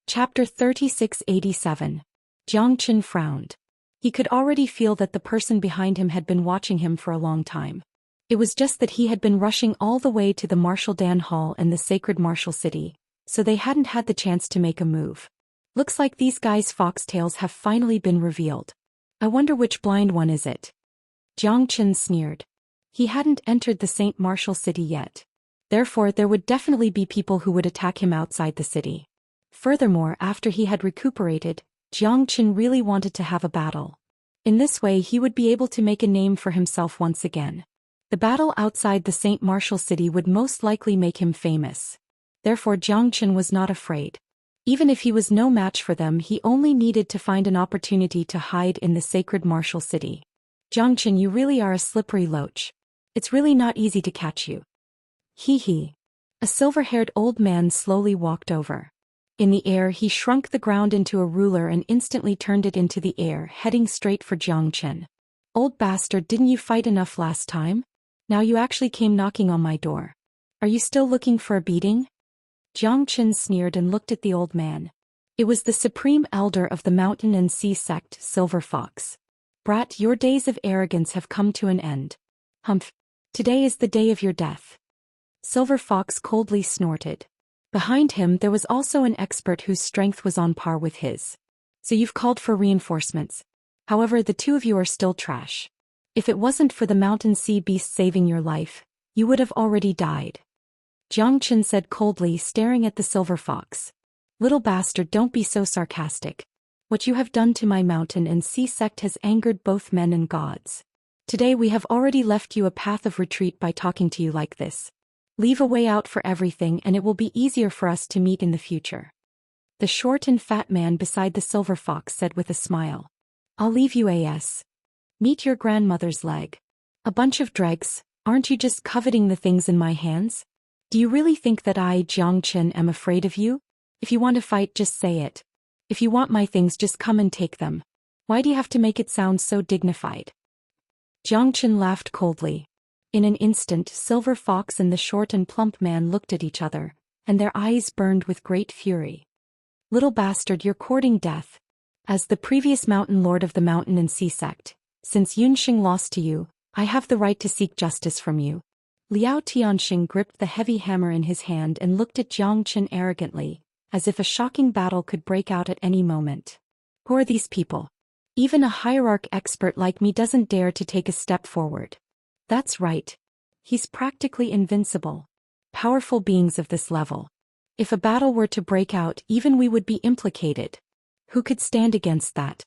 Chapter 3687. Zhou Xian frowned. He could already feel that the person behind him had been watching him for a long time. It was just that he had been rushing all the way to the Martial Dan Hall and the sacred Martial City, so they hadn't had the chance to make a move. Looks like these guys' foxtails have finally been revealed. I wonder which blind one is it? Zhou Xian sneered. He hadn't entered the Saint Martial City yet. Therefore there would definitely be people who would attack him outside the city. Furthermore, after he had recuperated, Zhou Xian really wanted to have a battle. In this way he would be able to make a name for himself once again. The battle outside the Saint Martial City would most likely make him famous. Therefore Zhou Xian was not afraid. Even if he was no match for them, he only needed to find an opportunity to hide in the sacred Martial City. Zhou Xian, you really are a slippery loach. It's really not easy to catch you. Hee hee. A silver-haired old man slowly walked over. In the air he shrunk the ground into a ruler and instantly turned it into the air, heading straight for Zhou Xian. Old bastard, didn't you fight enough last time? Now you actually came knocking on my door. Are you still looking for a beating? Zhou Xian sneered and looked at the old man. It was the supreme elder of the Mountain and Sea sect, Silver Fox. Brat, your days of arrogance have come to an end. Humph. Today is the day of your death. Silver Fox coldly snorted. Behind him there was also an expert whose strength was on par with his. So you've called for reinforcements. However, the two of you are still trash. If it wasn't for the mountain sea beast saving your life, you would have already died. Zhou Xian said coldly, staring at the Silver Fox. Little bastard, don't be so sarcastic. What you have done to my mountain and sea sect has angered both men and gods. Today we have already left you a path of retreat by talking to you like this. Leave a way out for everything and it will be easier for us to meet in the future. The short and fat man beside the Silver Fox said with a smile. I'll leave you as. Meet your grandmother's leg. A bunch of dregs, aren't you just coveting the things in my hands? Do you really think that I, Zhou Xian, am afraid of you? If you want to fight, just say it. If you want my things, just come and take them. Why do you have to make it sound so dignified? Zhou Xian laughed coldly. In an instant, Silver Fox and the short and plump man looked at each other, and their eyes burned with great fury. Little bastard, you're courting death. As the previous mountain lord of the Mountain and Sea sect, since Yunxing lost to you, I have the right to seek justice from you. Liao Tianxing gripped the heavy hammer in his hand and looked at Zhou Xian arrogantly, as if a shocking battle could break out at any moment. Who are these people? Even a hierarch expert like me doesn't dare to take a step forward. That's right. He's practically invincible. Powerful beings of this level. If a battle were to break out, even we would be implicated. Who could stand against that?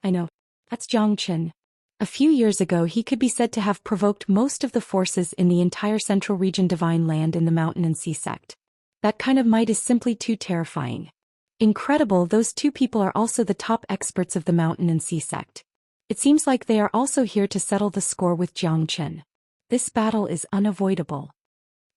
I know. That's Zhou Xian. A few years ago he could be said to have provoked most of the forces in the entire central region Divine Land in the Mountain and Sea sect. That kind of might is simply too terrifying. Incredible, those two people are also the top experts of the Mountain and Sea sect. It seems like they are also here to settle the score with Zhou Xian. This battle is unavoidable.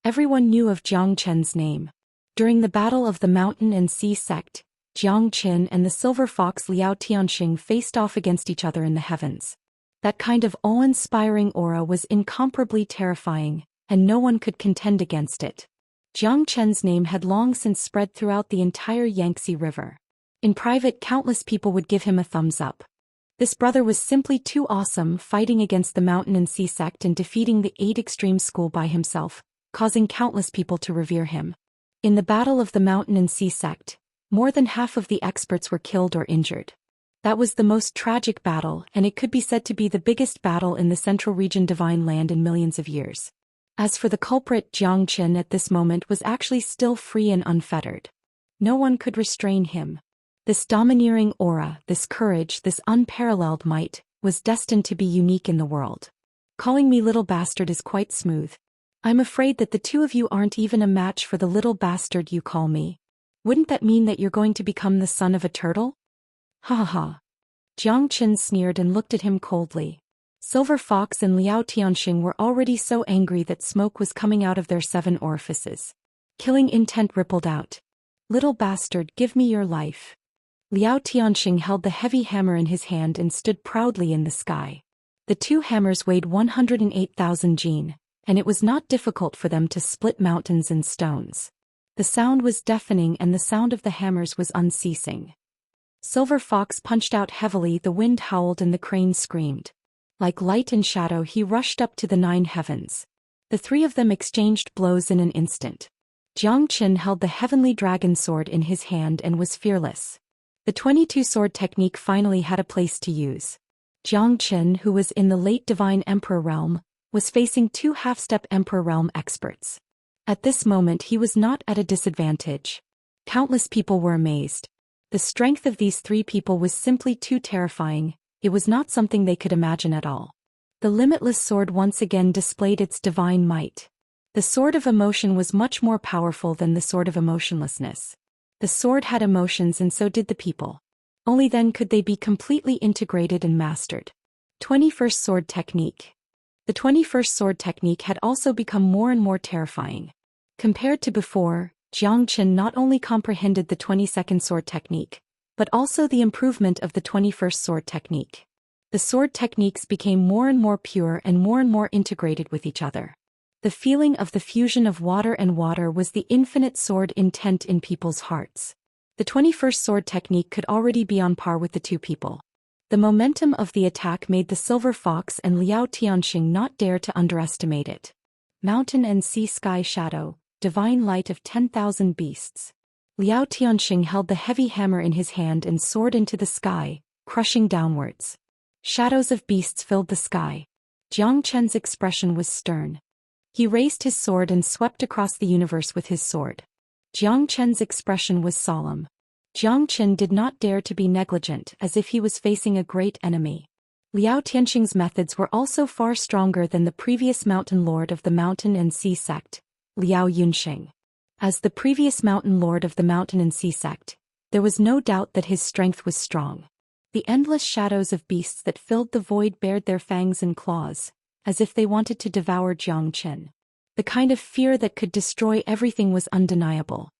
Everyone knew of Zhou Xian's name. During the Battle of the Mountain and Sea sect, Zhou Xian and the Silver Fox Liao Tianxing faced off against each other in the heavens. That kind of awe-inspiring aura was incomparably terrifying, and no one could contend against it. Zhou Xian's name had long since spread throughout the entire Yangtze River. In private, countless people would give him a thumbs up. This brother was simply too awesome, fighting against the Mountain and Sea sect and defeating the 8 Extreme School by himself, causing countless people to revere him. In the Battle of the Mountain and Sea sect, more than half of the experts were killed or injured. That was the most tragic battle, and it could be said to be the biggest battle in the Central Region Divine Land in millions of years. As for the culprit, Zhou Xian at this moment was actually still free and unfettered. No one could restrain him. This domineering aura, this courage, this unparalleled might, was destined to be unique in the world. Calling me little bastard is quite smooth. I'm afraid that the two of you aren't even a match for the little bastard you call me. Wouldn't that mean that you're going to become the son of a turtle? Ha ha ha. Zhou Xian sneered and looked at him coldly. Silver Fox and Liao Tianxing were already so angry that smoke was coming out of their 7 orifices. Killing intent rippled out. Little bastard, give me your life. Liao Tianxing held the heavy hammer in his hand and stood proudly in the sky. The 2 hammers weighed 108,000 jin, and it was not difficult for them to split mountains and stones. The sound was deafening and the sound of the hammers was unceasing. Silver Fox punched out heavily, the wind howled and the crane screamed. Like light and shadow he rushed up to the 9 heavens. The 3 of them exchanged blows in an instant. Xianxia held the heavenly dragon sword in his hand and was fearless. The 22 sword technique finally had a place to use. Xianxia, who was in the late Divine Emperor realm, was facing 2 half-step Emperor realm experts. At this moment he was not at a disadvantage. Countless people were amazed. The strength of these 3 people was simply too terrifying, it was not something they could imagine at all. The limitless sword once again displayed its divine might. The sword of emotion was much more powerful than the sword of emotionlessness. The sword had emotions and so did the people. Only then could they be completely integrated and mastered. 21st Sword Technique. The 21st Sword Technique had also become more and more terrifying. Compared to before, Xianxia not only comprehended the 22nd Sword Technique, but also the improvement of the 21st Sword Technique. The sword techniques became more and more pure and more integrated with each other. The feeling of the fusion of water and water was the infinite sword intent in people's hearts. The 21st Sword Technique could already be on par with the 2 people. The momentum of the attack made the Silver Fox and Liao Tianxing not dare to underestimate it. Mountain and Sea Sky Shadow, Divine Light of 10,000 Beasts. Liao Tianxing held the heavy hammer in his hand and soared into the sky, crushing downwards. Shadows of beasts filled the sky. Xianxia's expression was stern. He raised his sword and swept across the universe with his sword. Xianxia's expression was solemn. Xianxia did not dare to be negligent, as if he was facing a great enemy. Liao Tianxing's methods were also far stronger than the previous mountain lord of the Mountain and Sea sect, Liao Yunxing. As the previous mountain lord of the Mountain and Sea sect, there was no doubt that his strength was strong. The endless shadows of beasts that filled the void bared their fangs and claws, as if they wanted to devour Xianxia. The kind of fear that could destroy everything was undeniable.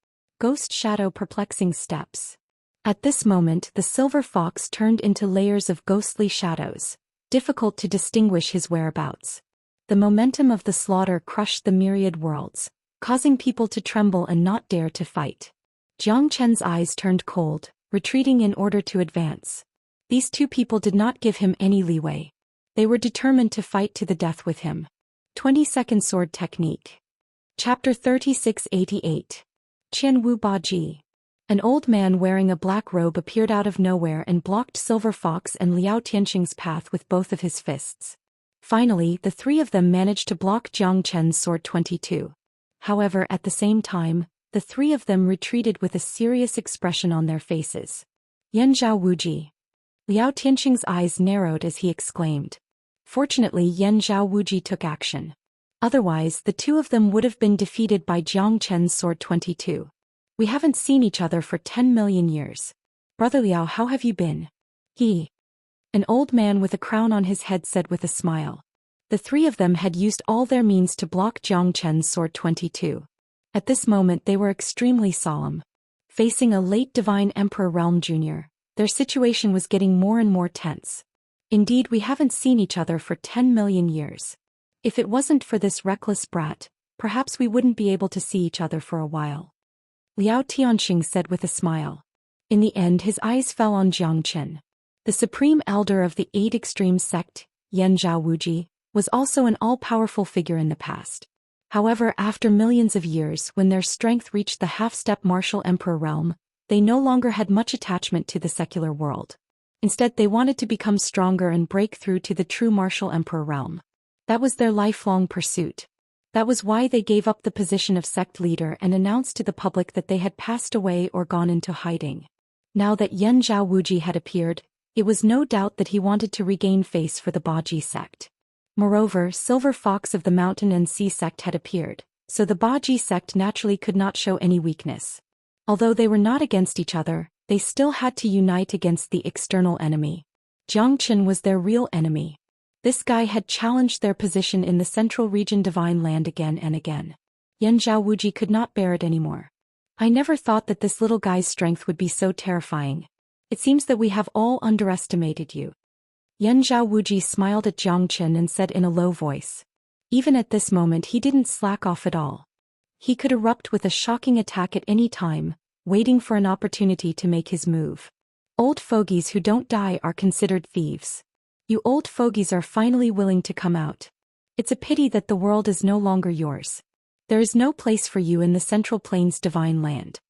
Ghost shadow perplexing steps. At this moment the Silver Fox turned into layers of ghostly shadows, difficult to distinguish his whereabouts. The momentum of the slaughter crushed the myriad worlds, causing people to tremble and not dare to fight. Xianxia's eyes turned cold, retreating in order to advance. These 2 people did not give him any leeway. They were determined to fight to the death with him. 22nd Sword Technique. Chapter 3688. Qian Wu Ba Ji. An old man wearing a black robe appeared out of nowhere and blocked Silver Fox and Liao Tianxing's path with both of his fists. Finally, the 3 of them managed to block Xianxia's sword 22. However, at the same time, the 3 of them retreated with a serious expression on their faces. Yanzhao Wuji. Liao Tianxing's eyes narrowed as he exclaimed. Fortunately, Yanzhao Wuji took action. Otherwise, the 2 of them would have been defeated by Xianxia's sword 22. We haven't seen each other for 10 million years. Brother Liao, how have you been? An old man with a crown on his head said with a smile. The 3 of them had used all their means to block Xianxia's sword 22. At this moment they were extremely solemn. Facing a late Divine Emperor Realm Jr., their situation was getting more and more tense. Indeed, we haven't seen each other for 10 million years. If it wasn't for this reckless brat, perhaps we wouldn't be able to see each other for a while. Liao Tianxing said with a smile. In the end his eyes fell on Xianxia. The supreme elder of the 8 extreme sect, Yanzhao Wuji, was also an all-powerful figure in the past. However, after millions of years, when their strength reached the half-step martial emperor realm, they no longer had much attachment to the secular world. Instead, they wanted to become stronger and break through to the true martial emperor realm. That was their lifelong pursuit. That was why they gave up the position of sect leader and announced to the public that they had passed away or gone into hiding. Now that Yanzhao Wuji had appeared, it was no doubt that he wanted to regain face for the Baji sect. Moreover, Silver Fox of the Mountain and Sea sect had appeared, so the Baji sect naturally could not show any weakness. Although they were not against each other, they still had to unite against the external enemy. Xianxia was their real enemy. This guy had challenged their position in the central region Divine Land again and again. Yanzhao Wuji could not bear it anymore. I never thought that this little guy's strength would be so terrifying. It seems that we have all underestimated you. Yanzhao Wuji smiled at Xianxia and said in a low voice. Even at this moment he didn't slack off at all. He could erupt with a shocking attack at any time, waiting for an opportunity to make his move. Old fogies who don't die are considered thieves. You old fogies are finally willing to come out. It's a pity that the world is no longer yours. There is no place for you in the Central Plains divine land.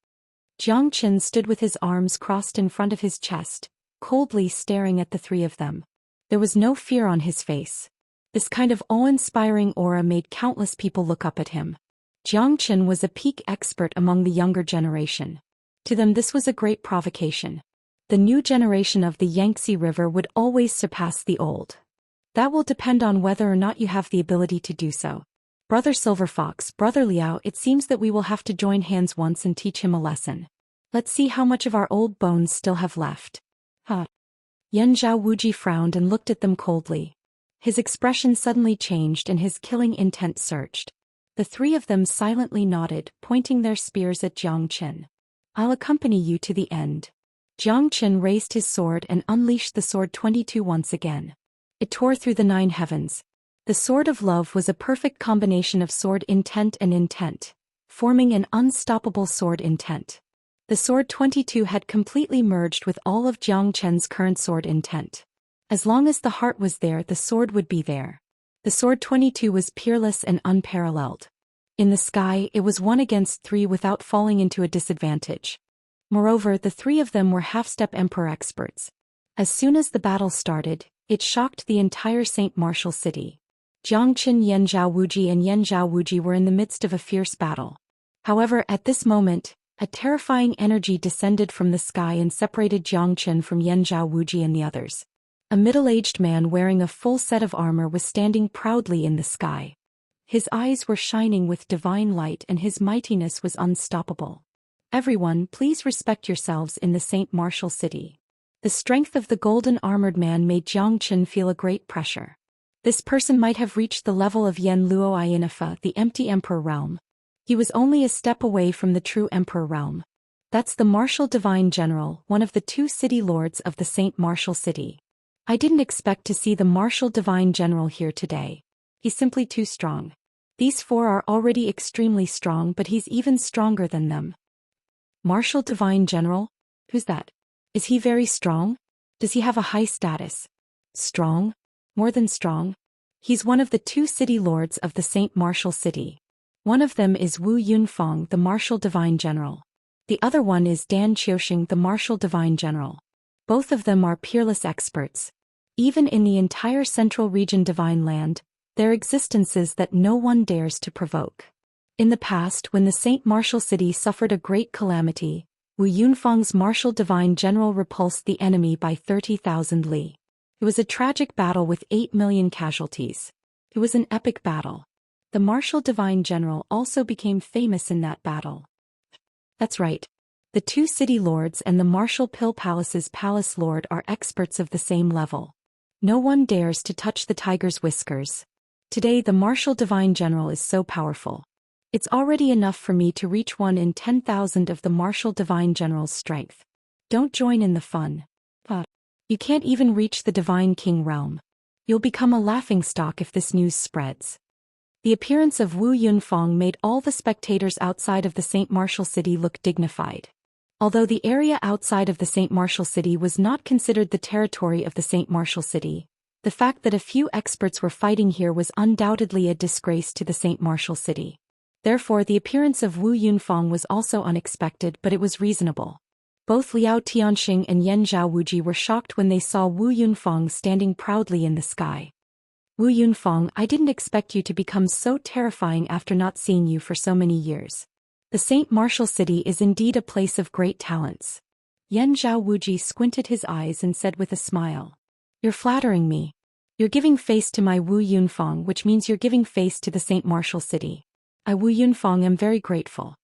Jiang Qin stood with his arms crossed in front of his chest, coldly staring at the three of them. There was no fear on his face. This kind of awe-inspiring aura made countless people look up at him. Jiang Qin was a peak expert among the younger generation. To them this was a great provocation. The new generation of the Yangtze River would always surpass the old. That will depend on whether or not you have the ability to do so. Brother Silver Fox, Brother Liao, it seems that we will have to join hands once and teach him a lesson. Let's see how much of our old bones still have left. Yan Zhao Wuji frowned and looked at them coldly. His expression suddenly changed and his killing intent surged. The three of them silently nodded, pointing their spears at Jiang Qin. I'll accompany you to the end. Jiang Qin raised his sword and unleashed the sword 22 once again. It tore through the 9 heavens. The sword of love was a perfect combination of sword intent and intent, forming an unstoppable sword intent. The sword 22 had completely merged with all of Jiang Qin's current sword intent. As long as the heart was there, the sword would be there. The sword 22 was peerless and unparalleled. In the sky, it was 1 against 3 without falling into a disadvantage. Moreover, the three of them were half-step emperor experts. As soon as the battle started, it shocked the entire Saint Martial city. Jiang Qin, Yan Zhao Wuji and Yan Zhao Wuji were in the midst of a fierce battle. However, at this moment, a terrifying energy descended from the sky and separated Jiang Qin from Yan Zhao Wuji and the others. A middle-aged man wearing a full set of armor was standing proudly in the sky. His eyes were shining with divine light and his mightiness was unstoppable. Everyone, please respect yourselves in the Saint Martial city. The strength of the golden-armored man made Jiang Qin feel a great pressure. This person might have reached the level of Yen Luo Inifa, the empty emperor realm. He was only a step away from the true emperor realm. That's the Martial Divine General, one of the 2 city lords of the Saint Martial city. I didn't expect to see the Martial Divine General here today. He's simply too strong. These 4 are already extremely strong, but he's even stronger than them. Martial Divine General? Who's that? Is he very strong? Does he have a high status? Strong? More than strong? He's one of the 2 city lords of the Saint Martial city. One of them is Wu Yunfang, the Martial Divine General. The other one is Dan Qiuxing, the Martial Divine General. Both of them are peerless experts. Even in the entire Central Region Divine Land, their existences that no one dares to provoke. In the past, when the Saint Martial city suffered a great calamity, Wu Yunfang's Martial Divine General repulsed the enemy by 30,000 li. It was a tragic battle with 8 million casualties. It was an epic battle. The Martial Divine General also became famous in that battle. That's right. The 2 city lords and the Martial Pill Palace's palace lord are experts of the same level. No one dares to touch the tiger's whiskers. Today the Martial Divine General is so powerful. It's already enough for me to reach 1 in 10,000 of the Martial Divine General's strength. Don't join in the fun. You can't even reach the Divine King realm. You'll become a laughingstock if this news spreads. The appearance of Wu Yunfang made all the spectators outside of the Saint Martial city look dignified. Although the area outside of the Saint Martial city was not considered the territory of the Saint Martial city, the fact that a few experts were fighting here was undoubtedly a disgrace to the Saint Martial city. Therefore, the appearance of Wu Yunfang was also unexpected, but it was reasonable. Both Liao Tianxing and Yan Zhao Wuji were shocked when they saw Wu Yunfang standing proudly in the sky. Wu Yunfang, I didn't expect you to become so terrifying after not seeing you for so many years. The Saint Martial city is indeed a place of great talents. Yan Zhao Wuji squinted his eyes and said with a smile. You're flattering me. You're giving face to my Wu Yunfang, which means you're giving face to the Saint Martial city. I Wu Yunfang am very grateful.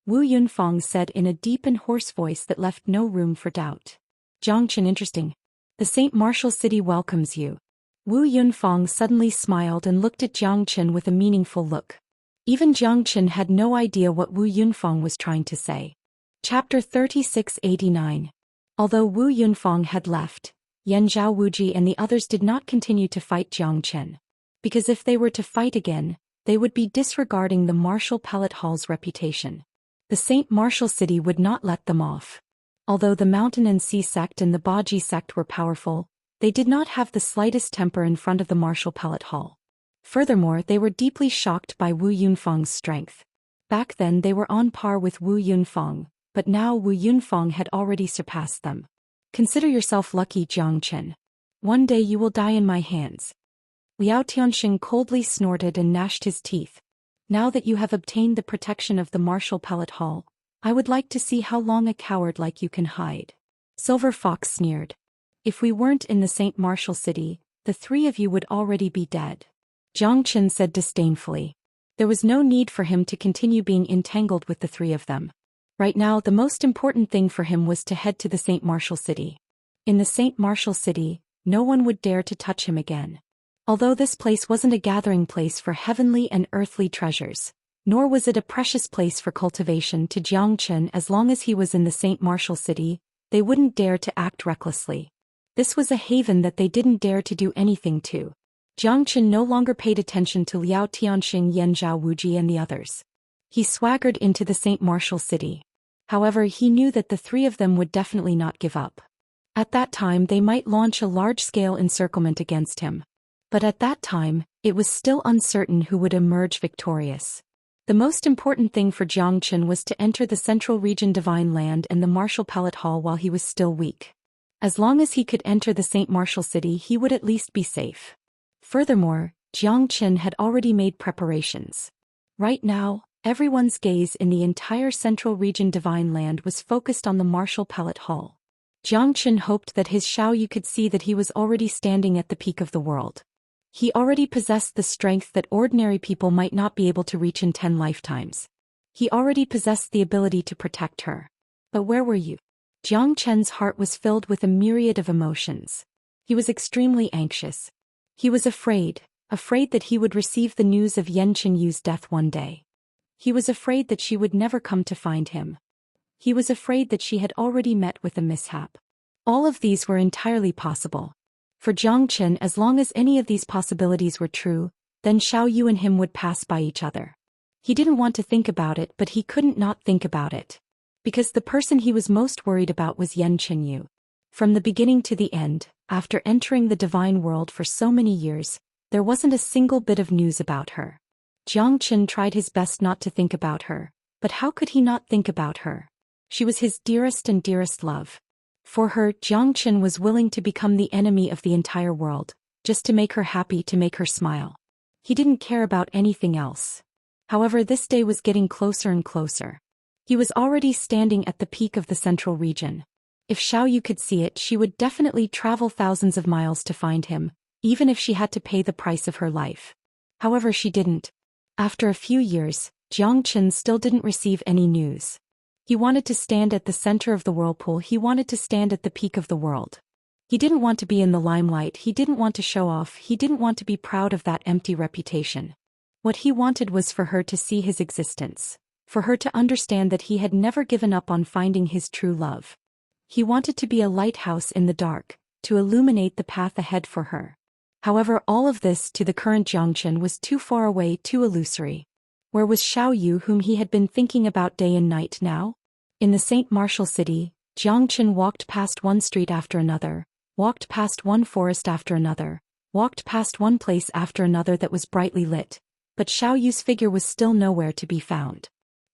Wu Yunfang said in a deep and hoarse voice that left no room for doubt. Jiang Qin, interesting. The Saint Martial city welcomes you. Wu Yunfang suddenly smiled and looked at Jiang Qin with a meaningful look. Even Jiang Qin had no idea what Wu Yunfang was trying to say. Chapter 3689. Although Wu Yunfang had left, Yan Zhao Wuji and the others did not continue to fight Jiang Qin. Because if they were to fight again, they would be disregarding the Martial Pellet Hall's reputation. The Saint Martial City would not let them off. Although the Mountain and Sea sect and the Baji sect were powerful, they did not have the slightest temper in front of the Martial Pellet Hall. Furthermore, they were deeply shocked by Wu Yunfeng's strength. Back then they were on par with Wu Yunfeng, but now Wu Yunfeng had already surpassed them. Consider yourself lucky, Jiang Chen. One day you will die in my hands. Liao Tianxing coldly snorted and gnashed his teeth. Now that you have obtained the protection of the Martial Pellet Hall, I would like to see how long a coward like you can hide. Silver Fox sneered. If we weren't in the Saint Martial City, the three of you would already be dead. Jiang Chen said disdainfully. There was no need for him to continue being entangled with the three of them. Right now the most important thing for him was to head to the Saint Martial City. In the Saint Martial City, no one would dare to touch him again. Although this place wasn't a gathering place for heavenly and earthly treasures, nor was it a precious place for cultivation to Jiang Chen, as long as he was in the Saint Martial City, they wouldn't dare to act recklessly. This was a haven that they didn't dare to do anything to. Jiang Chen no longer paid attention to Liao Tianxing, Yanzhao Wuji and the others. He swaggered into the Saint Martial City. However, he knew that the three of them would definitely not give up. At that time they might launch a large-scale encirclement against him. But at that time, it was still uncertain who would emerge victorious. The most important thing for Jiang Chen was to enter the Central Region Divine Land and the Martial Pellet Hall while he was still weak. As long as he could enter the Saint Martial City, he would at least be safe. Furthermore, Jiang Chen had already made preparations. Right now, everyone's gaze in the entire Central Region Divine Land was focused on the Martial Pellet Hall. Jiang Chen hoped that his Xiaoyu could see that he was already standing at the peak of the world. He already possessed the strength that ordinary people might not be able to reach in 10 lifetimes. He already possessed the ability to protect her. But where were you? Jiang Chen's heart was filled with a myriad of emotions. He was extremely anxious. He was afraid that he would receive the news of Yan Qinyu's death one day. He was afraid that she would never come to find him. He was afraid that she had already met with a mishap. All of these were entirely possible. For Jiang Chen, as long as any of these possibilities were true, then Xiaoyu and him would pass by each other. He didn't want to think about it, but he couldn't not think about it. Because the person he was most worried about was Yan Qinyu. From the beginning to the end, after entering the divine world for so many years, there wasn't a single bit of news about her. Jiang Chen tried his best not to think about her, but how could he not think about her? She was his dearest and dearest love. For her, Jiang Chen was willing to become the enemy of the entire world, just to make her happy, to make her smile. He didn't care about anything else. However, this day was getting closer and closer. He was already standing at the peak of the central region. If Xiaoyu could see it, she would definitely travel thousands of miles to find him, even if she had to pay the price of her life. However, she didn't. After a few years, Jiang Chen still didn't receive any news. He wanted to stand at the center of the whirlpool. He wanted to stand at the peak of the world. He didn't want to be in the limelight. He didn't want to show off. He didn't want to be proud of that empty reputation. What he wanted was for her to see his existence, for her to understand that he had never given up on finding his true love. He wanted to be a lighthouse in the dark, to illuminate the path ahead for her. However, all of this to the current Jiang Chen was too far away, too illusory. Where was Xiaoyu, whom he had been thinking about day and night now? In the Saint Martial City, Jiang Chen walked past one street after another, walked past one forest after another, walked past one place after another that was brightly lit, but Xiaoyu's figure was still nowhere to be found.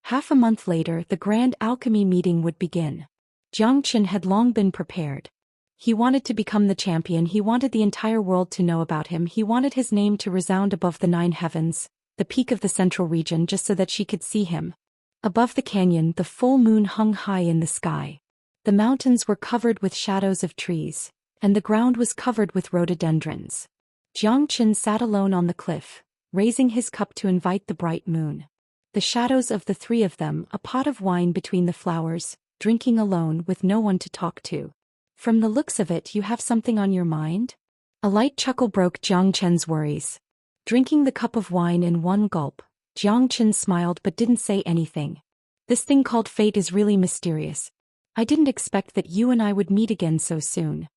Half a month later, the grand alchemy meeting would begin. Jiang Chen had long been prepared. He wanted to become the champion. He wanted the entire world to know about him. He wanted his name to resound above the 9 heavens, the peak of the central region, just so that she could see him. Above the canyon, the full moon hung high in the sky. The mountains were covered with shadows of trees, and the ground was covered with rhododendrons. Jiang Chen sat alone on the cliff, raising his cup to invite the bright moon. The shadows of the three of them, a pot of wine between the flowers, drinking alone with no one to talk to. From the looks of it, you have something on your mind? A light chuckle broke Jiang Chen's worries. Drinking the cup of wine in one gulp, Jiang Chen smiled but didn't say anything. This thing called fate is really mysterious. I didn't expect that you and I would meet again so soon.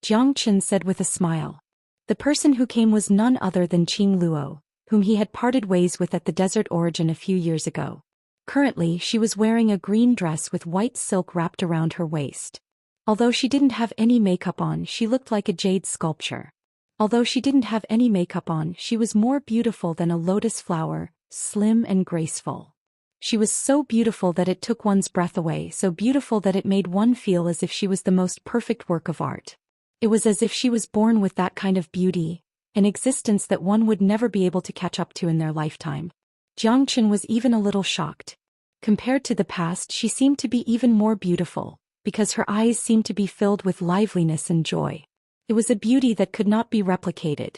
Jiang Chen said with a smile. The person who came was none other than Qing Luo, whom he had parted ways with at the desert origin a few years ago. Currently, she was wearing a green dress with white silk wrapped around her waist. Although she didn't have any makeup on, she looked like a jade sculpture. Although she didn't have any makeup on, she was more beautiful than a lotus flower, slim and graceful. She was so beautiful that it took one's breath away, so beautiful that it made one feel as if she was the most perfect work of art. It was as if she was born with that kind of beauty, an existence that one would never be able to catch up to in their lifetime. Xianxia was even a little shocked. Compared to the past, she seemed to be even more beautiful, because her eyes seemed to be filled with liveliness and joy. It was a beauty that could not be replicated.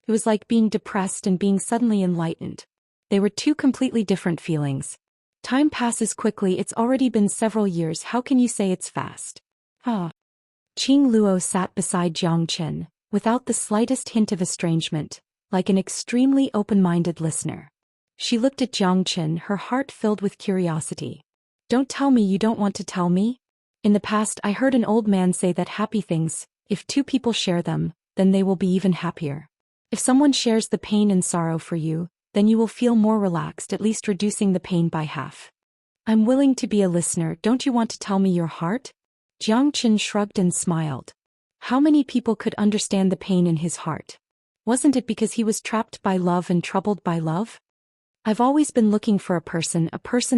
It was like being depressed and being suddenly enlightened. They were two completely different feelings. Time passes quickly. It's already been several years. How can you say it's fast? Ah. Qing Luo sat beside Xianxia, without the slightest hint of estrangement, like an extremely open-minded listener. She looked at Xianxia, her heart filled with curiosity. Don't tell me you don't want to tell me? In the past, I heard an old man say that happy things, if two people share them, then they will be even happier. If someone shares the pain and sorrow for you, then you will feel more relaxed, at least reducing the pain by half. I'm willing to be a listener. Don't you want to tell me your heart? Xianxia shrugged and smiled. How many people could understand the pain in his heart? Wasn't it because he was trapped by love and troubled by love? I've always been looking for a person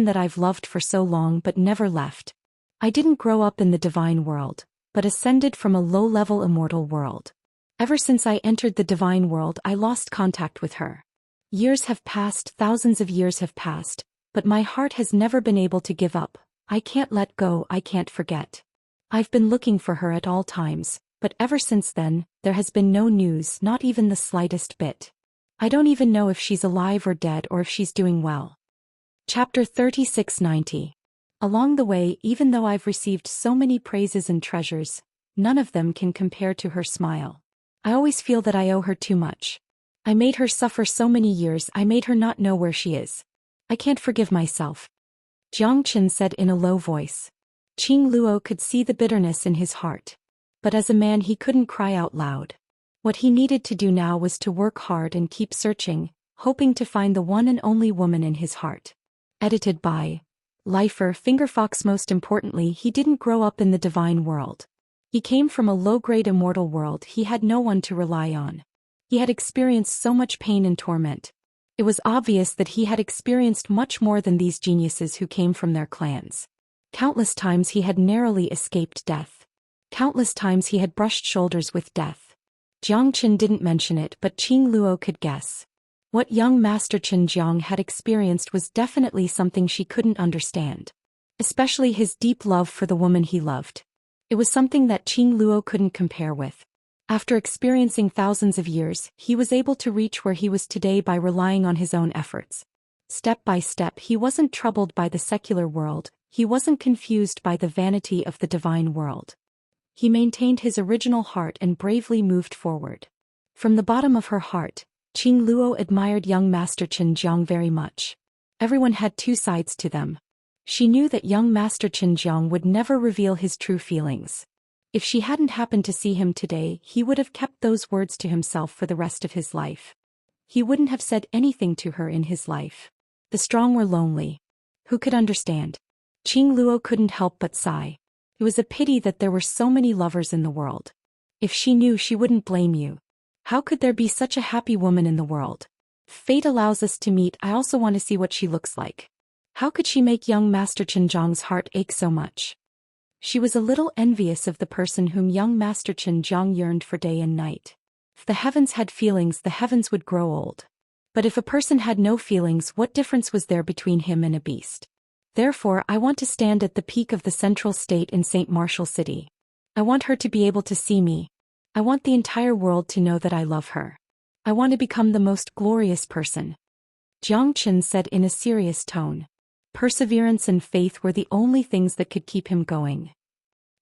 that I've loved for so long but never left. I didn't grow up in the divine world, but ascended from a low-level immortal world. Ever since I entered the divine world, I lost contact with her. Years have passed, thousands of years have passed, but my heart has never been able to give up. I can't let go, I can't forget. I've been looking for her at all times, but ever since then, there has been no news, not even the slightest bit. I don't even know if she's alive or dead or if she's doing well. Chapter 3690. Along the way, even though I've received so many praises and treasures, none of them can compare to her smile. I always feel that I owe her too much. I made her suffer so many years. I made her not know where she is. I can't forgive myself. Xianxia said in a low voice. Qing Luo could see the bitterness in his heart. But as a man he couldn't cry out loud. What he needed to do now was to work hard and keep searching, hoping to find the one and only woman in his heart. Edited by Lifer Fingerfox. Most importantly, he didn't grow up in the divine world. He came from a low-grade immortal world. He had no one to rely on. He had experienced so much pain and torment. It was obvious that he had experienced much more than these geniuses who came from their clans. Countless times he had narrowly escaped death. Countless times he had brushed shoulders with death. Xianxia didn't mention it, but Qing Luo could guess. What young Master Qin Jiang had experienced was definitely something she couldn't understand. Especially his deep love for the woman he loved. It was something that Qing Luo couldn't compare with. After experiencing thousands of years, he was able to reach where he was today by relying on his own efforts. Step by step, he wasn't troubled by the secular world, he wasn't confused by the vanity of the divine world. He maintained his original heart and bravely moved forward. From the bottom of her heart, Qing Luo admired young Master Qin Jiang very much. Everyone had two sides to them. She knew that young Master Qin Jiang would never reveal his true feelings. If she hadn't happened to see him today, he would have kept those words to himself for the rest of his life. He wouldn't have said anything to her in his life. The strong were lonely. Who could understand? Qing Luo couldn't help but sigh. It was a pity that there were so many lovers in the world. If she knew, she wouldn't blame you. How could there be such a happy woman in the world? Fate allows us to meet. I also want to see what she looks like. How could she make young Master Qin Jiang's heart ache so much? She was a little envious of the person whom young Master Qin Jiang yearned for day and night. If the heavens had feelings, the heavens would grow old. But if a person had no feelings, what difference was there between him and a beast? Therefore, I want to stand at the peak of the central state in St. Martial City. I want her to be able to see me. I want the entire world to know that I love her. I want to become the most glorious person. Xianxia said in a serious tone. Perseverance and faith were the only things that could keep him going.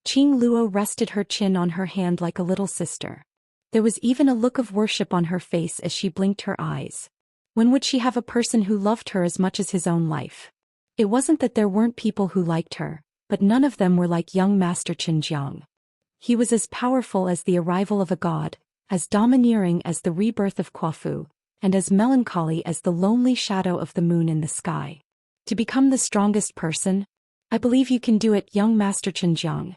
Qing Luo rested her chin on her hand like a little sister. There was even a look of worship on her face as she blinked her eyes. When would she have a person who loved her as much as his own life? It wasn't that there weren't people who liked her, but none of them were like young Master Qin Jiang. He was as powerful as the arrival of a god, as domineering as the rebirth of Quafu, and as melancholy as the lonely shadow of the moon in the sky. To become the strongest person? I believe you can do it, young Master Zhang.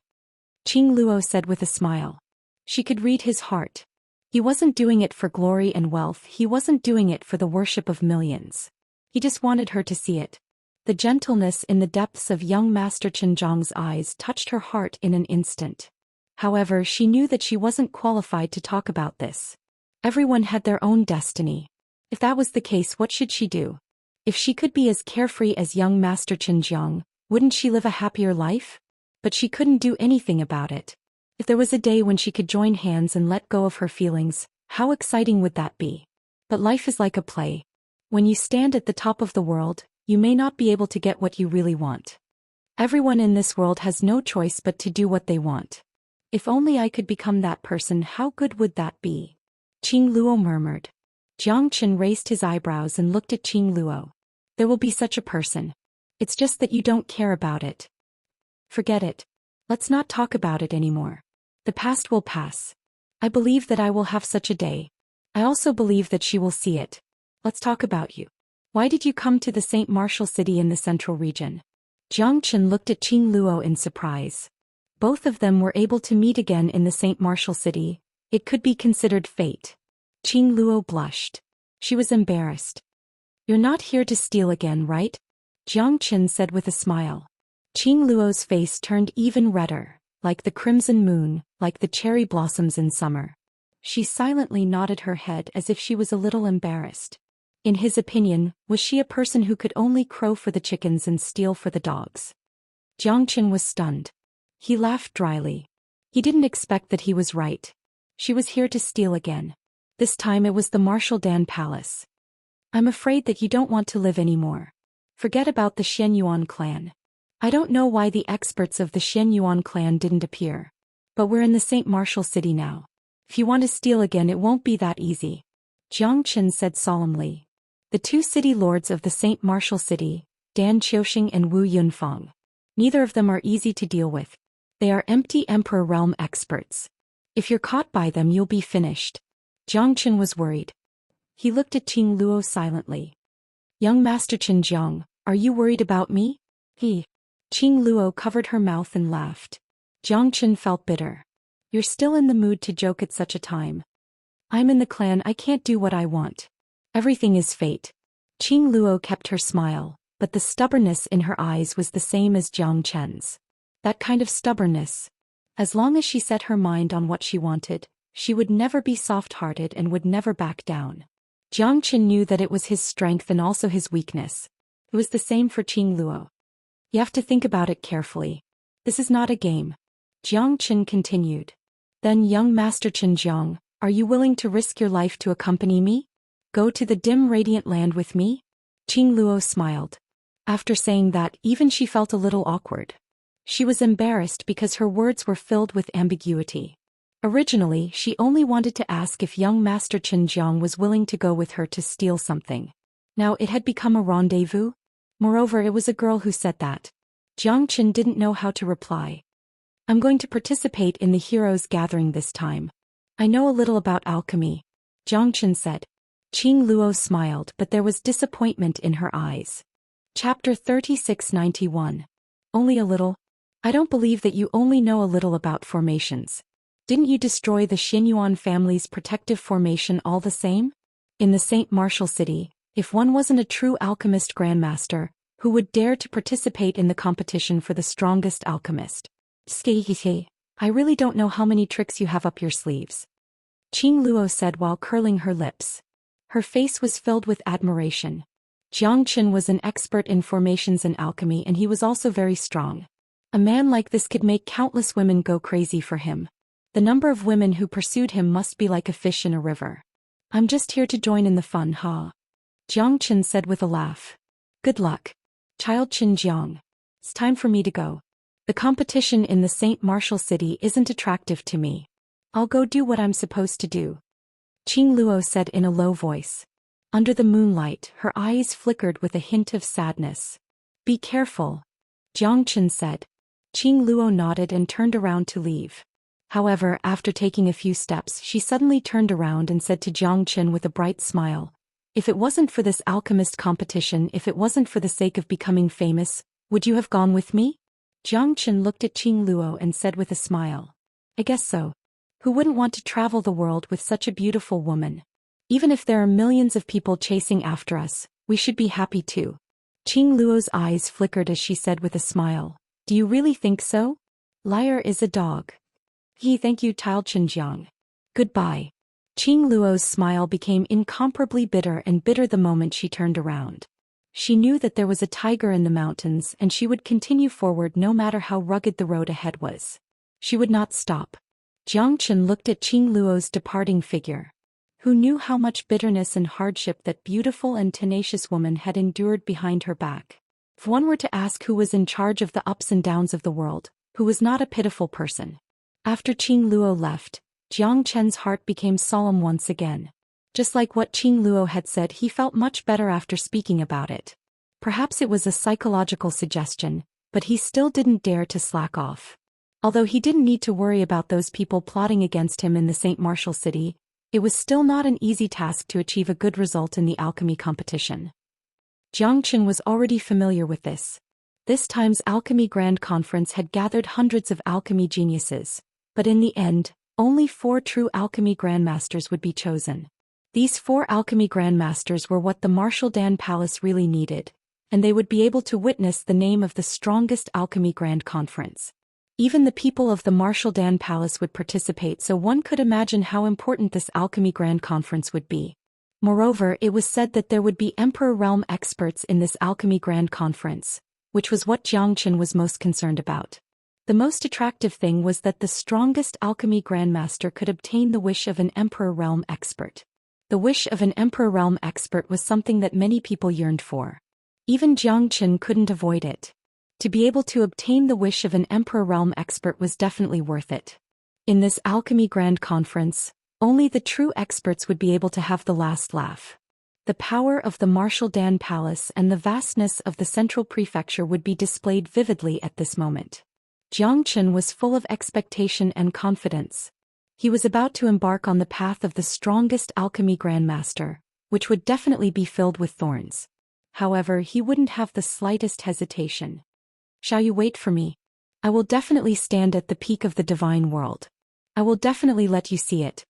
Qing Luo said with a smile. She could read his heart. He wasn't doing it for glory and wealth, he wasn't doing it for the worship of millions. He just wanted her to see it. The gentleness in the depths of young Master Zhang's eyes touched her heart in an instant. However, she knew that she wasn't qualified to talk about this. Everyone had their own destiny. If that was the case, what should she do? If she could be as carefree as young Master Zhang, wouldn't she live a happier life? But she couldn't do anything about it. If there was a day when she could join hands and let go of her feelings, how exciting would that be? But life is like a play. When you stand at the top of the world, you may not be able to get what you really want. Everyone in this world has no choice but to do what they want. If only I could become that person, how good would that be? Qing Luo murmured. Jiang Chen raised his eyebrows and looked at Qing Luo. There will be such a person. It's just that you don't care about it. Forget it. Let's not talk about it anymore. The past will pass. I believe that I will have such a day. I also believe that she will see it. Let's talk about you. Why did you come to the St. Martial City in the central region? Jiang Chen looked at Qing Luo in surprise. Both of them were able to meet again in the St. Martial City. It could be considered fate. Qing Luo blushed. She was embarrassed. You're not here to steal again, right? Jiang Chen said with a smile. Qing Luo's face turned even redder, like the crimson moon, like the cherry blossoms in summer. She silently nodded her head as if she was a little embarrassed. In his opinion, was she a person who could only crow for the chickens and steal for the dogs? Jiang Chen was stunned. He laughed dryly. He didn't expect that he was right. She was here to steal again. This time it was the Martial Dan Palace. I'm afraid that you don't want to live anymore. Forget about the Xianyuan clan. I don't know why the experts of the Xianyuan clan didn't appear. But we're in the St. Martial City now. If you want to steal again, it won't be that easy. Jiang Chen said solemnly. The two city lords of the St. Martial City, Dan Qiuxing and Wu Yunfeng. Neither of them are easy to deal with. They are empty Emperor Realm experts. If you're caught by them, you'll be finished. Jiang Chen was worried. He looked at Qing Luo silently. Young Master Zhang, are you worried about me? Qing Luo covered her mouth and laughed. Jiang Chen felt bitter. You're still in the mood to joke at such a time. I'm in the clan, I can't do what I want. Everything is fate. Qing Luo kept her smile, but the stubbornness in her eyes was the same as Jiang Chen's. That kind of stubbornness. As long as she set her mind on what she wanted, she would never be soft-hearted and would never back down. Jiang Chen knew that it was his strength and also his weakness. It was the same for Qing Luo. You have to think about it carefully. This is not a game. Jiang Chen continued. Then, young Master Zhang, are you willing to risk your life to accompany me? Go to the dim radiant land with me? Qing Luo smiled. After saying that, even she felt a little awkward. She was embarrassed because her words were filled with ambiguity. Originally, she only wanted to ask if young Master Zhang was willing to go with her to steal something. Now it had become a rendezvous. Moreover, it was a girl who said that. Jiang Chen didn't know how to reply. I'm going to participate in the heroes gathering this time. I know a little about alchemy, Jiang Chen said. Qing Luo smiled, but there was disappointment in her eyes. Chapter 3691. Only a little? I don't believe that you only know a little about formations. Didn't you destroy the Xianyuan family's protective formation all the same? In the St. Martial City, if one wasn't a true alchemist grandmaster, who would dare to participate in the competition for the strongest alchemist? I really don't know how many tricks you have up your sleeves. Qing Luo said while curling her lips. Her face was filled with admiration. Jiang Chen was an expert in formations and alchemy, and he was also very strong. A man like this could make countless women go crazy for him. The number of women who pursued him must be like a fish in a river. I'm just here to join in the fun, huh? Jiang Chen said with a laugh. Good luck. Child Jiang. It's time for me to go. The competition in the St. Martial City isn't attractive to me. I'll go do what I'm supposed to do. Qing Luo said in a low voice. Under the moonlight, her eyes flickered with a hint of sadness. Be careful, Jiang Chen said. Qing Luo nodded and turned around to leave. However, after taking a few steps, she suddenly turned around and said to Jiang Chen with a bright smile, If it wasn't for this alchemist competition, if it wasn't for the sake of becoming famous, would you have gone with me? Jiang Chen looked at Qing Luo and said with a smile. I guess so. Who wouldn't want to travel the world with such a beautiful woman? Even if there are millions of people chasing after us, we should be happy too. Qing Luo's eyes flickered as she said with a smile. Do you really think so? Liar is a dog. Thank you, Tao Chenjiang. Goodbye. Qing Luo's smile became incomparably bitter and bitter the moment she turned around. She knew that there was a tiger in the mountains and she would continue forward no matter how rugged the road ahead was. She would not stop. Jiang Chen looked at Qing Luo's departing figure. Who knew how much bitterness and hardship that beautiful and tenacious woman had endured behind her back? If one were to ask who was in charge of the ups and downs of the world, who was not a pitiful person? After Qing Luo left, Jiang Chen's heart became solemn once again. Just like what Qing Luo had said, he felt much better after speaking about it. Perhaps it was a psychological suggestion, but he still didn't dare to slack off. Although he didn't need to worry about those people plotting against him in the St. Martial City, it was still not an easy task to achieve a good result in the alchemy competition. Jiang Chen was already familiar with this. This time's Alchemy Grand Conference had gathered hundreds of alchemy geniuses, but in the end, only 4 true alchemy grandmasters would be chosen. These 4 alchemy grandmasters were what the Martial Dan Palace really needed, and they would be able to witness the name of the strongest alchemy grand conference. Even the people of the Martial Dan Palace would participate, so one could imagine how important this alchemy grand conference would be. Moreover, it was said that there would be Emperor Realm experts in this alchemy grand conference, which was what Jiang Chen was most concerned about. The most attractive thing was that the strongest alchemy grandmaster could obtain the wish of an Emperor Realm expert. The wish of an Emperor Realm expert was something that many people yearned for. Even Jiang Chen couldn't avoid it. To be able to obtain the wish of an Emperor Realm expert was definitely worth it. In this Alchemy Grand Conference, only the true experts would be able to have the last laugh. The power of the Martial Dan Palace and the vastness of the Central Prefecture would be displayed vividly at this moment. Jiang Chen was full of expectation and confidence. He was about to embark on the path of the strongest alchemy grandmaster, which would definitely be filled with thorns. However, he wouldn't have the slightest hesitation. Shall you wait for me? I will definitely stand at the peak of the divine world. I will definitely let you see it.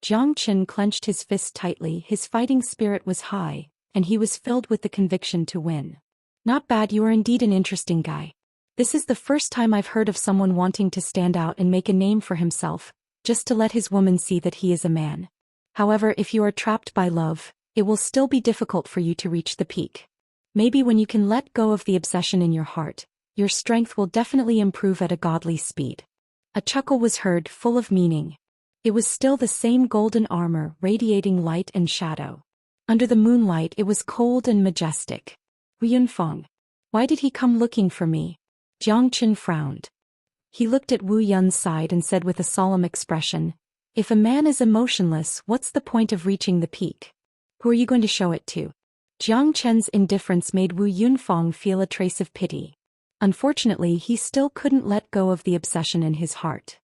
Jiang Chen clenched his fist tightly. His fighting spirit was high, and he was filled with the conviction to win. Not bad, you are indeed an interesting guy. This is the first time I've heard of someone wanting to stand out and make a name for himself, just to let his woman see that he is a man. However, if you are trapped by love, it will still be difficult for you to reach the peak. Maybe when you can let go of the obsession in your heart, your strength will definitely improve at a godly speed. A chuckle was heard, full of meaning. It was still the same golden armor, radiating light and shadow. Under the moonlight it was cold and majestic. Wu Yunfeng. Why did he come looking for me? Jiang Chen frowned. He looked at Wu Yun's side and said with a solemn expression, if a man is emotionless, what's the point of reaching the peak? Who are you going to show it to? Jiang Chen's indifference made Wu Yunfeng feel a trace of pity. Unfortunately, he still couldn't let go of the obsession in his heart.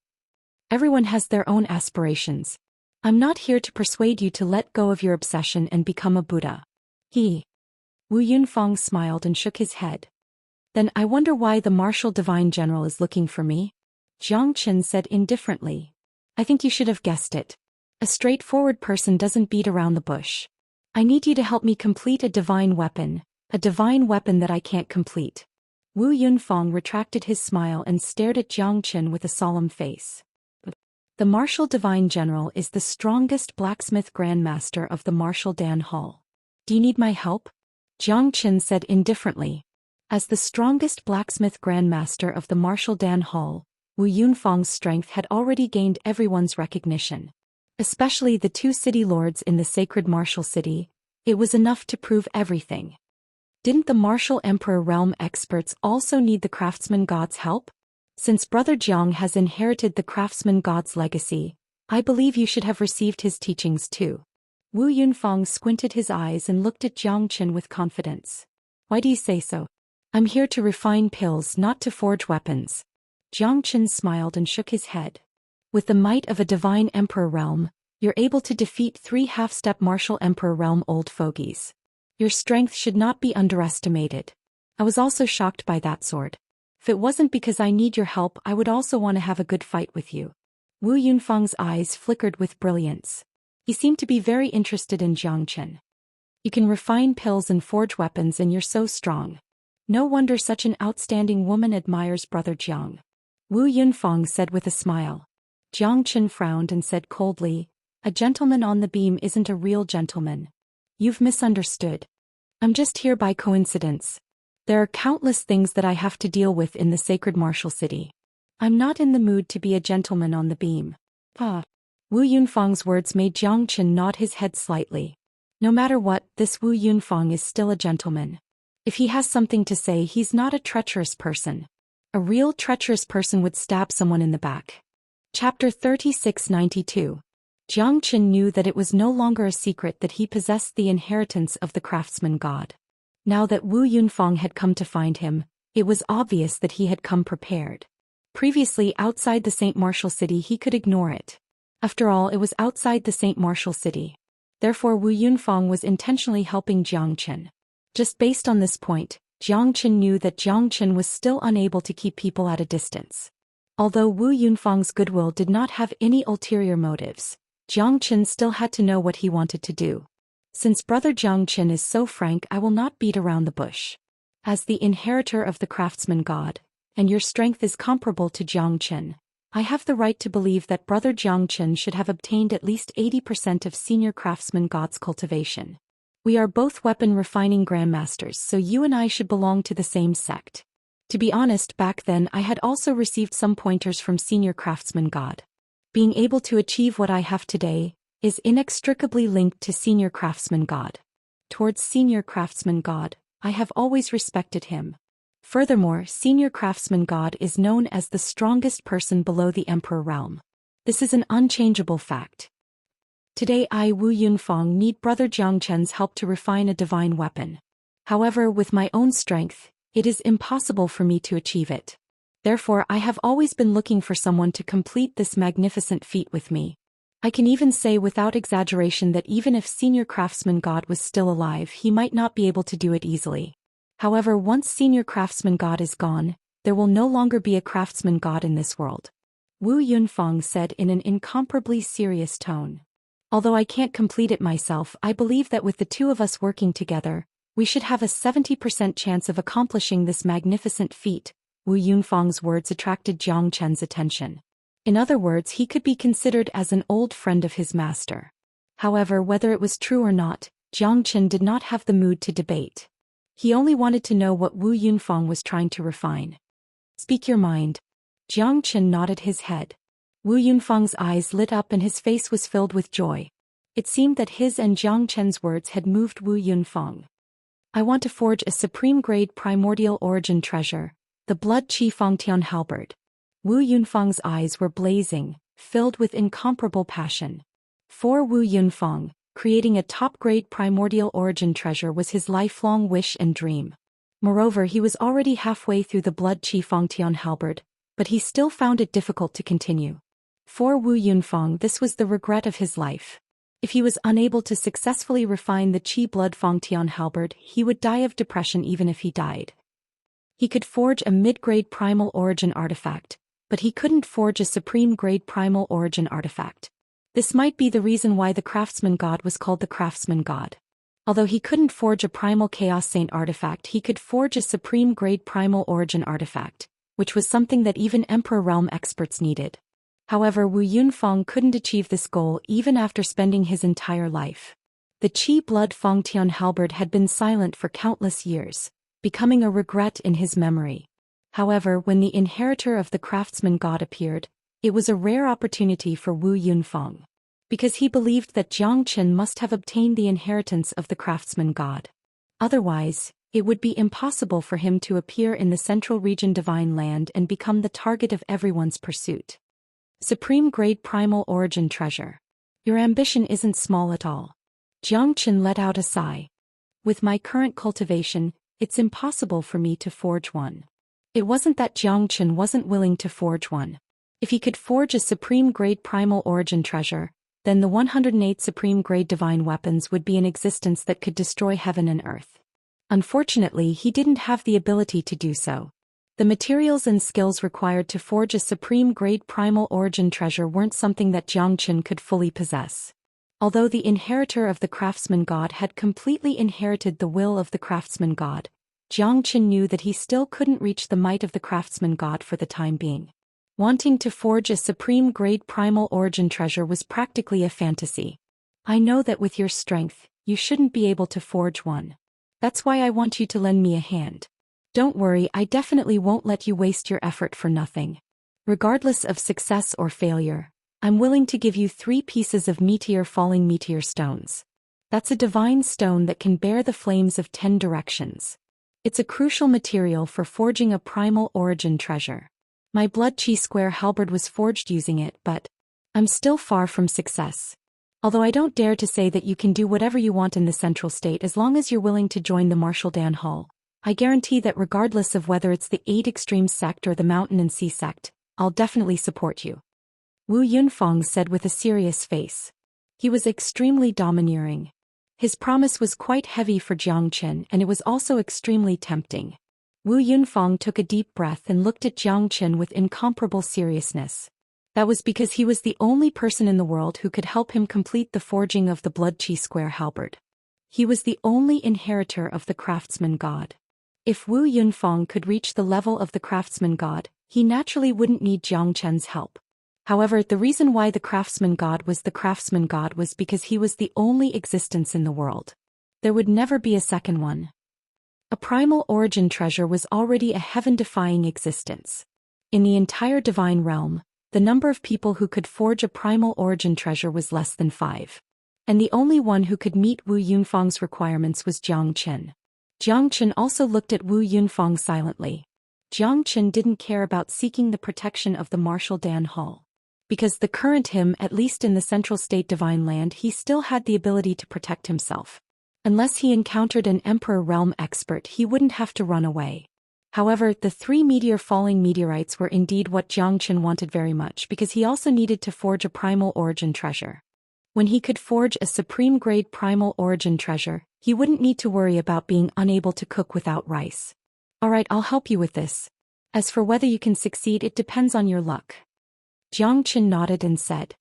Everyone has their own aspirations. I'm not here to persuade you to let go of your obsession and become a Buddha. Wu Yunfeng smiled and shook his head. Then I wonder why the Martial Divine General is looking for me? Jiang Chen said indifferently. I think you should have guessed it. A straightforward person doesn't beat around the bush. I need you to help me complete a divine weapon that I can't complete. Wu Yunfeng retracted his smile and stared at Jiang Chen with a solemn face. The Martial Divine General is the strongest blacksmith grandmaster of the Martial Dan Hall. Do you need my help? Jiang Chen said indifferently. As the strongest blacksmith grandmaster of the Martial Dan Hall, Wu Yunfeng's strength had already gained everyone's recognition. Especially the 2 city lords in the sacred martial city, it was enough to prove everything. Didn't the Martial Emperor Realm experts also need the craftsman god's help? Since Brother Jiang has inherited the craftsman god's legacy, I believe you should have received his teachings too. Wu Yunfeng squinted his eyes and looked at Jiang Chen with confidence. Why do you say so? I'm here to refine pills, not to forge weapons. Jiang Chen smiled and shook his head. With the might of a divine emperor realm, You're able to defeat 3 half-step martial emperor realm old fogies. Your strength should not be underestimated. I was also shocked by that sword. If it wasn't because I need your help, I would also want to have a good fight with you. Wu Yunfeng's eyes flickered with brilliance. He seemed to be very interested in Xianxia. You can refine pills and forge weapons, and you're so strong. No wonder such an outstanding woman admires Brother Jiang. Wu Yunfeng said with a smile. Xianxia frowned and said coldly, "A gentleman on the beam isn't a real gentleman. You've misunderstood. I'm just here by coincidence. There are countless things that I have to deal with in the sacred martial city. I'm not in the mood to be a gentleman on the beam." Wu Yunfeng's words made Xianxia nod his head slightly. No matter what, this Wu Yunfeng is still a gentleman. If he has something to say, he's not a treacherous person. A real treacherous person would stab someone in the back. Chapter 3692. Xianxia knew that it was no longer a secret that he possessed the inheritance of the craftsman god. Now that Wu Yunfeng had come to find him, it was obvious that he had come prepared. Previously, outside the Saint Martial City, he could ignore it. After all, it was outside the Saint Martial City. Therefore, Wu Yunfeng was intentionally helping Xianxia. Just based on this point, Xianxia knew that Xianxia was still unable to keep people at a distance. Although Wu Yunfeng's goodwill did not have any ulterior motives, Xianxia still had to know what he wanted to do. Since Brother Xianxia is so frank, I will not beat around the bush. As the inheritor of the craftsman god, and your strength is comparable to Xianxia, I have the right to believe that Brother Xianxia should have obtained at least 80% of senior craftsman god's cultivation. We are both weapon refining grandmasters, so you and I should belong to the same sect. To be honest, back then I had also received some pointers from senior craftsman god. Being able to achieve what I have today is inextricably linked to senior craftsman god. Towards senior craftsman god, I have always respected him. Furthermore, senior craftsman god is known as the strongest person below the emperor realm. This is an unchangeable fact. Today I, Wu Yunfeng, need Brother Xianxia's help to refine a divine weapon. However, with my own strength, it is impossible for me to achieve it. Therefore, I have always been looking for someone to complete this magnificent feat with me. I can even say without exaggeration that even if senior craftsman god was still alive, he might not be able to do it easily. However, once senior craftsman god is gone, there will no longer be a craftsman god in this world. Wu Yunfeng said in an incomparably serious tone. Although I can't complete it myself, I believe that with the two of us working together, we should have a 70% chance of accomplishing this magnificent feat. Wu Yunfeng's words attracted Xianxia's attention. In other words, he could be considered as an old friend of his master. However, whether it was true or not, Xianxia did not have the mood to debate. He only wanted to know what Wu Yunfeng was trying to refine. Speak your mind. Xianxia nodded his head. Wu Yunfeng's eyes lit up and his face was filled with joy. It seemed that his and Xianxia's words had moved Wu Yunfeng. I want to forge a supreme-grade primordial origin treasure, the Blood Qi Fangtian halberd. Wu Yunfeng's eyes were blazing, filled with incomparable passion. For Wu Yunfeng, creating a top-grade primordial origin treasure was his lifelong wish and dream. Moreover, he was already halfway through the Blood Qi Fangtian halberd, but he still found it difficult to continue. For Wu Yunfeng, this was the regret of his life. If he was unable to successfully refine the Qi Blood Fangtian halberd, he would die of depression even if he died. He could forge a mid-grade primal origin artifact, but he couldn't forge a supreme-grade primal origin artifact. This might be the reason why the craftsman god was called the craftsman god. Although he couldn't forge a primal chaos saint artifact, he could forge a supreme-grade primal origin artifact, which was something that even Emperor Realm experts needed. However, Wu Yunfeng couldn't achieve this goal even after spending his entire life. The Qi Blood Fangtian halberd had been silent for countless years, becoming a regret in his memory. However, when the inheritor of the craftsman god appeared, it was a rare opportunity for Wu Yunfeng, because he believed that Xianxia must have obtained the inheritance of the craftsman god. Otherwise, it would be impossible for him to appear in the central region divine land and become the target of everyone's pursuit. Supreme-grade primal origin treasure. Your ambition isn't small at all. Xianxia let out a sigh. With my current cultivation, it's impossible for me to forge one. It wasn't that Xianxia wasn't willing to forge one. If he could forge a supreme-grade primal origin treasure, then the 108 supreme-grade divine weapons would be in existence that could destroy heaven and earth. Unfortunately, he didn't have the ability to do so. The materials and skills required to forge a supreme-grade primal origin treasure weren't something that Zhou Xian could fully possess. Although the inheritor of the craftsman god had completely inherited the will of the craftsman god, Zhou Xian knew that he still couldn't reach the might of the craftsman god for the time being. Wanting to forge a supreme-grade primal origin treasure was practically a fantasy. I know that with your strength, you shouldn't be able to forge one. That's why I want you to lend me a hand. Don't worry, I definitely won't let you waste your effort for nothing. Regardless of success or failure, I'm willing to give you 3 pieces of falling meteor stones. That's a divine stone that can bear the flames of 10 directions. It's a crucial material for forging a primal origin treasure. My blood chi square halberd was forged using it, but I'm still far from success. Although I don't dare to say that you can do whatever you want in the central state as long as you're willing to join the Martial Dan Hall. I guarantee that regardless of whether it's the 8 Extremes sect or the Mountain and Sea sect, I'll definitely support you. Wu Yunfeng said with a serious face. He was extremely domineering. His promise was quite heavy for Zhou Xian, and it was also extremely tempting. Wu Yunfeng took a deep breath and looked at Zhou Xian with incomparable seriousness. That was because he was the only person in the world who could help him complete the forging of the blood chi square halberd. He was the only inheritor of the craftsman god. If Wu Yunfeng could reach the level of the craftsman god, he naturally wouldn't need Zhou Xian's help. However, the reason why the craftsman god was the craftsman god was because he was the only existence in the world. There would never be a second one. A primal origin treasure was already a heaven-defying existence. In the entire divine realm, the number of people who could forge a primal origin treasure was less than 5. And the only one who could meet Wu Yunfeng's requirements was Zhou Xian. Zhou Xian also looked at Wu Yunfeng silently. Zhou Xian didn't care about seeking the protection of the Martial Dan Hall. Because the current him, at least in the central state divine land, he still had the ability to protect himself. Unless he encountered an Emperor Realm expert, he wouldn't have to run away. However, the 3 falling meteorites were indeed what Zhou Xian wanted very much because he also needed to forge a primal origin treasure. When he could forge a supreme-grade primal origin treasure, he wouldn't need to worry about being unable to cook without rice. Alright, I'll help you with this. As for whether you can succeed, it depends on your luck. Zhou Xian nodded and said.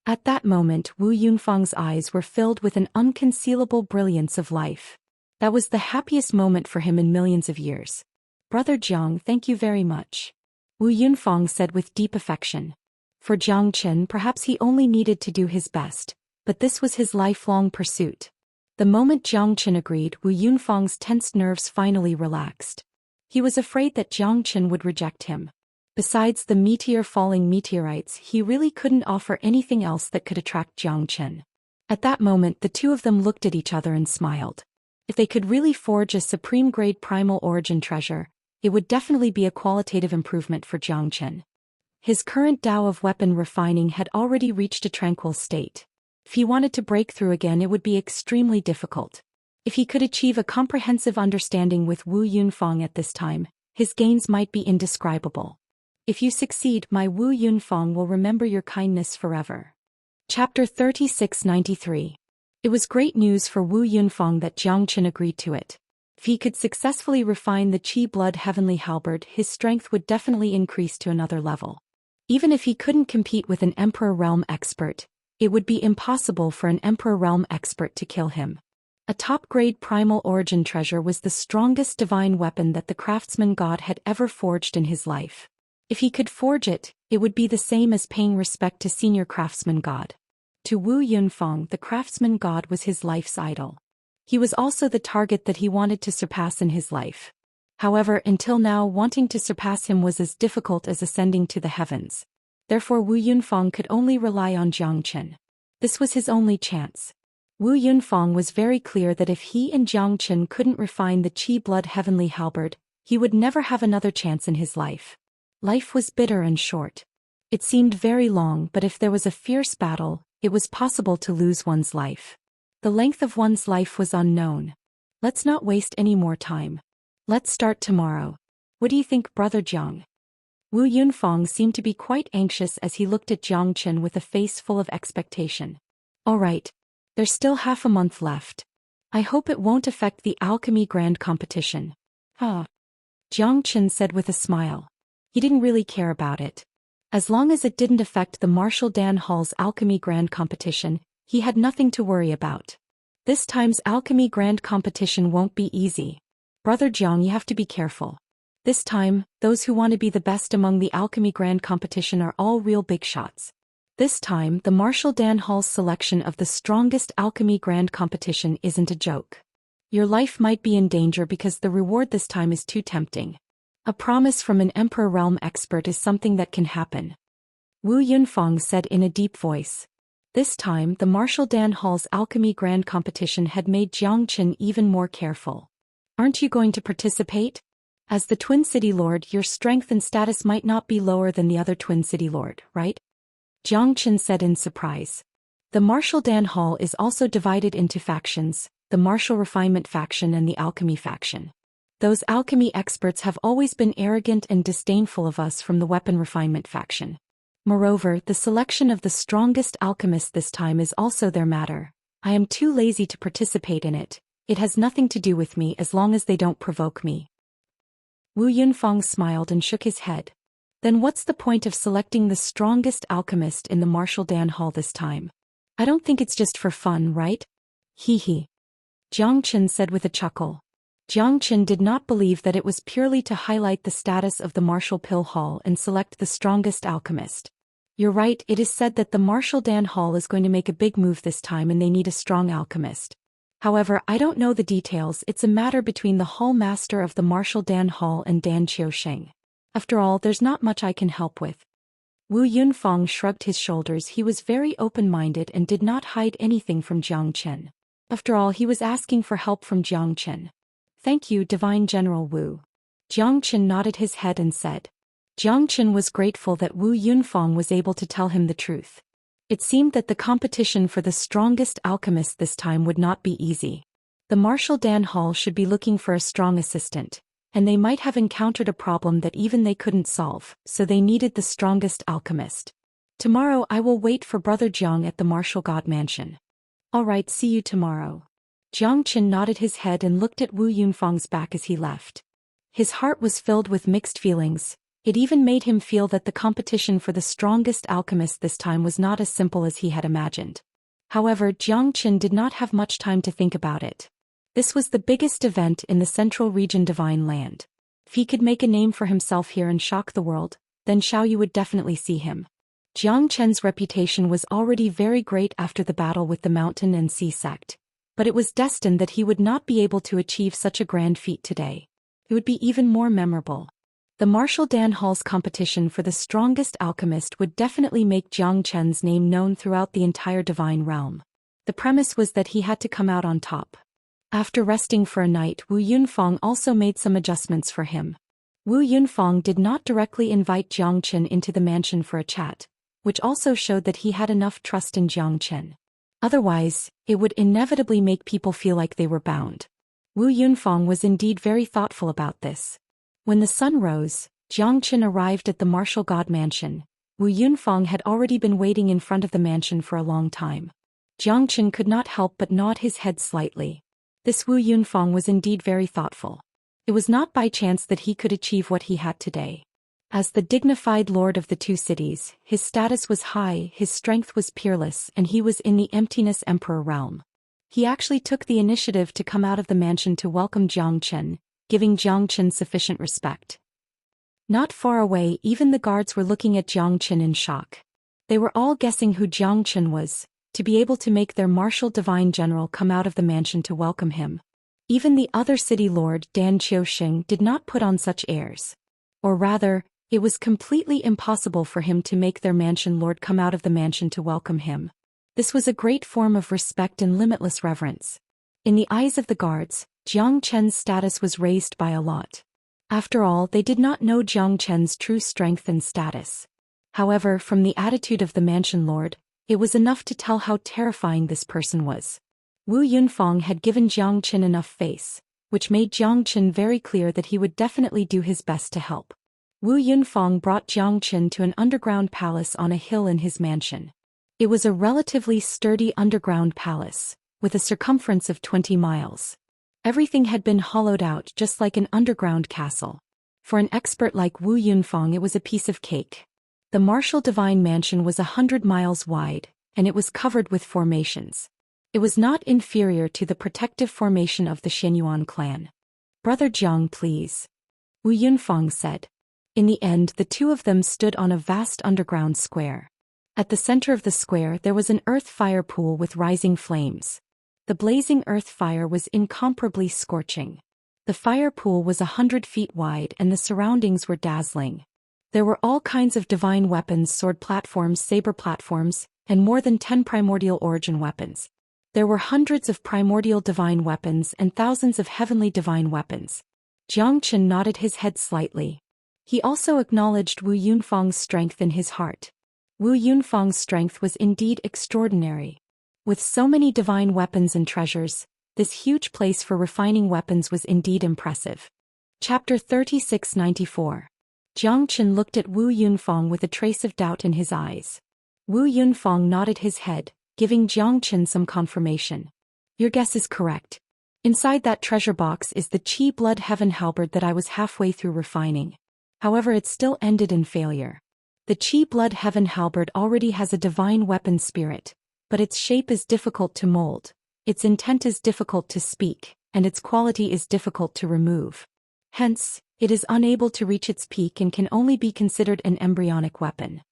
At that moment, Wu Yunfeng's eyes were filled with an unconcealable brilliance of life. That was the happiest moment for him in millions of years. Brother Zhang, thank you very much. Wu Yunfeng said with deep affection. For Zhou Xian, perhaps he only needed to do his best, but this was his lifelong pursuit. The moment Zhou Xian agreed, Wu Yunfeng's tensed nerves finally relaxed. He was afraid that Zhou Xian would reject him. Besides the falling meteorites, he really couldn't offer anything else that could attract Zhou Xian. At that moment, the two of them looked at each other and smiled. If they could really forge a supreme-grade primal origin treasure, it would definitely be a qualitative improvement for Zhou Xian. His current Tao of weapon refining had already reached a tranquil state. If he wanted to break through again, it would be extremely difficult. If he could achieve a comprehensive understanding with Wu Yunfeng at this time, his gains might be indescribable. If you succeed, my Wu Yunfeng will remember your kindness forever. Chapter 3693. It was great news for Wu Yunfeng that Zhou Xian agreed to it. If he could successfully refine the Qi Blood Heavenly Halberd, his strength would definitely increase to another level. Even if he couldn't compete with an Emperor Realm expert, it would be impossible for an Emperor Realm expert to kill him. A top-grade primal origin treasure was the strongest divine weapon that the craftsman god had ever forged in his life. If he could forge it, it would be the same as paying respect to senior craftsman god. To Wu Yunfeng, the craftsman god was his life's idol. He was also the target that he wanted to surpass in his life. However, until now, wanting to surpass him was as difficult as ascending to the heavens. Therefore, Wu Yunfeng could only rely on Zhou Xian. This was his only chance. Wu Yunfeng was very clear that if he and Zhou Xian couldn't refine the Qi Blood Heavenly Halberd, he would never have another chance in his life. Life was bitter and short. It seemed very long, but if there was a fierce battle, it was possible to lose one's life. The length of one's life was unknown. Let's not waste any more time. Let's start tomorrow. What do you think, Brother Zhang? Wu Yunfeng seemed to be quite anxious as he looked at Zhou Xian with a face full of expectation. Alright. There's still half a month left. I hope it won't affect the Alchemy Grand Competition. Jiang Chen said with a smile. He didn't really care about it. As long as it didn't affect the Martial Dan Hall's Alchemy Grand Competition, he had nothing to worry about. This time's Alchemy Grand Competition won't be easy. Brother Jiang, you have to be careful. This time, those who want to be the best among the Alchemy Grand Competition are all real big shots. This time, the Martial Dan Hall's selection of the strongest Alchemy Grand Competition isn't a joke. Your life might be in danger because the reward this time is too tempting. A promise from an Emperor Realm expert is something that can happen. Wu Yunfang said in a deep voice. This time, the Martial Dan Hall's Alchemy Grand Competition had made Jiang Chen even more careful. Aren't you going to participate? As the Twin City Lord, your strength and status might not be lower than the other Twin City Lord, right? Jiang Chen said in surprise. The Martial Dan Hall is also divided into factions, the Martial Refinement faction and the Alchemy faction. Those alchemy experts have always been arrogant and disdainful of us from the Weapon Refinement faction. Moreover, the selection of the strongest alchemist this time is also their matter. I am too lazy to participate in it. It has nothing to do with me as long as they don't provoke me. Wu Yunfang smiled and shook his head. Then what's the point of selecting the strongest alchemist in the Martial Dan Hall this time? I don't think it's just for fun, right? Hee. Jiang Chen said with a chuckle. Jiang Chen did not believe that it was purely to highlight the status of the Martial Pill Hall and select the strongest alchemist. You're right, it is said that the Martial Dan Hall is going to make a big move this time and they need a strong alchemist. However, I don't know the details. It's a matter between the Hall Master of the Martial Dan Hall and Dan Qiusheng. After all, there's not much I can help with. Wu Yunfang shrugged his shoulders. He was very open-minded and did not hide anything from Jiang Chen. After all, he was asking for help from Jiang Chen. Thank you, Divine General Wu. Jiang Chen nodded his head and said. Jiang Chen was grateful that Wu Yunfang was able to tell him the truth. It seemed that the competition for the strongest alchemist this time would not be easy. The Martial Dan Hall should be looking for a strong assistant, and they might have encountered a problem that even they couldn't solve, so they needed the strongest alchemist. Tomorrow I will wait for Brother Jiang at the Martial God Mansion. Alright, see you tomorrow. Jiang Chen nodded his head and looked at Wu Yunfang's back as he left. His heart was filled with mixed feelings. It even made him feel that the competition for the strongest alchemist this time was not as simple as he had imagined. However, Jiang Chen did not have much time to think about it. This was the biggest event in the Central Region Divine Land. If he could make a name for himself here and shock the world, then Xiaoyu would definitely see him. Jiang Chen's reputation was already very great after the battle with the Mountain and Sea sect, but it was destined that he would not be able to achieve such a grand feat today. It would be even more memorable. The Martial Dan Hall's competition for the strongest alchemist would definitely make Jiang Chen's name known throughout the entire divine realm. The premise was that he had to come out on top. After resting for a night, Wu Yunfang also made some adjustments for him. Wu Yunfang did not directly invite Jiang Chen into the mansion for a chat, which also showed that he had enough trust in Jiang Chen. Otherwise, it would inevitably make people feel like they were bound. Wu Yunfang was indeed very thoughtful about this. When the sun rose, Jiang Chen arrived at the Martial God Mansion. Wu Yunfang had already been waiting in front of the mansion for a long time. Jiang Chen could not help but nod his head slightly. This Wu Yunfang was indeed very thoughtful. It was not by chance that he could achieve what he had today. As the dignified lord of the two cities, his status was high, his strength was peerless, and he was in the Emptiness Emperor realm. He actually took the initiative to come out of the mansion to welcome Jiang Chen, giving Jiang Chen sufficient respect. Not far away, even the guards were looking at Jiang Chen in shock. They were all guessing who Jiang Chen was, to be able to make their martial divine general come out of the mansion to welcome him. Even the other city lord, Dan Qiusheng, did not put on such airs. Or rather, it was completely impossible for him to make their mansion lord come out of the mansion to welcome him. This was a great form of respect and limitless reverence. In the eyes of the guards, Jiang Chen's status was raised by a lot. After all, they did not know Jiang Chen's true strength and status. However, from the attitude of the mansion lord, it was enough to tell how terrifying this person was. Wu Yunfang had given Jiang Chen enough face, which made Jiang Chen very clear that he would definitely do his best to help. Wu Yunfang brought Jiang Chen to an underground palace on a hill in his mansion. It was a relatively sturdy underground palace, with a circumference of 20 miles. Everything had been hollowed out just like an underground castle. For an expert like Wu Yunfang, it was a piece of cake. The martial divine mansion was 100 miles wide, and it was covered with formations. It was not inferior to the protective formation of the Xianyuan clan. "Brother Jiang, please," Wu Yunfang said. In the end, the two of them stood on a vast underground square. At the center of the square there was an earth fire pool with rising flames. The blazing earth fire was incomparably scorching. The fire pool was 100 feet wide and the surroundings were dazzling. There were all kinds of divine weapons, sword platforms, saber platforms, and more than 10 primordial origin weapons. There were hundreds of primordial divine weapons and thousands of heavenly divine weapons. Jiang Chen nodded his head slightly. He also acknowledged Wu Yunfang's strength in his heart. Wu Yunfang's strength was indeed extraordinary. With so many divine weapons and treasures, this huge place for refining weapons was indeed impressive. Chapter 3694. Jiang Chen looked at Wu Yunfang with a trace of doubt in his eyes. Wu Yunfang nodded his head, giving Jiang Chen some confirmation. "Your guess is correct. Inside that treasure box is the Qi Blood Heaven halberd that I was halfway through refining. However, it still ended in failure. The Qi Blood Heaven halberd already has a divine weapon spirit, but its shape is difficult to mold, its intent is difficult to speak, and its quality is difficult to remove. Hence, it is unable to reach its peak and can only be considered an embryonic weapon."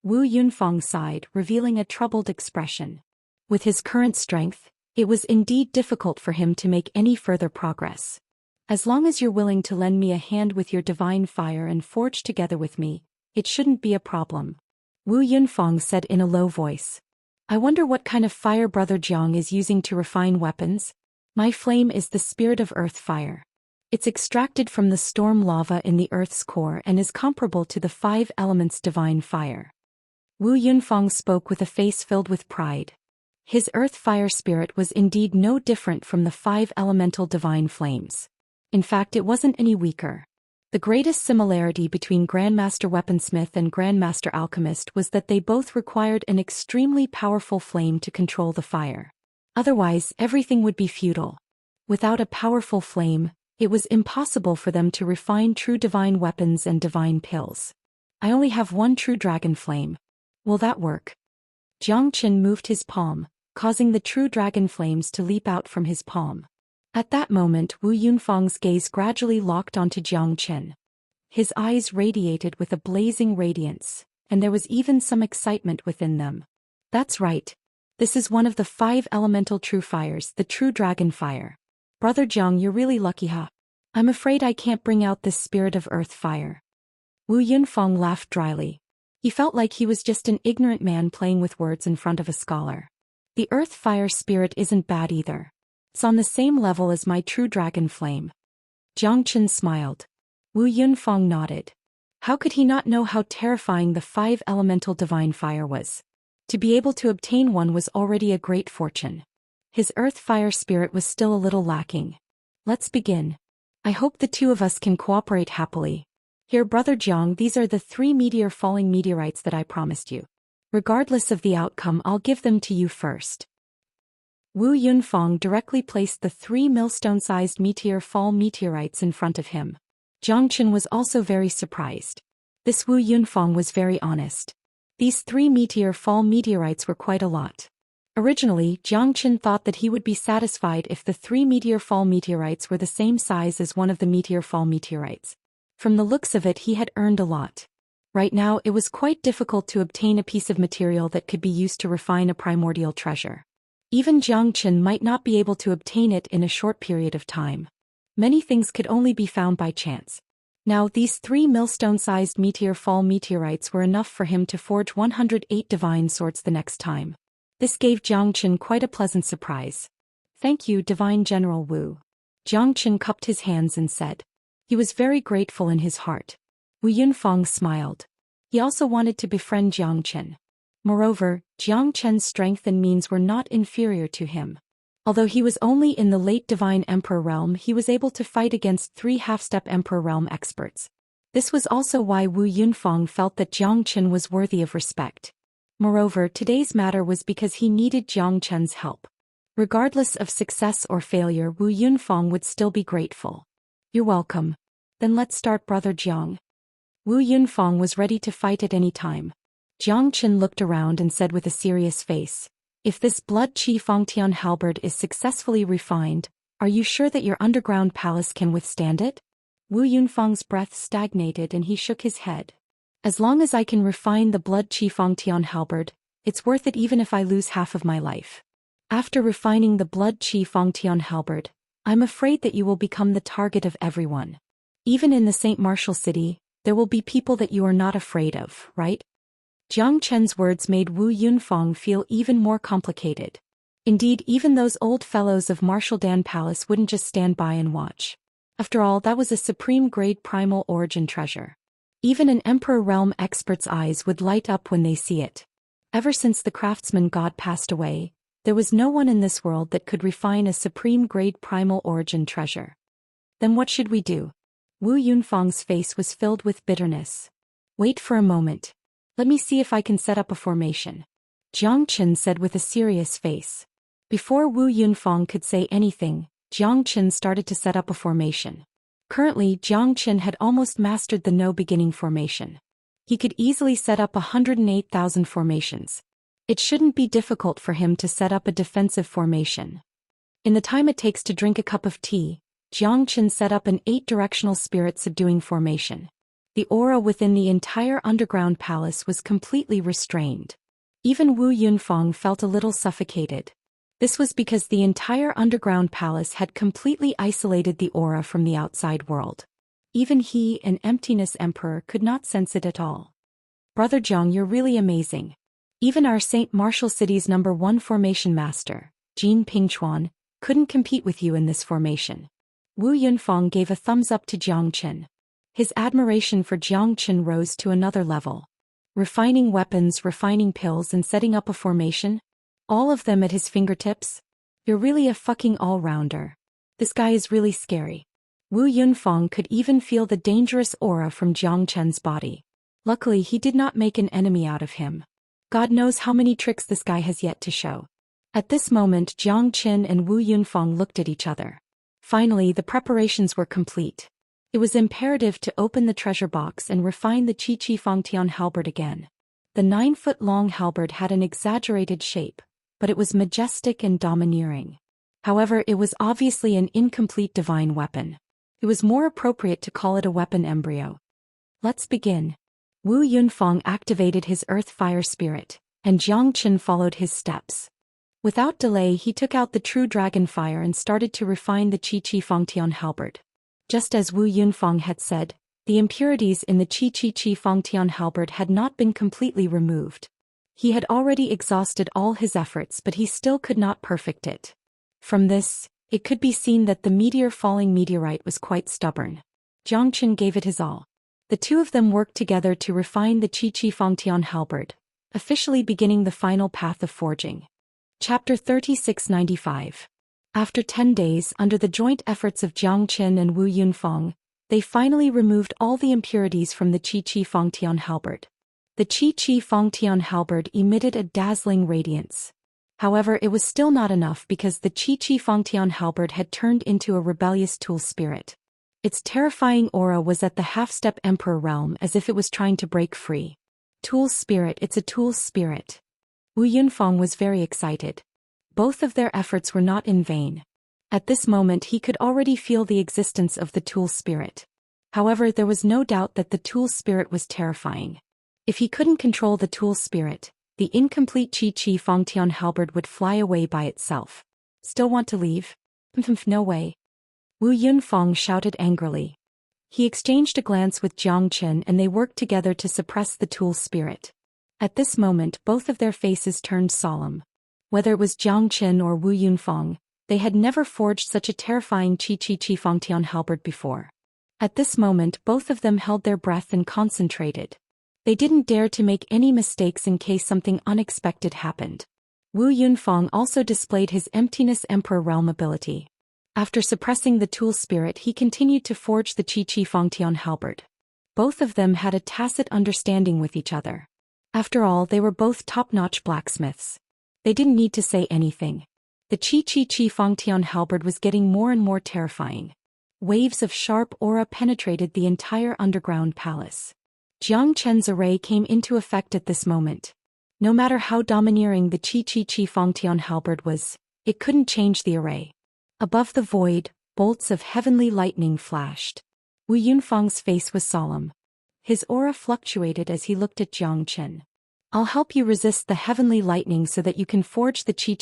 Wu Yunfang sighed, revealing a troubled expression. With his current strength, it was indeed difficult for him to make any further progress. "As long as you're willing to lend me a hand with your divine fire and forge together with me, it shouldn't be a problem," Wu Yunfang said in a low voice. "I wonder what kind of fire Brother Jiang is using to refine weapons? My flame is the spirit of earth fire. It's extracted from the storm lava in the earth's core and is comparable to the 5 elements divine fire." Wu Yunfang spoke with a face filled with pride. His earth fire spirit was indeed no different from the 5 elemental divine flames. In fact, it wasn't any weaker. The greatest similarity between Grandmaster Weaponsmith and Grandmaster Alchemist was that they both required an extremely powerful flame to control the fire. Otherwise, everything would be futile. Without a powerful flame, it was impossible for them to refine true divine weapons and divine pills. "I only have one true dragon flame. Will that work?" Jiang Chen moved his palm, causing the true dragon flames to leap out from his palm. At that moment, Wu Yunfang's gaze gradually locked onto Jiang Chen. His eyes radiated with a blazing radiance, and there was even some excitement within them. "That's right. This is one of the 5 elemental true fires, the true dragon fire. Brother Jiang, you're really lucky, huh? I'm afraid I can't bring out this spirit of earth fire." Wu Yunfang laughed dryly. He felt like he was just an ignorant man playing with words in front of a scholar. "The earth fire spirit isn't bad either. It's on the same level as my true dragon flame." Jiang Chen smiled. Wu Yunfang nodded. How could he not know how terrifying the 5 elemental divine fire was? To be able to obtain one was already a great fortune. His earth fire spirit was still a little lacking. "Let's begin. I hope the two of us can cooperate happily. Here, Brother Jiang, these are the 3 falling meteorites that I promised you. Regardless of the outcome, I'll give them to you first." Wu Yunfang directly placed the 3 millstone-sized fall meteorites in front of him. Jiang Chen was also very surprised. This Wu Yunfang was very honest. These 3 fall meteorites were quite a lot. Originally, Jiang Chen thought that he would be satisfied if the 3 fall meteorites were the same size as one of the fall meteorites. From the looks of it, he had earned a lot. Right now, it was quite difficult to obtain a piece of material that could be used to refine a primordial treasure. Even Jiang Chen might not be able to obtain it in a short period of time. Many things could only be found by chance. Now, these 3 millstone-sized fall meteorites were enough for him to forge 108 divine swords the next time. This gave Jiang Chen quite a pleasant surprise. "Thank you, Divine General Wu." Jiang Chen cupped his hands and said. He was very grateful in his heart. Wu Yunfang smiled. He also wanted to befriend Jiang Chen. Moreover, Jiang Chen's strength and means were not inferior to him. Although he was only in the late Divine Emperor realm, he was able to fight against 3 half-step Emperor realm experts. This was also why Wu Yunfang felt that Jiang Chen was worthy of respect. Moreover, today's matter was because he needed Jiang Chen's help. Regardless of success or failure, Wu Yunfang would still be grateful. You're welcome. Then let's start, Brother Jiang. Wu Yunfang was ready to fight at any time. Jiang Chen looked around and said with a serious face, if this blood Qi Fangtian halberd is successfully refined, are you sure that your underground palace can withstand it? Wu Yunfang's breath stagnated and he shook his head. As long as I can refine the blood Qi Fangtian halberd, it's worth it even if I lose half of my life. After refining the blood Qi Fangtian halberd, I'm afraid that you will become the target of everyone. Even in the St. Martial City, there will be people that you are not afraid of, right? Jiang Chen's words made Wu Yunfang feel even more complicated. Indeed, even those old fellows of Martial Dan Palace wouldn't just stand by and watch. After all, that was a supreme-grade primal origin treasure. Even an Emperor Realm expert's eyes would light up when they see it. Ever since the craftsman god passed away, there was no one in this world that could refine a supreme-grade primal origin treasure. Then what should we do? Wu Yunfang's face was filled with bitterness. Wait for a moment. Let me see if I can set up a formation. Jiang Chen said with a serious face. Before Wu Yunfang could say anything, Jiang Chen started to set up a formation. Currently, Jiang Chen had almost mastered the no-beginning formation. He could easily set up 108,000 formations. It shouldn't be difficult for him to set up a defensive formation. In the time it takes to drink a cup of tea, Jiang Chen set up an 8-directional spirit subduing formation. The aura within the entire underground palace was completely restrained. Even Wu Yunfang felt a little suffocated. This was because the entire underground palace had completely isolated the aura from the outside world. Even he, an emptiness emperor, could not sense it at all. Brother Jiang, you're really amazing. Even our St. Martial City's #1 formation master, Jin Pingchuan, couldn't compete with you in this formation. Wu Yunfang gave a thumbs up to Jiang Chen. His admiration for Jiang Chen rose to another level. Refining weapons, refining pills, and setting up a formation? All of them at his fingertips? You're really a fucking all-rounder. This guy is really scary. Wu Yunfang could even feel the dangerous aura from Jiang Chen's body. Luckily, he did not make an enemy out of him. God knows how many tricks this guy has yet to show. At this moment, Jiang Chen and Wu Yunfang looked at each other. Finally, the preparations were complete. It was imperative to open the treasure box and refine the Qi Fangtian halberd again. The 9-foot-long halberd had an exaggerated shape, but it was majestic and domineering. However, it was obviously an incomplete divine weapon. It was more appropriate to call it a weapon embryo. Let's begin. Wu Yunfang activated his earth fire spirit, and Jiang Chen followed his steps. Without delay, he took out the true dragon fire and started to refine the Qi Fangtian halberd. Just as Wu Yunfang had said, the impurities in the Qi Fangtian halberd had not been completely removed. He had already exhausted all his efforts, but he still could not perfect it. From this, it could be seen that the meteor-falling meteorite was quite stubborn. Jiang Chen gave it his all. The two of them worked together to refine the Qi Fangtian halberd, officially beginning the final path of forging. Chapter 3695. After 10 days, under the joint efforts of Jiang Chen and Wu Yunfang, they finally removed all the impurities from the Qi Fangtian halberd. The Qi Fangtian halberd emitted a dazzling radiance. However, it was still not enough because the Qi Fangtian halberd had turned into a rebellious tool spirit. Its terrifying aura was at the half-step emperor realm as if it was trying to break free. Tool spirit, it's a tool spirit. Wu Yunfang was very excited. Both of their efforts were not in vain. At this moment he could already feel the existence of the tool spirit. However, there was no doubt that the tool spirit was terrifying. If he couldn't control the tool spirit, the incomplete Qi Fangtian halberd would fly away by itself. Still want to leave? No way. Wu Yunfang shouted angrily. He exchanged a glance with Jiang Chen and they worked together to suppress the tool spirit. At this moment, both of their faces turned solemn. Whether it was Jiang Chen or Wu Yunfang, they had never forged such a terrifying Qi Fangtian halberd before. At this moment, both of them held their breath and concentrated. They didn't dare to make any mistakes in case something unexpected happened. Wu Yunfang also displayed his emptiness emperor realm ability. After suppressing the tool spirit, he continued to forge the Qi Fangtian halberd. Both of them had a tacit understanding with each other. After all, they were both top-notch blacksmiths. They didn't need to say anything. The Chi Fangtian halberd was getting more and more terrifying. Waves of sharp aura penetrated the entire underground palace. Jiang Chen's array came into effect at this moment. No matter how domineering the Chi Fangtian halberd was, it couldn't change the array. Above the void, bolts of heavenly lightning flashed. Wu Yunfang's face was solemn. His aura fluctuated as he looked at Jiang Chen. I'll help you resist the heavenly lightning so that you can forge the Chi.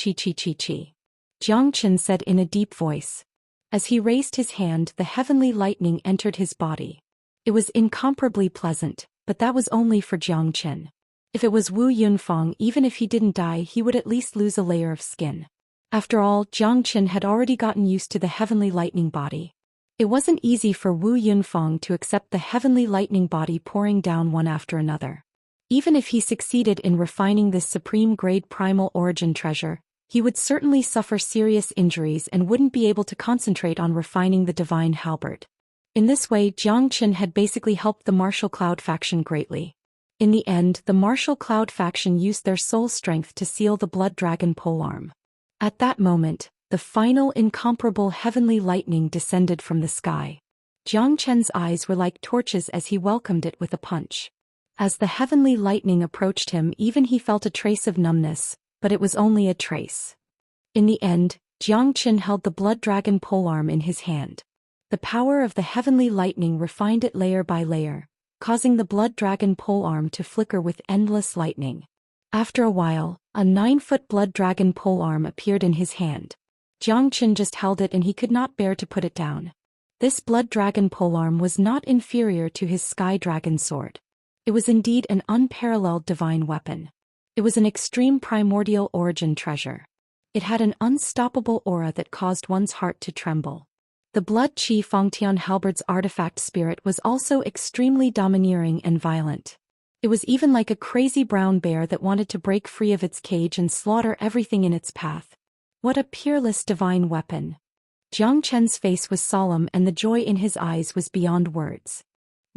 Jiang Chen said in a deep voice. As he raised his hand, the heavenly lightning entered his body. It was incomparably pleasant, but that was only for Jiang Chen. If it was Wu Yunfang, even if he didn't die, he would at least lose a layer of skin. After all, Jiang Chen had already gotten used to the heavenly lightning body. It wasn't easy for Wu Yunfang to accept the heavenly lightning body pouring down one after another. Even if he succeeded in refining this supreme-grade primal origin treasure, he would certainly suffer serious injuries and wouldn't be able to concentrate on refining the divine halberd. In this way, Jiang Chen had basically helped the Martial Cloud faction greatly. In the end, the Martial Cloud faction used their soul strength to seal the Blood Dragon polearm. At that moment, the final incomparable heavenly lightning descended from the sky. Jiang Chen's eyes were like torches as he welcomed it with a punch. As the heavenly lightning approached him, even he felt a trace of numbness, but it was only a trace. In the end, Jiang Chen held the Blood Dragon polearm in his hand. The power of the heavenly lightning refined it layer by layer, causing the Blood Dragon polearm to flicker with endless lightning. After a while, a 9-foot Blood Dragon polearm appeared in his hand. Jiang Chen just held it and he could not bear to put it down. This Blood Dragon polearm was not inferior to his Sky Dragon sword. It was indeed an unparalleled divine weapon. It was an extreme primordial origin treasure. It had an unstoppable aura that caused one's heart to tremble. The Blood Chi Fangtian halberd's artifact spirit was also extremely domineering and violent. It was even like a crazy brown bear that wanted to break free of its cage and slaughter everything in its path. What a peerless divine weapon! Jiang Chen's face was solemn and the joy in his eyes was beyond words.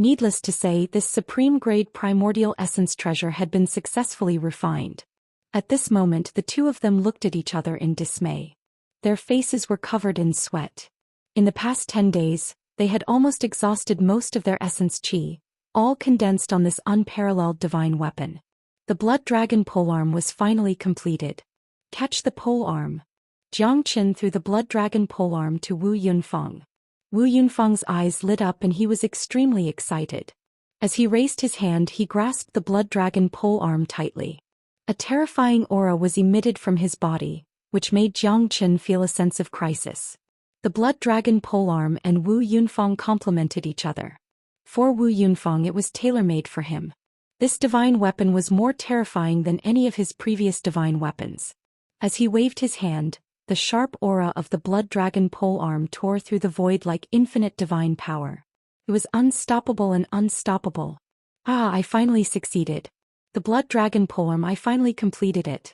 Needless to say, this supreme-grade primordial essence treasure had been successfully refined. At this moment, the two of them looked at each other in dismay. Their faces were covered in sweat. In the past 10 days, they had almost exhausted most of their essence chi, all condensed on this unparalleled divine weapon. The Blood Dragon polearm was finally completed. Catch the polearm. Jiang Chen threw the Blood Dragon polearm to Wu Yunfang. Wu Yunfang's eyes lit up and he was extremely excited. As he raised his hand, he grasped the Blood Dragon polearm tightly. A terrifying aura was emitted from his body, which made Jiang Chen feel a sense of crisis. The Blood Dragon polearm and Wu Yunfang complemented each other. For Wu Yunfang, it was tailor-made for him. This divine weapon was more terrifying than any of his previous divine weapons. As he waved his hand, the sharp aura of the Blood Dragon polearm tore through the void like infinite divine power. It was unstoppable and unstoppable. Ah, I finally succeeded. The Blood Dragon polearm, I finally completed it.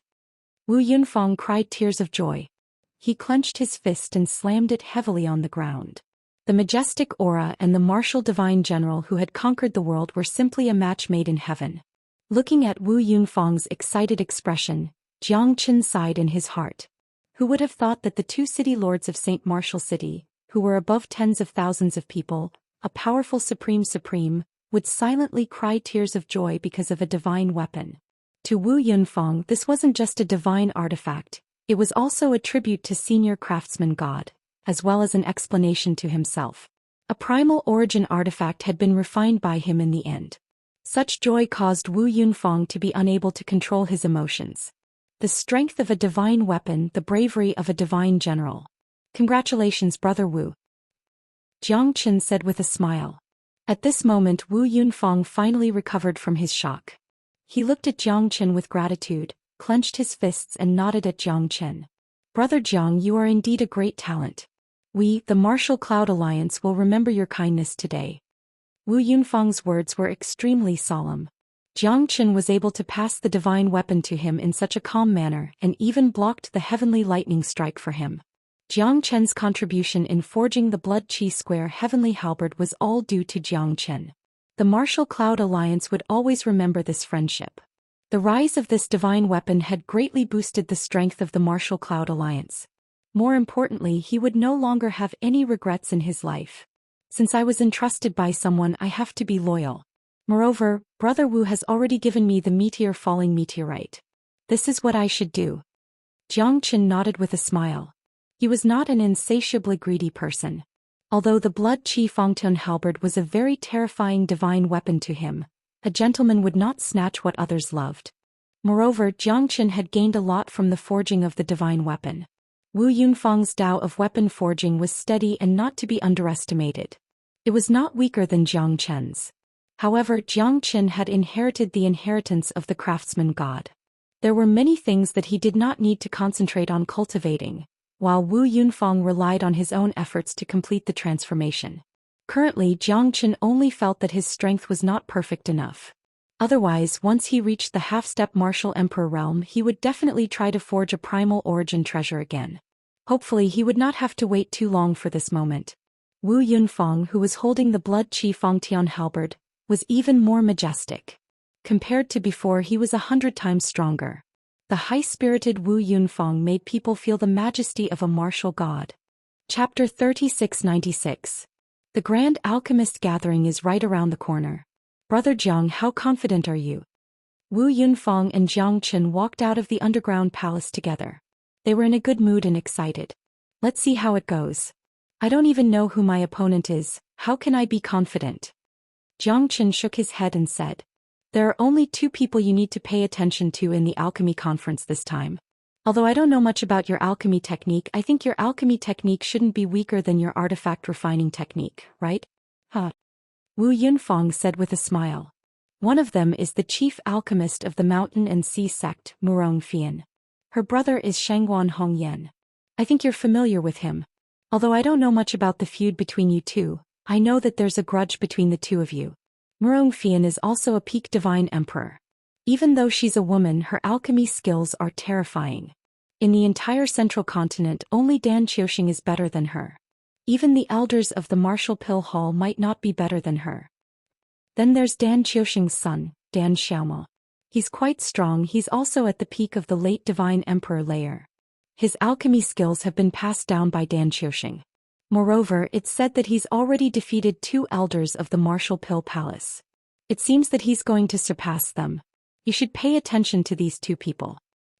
Wu Yunfang cried tears of joy. He clenched his fist and slammed it heavily on the ground. The majestic aura and the martial divine general who had conquered the world were simply a match made in heaven. Looking at Wu Yunfang's excited expression, Jiang Chen sighed in his heart. Who would have thought that the two city lords of St. Martial City, who were above tens of thousands of people, a powerful supreme, would silently cry tears of joy because of a divine weapon? To Wu Yunfang, this wasn't just a divine artifact, it was also a tribute to senior craftsman God, as well as an explanation to himself. A primal origin artifact had been refined by him in the end. Such joy caused Wu Yunfang to be unable to control his emotions. The strength of a divine weapon, the bravery of a divine general. Congratulations, Brother Wu. Jiang Chen said with a smile. At this moment, Wu Yunfang finally recovered from his shock. He looked at Jiang Chen with gratitude, clenched his fists and nodded at Jiang Chen. Brother Jiang, you are indeed a great talent. We, the Martial Cloud Alliance, will remember your kindness today. Wu Yunfang's words were extremely solemn. Jiang Chen was able to pass the divine weapon to him in such a calm manner and even blocked the heavenly lightning strike for him. Jiang Chen's contribution in forging the Blood Chi Square heavenly halberd was all due to Jiang Chen. The Martial Cloud Alliance would always remember this friendship. The rise of this divine weapon had greatly boosted the strength of the Martial Cloud Alliance. More importantly, he would no longer have any regrets in his life. Since I was entrusted by someone, I have to be loyal. Moreover, Brother Wu has already given me the meteor-falling meteorite. This is what I should do. Jiang Qin nodded with a smile. He was not an insatiably greedy person. Although the blood Qi Fangtun halberd was a very terrifying divine weapon to him, a gentleman would not snatch what others loved. Moreover, Jiang Qin had gained a lot from the forging of the divine weapon. Wu Yunfang's Tao of weapon forging was steady and not to be underestimated. It was not weaker than Jiang Qin's. However, Jiang Qin had inherited the inheritance of the craftsman god. There were many things that he did not need to concentrate on cultivating, while Wu Yunfang relied on his own efforts to complete the transformation. Currently, Jiang Qin only felt that his strength was not perfect enough. Otherwise, once he reached the half-step martial emperor realm, he would definitely try to forge a primal origin treasure again. Hopefully he would not have to wait too long for this moment. Wu Yunfang, who was holding the blood Qi Fangtian halberd, was even more majestic. Compared to before, he was 100 times stronger. The high-spirited Wu Yunfang made people feel the majesty of a martial god. Chapter 3696. The Grand Alchemist Gathering is right around the corner. Brother Jiang, how confident are you? Wu Yunfang and Jiang Qin walked out of the underground palace together. They were in a good mood and excited. Let's see how it goes. I don't even know who my opponent is, how can I be confident? Jiang Qin shook his head and said, there are only 2 people you need to pay attention to in the alchemy conference this time. Although I don't know much about your alchemy technique, I think your alchemy technique shouldn't be weaker than your artifact refining technique, right? Huh. Wu Yunfang said with a smile. One of them is the chief alchemist of the Mountain and Sea sect, Murong Fian. Her brother is Shangguan Hongyan. I think you're familiar with him. Although I don't know much about the feud between you two, I know that there's a grudge between the two of you. Murong Fian is also a peak divine emperor. Even though she's a woman, her alchemy skills are terrifying. In the entire central continent, only Dan Qiuxing is better than her. Even the elders of the Martial Pill Hall might not be better than her. Then there's Dan Qiuxing's son, Dan Xiaomo. He's quite strong. He's also at the peak of the late divine emperor layer. His alchemy skills have been passed down by Dan Qiuxing. Moreover, it's said that he's already defeated 2 elders of the Martial Pill Palace. It seems that he's going to surpass them. You should pay attention to these 2 people.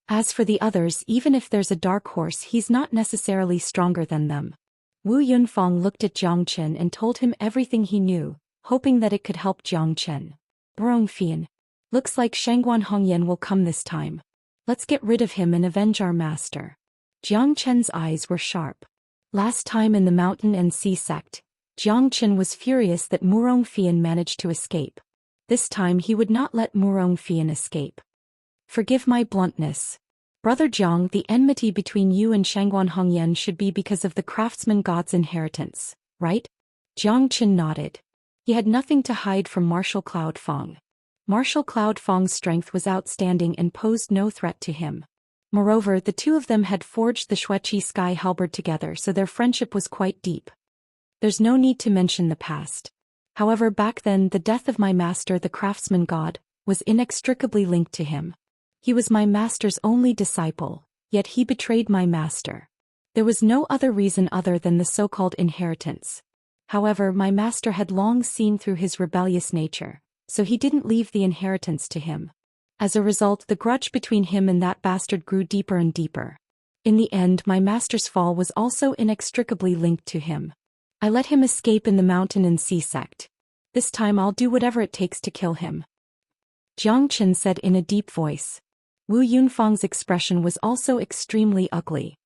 As for the others, even if there's a dark horse, he's not necessarily stronger than them. Wu Yunfang looked at Jiang Qin and told him everything he knew, hoping that it could help Jiang Qin. Murong Fian. Looks like Shangguan Hongyan will come this time. Let's get rid of him and avenge our master. Jiang Qin's eyes were sharp. Last time in the Mountain and Sea sect, Jiang Qin was furious that Murong Fian managed to escape. This time he would not let Murong Fian escape. Forgive my bluntness. Brother Jiang, the enmity between you and Shangguan Hongyan should be because of the craftsman god's inheritance, right? Jiang Qin nodded. He had nothing to hide from Martial Cloud Fang. Martial Cloud Fang's strength was outstanding and posed no threat to him. Moreover, the 2 of them had forged the Xueqi Sky Halberd together, so their friendship was quite deep. There's no need to mention the past. However, back then, the death of my master, the craftsman god, was inextricably linked to him. He was my master's only disciple, yet he betrayed my master. There was no other reason other than the so-called inheritance. However, my master had long seen through his rebellious nature, so he didn't leave the inheritance to him. As a result, the grudge between him and that bastard grew deeper and deeper. In the end, my master's fall was also inextricably linked to him. I let him escape in the Mountain and Sea sect. This time I'll do whatever it takes to kill him. Jiang Qin said in a deep voice. Wu Yunfang's expression was also extremely ugly.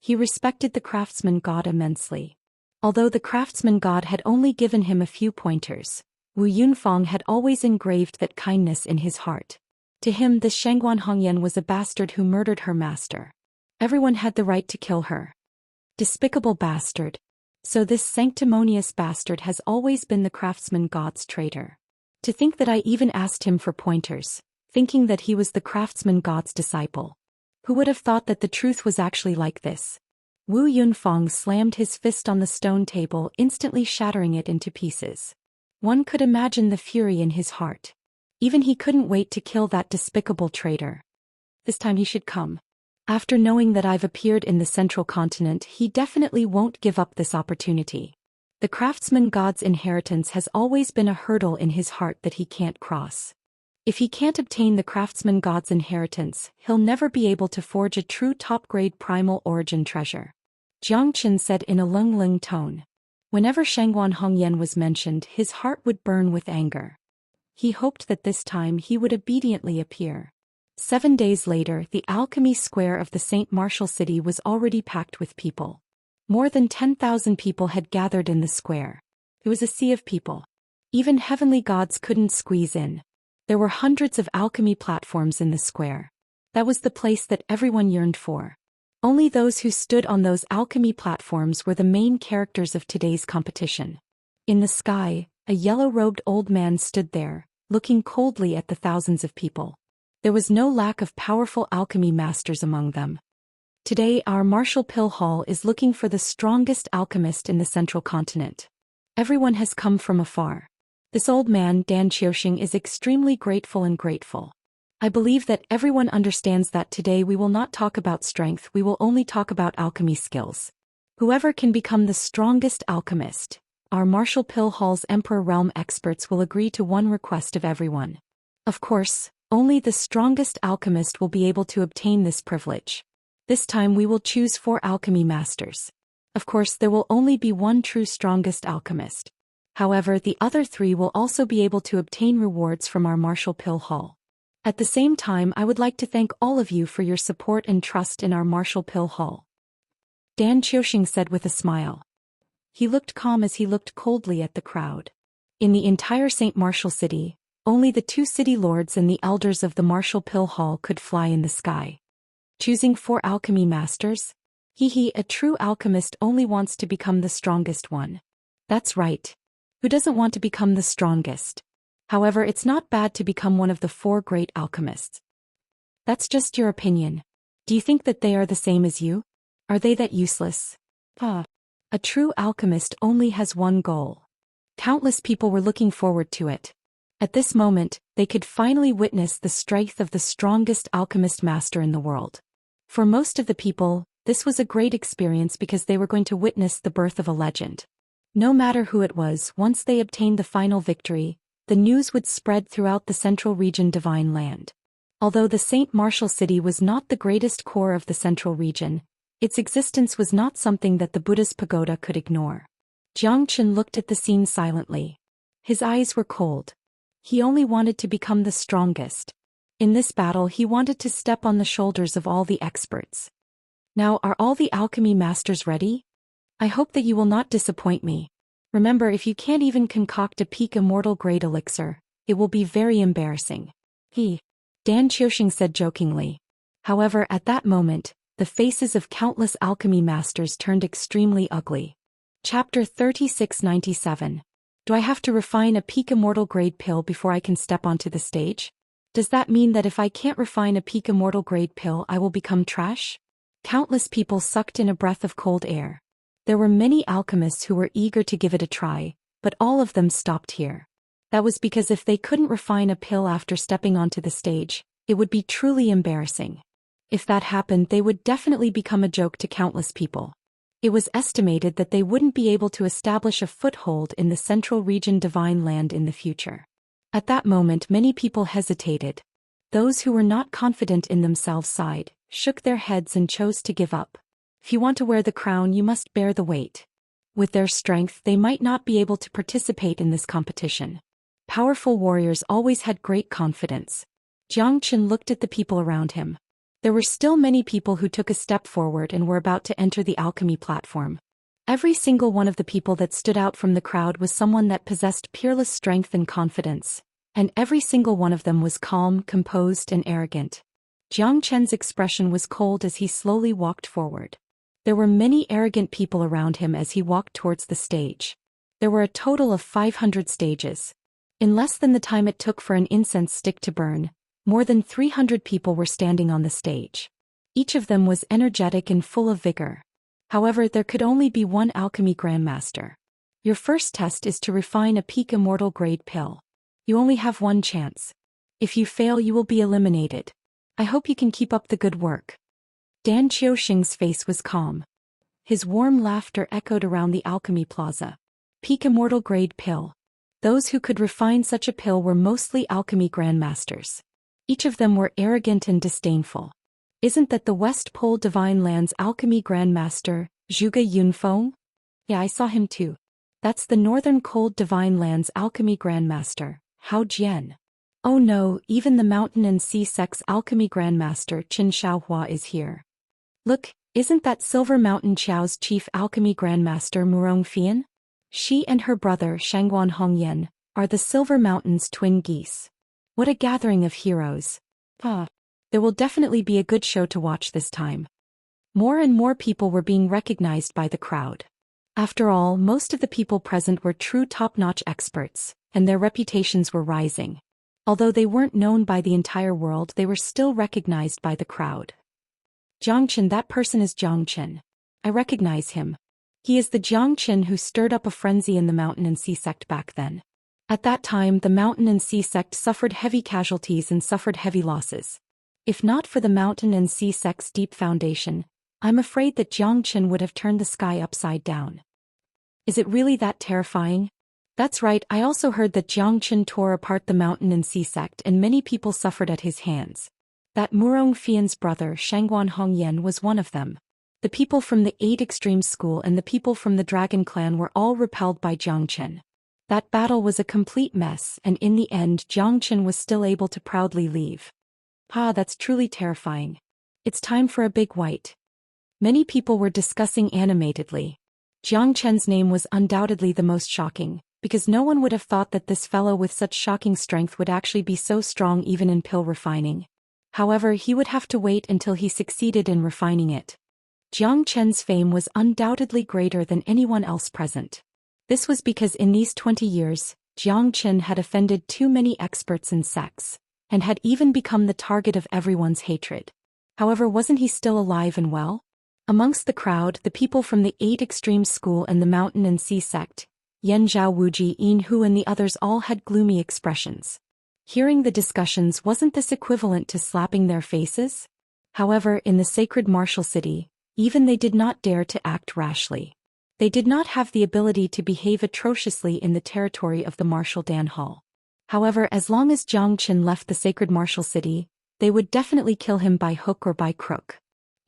He respected the craftsman god immensely. Although the craftsman god had only given him a few pointers, Wu Yunfang had always engraved that kindness in his heart. To him, this Shangguan Hongyan was a bastard who murdered her master. Everyone had the right to kill her. Despicable bastard. So this sanctimonious bastard has always been the craftsman god's traitor. To think that I even asked him for pointers, thinking that he was the craftsman god's disciple. Who would have thought that the truth was actually like this? Wu Yunfang slammed his fist on the stone table, instantly shattering it into pieces. One could imagine the fury in his heart. Even he couldn't wait to kill that despicable traitor. This time he should come. After knowing that I've appeared in the central continent, he definitely won't give up this opportunity. The craftsman god's inheritance has always been a hurdle in his heart that he can't cross. If he can't obtain the craftsman god's inheritance, he'll never be able to forge a true top-grade primal origin treasure. Jiang Chen said in a lung tone. Whenever Shangguan Hongyan was mentioned, his heart would burn with anger. He hoped that this time he would obediently appear. 7 days later, the Alchemy Square of the St. Martial City was already packed with people. More than 10,000 people had gathered in the square. It was a sea of people. Even heavenly gods couldn't squeeze in. There were hundreds of alchemy platforms in the square. That was the place that everyone yearned for. Only those who stood on those alchemy platforms were the main characters of today's competition. In the sky, a yellow-robed old man stood there, looking coldly at the thousands of people. There was no lack of powerful alchemy masters among them. Today our Martial Pill Hall is looking for the strongest alchemist in the central continent. Everyone has come from afar. This old man, Dan Xiaoxing, is extremely grateful. I believe that everyone understands that today we will not talk about strength, we will only talk about alchemy skills. Whoever can become the strongest alchemist, our Martial Pill Hall's Emperor Realm experts will agree to one request of everyone. Of course, only the strongest alchemist will be able to obtain this privilege. This time we will choose 4 alchemy masters. Of course, there will only be one true strongest alchemist. However, the other 3 will also be able to obtain rewards from our Martial Pill Hall. At the same time, I would like to thank all of you for your support and trust in our Martial Pill Hall. Dan Xiaoxing said with a smile. He looked calm as he looked coldly at the crowd. In the entire St. Martial City, only the 2 city lords and the elders of the Martial Pill Hall could fly in the sky. Choosing 4 alchemy masters? A true alchemist only wants to become the strongest one. That's right. Who doesn't want to become the strongest? However, it's not bad to become one of the 4 great alchemists. That's just your opinion. Do you think that they are the same as you? Are they that useless? A true alchemist only has one goal. Countless people were looking forward to it. At this moment, they could finally witness the strength of the strongest alchemist master in the world. For most of the people, this was a great experience because they were going to witness the birth of a legend. No matter who it was, once they obtained the final victory, the news would spread throughout the central region Divine Land. Although the St. Martial City was not the greatest core of the central region, its existence was not something that the Buddha's pagoda could ignore. Jiang Chen looked at the scene silently. His eyes were cold. He only wanted to become the strongest. In this battle he wanted to step on the shoulders of all the experts. Now, are all the alchemy masters ready? I hope that you will not disappoint me. Remember, if you can't even concoct a peak immortal grade elixir, it will be very embarrassing. Dan Xiaoxing said jokingly. However, at that moment, the faces of countless alchemy masters turned extremely ugly. Chapter 3697. Do I have to refine a peak immortal grade pill before I can step onto the stage? Does that mean that if I can't refine a peak immortal grade pill I will become trash? Countless people sucked in a breath of cold air. There were many alchemists who were eager to give it a try, but all of them stopped here. That was because if they couldn't refine a pill after stepping onto the stage, it would be truly embarrassing. If that happened, they would definitely become a joke to countless people. It was estimated that they wouldn't be able to establish a foothold in the central region Divine Land in the future. At that moment many people hesitated. Those who were not confident in themselves sighed, shook their heads and chose to give up. If you want to wear the crown, you must bear the weight. With their strength they might not be able to participate in this competition. Powerful warriors always had great confidence. Jiang Chen looked at the people around him. There were still many people who took a step forward and were about to enter the alchemy platform. Every single one of the people that stood out from the crowd was someone that possessed peerless strength and confidence, and every single one of them was calm, composed, and arrogant. Jiang Chen's expression was cold as he slowly walked forward. There were many arrogant people around him as he walked towards the stage. There were a total of 500 stages. In less than the time it took for an incense stick to burn, more than 300 people were standing on the stage. Each of them was energetic and full of vigor. However, there could only be one alchemy grandmaster. Your first test is to refine a peak immortal grade pill. You only have one chance. If you fail, you will be eliminated. I hope you can keep up the good work. Dan Qiuxing's face was calm. His warm laughter echoed around the Alchemy Plaza. Peak Immortal grade pill. Those who could refine such a pill were mostly alchemy grandmasters. Each of them were arrogant and disdainful. Isn't that the West Pole Divine Lands alchemy grandmaster, Zhuge Yunfeng? Yeah, I saw him too. That's the Northern Cold Divine Lands alchemy grandmaster, Hao Jian. Oh no, even the Mountain and Sea Sect's alchemy grandmaster Qin Shaohua is here. Look, isn't that Silver Mountain Qiao's chief alchemy grandmaster Murong Fian? She and her brother Shangguan Hongyan are the Silver Mountain's twin geese. What a gathering of heroes. There will definitely be a good show to watch this time. More and more people were being recognized by the crowd. After all, most of the people present were true top-notch experts, and their reputations were rising. Although they weren't known by the entire world, they were still recognized by the crowd. Jiangchen, that person is Jiangchen. I recognize him. He is the Jiangchen who stirred up a frenzy in the Mountain and Sea Sect back then. At that time, the Mountain and Sea Sect suffered heavy casualties and suffered heavy losses. If not for the Mountain and Sea Sect's deep foundation, I'm afraid that Jiangchen would have turned the sky upside down. Is it really that terrifying? That's right, I also heard that Jiangchen tore apart the Mountain and Sea Sect and many people suffered at his hands. That Murong Fian's brother Shangguan Hongyan was one of them. The people from the 8 Extreme School and the people from the Dragon Clan were all repelled by Jiangchen. That battle was a complete mess, and in the end Jiangchen was still able to proudly leave. That's truly terrifying. It's time for a big white. Many people were discussing animatedly. Jiangchen's name was undoubtedly the most shocking, because no one would have thought that this fellow with such shocking strength would actually be so strong even in pill refining. However, he would have to wait until he succeeded in refining it. Jiangchen's fame was undoubtedly greater than anyone else present. This was because in these 20 years, Jiangchen had offended too many experts and sects, and had even become the target of everyone's hatred. However, wasn't he still alive and well? Amongst the crowd, the people from the 8 Extreme School and the Mountain and Sea Sect, Yan Zhao, Wuji, Yin Hu and the others all had gloomy expressions. Hearing the discussions, wasn't this equivalent to slapping their faces? However, in the sacred martial city, even they did not dare to act rashly. They did not have the ability to behave atrociously in the territory of the martial Dan Hall. However, as long as Jiangchen left the sacred martial city, they would definitely kill him by hook or by crook.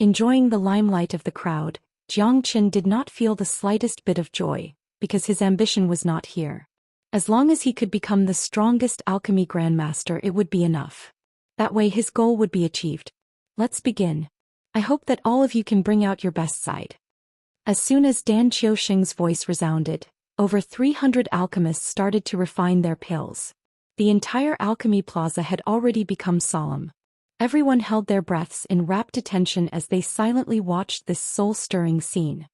Enjoying the limelight of the crowd, Jiangchen did not feel the slightest bit of joy, because his ambition was not here. As long as he could become the strongest alchemy grandmaster, it would be enough. That way his goal would be achieved. Let's begin. I hope that all of you can bring out your best side. As soon as Dan Qiuxing's voice resounded, over 300 alchemists started to refine their pills. The entire Alchemy Plaza had already become solemn. Everyone held their breaths in rapt attention as they silently watched this soul-stirring scene.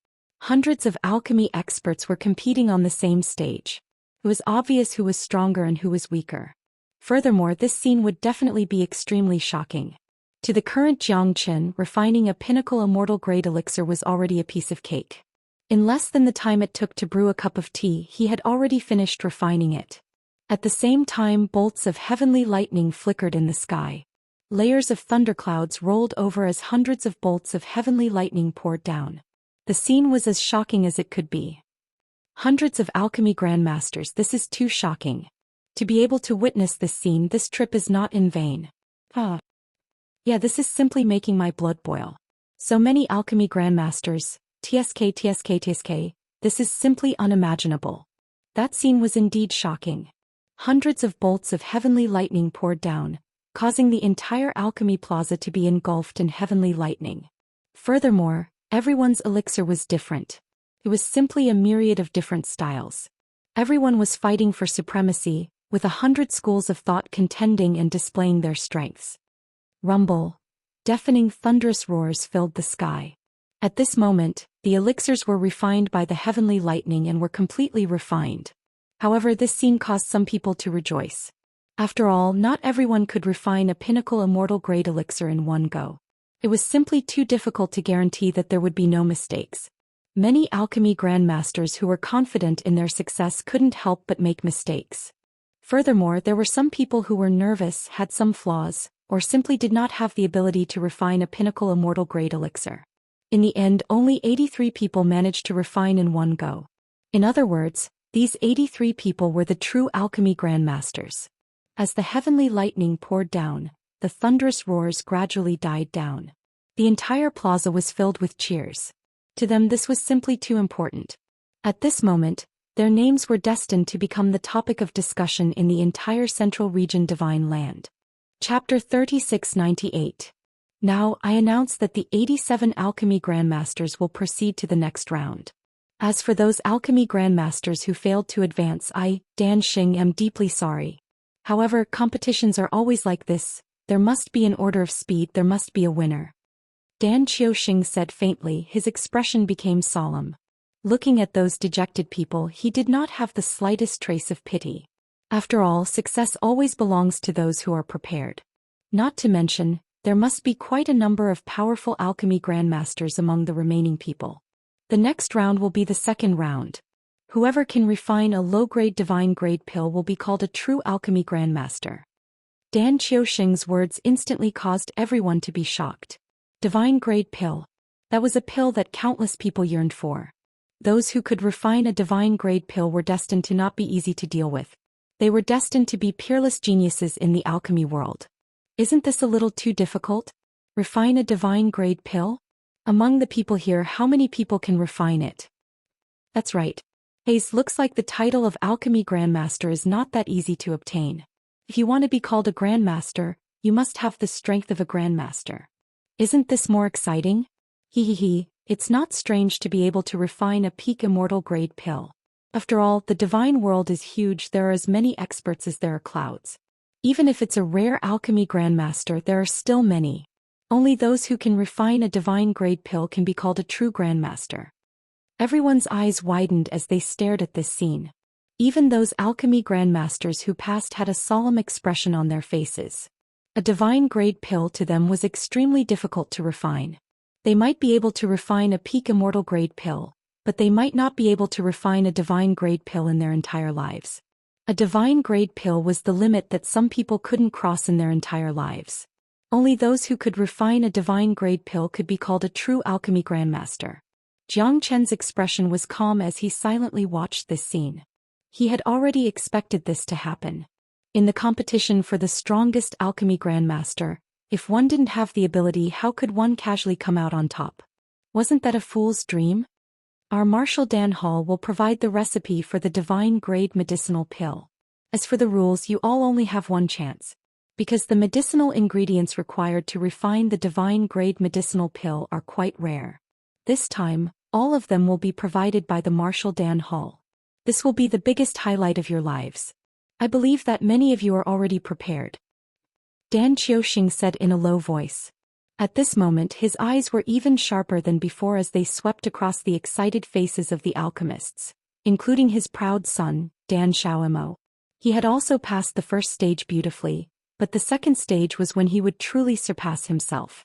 Hundreds of alchemy experts were competing on the same stage. It was obvious who was stronger and who was weaker. Furthermore, this scene would definitely be extremely shocking. To the current Jiangchen, refining a pinnacle immortal grade elixir was already a piece of cake. In less than the time it took to brew a cup of tea, he had already finished refining it. At the same time, bolts of heavenly lightning flickered in the sky. Layers of thunderclouds rolled over as hundreds of bolts of heavenly lightning poured down. The scene was as shocking as it could be. Hundreds of alchemy grandmasters, this is too shocking. To be able to witness this scene, this trip is not in vain. Yeah, this is simply making my blood boil. So many alchemy grandmasters, TSK, this is simply unimaginable. That scene was indeed shocking. Hundreds of bolts of heavenly lightning poured down, causing the entire Alchemy Plaza to be engulfed in heavenly lightning. Furthermore, everyone's elixir was different. It was simply a myriad of different styles. Everyone was fighting for supremacy, with 100 schools of thought contending and displaying their strengths. Rumble, deafening thunderous roars filled the sky. At this moment, the elixirs were refined by the heavenly lightning and were completely refined. However, this scene caused some people to rejoice. After all, not everyone could refine a pinnacle immortal grade elixir in one go. It was simply too difficult to guarantee that there would be no mistakes. Many alchemy grandmasters who were confident in their success couldn't help but make mistakes. Furthermore, there were some people who were nervous, had some flaws, or simply did not have the ability to refine a pinnacle immortal grade elixir. In the end, only 83 people managed to refine in one go. In other words, these 83 people were the true alchemy grandmasters. As the heavenly lightning poured down, the thunderous roars gradually died down. The entire plaza was filled with cheers. To them this was simply too important. At this moment, their names were destined to become the topic of discussion in the entire Central Region Divine Land. Chapter 3698. Now, I announce that the 87 Alchemy Grandmasters will proceed to the next round. As for those Alchemy Grandmasters who failed to advance, I, Dan Xing, am deeply sorry. However, competitions are always like this. There must be an order of speed, there must be a winner. Dan Xiaoxing said faintly, his expression became solemn. Looking at those dejected people, he did not have the slightest trace of pity. After all, success always belongs to those who are prepared. Not to mention, there must be quite a number of powerful alchemy grandmasters among the remaining people. The next round will be the second round. Whoever can refine a low-grade divine grade pill will be called a true alchemy grandmaster. Dan Xiaoxing's words instantly caused everyone to be shocked. Divine grade pill. That was a pill that countless people yearned for. Those who could refine a divine grade pill were destined to not be easy to deal with. They were destined to be peerless geniuses in the alchemy world. Isn't this a little too difficult? Refine a divine grade pill? Among the people here, how many people can refine it? That's right. Hayes, looks like the title of Alchemy Grandmaster is not that easy to obtain. If you want to be called a Grandmaster, you must have the strength of a Grandmaster. Isn't this more exciting? Hee. It's not strange to be able to refine a peak immortal grade pill. After all, the divine world is huge, there are as many experts as there are clouds. Even if it's a rare alchemy grandmaster, there are still many. Only those who can refine a divine grade pill can be called a true grandmaster. Everyone's eyes widened as they stared at this scene. Even those alchemy grandmasters who passed had a solemn expression on their faces. A divine grade pill to them was extremely difficult to refine. They might be able to refine a peak immortal grade pill, but they might not be able to refine a divine grade pill in their entire lives. A divine grade pill was the limit that some people couldn't cross in their entire lives. Only those who could refine a divine grade pill could be called a true alchemy grandmaster. Jiang Chen's expression was calm as he silently watched this scene. He had already expected this to happen. In the competition for the strongest alchemy grandmaster, if one didn't have the ability, how could one casually come out on top? Wasn't that a fool's dream? Our Marshal Dan Hall will provide the recipe for the divine grade medicinal pill. As for the rules, you all only have one chance. Because the medicinal ingredients required to refine the divine grade medicinal pill are quite rare. This time, all of them will be provided by the Marshal Dan Hall. This will be the biggest highlight of your lives. I believe that many of you are already prepared. Dan Xiaoxing said in a low voice. At this moment his eyes were even sharper than before as they swept across the excited faces of the alchemists, including his proud son, Dan Xiaomo. He had also passed the first stage beautifully, but the second stage was when he would truly surpass himself.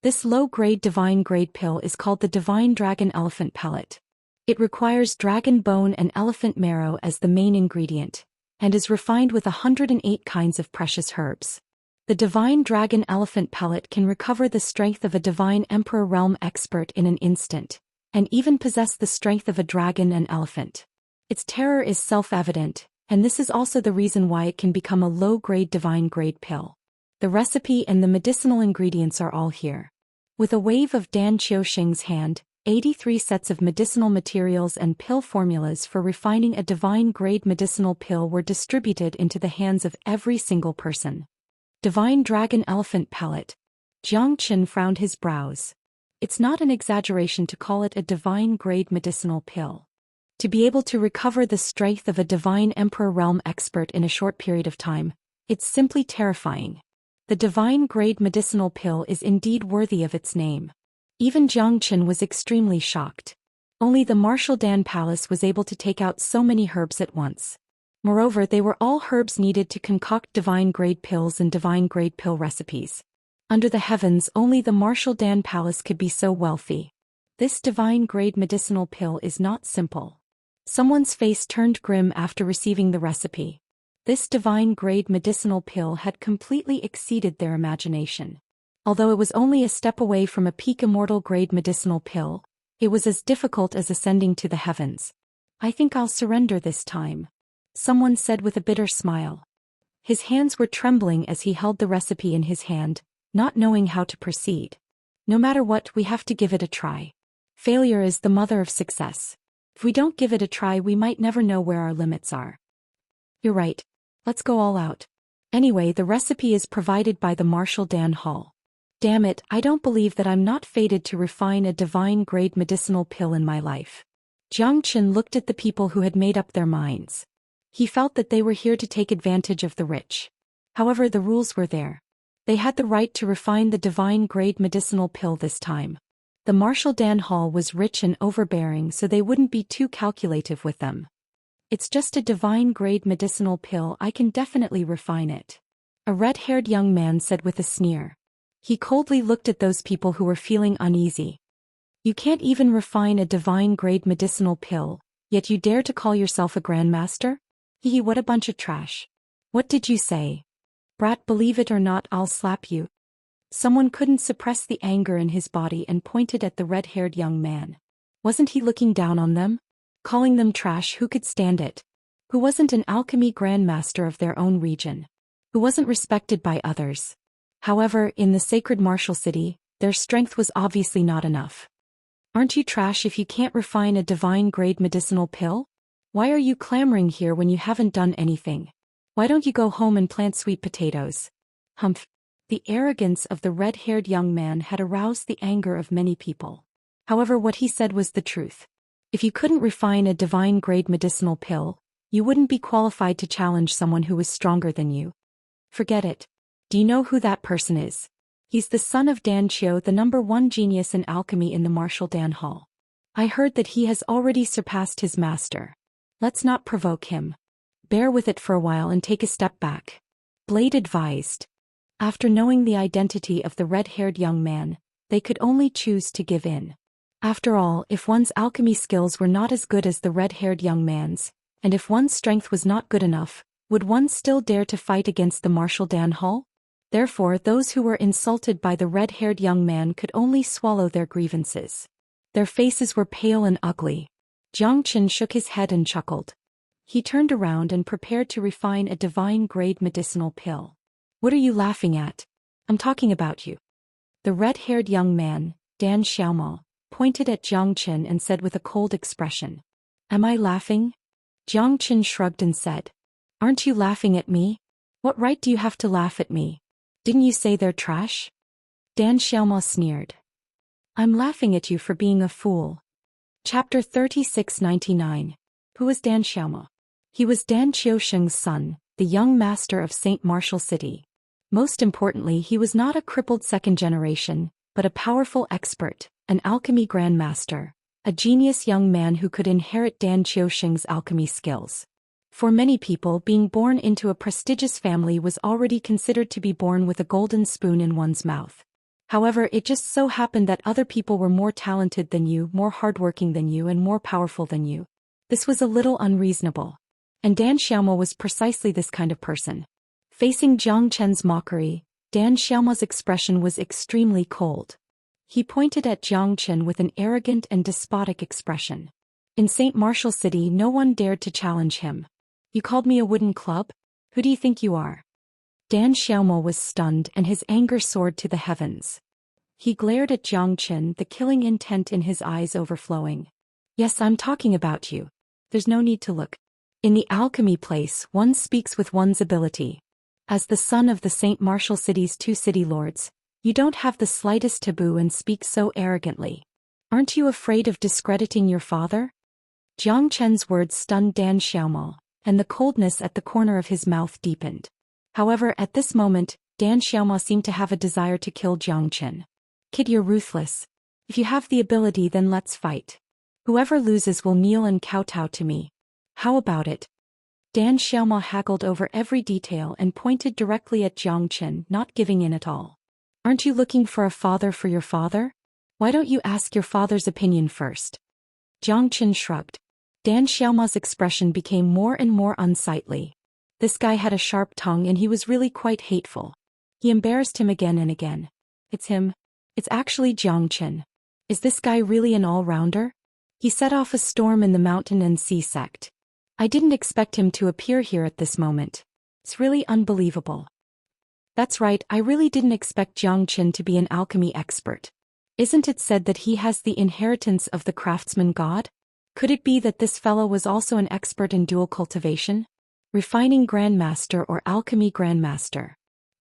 This low-grade divine grade pill is called the Divine Dragon Elephant Pellet. It requires dragon bone and elephant marrow as the main ingredient, and is refined with 108 kinds of precious herbs. The Divine Dragon Elephant Pellet can recover the strength of a Divine Emperor Realm expert in an instant, and even possess the strength of a dragon and elephant. Its terror is self-evident, and this is also the reason why it can become a low-grade divine grade pill. The recipe and the medicinal ingredients are all here. With a wave of Dan Xiaoxing's hand, 83 sets of medicinal materials and pill formulas for refining a divine grade medicinal pill were distributed into the hands of every single person. Divine Dragon Elephant Pellet. Jiang Chen frowned his brows. It's not an exaggeration to call it a divine grade medicinal pill. To be able to recover the strength of a Divine Emperor Realm expert in a short period of time, it's simply terrifying. The divine grade medicinal pill is indeed worthy of its name. Even Jiang Chen was extremely shocked. Only the Marshal Dan Palace was able to take out so many herbs at once. Moreover, they were all herbs needed to concoct divine grade pills and divine grade pill recipes. Under the heavens, only the Marshal Dan Palace could be so wealthy. This divine grade medicinal pill is not simple. Someone's face turned grim after receiving the recipe. This divine-grade medicinal pill had completely exceeded their imagination. Although it was only a step away from a peak immortal-grade medicinal pill, it was as difficult as ascending to the heavens. "I think I'll surrender this time," someone said with a bitter smile. His hands were trembling as he held the recipe in his hand, not knowing how to proceed. "No matter what, we have to give it a try. Failure is the mother of success. If we don't give it a try, we might never know where our limits are." "You're right. Let's go all out. Anyway, the recipe is provided by the Marshal Dan Hall. Damn it, I don't believe that I'm not fated to refine a divine-grade medicinal pill in my life." Zhang Chen looked at the people who had made up their minds. He felt that they were here to take advantage of the rich. However, the rules were there. They had the right to refine the divine-grade medicinal pill this time. The Marshal Dan Hall was rich and overbearing, so they wouldn't be too calculative with them. "It's just a divine-grade medicinal pill, I can definitely refine it," a red-haired young man said with a sneer. He coldly looked at those people who were feeling uneasy. "You can't even refine a divine-grade medicinal pill, yet you dare to call yourself a grandmaster? Hee, what a bunch of trash. What did you say? Brat, believe it or not, I'll slap you." Someone couldn't suppress the anger in his body and pointed at the red-haired young man. Wasn't he looking down on them? Calling them trash? Who could stand it? Who wasn't an alchemy grandmaster of their own region? Who wasn't respected by others? However, in the sacred martial city, their strength was obviously not enough. "Aren't you trash if you can't refine a divine-grade medicinal pill? Why are you clamoring here when you haven't done anything? Why don't you go home and plant sweet potatoes?" Humph. The arrogance of the red-haired young man had aroused the anger of many people. However, what he said was the truth. If you couldn't refine a divine-grade medicinal pill, you wouldn't be qualified to challenge someone who was stronger than you. Forget it. Do you know who that person is? He's the son of Dan Chiu, the #1 genius in alchemy in the Marshal Dan Hall. I heard that he has already surpassed his master. Let's not provoke him. Bear with it for a while and take a step back," Blade advised. After knowing the identity of the red-haired young man, they could only choose to give in. After all, if one's alchemy skills were not as good as the red-haired young man's, and if one's strength was not good enough, would one still dare to fight against the Marshal Dan Hall? Therefore, those who were insulted by the red-haired young man could only swallow their grievances. Their faces were pale and ugly. Zhang Chen shook his head and chuckled. He turned around and prepared to refine a divine-grade medicinal pill. "What are you laughing at? I'm talking about you." The red-haired young man, Dan Xiaomo, pointed at Zhang Chen and said with a cold expression. "Am I laughing?" Zhang Chen shrugged and said. "Aren't you laughing at me? What right do you have to laugh at me? Didn't you say they're trash?" Dan Xiaomo sneered. "I'm laughing at you for being a fool." Chapter 3699. Who was Dan Xiaomo? He was Dan Qiusheng's son, the young master of St. Martial City. Most importantly, he was not a crippled second generation, but a powerful expert, an alchemy grandmaster, a genius young man who could inherit Dan Qiusheng's alchemy skills. For many people, being born into a prestigious family was already considered to be born with a golden spoon in one's mouth. However, it just so happened that other people were more talented than you, more hardworking than you, and more powerful than you. This was a little unreasonable. And Dan Xiaomo was precisely this kind of person. Facing Zhang Chen's mockery, Dan Xiaomo's expression was extremely cold. He pointed at Zhang Chen with an arrogant and despotic expression. In St. Martial City, no one dared to challenge him. "You called me a wooden club? Who do you think you are?" Dan Xiaomo was stunned and his anger soared to the heavens. He glared at Zhang Chen, the killing intent in his eyes overflowing. "Yes, I'm talking about you. There's no need to look. In the alchemy place, one speaks with one's ability. As the son of the St. Martial City's 2 city lords, you don't have the slightest taboo and speak so arrogantly. Aren't you afraid of discrediting your father?" Zhang Chen's words stunned Dan Xiaomo, and the coldness at the corner of his mouth deepened. However, at this moment, Dan Xiaomo seemed to have a desire to kill Zhang Chen. "Kid, you're ruthless. If you have the ability, then let's fight. Whoever loses will kneel and kowtow to me. How about it?" Dan Xiaomo haggled over every detail and pointed directly at Zhang Chen, not giving in at all. "Aren't you looking for a father for your father? Why don't you ask your father's opinion first?" Zhang Chen shrugged. Dan Xiaomo's expression became more and more unsightly. This guy had a sharp tongue and he was really quite hateful. He embarrassed him again and again. It's him. It's actually Zhou Xian. Is this guy really an all-rounder? He set off a storm in the mountain and sea sect. I didn't expect him to appear here at this moment. It's really unbelievable. That's right, I really didn't expect Zhou Xian to be an alchemy expert. Isn't it said that he has the inheritance of the craftsman god? Could it be that this fellow was also an expert in dual cultivation? Refining grandmaster or alchemy grandmaster?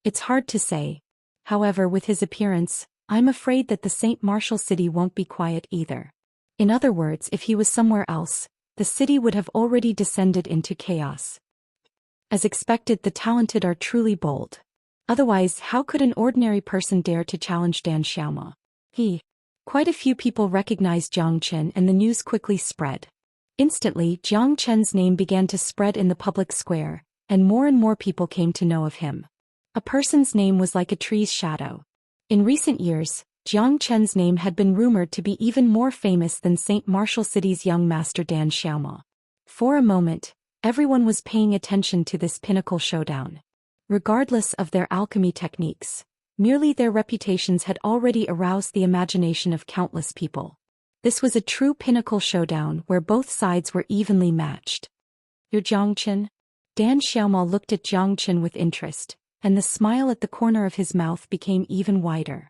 It's hard to say. However, with his appearance, I'm afraid that the St. Martial city won't be quiet either. In other words, if he was somewhere else, the city would have already descended into chaos. As expected, the talented are truly bold. Otherwise, how could an ordinary person dare to challenge Dan Xiaoma? Quite a few people recognized Zhou Xian and the news quickly spread. Instantly, Zhou Xian's name began to spread in the public square, and more people came to know of him. A person's name was like a tree's shadow. In recent years, Zhou Xian's name had been rumored to be even more famous than St. Martial City's young master Dan Xiaoma. For a moment, everyone was paying attention to this pinnacle showdown. Regardless of their alchemy techniques, merely their reputations had already aroused the imagination of countless people. This was a true pinnacle showdown where both sides were evenly matched. You're Zhou Xian? Dan Xiaoma looked at Zhou Xian with interest, and the smile at the corner of his mouth became even wider.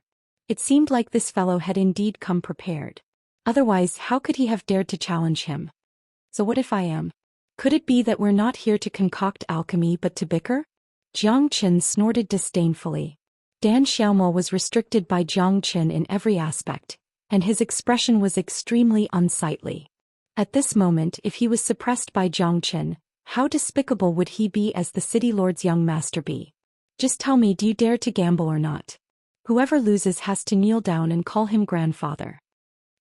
It seemed like this fellow had indeed come prepared. Otherwise, how could he have dared to challenge him? So what if I am? Could it be that we're not here to concoct alchemy but to bicker? Zhou Xian snorted disdainfully. Dan Xiaoma was restricted by Zhou Xian in every aspect, and his expression was extremely unsightly. At this moment, if he was suppressed by Zhou Xian, how despicable would he be as the city lord's young master be? Just tell me, do you dare to gamble or not? Whoever loses has to kneel down and call him grandfather.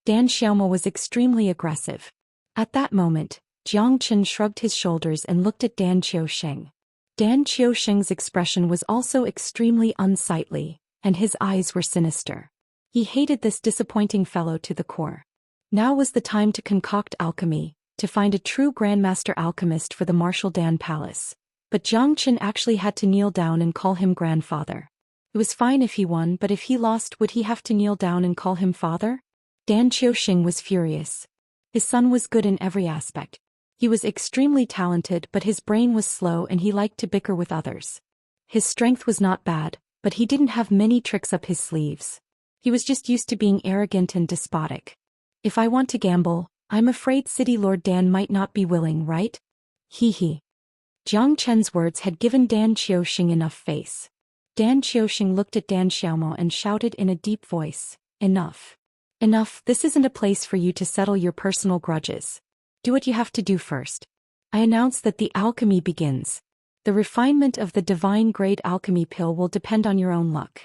Dan Xiaoma was extremely aggressive. At that moment, Zhou Xian shrugged his shoulders and looked at Dan Xiaosheng. Dan Xiaosheng's expression was also extremely unsightly, and his eyes were sinister. He hated this disappointing fellow to the core. Now was the time to concoct alchemy, to find a true grandmaster alchemist for the Martial Dan Palace. But Zhou Xian actually had to kneel down and call him grandfather. It was fine if he won, but if he lost, would he have to kneel down and call him father? Dan Xiaosheng was furious. His son was good in every aspect. He was extremely talented, but his brain was slow and he liked to bicker with others. His strength was not bad, but he didn't have many tricks up his sleeves. He was just used to being arrogant and despotic. If I want to gamble, I'm afraid City Lord Dan might not be willing, right? Zhou Xian's words had given Dan Xiaosheng enough face. Dan Xiaosheng looked at Dan Xiaoma and shouted in a deep voice, "Enough. Enough, this isn't a place for you to settle your personal grudges. Do what you have to do first. I announce that the alchemy begins. The refinement of the divine-grade alchemy pill will depend on your own luck."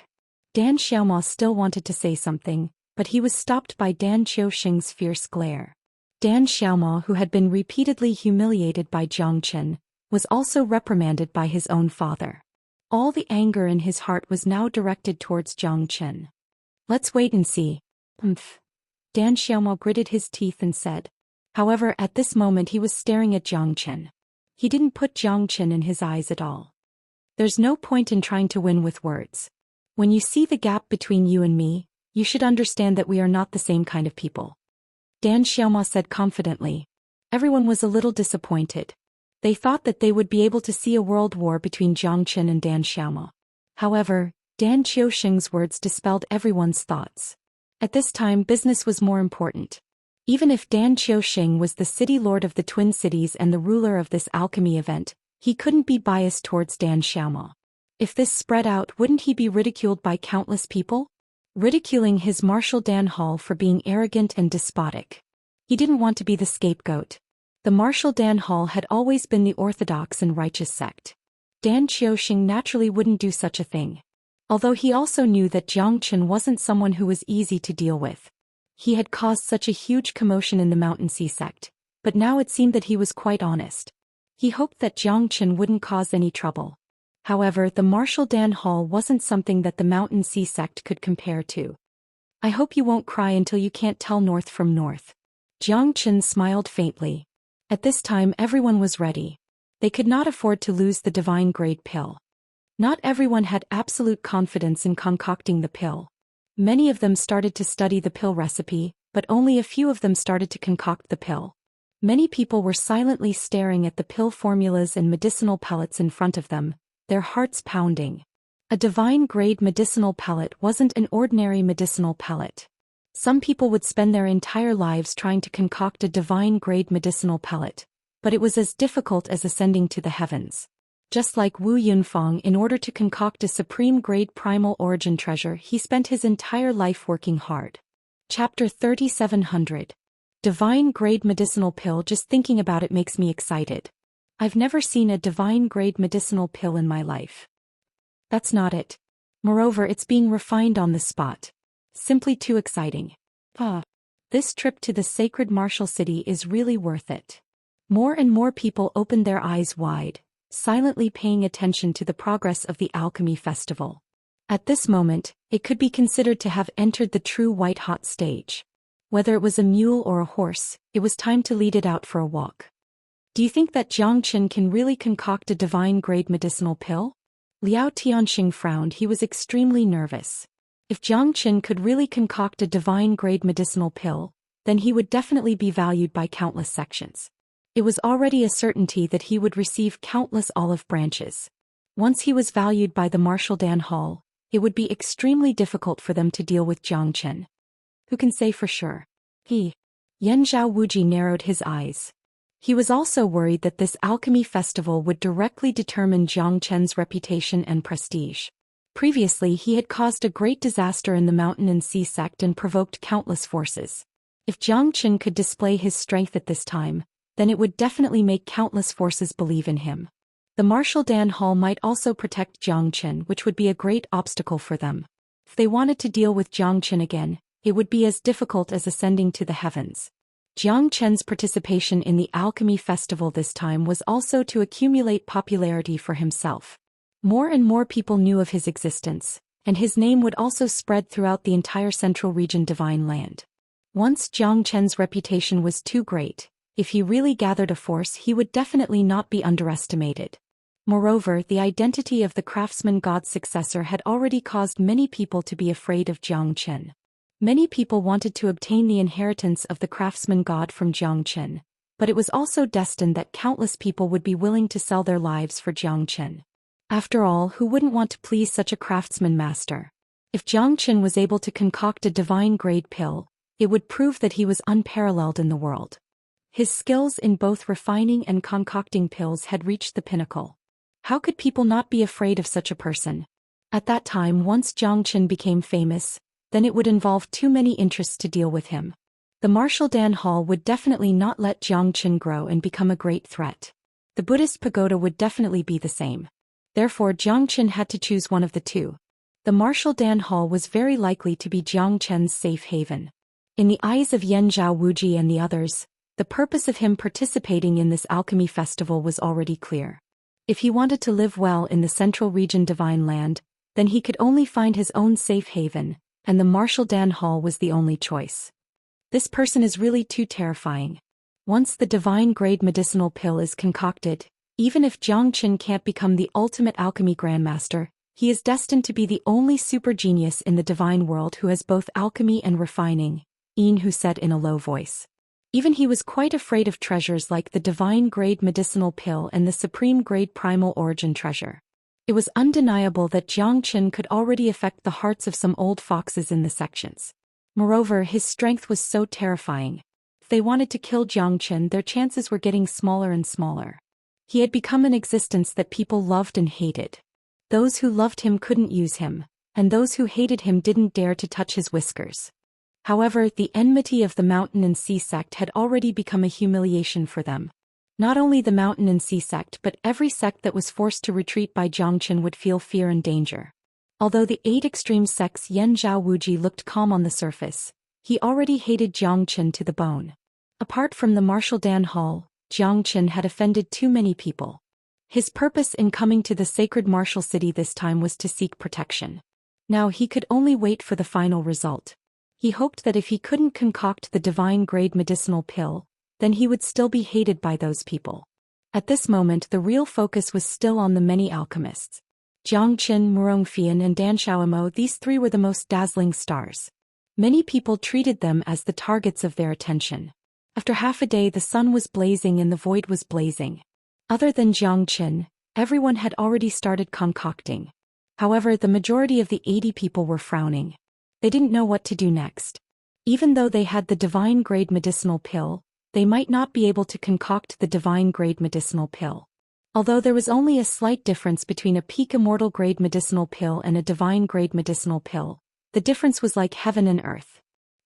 Dan Xiaoma still wanted to say something, but he was stopped by Dan Xiaosheng's fierce glare. Dan Xiaoma, who had been repeatedly humiliated by Zhou Xian, was also reprimanded by his own father. All the anger in his heart was now directed towards Zhou Xian. Let's wait and see. Dan Xiaoma gritted his teeth and said. However, at this moment he was staring at Zhou Xian. He didn't put Zhou Xian in his eyes at all. There's no point in trying to win with words. When you see the gap between you and me, you should understand that we are not the same kind of people. Dan Xiaoma said confidently. Everyone was a little disappointed. They thought that they would be able to see a world war between Zhou Xian and Dan Xiaoma. However, Dan Xiaosheng's words dispelled everyone's thoughts. At this time, business was more important. Even if Dan Xiaosheng was the city lord of the Twin Cities and the ruler of this alchemy event, he couldn't be biased towards Dan Xiaoma. If this spread out, wouldn't he be ridiculed by countless people? Ridiculing his Martial Dan Hall for being arrogant and despotic. He didn't want to be the scapegoat. The Martial Dan Hall had always been the orthodox and righteous sect. Dan Xiaosheng naturally wouldn't do such a thing. Although he also knew that Zhou Xian wasn't someone who was easy to deal with. He had caused such a huge commotion in the Mountain Sea sect, but now it seemed that he was quite honest. He hoped that Zhou Xian wouldn't cause any trouble. However, the Martial Dan Hall wasn't something that the Mountain Sea sect could compare to. I hope you won't cry until you can't tell north from north. Zhou Xian smiled faintly. At this time everyone was ready. They could not afford to lose the divine-grade pill. Not everyone had absolute confidence in concocting the pill. Many of them started to study the pill recipe, but only a few of them started to concoct the pill. Many people were silently staring at the pill formulas and medicinal pellets in front of them, their hearts pounding. A divine-grade medicinal pellet wasn't an ordinary medicinal pellet. Some people would spend their entire lives trying to concoct a divine-grade medicinal pellet, but it was as difficult as ascending to the heavens. Just like Wu Yunfeng, in order to concoct a supreme-grade primal origin treasure, he spent his entire life working hard. Chapter 3700. Divine-grade medicinal pill. Just thinking about it makes me excited. I've never seen a divine-grade medicinal pill in my life. That's not it. Moreover, it's being refined on the spot. Simply too exciting. This trip to the sacred martial city is really worth it. More and more people opened their eyes wide, silently paying attention to the progress of the Alchemy Festival. At this moment, it could be considered to have entered the true white-hot stage. Whether it was a mule or a horse, it was time to lead it out for a walk. Do you think that Zhou Xian can really concoct a divine-grade medicinal pill? Liao Tianxing frowned. He was extremely nervous. If Zhou Xian could really concoct a divine-grade medicinal pill, then he would definitely be valued by countless sections. It was already a certainty that he would receive countless olive branches. Once he was valued by the Martial Dan Hall, it would be extremely difficult for them to deal with Zhou Xian. Who can say for sure? Yan Zhao Wuji narrowed his eyes. He was also worried that this alchemy festival would directly determine Zhou Qian's reputation and prestige. Previously, he had caused a great disaster in the Mountain and Sea sect and provoked countless forces. If Zhou Qian could display his strength at this time, then it would definitely make countless forces believe in him. The Martial Dan Hall might also protect Zhou Qian, which would be a great obstacle for them. If they wanted to deal with Zhou Qian again, it would be as difficult as ascending to the heavens. Zhou Qian's participation in the Alchemy Festival this time was also to accumulate popularity for himself. More and more people knew of his existence, and his name would also spread throughout the entire Central Region Divine Land. Once Zhou Qian's reputation was too great, if he really gathered a force, he would definitely not be underestimated. Moreover, the identity of the craftsman god's successor had already caused many people to be afraid of Zhou Qian. Many people wanted to obtain the inheritance of the craftsman god from Zhou Qian, but it was also destined that countless people would be willing to sell their lives for Zhou Qian. After all, who wouldn't want to please such a craftsman master? If Zhou Qian was able to concoct a divine-grade pill, it would prove that he was unparalleled in the world. His skills in both refining and concocting pills had reached the pinnacle. How could people not be afraid of such a person? At that time, once Zhou Qian became famous, then it would involve too many interests to deal with him. The Martial Dan Hall would definitely not let Zhou Qian grow and become a great threat. The Buddhist pagoda would definitely be the same. Therefore, Zhou Qian had to choose one of the two. The Martial Dan Hall was very likely to be Zhou Qian's safe haven. In the eyes of Yan Zhao Wuji and the others, the purpose of him participating in this alchemy festival was already clear. If he wanted to live well in the Central Region Divine Land, then he could only find his own safe haven, and the Martial Dan Hall was the only choice. This person is really too terrifying. Once the divine-grade medicinal pill is concocted, even if Zhou Qian can't become the ultimate alchemy grandmaster, he is destined to be the only super genius in the divine world who has both alchemy and refining, Yin Hu said in a low voice. Even he was quite afraid of treasures like the divine-grade medicinal pill and the supreme-grade primal origin treasure. It was undeniable that Zhou Qian could already affect the hearts of some old foxes in the sections. Moreover, his strength was so terrifying. If they wanted to kill Zhou Qian, their chances were getting smaller and smaller. He had become an existence that people loved and hated. Those who loved him couldn't use him, and those who hated him didn't dare to touch his whiskers. However, the enmity of the Mountain and Sea sect had already become a humiliation for them. Not only the Mountain and Sea sect but every sect that was forced to retreat by Zhou Qian would feel fear and danger. Although the 8 extreme sects Yan Zhao Wuji looked calm on the surface, he already hated Zhou Qian to the bone. Apart from the Martial Dan Hall, Zhou Qian had offended too many people. His purpose in coming to the sacred martial city this time was to seek protection. Now he could only wait for the final result. He hoped that if he couldn't concoct the divine-grade medicinal pill, then he would still be hated by those people. At this moment the real focus was still on the many alchemists. Zhou Xian, Xian and Dan Xiaomo, these three were the most dazzling stars. Many people treated them as the targets of their attention. After half a day the sun was blazing and the void was blazing. Other than Zhou Xian, everyone had already started concocting. However, the majority of the 80 people were frowning. They didn't know what to do next. Even though they had the divine-grade medicinal pill, they might not be able to concoct the divine-grade medicinal pill. Although there was only a slight difference between a peak immortal-grade medicinal pill and a divine-grade medicinal pill, the difference was like heaven and earth.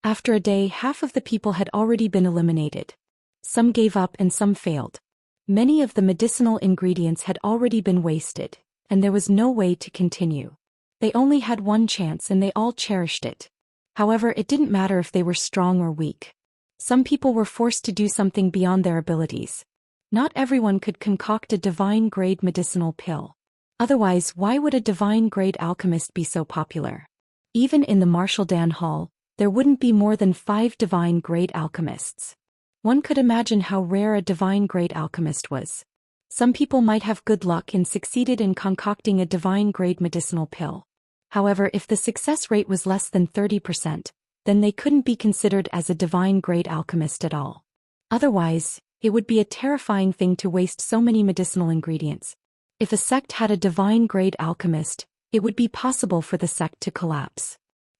After a day, half of the people had already been eliminated. Some gave up and some failed. Many of the medicinal ingredients had already been wasted, and there was no way to continue. They only had one chance and they all cherished it. However, it didn't matter if they were strong or weak. Some people were forced to do something beyond their abilities. Not everyone could concoct a divine-grade medicinal pill. Otherwise, why would a divine-grade alchemist be so popular? Even in the Martial Dan Hall, there wouldn't be more than 5 divine-grade alchemists. One could imagine how rare a divine-grade alchemist was. Some people might have good luck and succeeded in concocting a divine-grade medicinal pill. However, if the success rate was less than 30%, then they couldn't be considered as a divine-grade alchemist at all. Otherwise, it would be a terrifying thing to waste so many medicinal ingredients. If a sect had a divine-grade alchemist, it would be possible for the sect to collapse.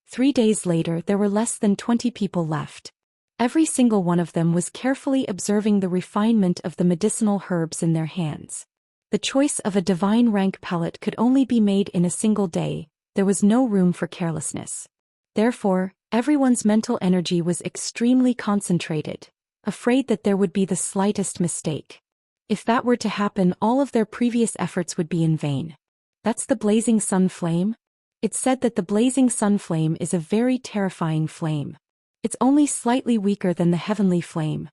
3 days later there were less than 20 people left. Every single one of them was carefully observing the refinement of the medicinal herbs in their hands. The choice of a divine rank pellet could only be made in a single day. There was no room for carelessness. Therefore, everyone's mental energy was extremely concentrated, afraid that there would be the slightest mistake. If that were to happen, all of their previous efforts would be in vain. That's the blazing sun flame? It's said that the blazing sun flame is a very terrifying flame. It's only slightly weaker than the heavenly flame.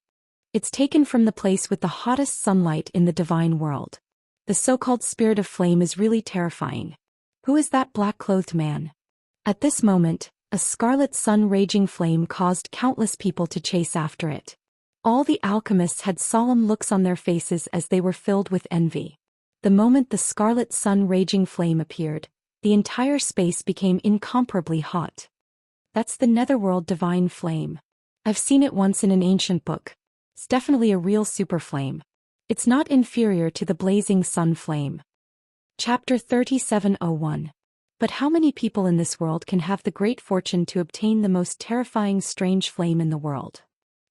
It's taken from the place with the hottest sunlight in the divine world. The so-called spirit of flame is really terrifying. Who is that black-clothed man? At this moment, a scarlet sun-raging flame caused countless people to chase after it. All the alchemists had solemn looks on their faces as they were filled with envy. The moment the scarlet sun-raging flame appeared, the entire space became incomparably hot. That's the netherworld divine flame. I've seen it once in an ancient book. It's definitely a real super flame. It's not inferior to the blazing sun flame. Chapter 3701. But how many people in this world can have the great fortune to obtain the most terrifying strange flame in the world?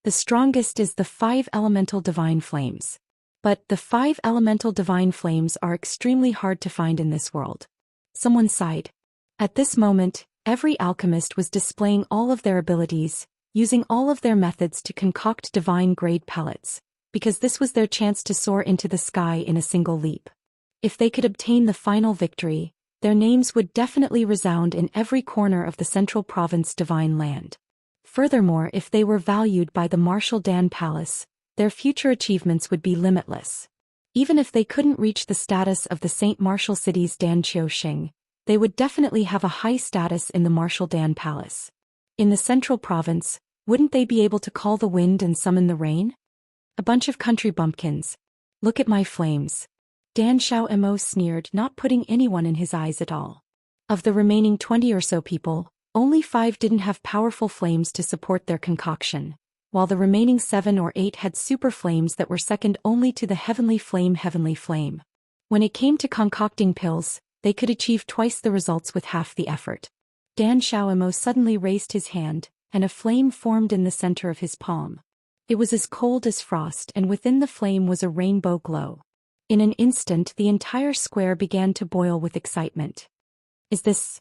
The strongest is the 5 elemental divine flames. But the 5 elemental divine flames are extremely hard to find in this world. Someone sighed. At this moment, every alchemist was displaying all of their abilities, using all of their methods to concoct divine-grade pellets, because this was their chance to soar into the sky in a single leap. If they could obtain the final victory, their names would definitely resound in every corner of the Central Province divine land. Furthermore, if they were valued by the Martial Dan Palace, their future achievements would be limitless. Even if they couldn't reach the status of the Saint Martial City's Dan Xiaoxing, they would definitely have a high status in the Martial Dan Palace. In the Central Province, wouldn't they be able to call the wind and summon the rain? A bunch of country bumpkins. Look at my flames. Dan Xiaomo sneered, not putting anyone in his eyes at all. Of the remaining 20 or so people, only 5 didn't have powerful flames to support their concoction, while the remaining 7 or 8 had super flames that were second only to the heavenly flame. When it came to concocting pills, they could achieve twice the results with half the effort. Dan Xiaomo suddenly raised his hand, and a flame formed in the center of his palm. It was as cold as frost, and within the flame was a rainbow glow. In an instant the entire square began to boil with excitement. Is this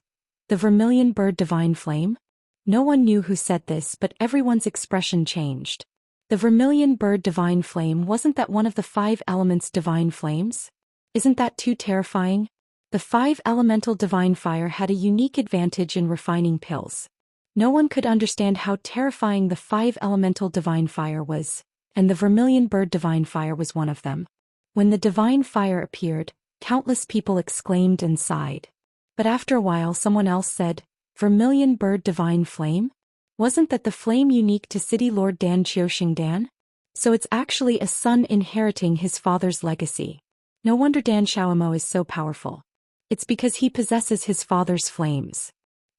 the vermilion bird divine flame? No one knew who said this, but everyone's expression changed. The vermilion bird divine flame, wasn't that one of the 5 elements divine flames? Isn't that too terrifying? The 5 elemental divine fire had a unique advantage in refining pills. No one could understand how terrifying the 5 elemental divine fire was, and the vermilion bird divine fire was one of them. When the divine fire appeared, countless people exclaimed and sighed. But after a while someone else said, "Vermilion bird divine flame? Wasn't that the flame unique to City Lord Dan Xiaoxing Dan?" So it's actually a son inheriting his father's legacy. No wonder Dan Xiaomo is so powerful. It's because he possesses his father's flames.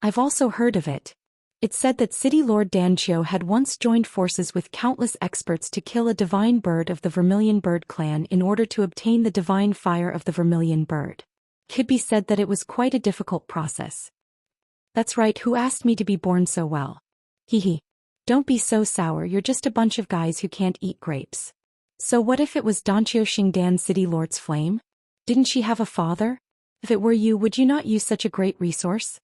I've also heard of it. It's said that City Lord Dan Qiu had once joined forces with countless experts to kill a divine bird of the Vermilion Bird clan in order to obtain the divine fire of the Vermilion Bird. Could be said that it was quite a difficult process. That's right, who asked me to be born so well? Hee. Don't be so sour, you're just a bunch of guys who can't eat grapes. So what if it was Danqiu Xingdan City Lord's flame? Didn't she have a father? If it were you, would you not use such a great resource?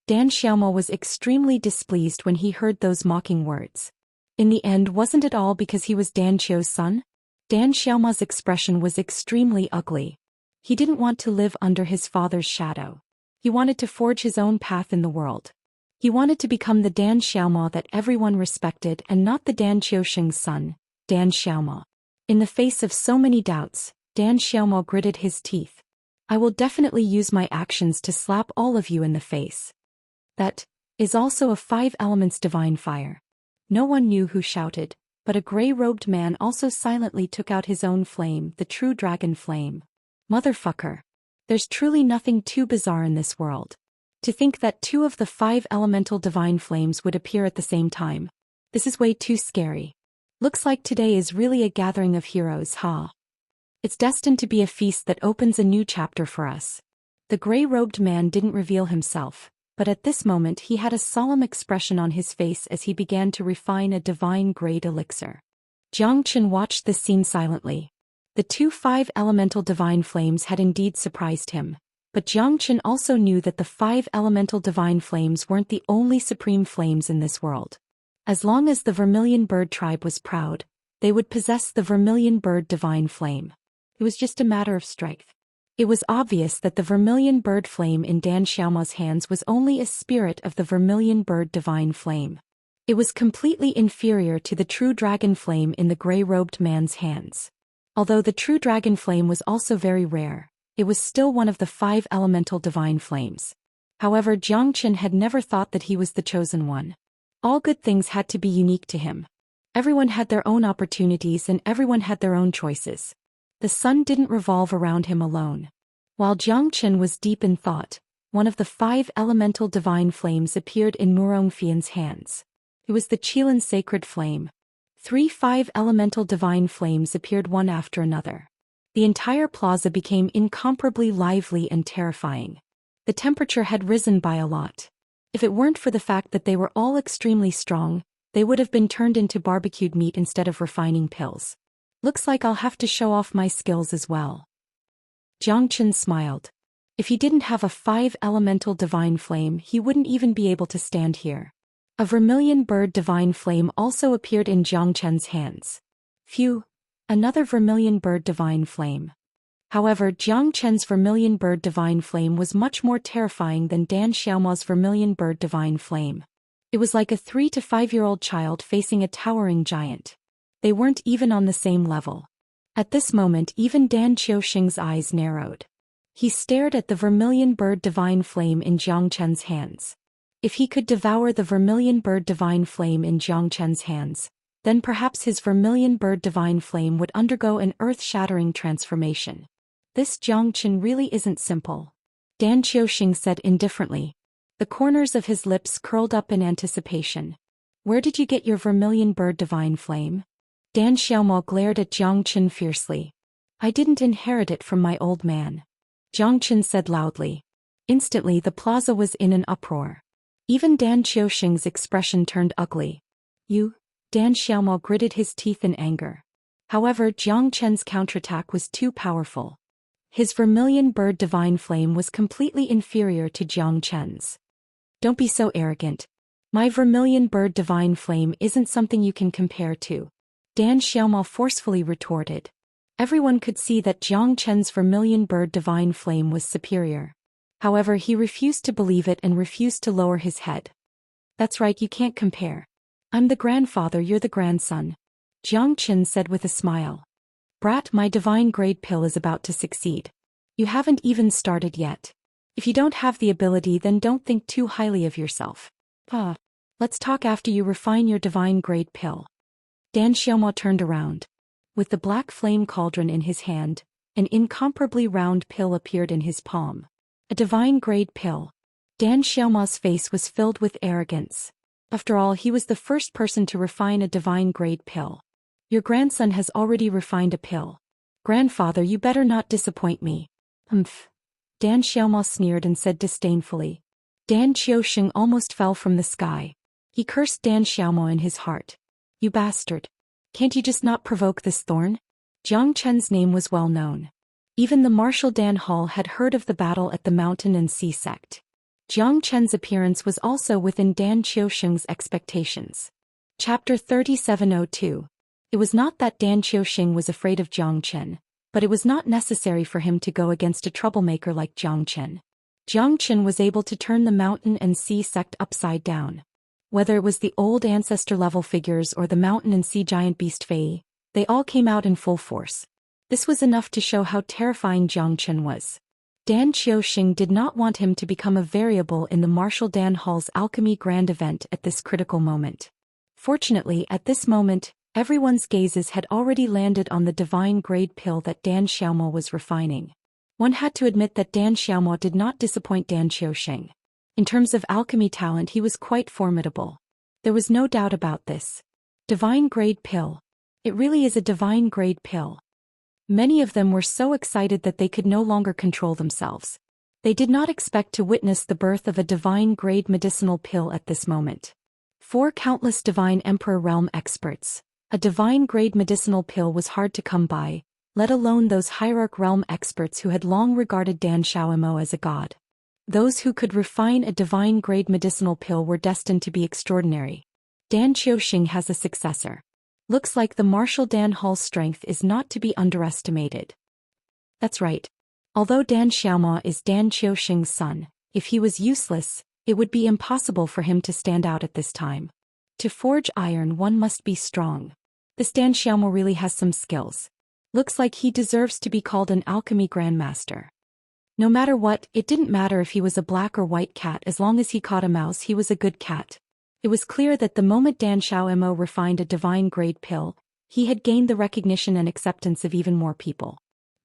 Dan Xiaomo was extremely displeased when he heard those mocking words. In the end, wasn't it all because he was Dan Qiu's son? Dan Xiaomo's expression was extremely ugly. He didn't want to live under his father's shadow. He wanted to forge his own path in the world. He wanted to become the Dan Xiaomo that everyone respected and not the Dan Qiusheng's son, Dan Xiaomo. In the face of so many doubts, Dan Xiaomo gritted his teeth. I will definitely use my actions to slap all of you in the face. That is also a 5 elements divine fire. No one knew who shouted, but a gray-robed man also silently took out his own flame, the true dragon flame. Motherfucker. There's truly nothing too bizarre in this world. To think that 2 of the 5 elemental divine flames would appear at the same time. This is way too scary. Looks like today is really a gathering of heroes, huh? It's destined to be a feast that opens a new chapter for us. The gray-robed man didn't reveal himself, but at this moment he had a solemn expression on his face as he began to refine a divine-grade elixir. Jiang Chen watched this scene silently. The 2 5 elemental divine flames had indeed surprised him, but Jiang Chen also knew that the 5 elemental divine flames weren't the only supreme flames in this world. As long as the Vermilion Bird tribe was proud, they would possess the Vermilion Bird divine flame. It was just a matter of strength. It was obvious that the Vermilion Bird flame in Dan Xiaomo's hands was only a spirit of the Vermilion Bird divine flame. It was completely inferior to the true dragon flame in the gray-robed man's hands. Although the true dragon flame was also very rare, it was still one of the 5 elemental divine flames. However, Jiang Chen had never thought that he was the chosen one. All good things had to be unique to him. Everyone had their own opportunities and everyone had their own choices. The sun didn't revolve around him alone. While Jiang Chen was deep in thought, one of the 5 elemental divine flames appeared in Murong Fian's hands. It was the Qilin sacred flame. 3 5 elemental divine flames appeared one after another. The entire plaza became incomparably lively and terrifying. The temperature had risen by a lot. If it weren't for the fact that they were all extremely strong, they would have been turned into barbecued meat instead of refining pills. Looks like I'll have to show off my skills as well. Jiang Chen smiled. If he didn't have a 5 elemental divine flame, he wouldn't even be able to stand here. A Vermilion Bird divine flame also appeared in Jiang Chen's hands. Phew, another Vermilion Bird divine flame. However, Jiang Chen's Vermilion Bird divine flame was much more terrifying than Dan Xiaomo's Vermilion Bird divine flame. It was like a 3 to 5-year-old child facing a towering giant. They weren't even on the same level. At this moment, even Dan Qiusheng's eyes narrowed. He stared at the Vermilion Bird divine flame in Jiang Chen's hands. If he could devour the Vermilion Bird divine flame in Jiang Chen's hands, then perhaps his Vermilion Bird divine flame would undergo an earth-shattering transformation. This Jiang Chen really isn't simple. Dan Qiusheng said indifferently. The corners of his lips curled up in anticipation. Where did you get your Vermilion Bird divine flame? Dan Xiaomo glared at Jiang Chen fiercely. I didn't inherit it from my old man. Jiang Chen said loudly. Instantly the plaza was in an uproar. Even Dan Qiusheng's expression turned ugly. You? Dan Xiaomo gritted his teeth in anger. However, Jiang Chen's counterattack was too powerful. His Vermilion Bird divine flame was completely inferior to Jiang Chen's. Don't be so arrogant. My Vermilion Bird divine flame isn't something you can compare to. Dan Xiaomo forcefully retorted. Everyone could see that Jiang Chen's Vermilion Bird divine flame was superior. However, he refused to believe it and refused to lower his head. That's right, you can't compare. I'm the grandfather, you're the grandson. Jiang Chen said with a smile. Brat, my divine grade pill is about to succeed. You haven't even started yet. If you don't have the ability, then don't think too highly of yourself. Let's talk after you refine your divine grade pill. Dan Xiaomo turned around. With the black flame cauldron in his hand, an incomparably round pill appeared in his palm. A divine-grade pill. Dan Xiaomo's face was filled with arrogance. After all, he was the first person to refine a divine-grade pill. Your grandson has already refined a pill. Grandfather, you better not disappoint me. Umph. Dan Xiaomo sneered and said disdainfully. Dan Xiaoxing almost fell from the sky. He cursed Dan Xiaomo in his heart. You bastard. Can't you just not provoke this thorn? Jiang Chen's name was well known. Even the Marshal Dan Hall had heard of the battle at the Mountain and Sea sect. Jiang Chen's appearance was also within Dan Xiaoxing's expectations. Chapter 3702. It was not that Dan Xiaoxing was afraid of Jiang Chen, but it was not necessary for him to go against a troublemaker like Jiang Chen. Jiang Chen was able to turn the Mountain and Sea sect upside down. Whether it was the old ancestor-level figures or the Mountain and Sea giant beast Fei, they all came out in full force. This was enough to show how terrifying Jiang Chen was. Dan Xiaoxing did not want him to become a variable in the Marshal Dan Hall's Alchemy Grand event at this critical moment. Fortunately, at this moment, everyone's gazes had already landed on the divine-grade pill that Dan Xiaomo was refining. One had to admit that Dan Xiaomo did not disappoint Dan Xiaoxing. In terms of alchemy talent, he was quite formidable. There was no doubt about this. Divine-grade pill. It really is a divine-grade pill. Many of them were so excited that they could no longer control themselves. They did not expect to witness the birth of a divine-grade medicinal pill at this moment. For countless divine emperor realm experts, a divine-grade medicinal pill was hard to come by, let alone those hierarch realm experts who had long regarded Dan Xiaomo as a god. Those who could refine a divine-grade medicinal pill were destined to be extraordinary. Dan Xiaoxing has a successor. Looks like the Marshal Dan Hall's strength is not to be underestimated. That's right. Although Dan Xiaomo is Dan Xiaoxing's son, if he was useless, it would be impossible for him to stand out at this time. To forge iron, one must be strong. This Dan Xiaomo really has some skills. Looks like he deserves to be called an alchemy grandmaster. No matter what, it didn't matter if he was a black or white cat. As long as he caught a mouse, he was a good cat. It was clear that the moment Dan Xiaomo refined a divine-grade pill, he had gained the recognition and acceptance of even more people.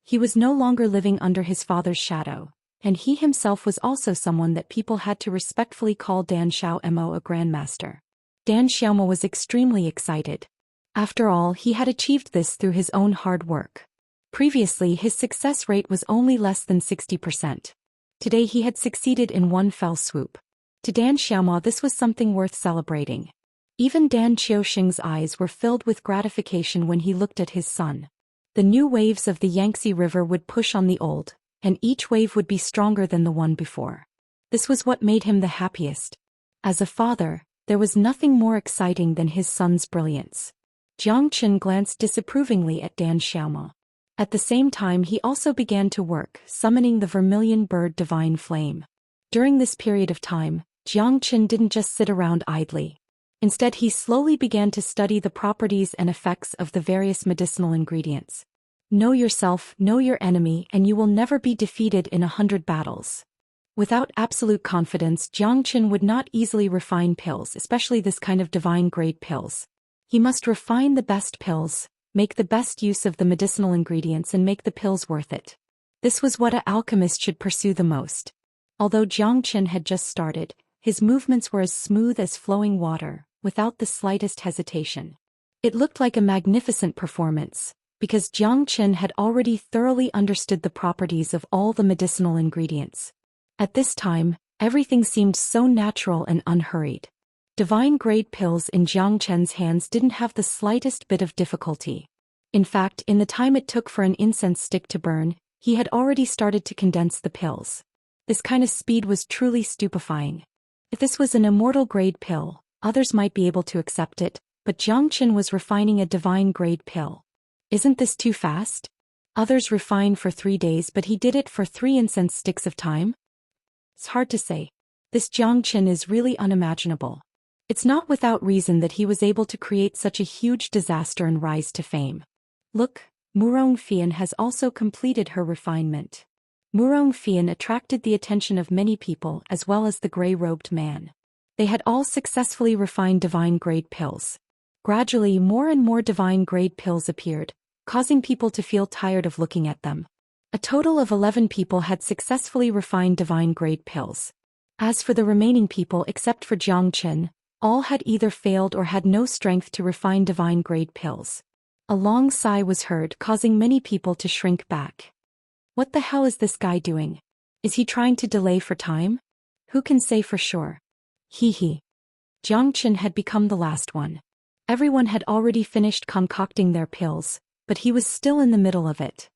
He was no longer living under his father's shadow, and he himself was also someone that people had to respectfully call Dan Xiaomo a grandmaster. Dan Xiaomo was extremely excited. After all, he had achieved this through his own hard work. Previously, his success rate was only less than 60%. Today he had succeeded in one fell swoop. To Dan Xiaomo, this was something worth celebrating. Even Dan Xiaoxing's eyes were filled with gratification when he looked at his son. The new waves of the Yangtze River would push on the old, and each wave would be stronger than the one before. This was what made him the happiest. As a father, there was nothing more exciting than his son's brilliance. Jiang Chen glanced disapprovingly at Dan Xiaomo. At the same time, he also began to work, summoning the vermilion bird divine flame. During this period of time, Jiang Chen didn't just sit around idly. Instead, he slowly began to study the properties and effects of the various medicinal ingredients. Know yourself, know your enemy, and you will never be defeated in 100 battles. Without absolute confidence, Jiang Chen would not easily refine pills, especially this kind of divine-grade pills. He must refine the best pills, make the best use of the medicinal ingredients, and make the pills worth it. This was what an alchemist should pursue the most. Although Jiang Chen had just started, his movements were as smooth as flowing water, without the slightest hesitation. It looked like a magnificent performance, because Jiang Chen had already thoroughly understood the properties of all the medicinal ingredients. At this time, everything seemed so natural and unhurried. Divine-grade pills in Jiang Chen's hands didn't have the slightest bit of difficulty. In fact, in the time it took for an incense stick to burn, he had already started to condense the pills. This kind of speed was truly stupefying. If this was an immortal-grade pill, others might be able to accept it, but Jiang Chen was refining a divine-grade pill. Isn't this too fast? Others refine for 3 days, but he did it for 3 incense sticks of time? It's hard to say. This Jiang Chen is really unimaginable. It's not without reason that he was able to create such a huge disaster and rise to fame. Look, Murong Fian has also completed her refinement. Murong Fian attracted the attention of many people as well as the gray-robed man. They had all successfully refined divine-grade pills. Gradually, more and more divine-grade pills appeared, causing people to feel tired of looking at them. A total of 11 people had successfully refined divine-grade pills. As for the remaining people except for Zhou Xian, all had either failed or had no strength to refine divine-grade pills. A long sigh was heard, causing many people to shrink back. What the hell is this guy doing? Is he trying to delay for time? Who can say for sure? Hee. Zhou Xian had become the last one. Everyone had already finished concocting their pills, but he was still in the middle of it.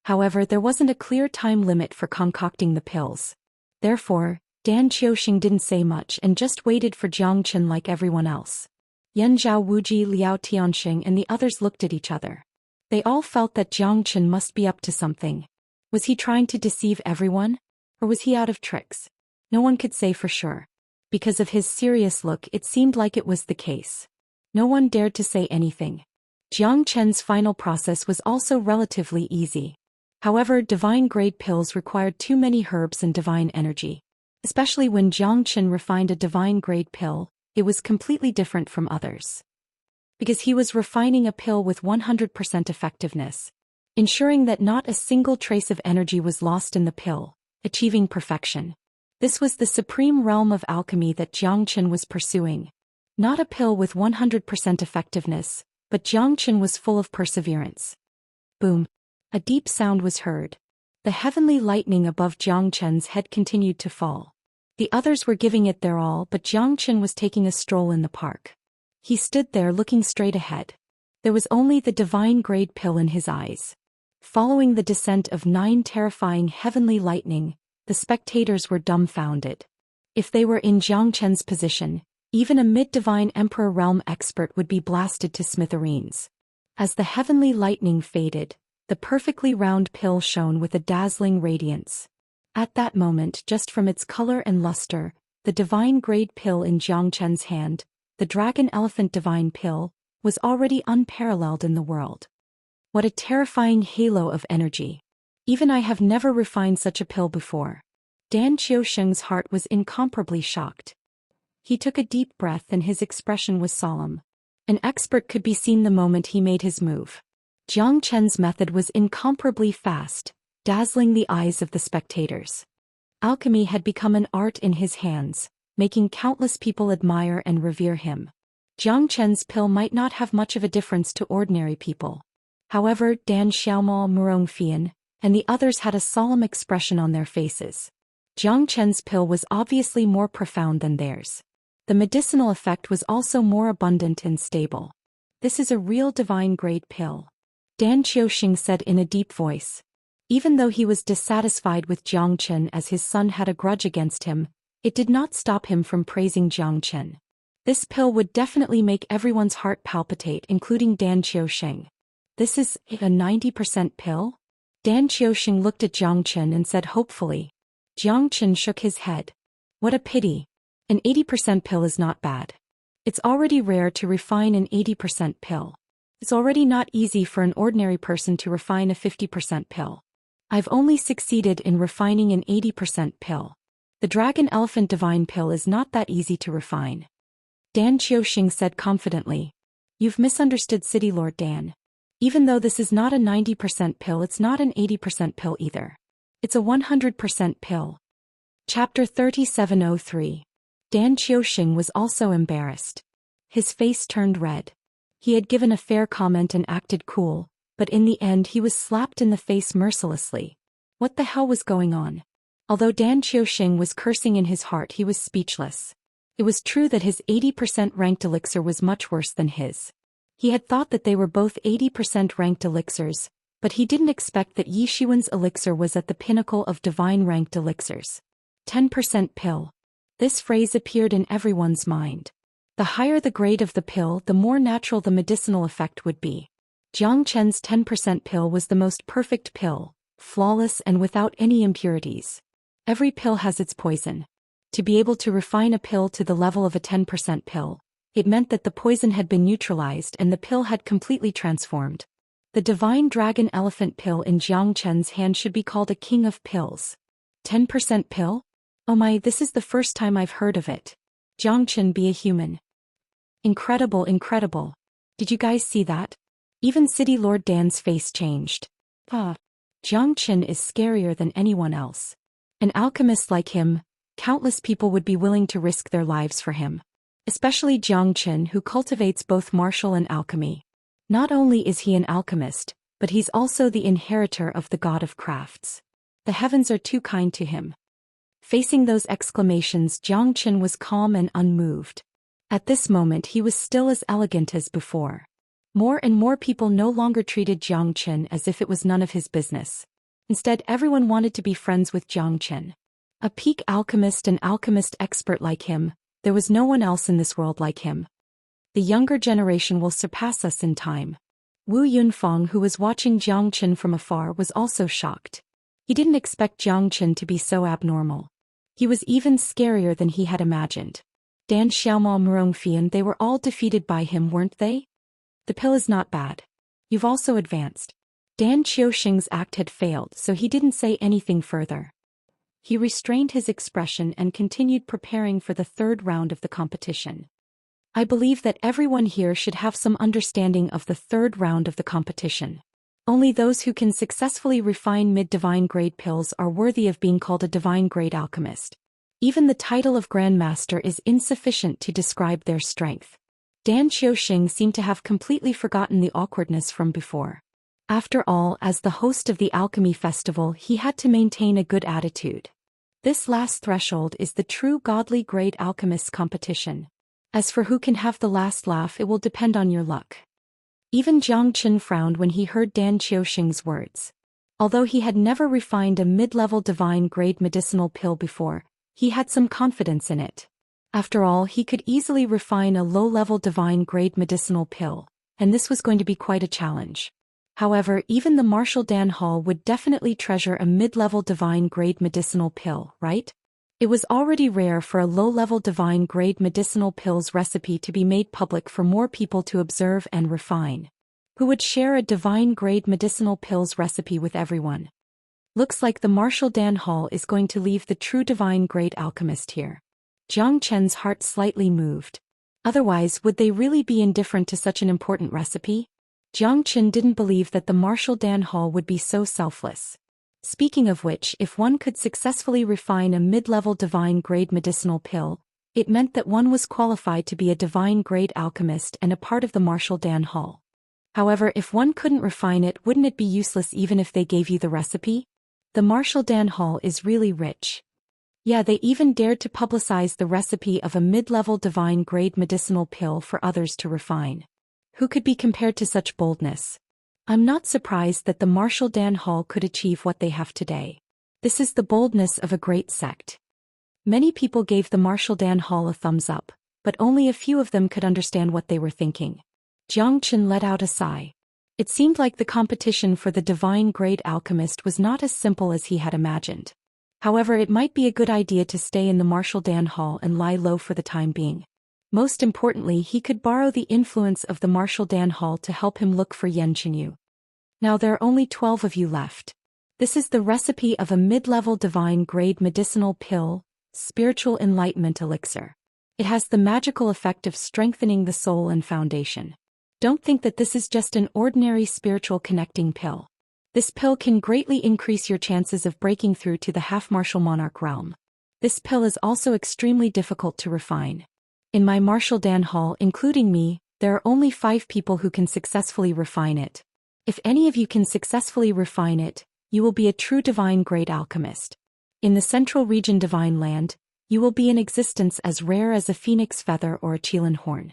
However, there wasn't a clear time limit for concocting the pills. Therefore, Dan Xiaoxing didn't say much and just waited for Zhou Xian like everyone else. Yan Zhao Wuji, Liao Tianxing and the others looked at each other. They all felt that Zhou Xian must be up to something. Was he trying to deceive everyone? Or was he out of tricks? No one could say for sure. Because of his serious look, it seemed like it was the case. No one dared to say anything. Zhou Qian's final process was also relatively easy. However, divine-grade pills required too many herbs and divine energy. Especially when Zhou Qian refined a divine-grade pill, it was completely different from others. Because he was refining a pill with 100% effectiveness, ensuring that not a single trace of energy was lost in the pill, achieving perfection. This was the supreme realm of alchemy that Zhou Qian was pursuing. Not a pill with 100% effectiveness, but Zhou Qian was full of perseverance. Boom. A deep sound was heard. The heavenly lightning above Zhou Qian's head continued to fall. The others were giving it their all, but Zhou Qian was taking a stroll in the park. He stood there looking straight ahead. There was only the divine-grade pill in his eyes. Following the descent of 9 terrifying heavenly lightning, the spectators were dumbfounded. If they were in Zhou Qian's position, even a mid-divine emperor realm expert would be blasted to smithereens. As the heavenly lightning faded, the perfectly round pill shone with a dazzling radiance. At that moment, just from its color and luster, the divine-grade pill in Zhou Qian's hand, the dragon elephant divine pill, was already unparalleled in the world. What a terrifying halo of energy. Even I have never refined such a pill before. Dan Xiaoxing's heart was incomparably shocked. He took a deep breath and his expression was solemn. An expert could be seen the moment he made his move. Zhou Qian's method was incomparably fast, dazzling the eyes of the spectators. Alchemy had become an art in his hands, making countless people admire and revere him. Zhou Qian's pill might not have much of a difference to ordinary people. However, Dan Xiaomo, Murongfian, and the others had a solemn expression on their faces. Zhou Qian's pill was obviously more profound than theirs. The medicinal effect was also more abundant and stable. This is a real divine-grade pill, Dan Xiaoxing said in a deep voice. Even though he was dissatisfied with Zhou Qian as his son had a grudge against him, it did not stop him from praising Zhou Qian. This pill would definitely make everyone's heart palpitate, including Dan Xiaoxing. This is a 90% pill? Dan Xiaoxing looked at Zhou Qian and said hopefully. Zhou Qian shook his head. What a pity. An 80% pill is not bad. It's already rare to refine an 80% pill. It's already not easy for an ordinary person to refine a 50% pill. I've only succeeded in refining an 80% pill. The Dragon Elephant Divine Pill is not that easy to refine. Dan Xiaoxing said confidently. You've misunderstood City Lord Dan. Even though this is not a 90% pill, it's not an 80% pill either. It's a 100% pill. Chapter 3703. Dan Xiaoxing was also embarrassed. His face turned red. He had given a fair comment and acted cool, but in the end he was slapped in the face mercilessly. What the hell was going on? Although Dan Xiaoxing was cursing in his heart, he was speechless. It was true that his 80% ranked elixir was much worse than his. He had thought that they were both 80% ranked elixirs, but he didn't expect that Yi Shiwen's elixir was at the pinnacle of divine ranked elixirs. 10% pill. This phrase appeared in everyone's mind. The higher the grade of the pill, the more natural the medicinal effect would be. Zhou Qian's 10% pill was the most perfect pill, flawless and without any impurities. Every pill has its poison. To be able to refine a pill to the level of a 10% pill, it meant that the poison had been neutralized and the pill had completely transformed. The divine dragon elephant pill in Zhou Qian's hand should be called a king of pills. 10% pill? Oh my, this is the first time I've heard of it. Zhou Qian be a human. Incredible, incredible. Did you guys see that? Even City Lord Dan's face changed. Jiang Qin is scarier than anyone else. An alchemist like him, countless people would be willing to risk their lives for him. Especially Jiang Qin, who cultivates both martial and alchemy. Not only is he an alchemist, but he's also the inheritor of the god of crafts. The heavens are too kind to him. Facing those exclamations, Jiang Qin was calm and unmoved. At this moment he was still as elegant as before. More and more people no longer treated Jiang Qin as if it was none of his business. Instead, everyone wanted to be friends with Jiang Qin. A peak alchemist and alchemist expert like him, there was no one else in this world like him. The younger generation will surpass us in time. Wu Yunfeng, who was watching Jiang Qin from afar, was also shocked. He didn't expect Jiang Qin to be so abnormal. He was even scarier than he had imagined. Dan Xiaomao Murongfian, they were all defeated by him, weren't they? The pill is not bad. You've also advanced. Dan Qiuxing's act had failed, so he didn't say anything further. He restrained his expression and continued preparing for the third round of the competition. I believe that everyone here should have some understanding of the third round of the competition. Only those who can successfully refine mid-divine grade pills are worthy of being called a divine grade alchemist. Even the title of Grand Master is insufficient to describe their strength. Dan Qiuxing seemed to have completely forgotten the awkwardness from before. After all, as the host of the Alchemy Festival, he had to maintain a good attitude. This last threshold is the true godly grade alchemist's competition. As for who can have the last laugh, it will depend on your luck. Even Jiang Qin frowned when he heard Dan Qiuxing's words. Although he had never refined a mid-level divine grade medicinal pill before, he had some confidence in it. After all, he could easily refine a low-level divine grade medicinal pill, and this was going to be quite a challenge. However, even the Martial Dan Hall would definitely treasure a mid-level divine grade medicinal pill, right? It was already rare for a low-level divine grade medicinal pill's recipe to be made public for more people to observe and refine. Who would share a divine grade medicinal pill's recipe with everyone? Looks like the Martial Dan Hall is going to leave the true divine grade alchemist here. Jiang Qin's heart slightly moved. Otherwise, would they really be indifferent to such an important recipe? Jiang Qin didn't believe that the Martial Dan Hall would be so selfless. Speaking of which, if one could successfully refine a mid-level divine grade medicinal pill, it meant that one was qualified to be a divine grade alchemist and a part of the Martial Dan Hall. However, if one couldn't refine it, wouldn't it be useless even if they gave you the recipe? The Martial Dan Hall is really rich. Yeah, they even dared to publicize the recipe of a mid-level divine grade medicinal pill for others to refine. Who could be compared to such boldness? I'm not surprised that the Martial Dan Hall could achieve what they have today. This is the boldness of a great sect. Many people gave the Martial Dan Hall a thumbs up, but only a few of them could understand what they were thinking. Jiang Qin let out a sigh. It seemed like the competition for the divine grade alchemist was not as simple as he had imagined. However, it might be a good idea to stay in the Martial Dan Hall and lie low for the time being. Most importantly, he could borrow the influence of the Martial Dan Hall to help him look for Yan Qinyu. Now there are only 12 of you left. This is the recipe of a mid-level divine grade medicinal pill, spiritual enlightenment elixir. It has the magical effect of strengthening the soul and foundation. Don't think that this is just an ordinary spiritual connecting pill. This pill can greatly increase your chances of breaking through to the half-martial monarch realm. This pill is also extremely difficult to refine. In my Martial Dan Hall, including me, there are only 5 people who can successfully refine it. If any of you can successfully refine it, you will be a true divine grade alchemist. In the Central Region Divine Land, you will be in existence as rare as a phoenix feather or a Qilin horn.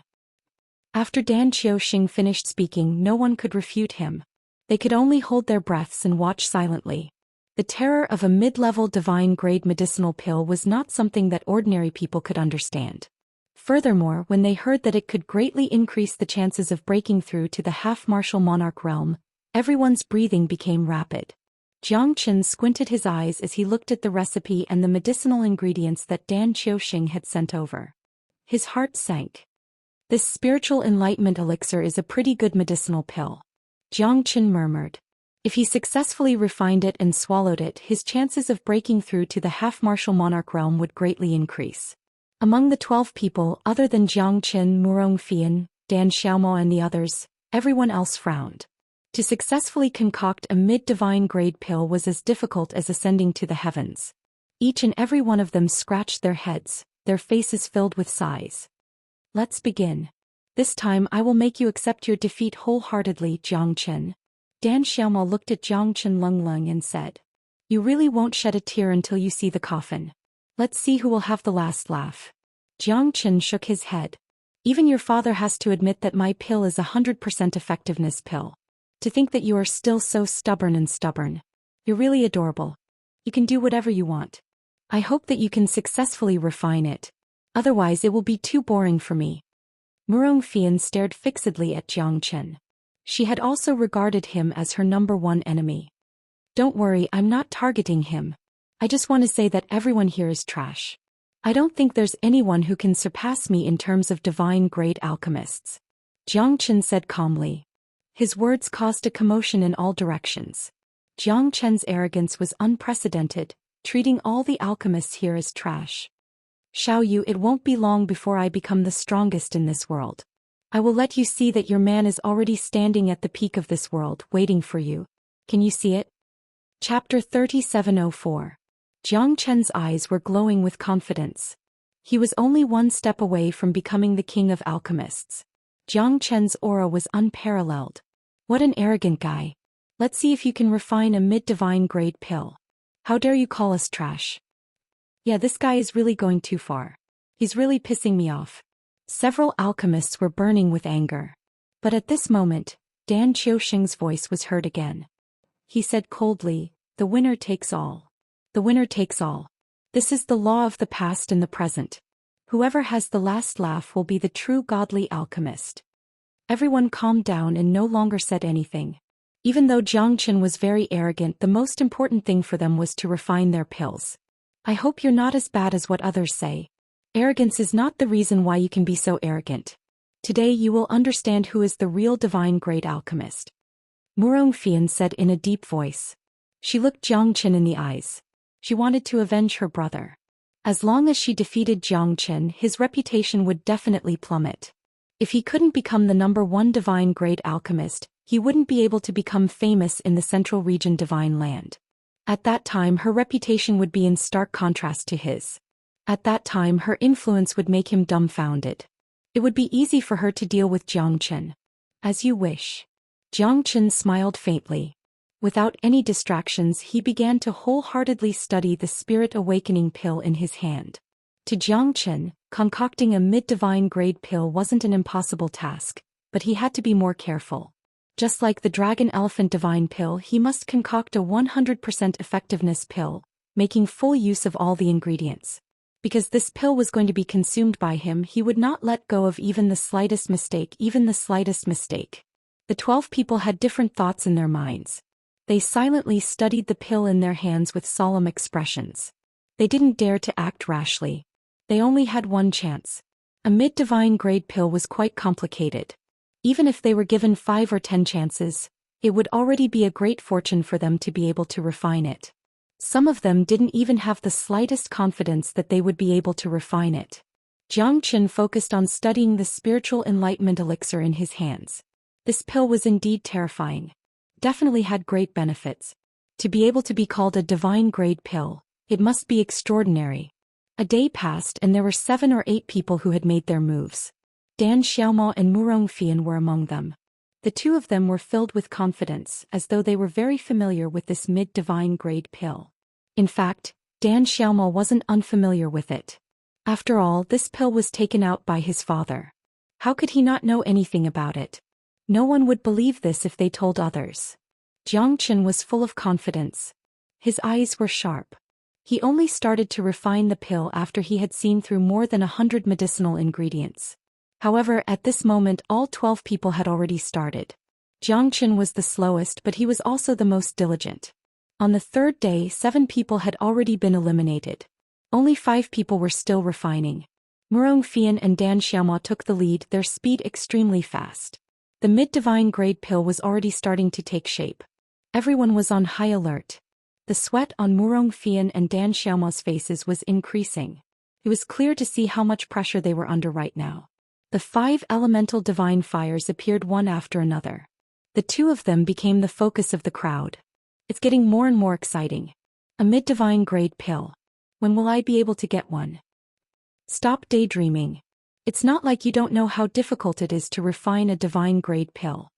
After Dan Qiuxing finished speaking, no one could refute him. They could only hold their breaths and watch silently. The terror of a mid-level divine grade medicinal pill was not something that ordinary people could understand. Furthermore, when they heard that it could greatly increase the chances of breaking through to the half-martial monarch realm, everyone's breathing became rapid. Jiang Qin squinted his eyes as he looked at the recipe and the medicinal ingredients that Dan Qiuxing had sent over. His heart sank. This spiritual enlightenment elixir is a pretty good medicinal pill. Jiang Qin murmured. If he successfully refined it and swallowed it, his chances of breaking through to the half-martial monarch realm would greatly increase. Among the 12 people, other than Jiang Qin, Murongfian, Dan Xiaomo and the others, everyone else frowned. To successfully concoct a mid-divine grade pill was as difficult as ascending to the heavens. Each and every one of them scratched their heads, their faces filled with sighs. Let's begin. This time I will make you accept your defeat wholeheartedly, Jiang Chen. Dan Xiaomo looked at Jiang Chen Lung and said. You really won't shed a tear until you see the coffin. Let's see who will have the last laugh. Jiang Chen shook his head. Even your father has to admit that my pill is 100% effectiveness pill. To think that you are still so stubborn. You're really adorable. You can do whatever you want. I hope that you can successfully refine it. Otherwise it will be too boring for me. Murongfian stared fixedly at Jiang Chen. She had also regarded him as her number one enemy. Don't worry, I'm not targeting him. I just want to say that everyone here is trash. I don't think there's anyone who can surpass me in terms of divine grade alchemists. Jiang Chen said calmly. His words caused a commotion in all directions. Jiang Chen's arrogance was unprecedented, treating all the alchemists here as trash. Xiao Yu, it won't be long before I become the strongest in this world. I will let you see that your man is already standing at the peak of this world, waiting for you. Can you see it? Chapter 3704. Jiang Chen's eyes were glowing with confidence. He was only one step away from becoming the king of alchemists. Jiang Chen's aura was unparalleled. What an arrogant guy. Let's see if you can refine a mid-divine grade pill. How dare you call us trash? Yeah, this guy is really going too far. He's really pissing me off. Several alchemists were burning with anger. But at this moment, Dan Qiusheng's voice was heard again. He said coldly, the winner takes all. The winner takes all. This is the law of the past and the present. Whoever has the last laugh will be the true godly alchemist. Everyone calmed down and no longer said anything. Even though Jiang Chen was very arrogant, the most important thing for them was to refine their pills. I hope you're not as bad as what others say. Arrogance is not the reason why you can be so arrogant. Today you will understand who is the real divine grade alchemist. Murongfian said in a deep voice. She looked Jiang Chen in the eyes. She wanted to avenge her brother. As long as she defeated Jiang Chen, his reputation would definitely plummet. If he couldn't become the number one divine grade alchemist, he wouldn't be able to become famous in the Central Region Divine Land. At that time her reputation would be in stark contrast to his. At that time her influence would make him dumbfounded. It would be easy for her to deal with Jiang Chen. As you wish. Jiang Chen smiled faintly. Without any distractions he began to wholeheartedly study the spirit awakening pill in his hand. To Jiang Chen, concocting a mid-divine grade pill wasn't an impossible task, but he had to be more careful. Just like the dragon elephant divine pill, he must concoct a 100% effectiveness pill, making full use of all the ingredients. Because this pill was going to be consumed by him, he would not let go of even the slightest mistake. The 12 people had different thoughts in their minds. They silently studied the pill in their hands with solemn expressions. They didn't dare to act rashly. They only had one chance. A mid-divine grade pill was quite complicated. Even if they were given 5 or 10 chances, it would already be a great fortune for them to be able to refine it. Some of them didn't even have the slightest confidence that they would be able to refine it. Jiang Chen focused on studying the spiritual enlightenment elixir in his hands. This pill was indeed terrifying. Definitely had great benefits. To be able to be called a divine grade pill, it must be extraordinary. A day passed and there were 7 or 8 people who had made their moves. Dan Xiaomo and Murongfian were among them. The two of them were filled with confidence, as though they were very familiar with this mid-divine grade pill. In fact, Dan Xiaomo wasn't unfamiliar with it. After all, this pill was taken out by his father. How could he not know anything about it? No one would believe this if they told others. Jiang Chen was full of confidence. His eyes were sharp. He only started to refine the pill after he had seen through more than 100 medicinal ingredients. However, at this moment all 12 people had already started. Jiang Chen was the slowest, but he was also the most diligent. On the 3rd day, 7 people had already been eliminated. Only 5 people were still refining. Murongfian and Dan Xiaomo took the lead, their speed extremely fast. The mid-divine grade pill was already starting to take shape. Everyone was on high alert. The sweat on Murongfian and Dan Xiaomo's faces was increasing. It was clear to see how much pressure they were under right now. The 5 elemental divine fires appeared one after another. The two of them became the focus of the crowd. It's getting more and more exciting. A mid-divine grade pill. When will I be able to get one? Stop daydreaming. It's not like you don't know how difficult it is to refine a divine grade pill.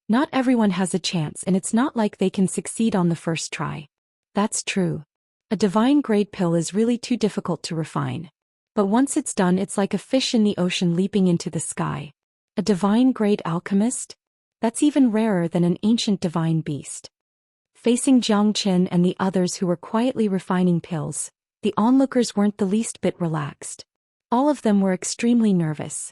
Not everyone has a chance, and it's not like they can succeed on the first try. That's true. A divine grade pill is really too difficult to refine. But once it's done, it's like a fish in the ocean leaping into the sky. A divine grade alchemist? That's even rarer than an ancient divine beast. Facing Zhou Xian and the others who were quietly refining pills, the onlookers weren't the least bit relaxed. All of them were extremely nervous.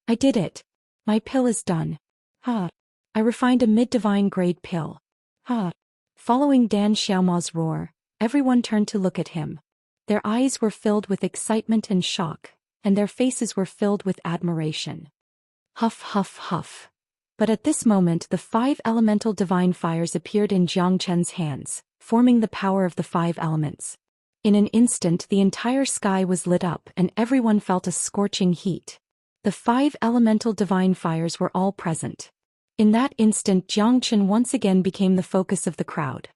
I did it. My pill is done. Ha. I refined a mid-divine grade pill. Ha. Following Dan Xiaoma's roar, everyone turned to look at him. Their eyes were filled with excitement and shock, and their faces were filled with admiration. Huff, huff, huff. But at this moment the 5 elemental divine fires appeared in Zhou Qian's hands, forming the power of the 5 elements. In an instant the entire sky was lit up and everyone felt a scorching heat. The 5 elemental divine fires were all present. In that instant Zhou Qian once again became the focus of the crowd.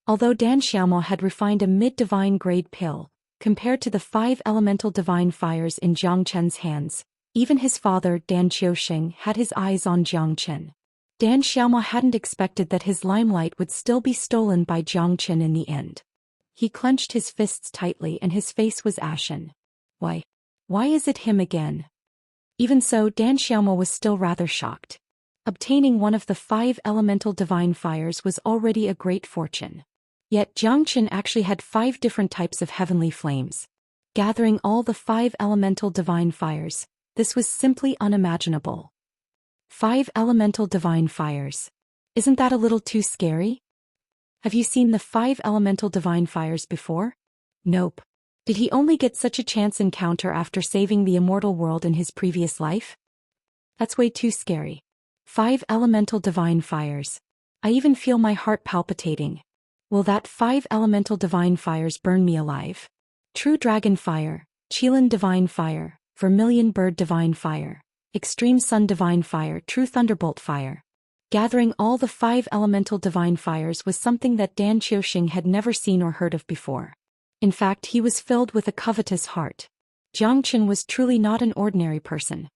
Although Dan Xiaomo had refined a mid-divine grade pill, compared to the 5 elemental divine fires in Zhou Qian's hands, even his father Dan Qiusheng had his eyes on Zhou Qian. Dan Xiaomo hadn't expected that his limelight would still be stolen by Zhou Qian in the end. He clenched his fists tightly and his face was ashen. Why is it him again? Even so, Dan Xiaomo was still rather shocked. Obtaining one of the 5 elemental divine fires was already a great fortune. Yet Zhou Qian actually had 5 different types of heavenly flames. Gathering all the 5 elemental divine fires, this was simply unimaginable. 5 elemental divine fires. Isn't that a little too scary? Have you seen the 5 elemental divine fires before? Nope. Did he only get such a chance encounter after saving the immortal world in his previous life? That's way too scary. 5 elemental divine fires. I even feel my heart palpitating. Will that 5 elemental divine fires burn me alive? True Dragon Fire, Qilin Divine Fire, Vermilion Bird Divine Fire, Extreme Sun Divine Fire, True Thunderbolt Fire. Gathering all the 5 elemental divine fires was something that Dan Qiusheng had never seen or heard of before. In fact, he was filled with a covetous heart. Zhou Qian was truly not an ordinary person.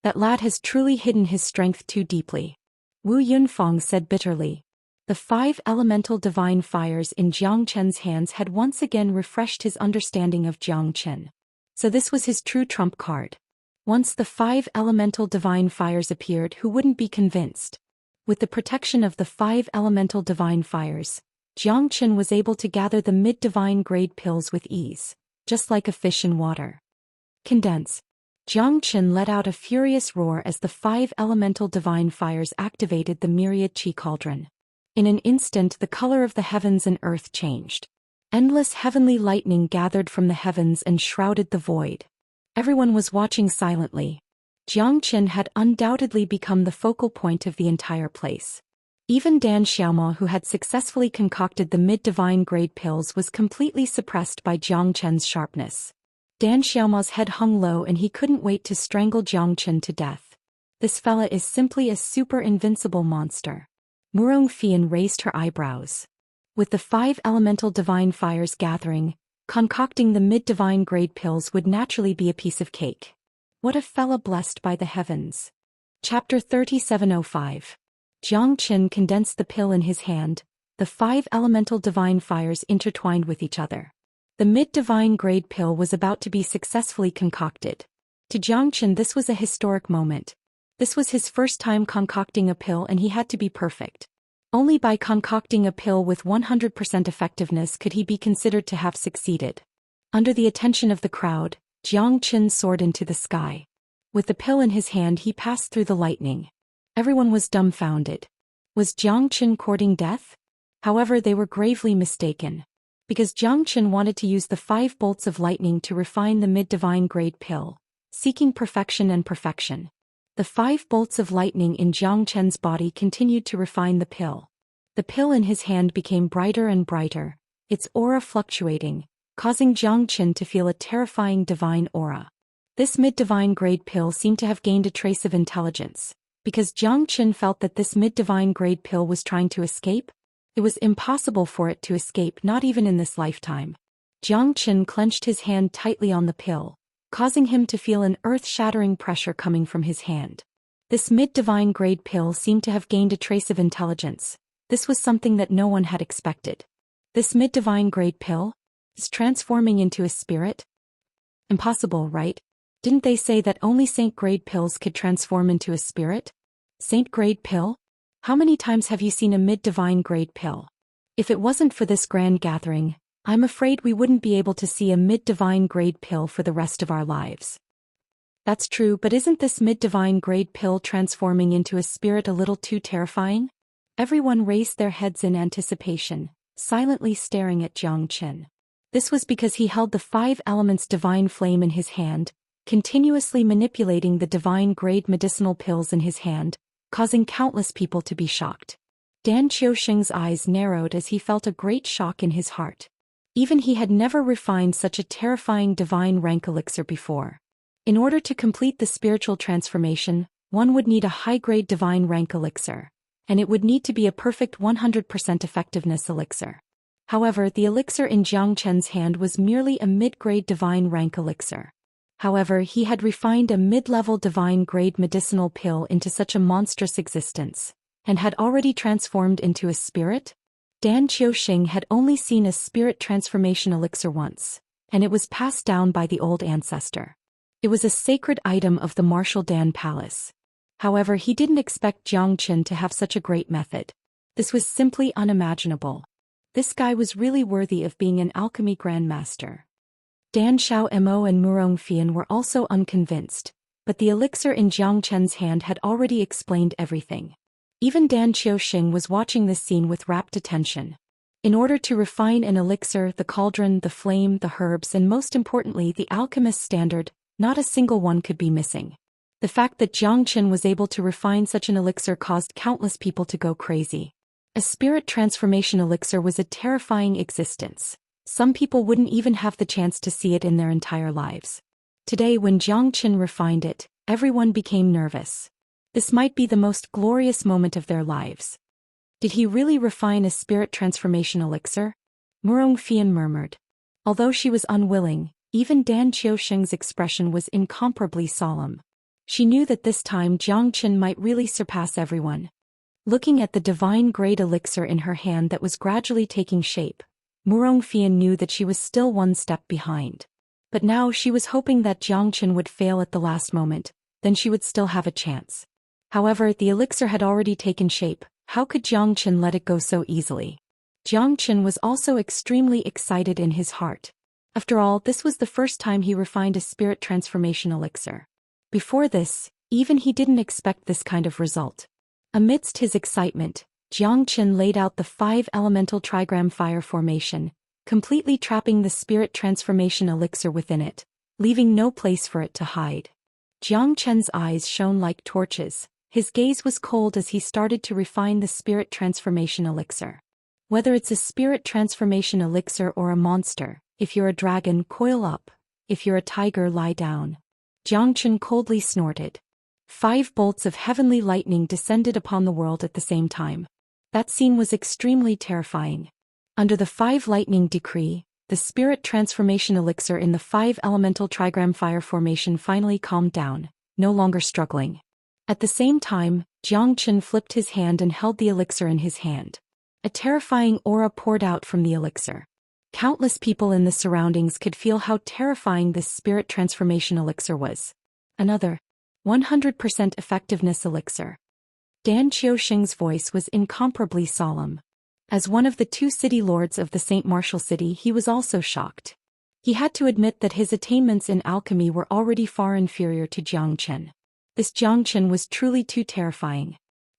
That lad has truly hidden his strength too deeply. Wu Yunfang said bitterly. The 5 elemental divine fires in Zhou Qian's hands had once again refreshed his understanding of Zhou Qian. So this was his true trump card. Once the 5 elemental divine fires appeared, who wouldn't be convinced? With the protection of the 5 elemental divine fires, Zhou Qian was able to gather the mid-divine grade pills with ease, just like a fish in water. Condense. Zhou Qian let out a furious roar as the 5 elemental divine fires activated the myriad chi cauldron. In an instant the color of the heavens and earth changed. Endless heavenly lightning gathered from the heavens and shrouded the void. Everyone was watching silently. Zhou Qian had undoubtedly become the focal point of the entire place. Even Dan Xiaomo, who had successfully concocted the mid-divine grade pills, was completely suppressed by Zhou Qian's sharpness. Dan Xiaomo's head hung low and he couldn't wait to strangle Zhou Qian to death. This fella is simply a super invincible monster. Murong Fian raised her eyebrows. With the 5 elemental divine fires gathering, concocting the mid-divine grade pills would naturally be a piece of cake. What a fella blessed by the heavens. Chapter 3705. Zhou Qian condensed the pill in his hand, the 5 elemental divine fires intertwined with each other. The mid-divine grade pill was about to be successfully concocted. To Zhou Qian this was a historic moment. This was his first time concocting a pill and he had to be perfect. Only by concocting a pill with 100% effectiveness could he be considered to have succeeded. Under the attention of the crowd, Zhou Qian soared into the sky. With the pill in his hand he passed through the lightning. Everyone was dumbfounded. Was Zhou Qian courting death? However, they were gravely mistaken. Because Zhou Qian wanted to use the 5 bolts of lightning to refine the mid-divine grade pill, seeking perfection and perfection. The 5 bolts of lightning in Zhou Qian's body continued to refine the pill. The pill in his hand became brighter and brighter, its aura fluctuating, causing Zhou Qian to feel a terrifying divine aura. This mid-divine grade pill seemed to have gained a trace of intelligence. Because Zhou Xian felt that this mid-divine grade pill was trying to escape, it was impossible for it to escape, not even in this lifetime. Zhou Xian clenched his hand tightly on the pill, causing him to feel an earth-shattering pressure coming from his hand. This mid-divine grade pill seemed to have gained a trace of intelligence. This was something that no one had expected. This mid-divine grade pill is transforming into a spirit? Impossible, right? Didn't they say that only saint-grade pills could transform into a spirit? Saint-grade pill? How many times have you seen a mid-divine grade pill? If it wasn't for this grand gathering, I'm afraid we wouldn't be able to see a mid-divine grade pill for the rest of our lives. That's true, but isn't this mid-divine grade pill transforming into a spirit a little too terrifying? Everyone raised their heads in anticipation, silently staring at Zhou Xian. This was because he held the 5 elements divine flame in his hand, continuously manipulating the divine grade medicinal pills in his hand, causing countless people to be shocked. Dan Qiusheng's eyes narrowed as he felt a great shock in his heart. Even he had never refined such a terrifying divine rank elixir before. In order to complete the spiritual transformation, one would need a high-grade divine rank elixir, and it would need to be a perfect 100% effectiveness elixir. However, the elixir in Zhou Qian's hand was merely a mid-grade divine rank elixir. However, he had refined a mid-level divine grade medicinal pill into such a monstrous existence, and had already transformed into a spirit? Dan Qiusheng had only seen a spirit transformation elixir once, and it was passed down by the old ancestor. It was a sacred item of the Martial Dan Palace. However, he didn't expect Zhou Xian to have such a great method. This was simply unimaginable. This guy was really worthy of being an alchemy grandmaster. Dan Xiaomo and Murong Fian were also unconvinced, but the elixir in Zhou Qian's hand had already explained everything. Even Dan Qiusheng was watching this scene with rapt attention. In order to refine an elixir, the cauldron, the flame, the herbs, and most importantly the alchemist's standard, not a single one could be missing. The fact that Zhou Xian was able to refine such an elixir caused countless people to go crazy. A spirit transformation elixir was a terrifying existence. Some people wouldn't even have the chance to see it in their entire lives. Today, when Zhou Xian refined it, everyone became nervous. This might be the most glorious moment of their lives. Did he really refine a spirit transformation elixir? Murong Fian murmured. Although she was unwilling, even Dan Qiusheng's expression was incomparably solemn. She knew that this time Zhou Xian might really surpass everyone. Looking at the divine grade elixir in her hand that was gradually taking shape, Murong Fian knew that she was still one step behind. But now she was hoping that Zhou Xian would fail at the last moment, then she would still have a chance. However, the elixir had already taken shape. How could Zhou Xian let it go so easily? Zhou Xian was also extremely excited in his heart. After all, this was the first time he refined a spirit transformation elixir. Before this, even he didn't expect this kind of result. Amidst his excitement, Zhou Xian laid out the 5 elemental trigram fire formation, completely trapping the spirit transformation elixir within it, leaving no place for it to hide. Zhou Qian's eyes shone like torches. His gaze was cold as he started to refine the spirit transformation elixir. Whether it's a spirit transformation elixir or a monster, if you're a dragon, coil up. If you're a tiger, lie down. Zhou Qian coldly snorted. 5 bolts of heavenly lightning descended upon the world at the same time. That scene was extremely terrifying. Under the 5 lightning decree, the spirit transformation elixir in the 5 elemental trigram fire formation finally calmed down, no longer struggling. At the same time, Zhou Xian flipped his hand and held the elixir in his hand. A terrifying aura poured out from the elixir. Countless people in the surroundings could feel how terrifying this spirit transformation elixir was. Another 100% effectiveness elixir. Dan Qiusheng's voice was incomparably solemn. As one of the 2 city lords of the Saint Martial City, he was also shocked. He had to admit that his attainments in alchemy were already far inferior to Zhou Xian. This Zhou Xian was truly too terrifying.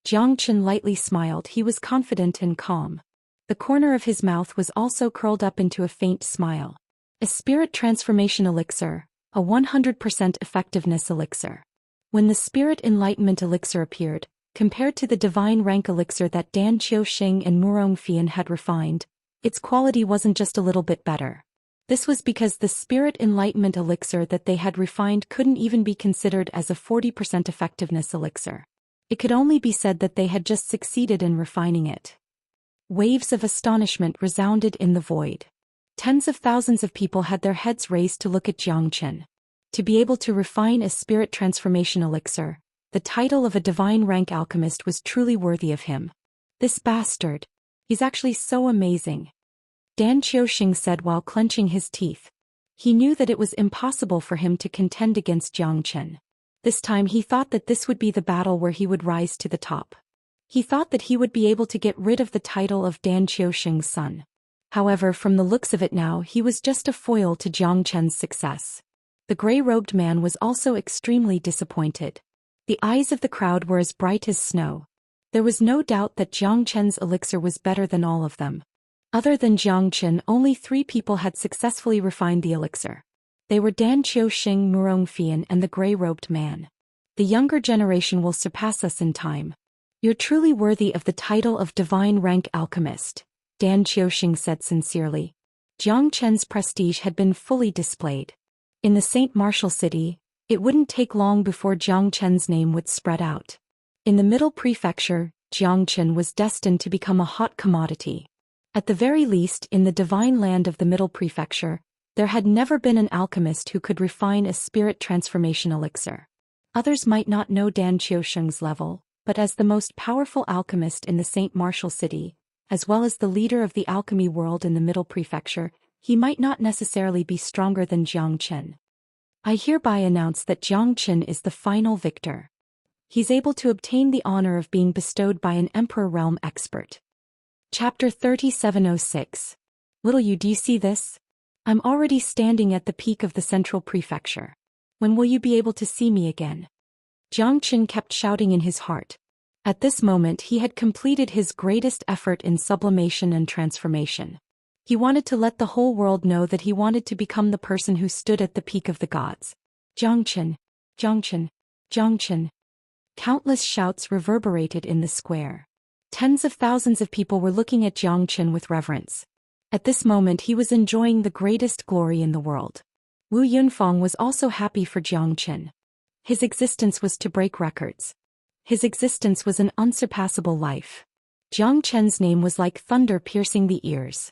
Zhou Xian lightly smiled. He was confident and calm. The corner of his mouth was also curled up into a faint smile. A spirit transformation elixir, a 100% effectiveness elixir. When the spirit enlightenment elixir appeared, compared to the divine rank elixir that Dan Qiusheng and Murong Fian had refined, its quality wasn't just a little bit better. This was because the spirit enlightenment elixir that they had refined couldn't even be considered as a 40% effectiveness elixir. It could only be said that they had just succeeded in refining it. Waves of astonishment resounded in the void. Tens of thousands of people had their heads raised to look at Zhou Xian. To be able to refine a spirit transformation elixir, the title of a divine rank alchemist was truly worthy of him. This bastard. He's actually so amazing. Dan Xiaoxing said while clenching his teeth. He knew that it was impossible for him to contend against Zhou Xian. This time he thought that this would be the battle where he would rise to the top. He thought that he would be able to get rid of the title of Dan Xiaoxing's son. However, from the looks of it now, he was just a foil to Zhou Qian's success. The gray-robed man was also extremely disappointed. The eyes of the crowd were as bright as snow. There was no doubt that Zhou Qian's elixir was better than all of them. Other than Zhou Qian, only 3 people had successfully refined the elixir. They were Dan Xiaoxing, Wuxia, and the gray-robed man. The younger generation will surpass us in time. You're truly worthy of the title of divine rank alchemist, Dan Xiaoxing said sincerely. Zhou Qian's prestige had been fully displayed. In the Saint Martial City, it wouldn't take long before Zhou Qian's name would spread out. In the Middle Prefecture, Zhou Qian was destined to become a hot commodity. At the very least, in the divine land of the Middle Prefecture, there had never been an alchemist who could refine a spirit transformation elixir. Others might not know Dan Xiaoxing's level, but as the most powerful alchemist in the Saint Martial City, as well as the leader of the alchemy world in the Middle Prefecture, he might not necessarily be stronger than Zhou Qian. I hereby announce that Zhou Qian is the final victor. He's able to obtain the honor of being bestowed by an Emperor Realm expert. Chapter 3706. Little you, do you see this? I'm already standing at the peak of the Central Prefecture. When will you be able to see me again? Zhou Qian kept shouting in his heart. At this moment he had completed his greatest effort in sublimation and transformation. He wanted to let the whole world know that he wanted to become the person who stood at the peak of the gods. Zhou Qian, Zhou Qian, Zhou Qian. Countless shouts reverberated in the square. Tens of thousands of people were looking at Zhou Qian with reverence. At this moment he was enjoying the greatest glory in the world. Wu Yunfeng was also happy for Zhou Qian. His existence was to break records. His existence was an unsurpassable life. Zhou Qian's name was like thunder piercing the ears.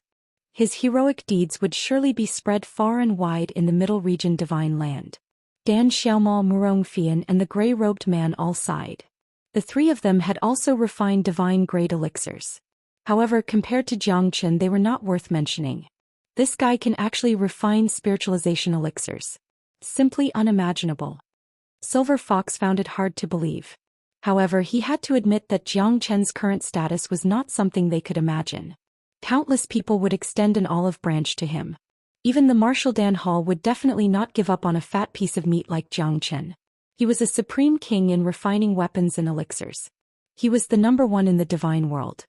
His heroic deeds would surely be spread far and wide in the Middle Region divine land. Dan Xiaomal, Wuxia, and the gray-robed man all sighed. The 3 of them had also refined divine-grade elixirs. However, compared to Zhou Qian, they were not worth mentioning. This guy can actually refine spiritualization elixirs. Simply unimaginable. Silver Fox found it hard to believe. However, he had to admit that Zhou Qian's current status was not something they could imagine. Countless people would extend an olive branch to him. Even the Martial Dan Hall would definitely not give up on a fat piece of meat like Zhou Qian. He was a supreme king in refining weapons and elixirs. He was the #1 in the divine world.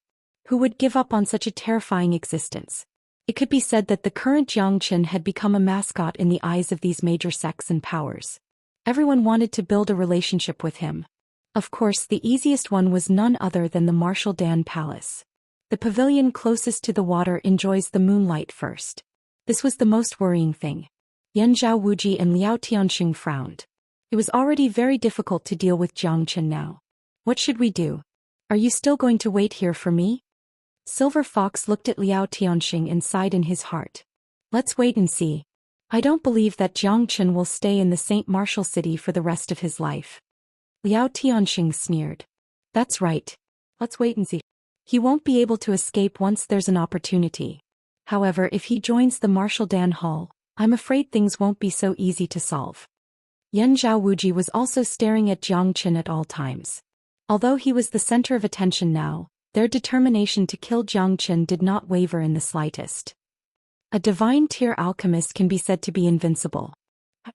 Who would give up on such a terrifying existence? It could be said that the current Zhou Qian had become a mascot in the eyes of these major sects and powers. Everyone wanted to build a relationship with him. Of course, the easiest one was none other than the Martial Dan Palace. The pavilion closest to the water enjoys the moonlight first. This was the most worrying thing. Yan Zhao Wuji and Liao Tianxing frowned. It was already very difficult to deal with Zhou Qian now. What should we do? Are you still going to wait here for me? Silver Fox looked at Liao Tianxing and sighed in his heart. Let's wait and see. I don't believe that Zhou Qian will stay in the Saint Martial City for the rest of his life. Liao Tianxing sneered. That's right. Let's wait and see. He won't be able to escape once there's an opportunity. However, if he joins the Martial Dan Hall, I'm afraid things won't be so easy to solve. Yan Zhao Wuji was also staring at Zhou Qian at all times. Although he was the center of attention now, their determination to kill Zhou Qian did not waver in the slightest. A divine tier alchemist can be said to be invincible.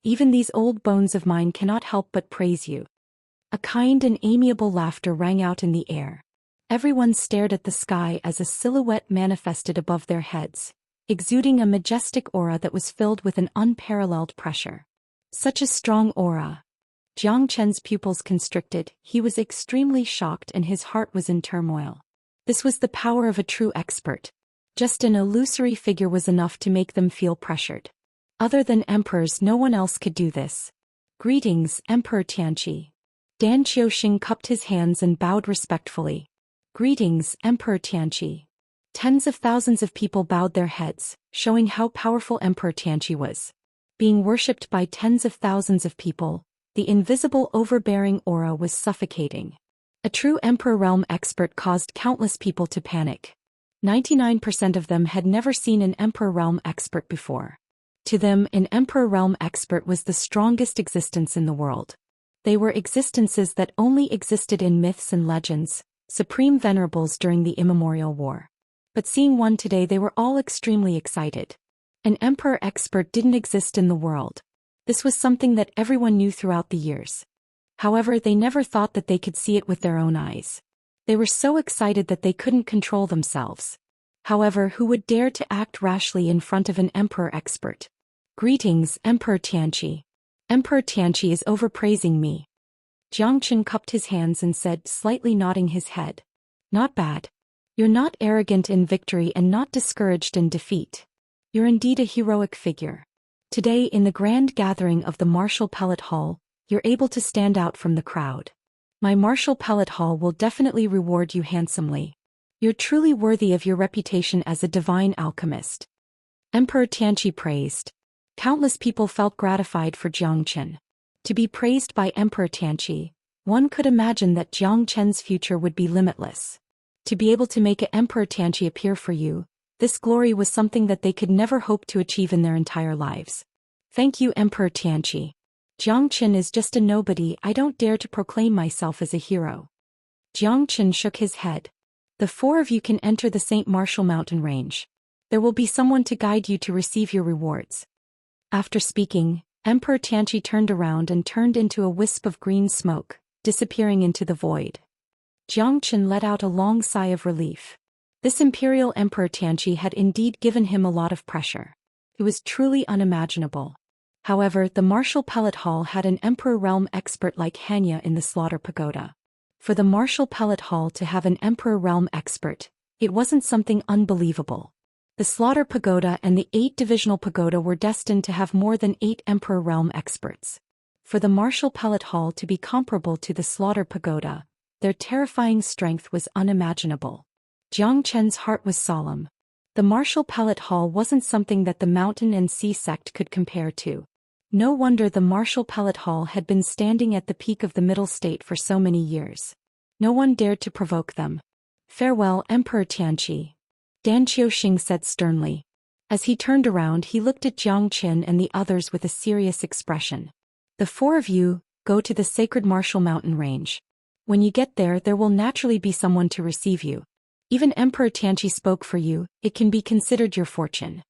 Even these old bones of mine cannot help but praise you. A kind and amiable laughter rang out in the air. Everyone stared at the sky as a silhouette manifested above their heads, exuding a majestic aura that was filled with an unparalleled pressure. Such a strong aura. Zhou Qian's pupils constricted, he was extremely shocked and his heart was in turmoil. This was the power of a true expert. Just an illusory figure was enough to make them feel pressured. Other than emperors, no one else could do this. Greetings, Emperor Tianqi. Dan Xiaoxing cupped his hands and bowed respectfully. Greetings, Emperor Tianqi. Tens of thousands of people bowed their heads, showing how powerful Emperor Tianqi was. Being worshipped by tens of thousands of people, the invisible overbearing aura was suffocating. A true Emperor realm expert caused countless people to panic. 99% of them had never seen an Emperor realm expert before. To them, an Emperor realm expert was the strongest existence in the world. They were existences that only existed in myths and legends, supreme venerables during the immemorial war. But seeing one today, they were all extremely excited. An Emperor expert didn't exist in the world. This was something that everyone knew throughout the years. However, they never thought that they could see it with their own eyes. They were so excited that they couldn't control themselves. However, who would dare to act rashly in front of an Emperor expert? Greetings, Emperor Tianqi. Emperor Tianqi is overpraising me. Jiangchen cupped his hands and said, slightly nodding his head. Not bad. You're not arrogant in victory and not discouraged in defeat. You're indeed a heroic figure. Today, in the grand gathering of the Martial Pellet Hall, you're able to stand out from the crowd. My Martial Pellet Hall will definitely reward you handsomely. You're truly worthy of your reputation as a divine alchemist. Emperor Tianqi praised. Countless people felt gratified for Jiangchen. To be praised by Emperor Tianqi, one could imagine that Jiangchen's future would be limitless. To be able to make Emperor Tianqi appear for you, this glory was something that they could never hope to achieve in their entire lives. Thank you, Emperor Tianqi. Jiangchen is just a nobody. I don't dare to proclaim myself as a hero. Jiangchen shook his head. The four of you can enter the St. Martial mountain range. There will be someone to guide you to receive your rewards. After speaking, Emperor Tianqi turned around and turned into a wisp of green smoke, disappearing into the void. Jiangchen let out a long sigh of relief. This imperial Emperor Tianqi had indeed given him a lot of pressure. It was truly unimaginable. However, the Martial Pellet Hall had an Emperor realm expert like Xianxia in the Slaughter Pagoda. For the Martial Pellet Hall to have an Emperor realm expert, it wasn't something unbelievable. The Slaughter Pagoda and the 8 Divisional Pagoda were destined to have more than 8 Emperor realm experts. For the Martial Pellet Hall to be comparable to the Slaughter Pagoda, their terrifying strength was unimaginable. Jiangchen's heart was solemn. The Martial Pellet Hall wasn't something that the Mountain and Sea sect could compare to. No wonder the Martial Pellet Hall had been standing at the peak of the Middle State for so many years. No one dared to provoke them. Farewell, Emperor Tianqi. Dan Xiaoxing said sternly. As he turned around, he looked at Jiangchen and the others with a serious expression. The four of you, go to the sacred Martial Mountain range. When you get there, there will naturally be someone to receive you. Even Emperor Tianqi spoke for you, it can be considered your fortune.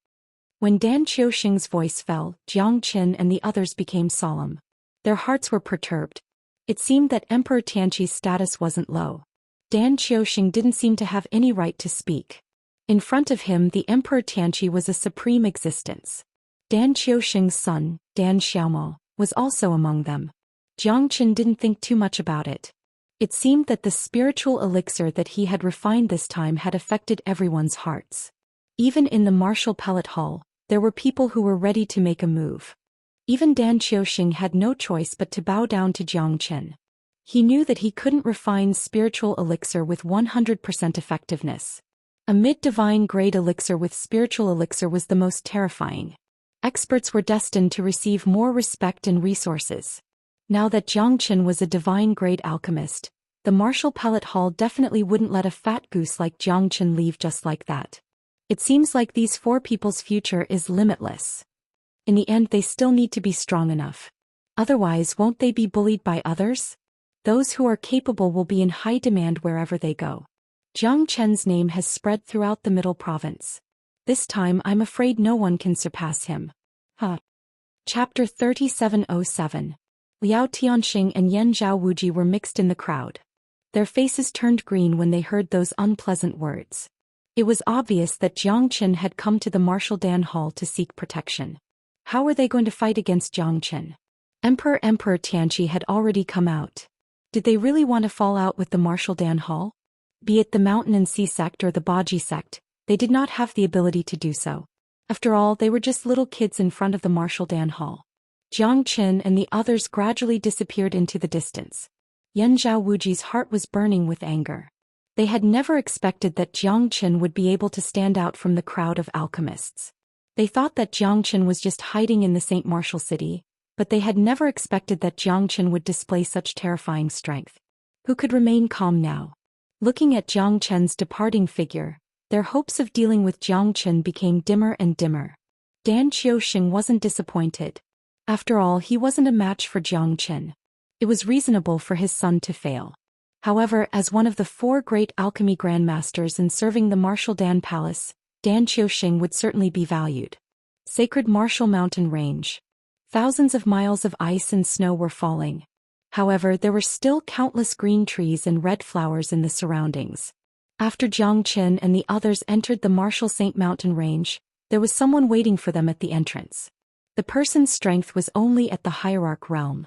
When Dan Xiaoxing's voice fell, Jiangchen and the others became solemn. Their hearts were perturbed. It seemed that Emperor Tianqi's status wasn't low. Dan Xiaoxing didn't seem to have any right to speak. In front of him, the Emperor Tianqi was a supreme existence. Dan Xiaoxing's son, Dan Xiaomo, was also among them. Jiangchen didn't think too much about it. It seemed that the spiritual elixir that he had refined this time had affected everyone's hearts. Even in the Martial Pellet Hall, there were people who were ready to make a move. Even Dan Xiaoxing had no choice but to bow down to Jiangchen. He knew that he couldn't refine spiritual elixir with 100% effectiveness. A mid-divine grade elixir with spiritual elixir was the most terrifying. Experts were destined to receive more respect and resources. Now that Jiangchen was a divine grade alchemist, the Martial Pellet Hall definitely wouldn't let a fat goose like Jiangchen leave just like that. It seems like these four people's future is limitless. In the end, they still need to be strong enough. Otherwise, won't they be bullied by others? Those who are capable will be in high demand wherever they go. Jiangchen's name has spread throughout the Middle Province. This time I'm afraid no one can surpass him. Chapter 3707. Liao Tianxing and Yan Zhao Wuji were mixed in the crowd. Their faces turned green when they heard those unpleasant words. It was obvious that Jiangchen had come to the Martial Dan Hall to seek protection. How were they going to fight against Jiangchen? Emperor Tianqi had already come out. Did they really want to fall out with the Martial Dan Hall? Be it the Mountain and Sea sect or the Baji sect, They did not have the ability to do so. After all, they were just little kids in front of the Martial Dan Hall. Jiang Qin and the others gradually disappeared into the distance. Yan Zhao Wuji's heart was burning with anger. They had never expected that Jiang Qin would be able to stand out from the crowd of alchemists. They thought that Jiang Qin was just hiding in the St. Martial City, but they had never expected that Jiang Qin would display such terrifying strength. Who could remain calm now? Looking at Jiang Qin's departing figure, their hopes of dealing with Jiang Qin became dimmer and dimmer. Dan Qiuxing wasn't disappointed. After all, he wasn't a match for Jiang Qin. It was reasonable for his son to fail. However, as one of the 4 great alchemy grandmasters in serving the Martial Dan Palace, Dan Qiuxing would certainly be valued. Sacred Martial Mountain Range. Thousands of miles of ice and snow were falling. However, there were still countless green trees and red flowers in the surroundings. After Jiang Qin and the others entered the Martial Saint Mountain Range, there was someone waiting for them at the entrance. The person's strength was only at the hierarch realm.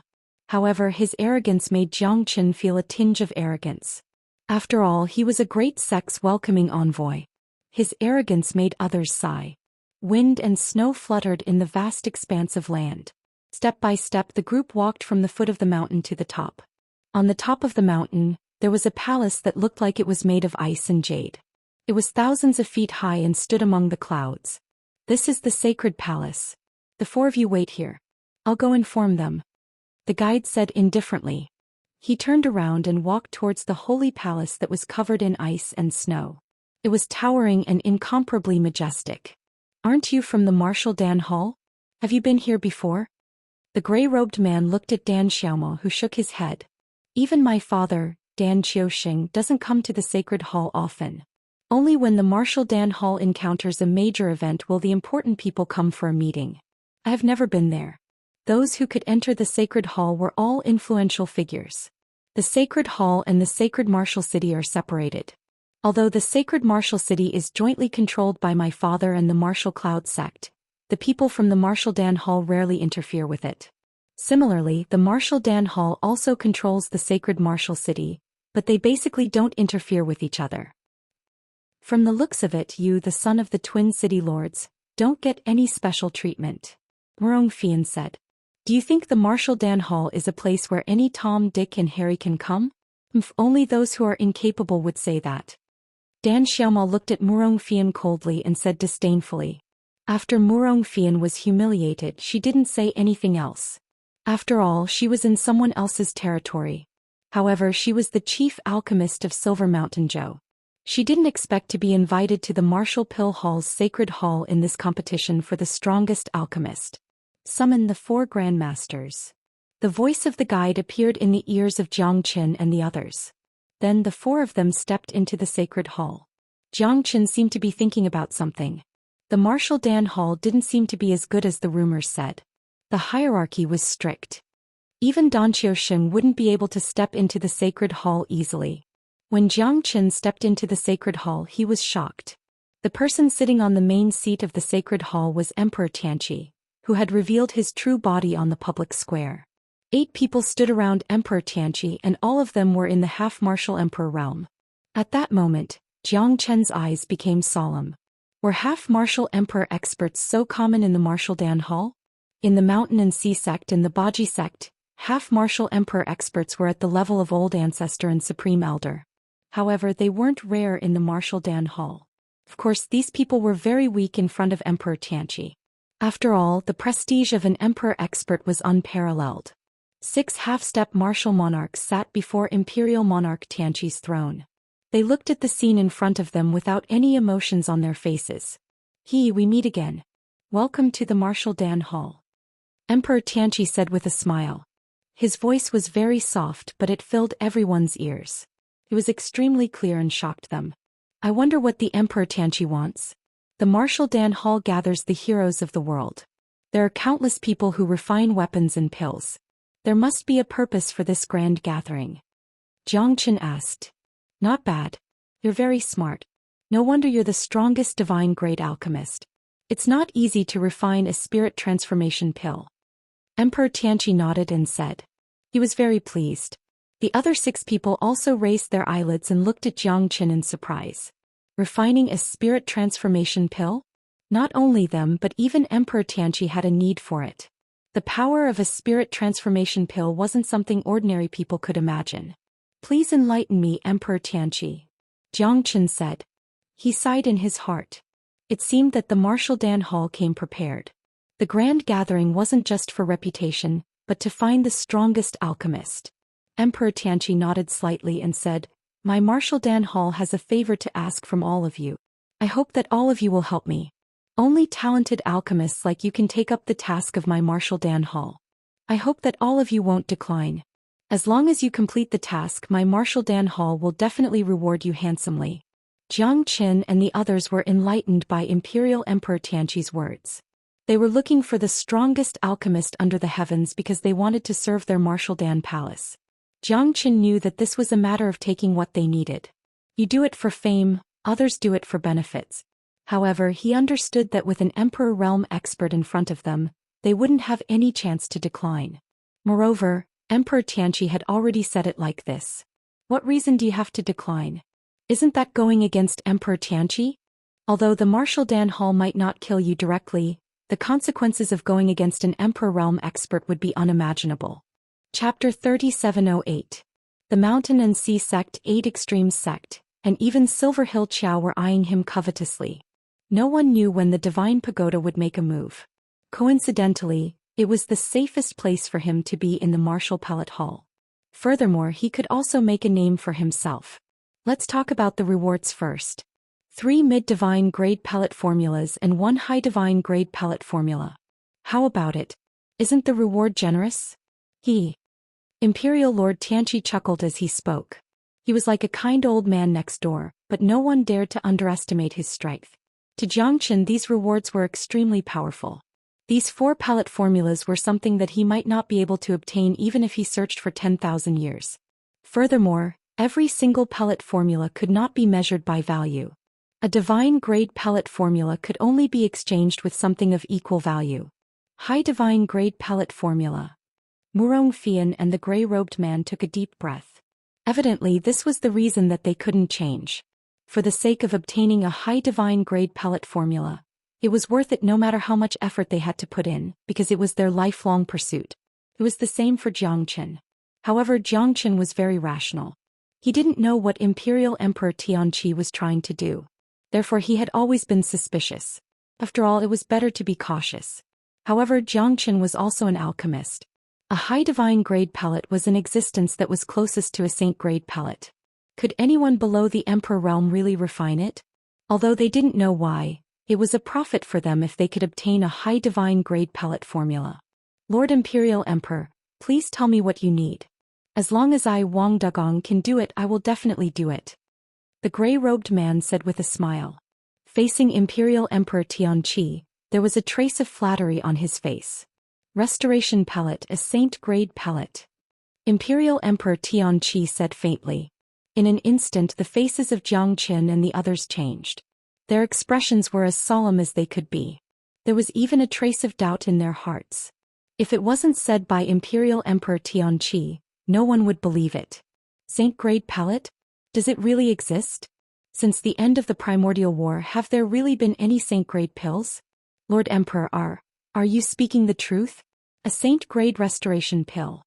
However, his arrogance made Jiang Qin feel a tinge of arrogance. After all, he was a great sex welcoming envoy. His arrogance made others sigh. Wind and snow fluttered in the vast expanse of land. Step by step, the group walked from the foot of the mountain to the top. On the top of the mountain, there was a palace that looked like it was made of ice and jade. It was thousands of feet high and stood among the clouds. This is the sacred palace. The 4 of you wait here. I'll go inform them. The guide said indifferently. He turned around and walked towards the holy palace that was covered in ice and snow. It was towering and incomparably majestic. Aren't you from the Martial Dan Hall? Have you been here before? The gray-robed man looked at Dan Xiaomo, who shook his head. Even my father, Dan Qiuxing, doesn't come to the sacred hall often. Only when the Martial Dan Hall encounters a major event will the important people come for a meeting. I have never been there. Those who could enter the sacred hall were all influential figures. The sacred hall and the sacred martial city are separated. Although the sacred martial city is jointly controlled by my father and the martial cloud sect, the people from the Martial Dan Hall rarely interfere with it. Similarly, the Martial Dan Hall also controls the sacred martial city, but they basically don't interfere with each other. From the looks of it, you, the son of the twin city lords, don't get any special treatment. Murong Fian said. Do you think the Martial Dan Hall is a place where any Tom, Dick and Harry can come? Only those who are incapable would say that. Dan Xiaomo looked at Murong Fian coldly and said disdainfully. After Murong Fian was humiliated, she didn't say anything else. After all, she was in someone else's territory. However, she was the chief alchemist of Silver Mountain Zhou. She didn't expect to be invited to the Martial Pill Hall's sacred hall in this competition for the strongest alchemist. Summon the 4 grandmasters. The voice of the guide appeared in the ears of Jiang Qin and the others. Then the 4 of them stepped into the sacred hall. Jiang Qin seemed to be thinking about something. The Martial Dan Hall didn't seem to be as good as the rumors said. The hierarchy was strict. Even Dan Qiuxing wouldn't be able to step into the sacred hall easily. When Jiang Qin stepped into the sacred hall, he was shocked. The person sitting on the main seat of the sacred hall was Emperor Tianqi, who had revealed his true body on the public square. 8 people stood around Emperor Tianqi, and all of them were in the half-martial emperor realm. At that moment, Jiang Qin's eyes became solemn. Were half-martial emperor experts so common in the Martial Dan Hall? In the Mountain and Sea sect and the Baji sect, half-martial emperor experts were at the level of Old Ancestor and Supreme Elder. However, they weren't rare in the Martial Dan Hall. Of course, these people were very weak in front of Emperor Tianqi. After all, the prestige of an emperor expert was unparalleled. 6 half-step martial monarchs sat before Imperial Monarch Tianqi's throne. They looked at the scene in front of them without any emotions on their faces. We meet again. Welcome to the Martial Dan Hall. Emperor Tianqi said with a smile. His voice was very soft, but it filled everyone's ears. It was extremely clear and shocked them. I wonder what the Emperor Tianqi wants. The Martial Dan Hall gathers the heroes of the world. There are countless people who refine weapons and pills. There must be a purpose for this grand gathering. Jiang Qin asked. Not bad. You're very smart. No wonder you're the strongest divine great alchemist. It's not easy to refine a spirit transformation pill. Emperor Tianqi nodded and said. He was very pleased. The other 6 people also raised their eyelids and looked at Jiang Qin in surprise. Refining a spirit transformation pill? Not only them but even Emperor Tianqi had a need for it. The power of a spirit transformation pill wasn't something ordinary people could imagine. Please enlighten me, Emperor Tianqi, Jiang Qin said. He sighed in his heart. It seemed that the Martial Dan Hall came prepared. The grand gathering wasn't just for reputation, but to find the strongest alchemist. Emperor Tianqi nodded slightly and said, My Martial Dan Hall has a favor to ask from all of you. I hope that all of you will help me. Only talented alchemists like you can take up the task of my Martial Dan Hall. I hope that all of you won't decline. As long as you complete the task, my Martial Dan Hall will definitely reward you handsomely. Jiang Qin and the others were enlightened by Imperial Emperor Tianqi's words. They were looking for the strongest alchemist under the heavens because they wanted to serve their Martial Dan Palace. Jiang Qin knew that this was a matter of taking what they needed. You do it for fame, others do it for benefits. However, he understood that with an Emperor Realm expert in front of them, they wouldn't have any chance to decline. Moreover, Emperor Tianqi had already said it like this. What reason do you have to decline? Isn't that going against Emperor Tianqi? Although the Martial Dan Hall might not kill you directly, the consequences of going against an Emperor Realm expert would be unimaginable. Chapter 3708. The Mountain and Sea Sect, 8 Extremes Sect, and even Silver Hill Qiao were eyeing him covetously. No one knew when the Divine Pagoda would make a move. Coincidentally, it was the safest place for him to be in the Martial Pellet Hall. Furthermore, he could also make a name for himself. Let's talk about the rewards first. 3 mid-divine grade pellet formulas and 1 high divine grade pellet formula. How about it? Isn't the reward generous? Imperial Lord Tianqi chuckled as he spoke. He was like a kind old man next door, but no one dared to underestimate his strength. To Jiang Qin, these rewards were extremely powerful. These 4 pellet formulas were something that he might not be able to obtain even if he searched for 10,000 years. Furthermore, every single pellet formula could not be measured by value. A divine grade pellet formula could only be exchanged with something of equal value. High divine grade pellet formula. Murong Fian and the gray-robed man took a deep breath. Evidently, this was the reason that they couldn't change. For the sake of obtaining a high divine grade pellet formula, it was worth it no matter how much effort they had to put in, because it was their lifelong pursuit. It was the same for Jiang Qin. However, Jiang Qin was very rational. He didn't know what Imperial Emperor Tianqi was trying to do. Therefore, he had always been suspicious. After all, it was better to be cautious. However, Jiang Qin was also an alchemist. A high divine grade pellet was an existence that was closest to a saint grade pellet. Could anyone below the Emperor realm really refine it? Although they didn't know why, it was a profit for them if they could obtain a high divine grade pellet formula. Lord Imperial Emperor, please tell me what you need. As long as I, Wang Dagong, can do it, I will definitely do it. The gray-robed man said with a smile. Facing Imperial Emperor Tianqi, there was a trace of flattery on his face. Restoration pellet, a saint grade pellet. Imperial Emperor Tianqi said faintly. In an instant, the faces of Jiang Qin and the others changed. Their expressions were as solemn as they could be. There was even a trace of doubt in their hearts. If it wasn't said by Imperial Emperor Tianqi, no one would believe it. Saint grade pellet? Does it really exist? Since the end of the Primordial War, have there really been any saint grade pills? Lord Emperor, are you speaking the truth? A saint grade restoration pill.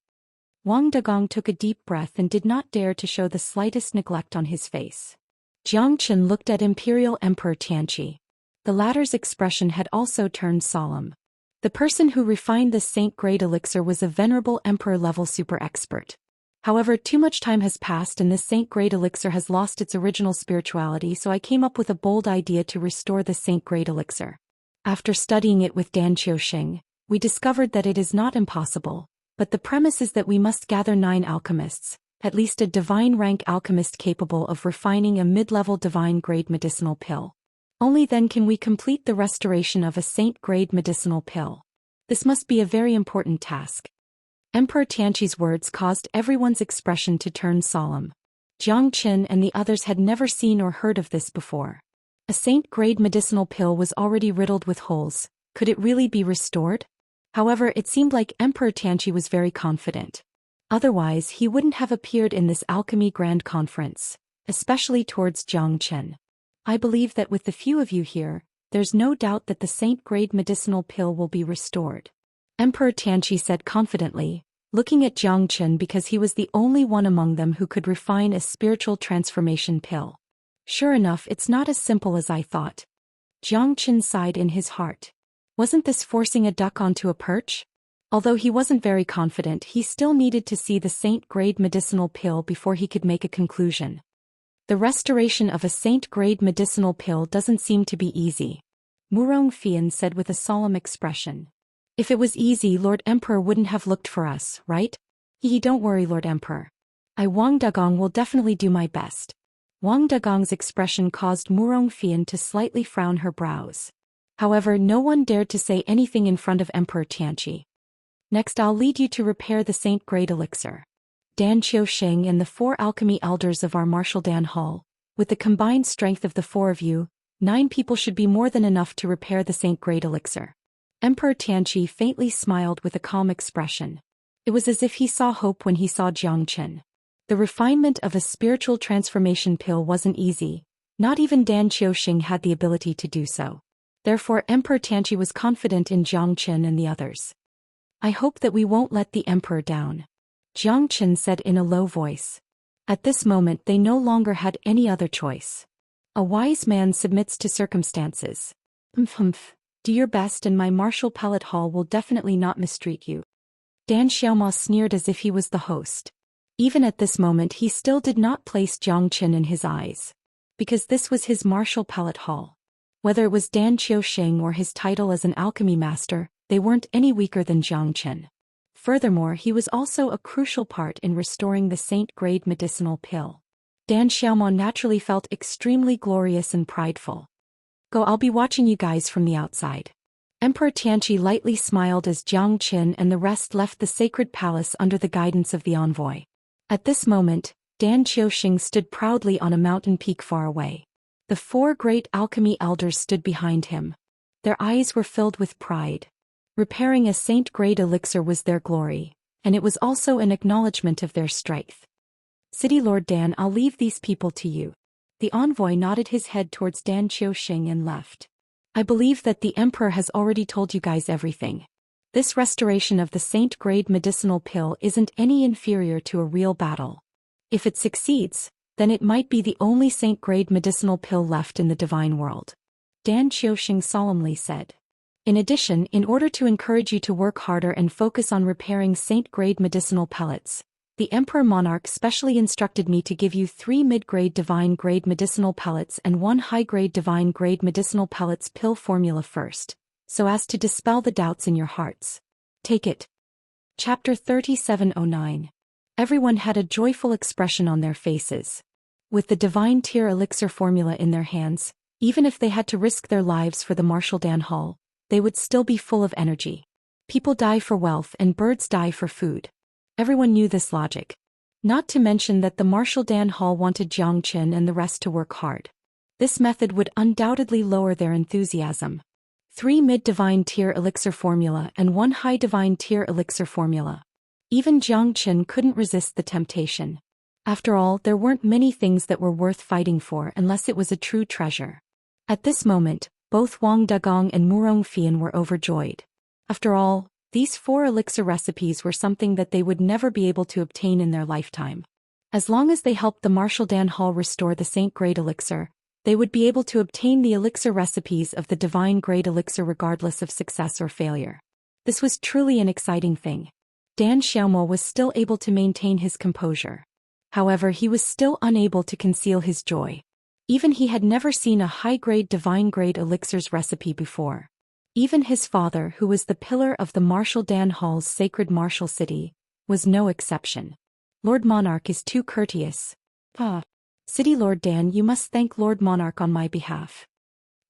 Wang Dagong took a deep breath and did not dare to show the slightest neglect on his face. Jiang Qin looked at Imperial Emperor Tianqi. The latter's expression had also turned solemn. The person who refined this saint-grade elixir was a venerable emperor-level super-expert. However, too much time has passed and this saint-grade elixir has lost its original spirituality, so I came up with a bold idea to restore the saint-grade elixir. After studying it with Dan Qiuxing, we discovered that it is not impossible. But the premise is that we must gather 9 alchemists, at least a divine rank alchemist capable of refining a mid-level divine grade medicinal pill. Only then can we complete the restoration of a saint grade medicinal pill. This must be a very important task. Emperor Tianqi's words caused everyone's expression to turn solemn. Jiang Qin and the others had never seen or heard of this before. A saint grade medicinal pill was already riddled with holes. Could it really be restored? However, it seemed like Emperor Tianqi was very confident. Otherwise, he wouldn't have appeared in this Alchemy Grand Conference, especially towards Jiang Qin. I believe that with the few of you here, there's no doubt that the saint-grade medicinal pill will be restored. Emperor Tianqi said confidently, looking at Jiang Chen because he was the only one among them who could refine a spiritual transformation pill. Sure enough, it's not as simple as I thought. Jiang Chen sighed in his heart. Wasn't this forcing a duck onto a perch? Although he wasn't very confident, he still needed to see the saint-grade medicinal pill before he could make a conclusion. The restoration of a saint-grade medicinal pill doesn't seem to be easy, Murong Fian said with a solemn expression. If it was easy, Lord Emperor wouldn't have looked for us, right? Don't worry, Lord Emperor. Wang Dagong will definitely do my best. Wang Dagong's expression caused Murong Fian to slightly frown her brows. However, no one dared to say anything in front of Emperor Tianqi. Next, I'll lead you to repair the saint-grade elixir. Dan Qiusheng and the 4 alchemy elders of our Martial Dan Hall, with the combined strength of the 4 of you, 9 people should be more than enough to repair the saint-grade elixir. Emperor Tianqi faintly smiled with a calm expression. It was as if he saw hope when he saw Jiang Chen. The refinement of a spiritual transformation pill wasn't easy, not even Dan Qiusheng had the ability to do so. Therefore Emperor Tianqi was confident in Jiang Chen and the others. I hope that we won't let the Emperor down, Jiang Chen said in a low voice. At this moment they no longer had any other choice. A wise man submits to circumstances. Do your best and my martial pellet hall will definitely not mistreat you. Dan Xiaoma sneered as if he was the host. Even at this moment he still did not place Jiang Chen in his eyes. Because this was his martial pellet hall. Whether it was Dan Qiusheng or his title as an alchemy master, they weren't any weaker than Jiang Chen. Furthermore, he was also a crucial part in restoring the saint-grade medicinal pill. Dan Xiaoma naturally felt extremely glorious and prideful. I'll be watching you guys from the outside. Emperor Tianqi lightly smiled as Jiang Chen and the rest left the sacred palace under the guidance of the envoy. At this moment, Dan Qiusheng stood proudly on a mountain peak far away. The 4 great alchemy elders stood behind him. Their eyes were filled with pride. Repairing a saint-grade elixir was their glory, and it was also an acknowledgement of their strength. City Lord Dan, I'll leave these people to you. The envoy nodded his head towards Dan Qiusheng and left. I believe that the Emperor has already told you guys everything. This restoration of the saint-grade medicinal pill isn't any inferior to a real battle. If it succeeds, then it might be the only saint-grade medicinal pill left in the divine world. Dan Qiusheng solemnly said. In addition, in order to encourage you to work harder and focus on repairing saint-grade medicinal pellets, the Emperor Monarch specially instructed me to give you 3 mid-grade divine-grade medicinal pellets and 1 high-grade divine-grade medicinal pellets pill formula first, so as to dispel the doubts in your hearts. Take it. Chapter 3709. Everyone had a joyful expression on their faces. With the divine tier elixir formula in their hands, even if they had to risk their lives for the Martial Dan Hall, they would still be full of energy. People die for wealth and birds die for food. Everyone knew this logic. Not to mention that the Martial Dan Hall wanted Jiang Chen and the rest to work hard. This method would undoubtedly lower their enthusiasm. 3 mid-divine tier elixir formula and 1 high divine tier elixir formula. Even Jiang Chen couldn't resist the temptation. After all, there weren't many things that were worth fighting for unless it was a true treasure. At this moment, both Wang Dagong and Murong Fian were overjoyed. After all, these 4 elixir recipes were something that they would never be able to obtain in their lifetime. As long as they helped the Martial Dan Hall restore the Saint-Grade elixir, they would be able to obtain the elixir recipes of the Divine-Grade elixir regardless of success or failure. This was truly an exciting thing. Dan Xiaomo was still able to maintain his composure. However, he was still unable to conceal his joy. Even he had never seen a high-grade Divine-Grade elixir's recipe before. Even his father, who was the pillar of the Martial Dan Hall's sacred martial city, was no exception. Lord Monarch is too courteous. City Lord Dan, you must thank Lord Monarch on my behalf.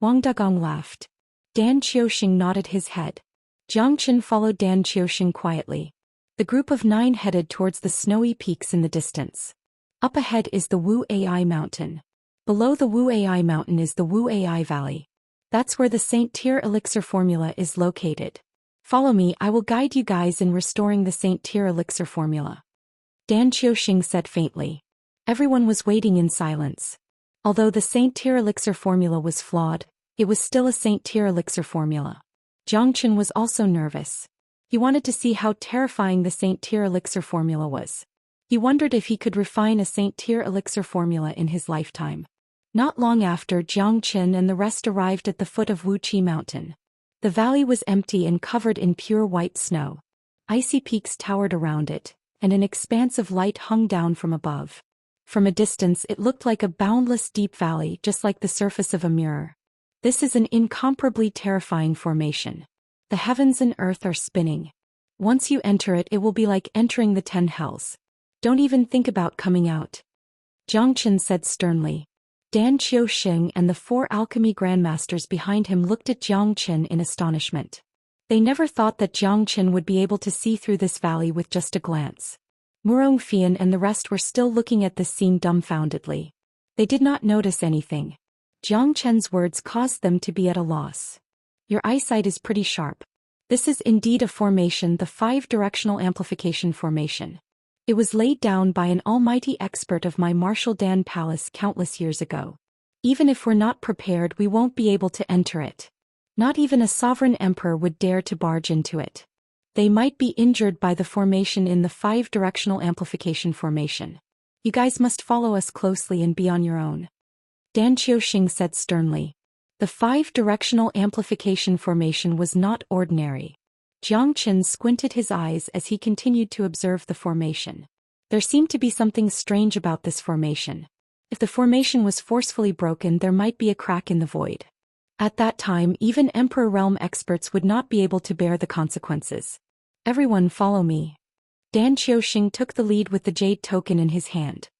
Wang Dagong laughed. Dan Qiusheng nodded his head. Jiang Chen followed Dan Qiusheng quietly. The group of 9 headed towards the snowy peaks in the distance. Up ahead is the Wu Ai Mountain. Below the Wu Ai Mountain is the Wu Ai Valley. That's where the Saint Tier elixir formula is located. Follow me, I will guide you guys in restoring the Saint Tier elixir formula. Dan Qiusheng said faintly. Everyone was waiting in silence. Although the Saint Tier elixir formula was flawed, it was still a Saint Tier elixir formula. Jiang Chen was also nervous. He wanted to see how terrifying the Saint Tier elixir formula was. He wondered if he could refine a Saint Tier elixir formula in his lifetime. Not long after, Jiang Chen and the rest arrived at the foot of Wuxia Mountain. The valley was empty and covered in pure white snow. Icy peaks towered around it, and an expanse of light hung down from above. From a distance it looked like a boundless deep valley, just like the surface of a mirror. This is an incomparably terrifying formation. The heavens and earth are spinning. Once you enter it, it will be like entering the 10 hells. Don't even think about coming out. Jiang Chen said sternly. Dan Qiuxing and the 4 alchemy grandmasters behind him looked at Jiang Chen in astonishment. They never thought that Jiang Chen would be able to see through this valley with just a glance. Murong Fian and the rest were still looking at this scene dumbfoundedly. They did not notice anything. Jiang Chen's words caused them to be at a loss. Your eyesight is pretty sharp. This is indeed a formation, the 5-directional amplification formation. It was laid down by an almighty expert of my Martial Dan Palace countless years ago. Even if we're not prepared, we won't be able to enter it. Not even a sovereign emperor would dare to barge into it. They might be injured by the formation in the 5-directional amplification formation. You guys must follow us closely and be on your own. Dan Qiuxing said sternly. The 5-directional amplification formation was not ordinary. Jiang Chen squinted his eyes as he continued to observe the formation. There seemed to be something strange about this formation. If the formation was forcefully broken, there might be a crack in the void. At that time, even Emperor Realm experts would not be able to bear the consequences. Everyone follow me. Dan Qiuxing took the lead with the jade token in his hand.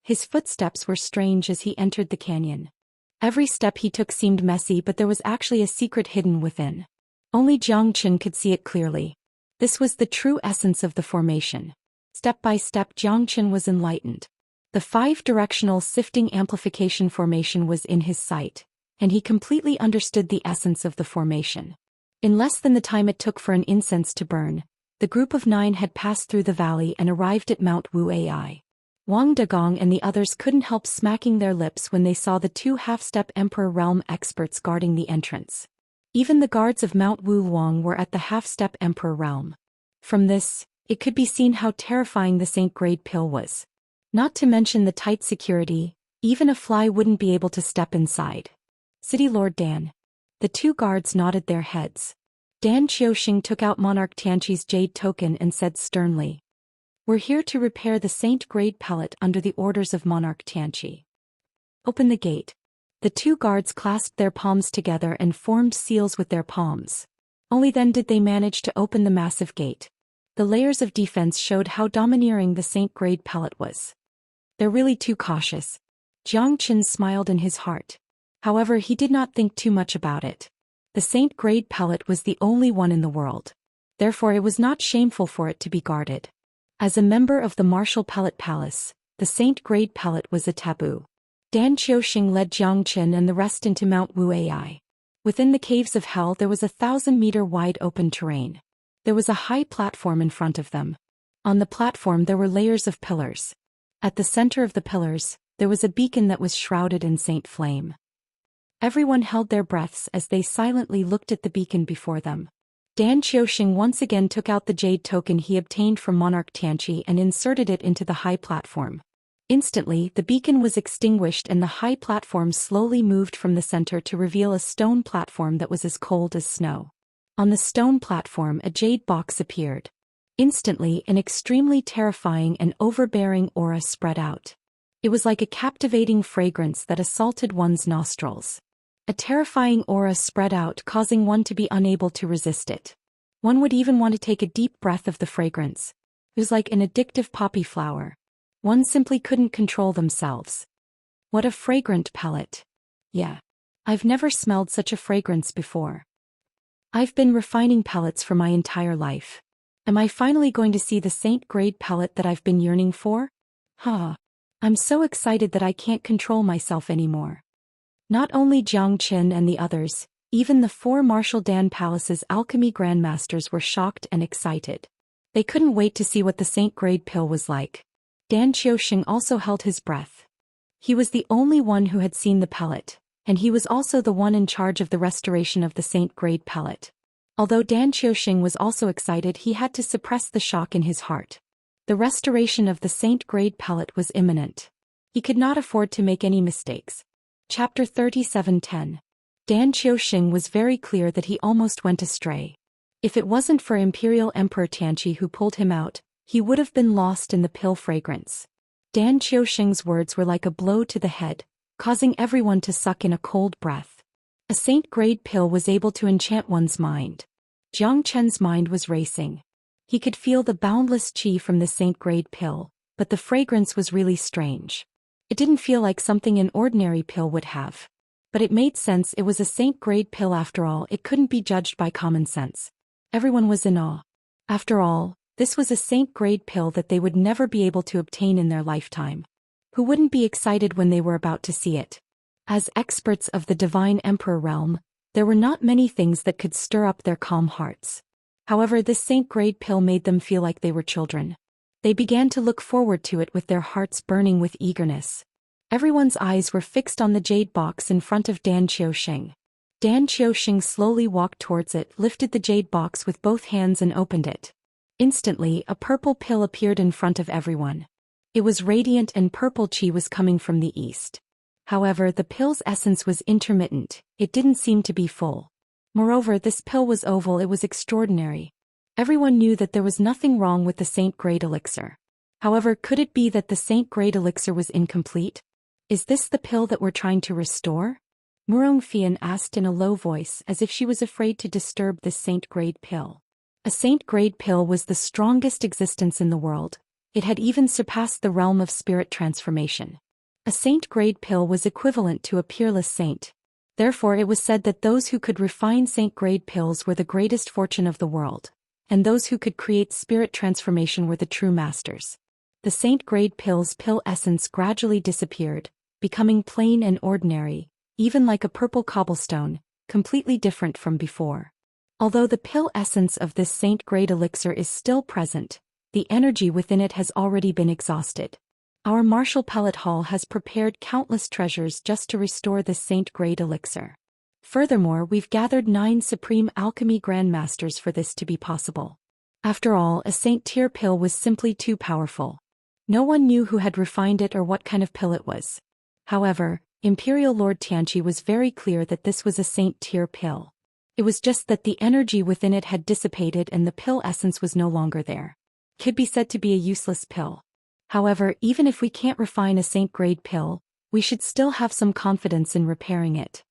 His footsteps were strange as he entered the canyon. Every step he took seemed messy, but there was actually a secret hidden within. Only Jiang Chen could see it clearly. This was the true essence of the formation. Step by step, Jiang Chen was enlightened. The 5-directional sifting amplification formation was in his sight, and he completely understood the essence of the formation. In less than the time it took for an incense to burn, the group of 9 had passed through the valley and arrived at Mount Wu Ai. Wang Dagong and the others couldn't help smacking their lips when they saw the 2 half-step Emperor Realm experts guarding the entrance. Even the guards of Mount Wu Luang were at the half-step Emperor Realm. From this, it could be seen how terrifying the Saint Grade Pill was. Not to mention the tight security, even a fly wouldn't be able to step inside. City Lord Dan. The 2 guards nodded their heads. Dan Qiuxing took out Monarch Tianqi's jade token and said sternly. We're here to repair the Saint Grade pellet under the orders of Monarch Tianqi. Open the gate. The 2 guards clasped their palms together and formed seals with their palms. Only then did they manage to open the massive gate. The layers of defense showed how domineering the Saint Grade pellet was. They're really too cautious. Jiang Chen smiled in his heart. However, he did not think too much about it. The Saint Grade pellet was the only one in the world. Therefore it was not shameful for it to be guarded. As a member of the Martial Pellet Palace, the Saint Grade pellet was a taboo. Dan Qiuxing led Jiang Chen and the rest into Mount Wu Ai. Within the caves of hell there was a 1,000-meter wide open terrain. There was a high platform in front of them. On the platform there were layers of pillars. At the center of the pillars, there was a beacon that was shrouded in Saint Flame. Everyone held their breaths as they silently looked at the beacon before them. Dan Qiuxing once again took out the jade token he obtained from Monarch Tianqi and inserted it into the high platform. Instantly, the beacon was extinguished and the high platform slowly moved from the center to reveal a stone platform that was as cold as snow. On the stone platform, a jade box appeared. Instantly, an extremely terrifying and overbearing aura spread out. It was like a captivating fragrance that assaulted one's nostrils. A terrifying aura spread out, causing one to be unable to resist it. One would even want to take a deep breath of the fragrance. It was like an addictive poppy flower. One simply couldn't control themselves. What a fragrant pellet. Yeah. I've never smelled such a fragrance before. I've been refining pellets for my entire life. Am I finally going to see the Saint Grade pellet that I've been yearning for? I'm so excited that I can't control myself anymore. Not only Jiang Chen and the others, even the 4 Martial Dan Palace's alchemy grandmasters were shocked and excited. They couldn't wait to see what the Saint Grade pill was like. Dan Qiuxing also held his breath. He was the only one who had seen the pellet, and he was also the one in charge of the restoration of the Saint Grade pellet. Although Dan Xiaoxing was also excited, he had to suppress the shock in his heart. The restoration of the Saint Grade pellet was imminent. He could not afford to make any mistakes. Chapter 37:10. Dan Xiaoxing was very clear that he almost went astray. If it wasn't for Imperial Emperor Tianqi who pulled him out, he would have been lost in the pill fragrance. Dan Xiaoxing's words were like a blow to the head, causing everyone to suck in a cold breath. A Saint Grade pill was able to enchant one's mind. Jiang Chen's mind was racing. He could feel the boundless qi from the Saint Grade pill, but the fragrance was really strange. It didn't feel like something an ordinary pill would have. But it made sense, it was a Saint Grade pill after all, it couldn't be judged by common sense. Everyone was in awe. After all, this was a Saint Grade pill that they would never be able to obtain in their lifetime. Who wouldn't be excited when they were about to see it? As experts of the Divine Emperor realm, there were not many things that could stir up their calm hearts. However, this Saint Grade pill made them feel like they were children. They began to look forward to it with their hearts burning with eagerness. Everyone's eyes were fixed on the jade box in front of Dan Xiaoxing. Dan Xiaoxing slowly walked towards it, lifted the jade box with both hands and opened it. Instantly, a purple pill appeared in front of everyone. It was radiant and purple qi was coming from the east. However, the pill's essence was intermittent, it didn't seem to be full. Moreover, this pill was oval, it was extraordinary. Everyone knew that there was nothing wrong with the Saint Grade elixir. However, could it be that the Saint Grade elixir was incomplete? Is this the pill that we're trying to restore? Murong Fian asked in a low voice, as if she was afraid to disturb this Saint Grade pill. A Saint Grade pill was the strongest existence in the world. It had even surpassed the realm of spirit transformation. A Saint Grade pill was equivalent to a peerless saint. Therefore it was said that those who could refine Saint Grade pills were the greatest fortune of the world, and those who could create spirit transformation were the true masters. The Saint Grade pill's pill essence gradually disappeared, becoming plain and ordinary, even like a purple cobblestone, completely different from before. Although the pill essence of this Saint Grade elixir is still present, the energy within it has already been exhausted. Our Martial Pellet Hall has prepared countless treasures just to restore this Saint Grade elixir. Furthermore, we've gathered 9 Supreme Alchemy Grandmasters for this to be possible. After all, a Saint Tier pill was simply too powerful. No one knew who had refined it or what kind of pill it was. However, Imperial Lord Tianqi was very clear that this was a Saint Tier pill. It was just that the energy within it had dissipated and the pill essence was no longer there. Could be said to be a useless pill. However, even if we can't refine a Saint Grade pill, we should still have some confidence in repairing it.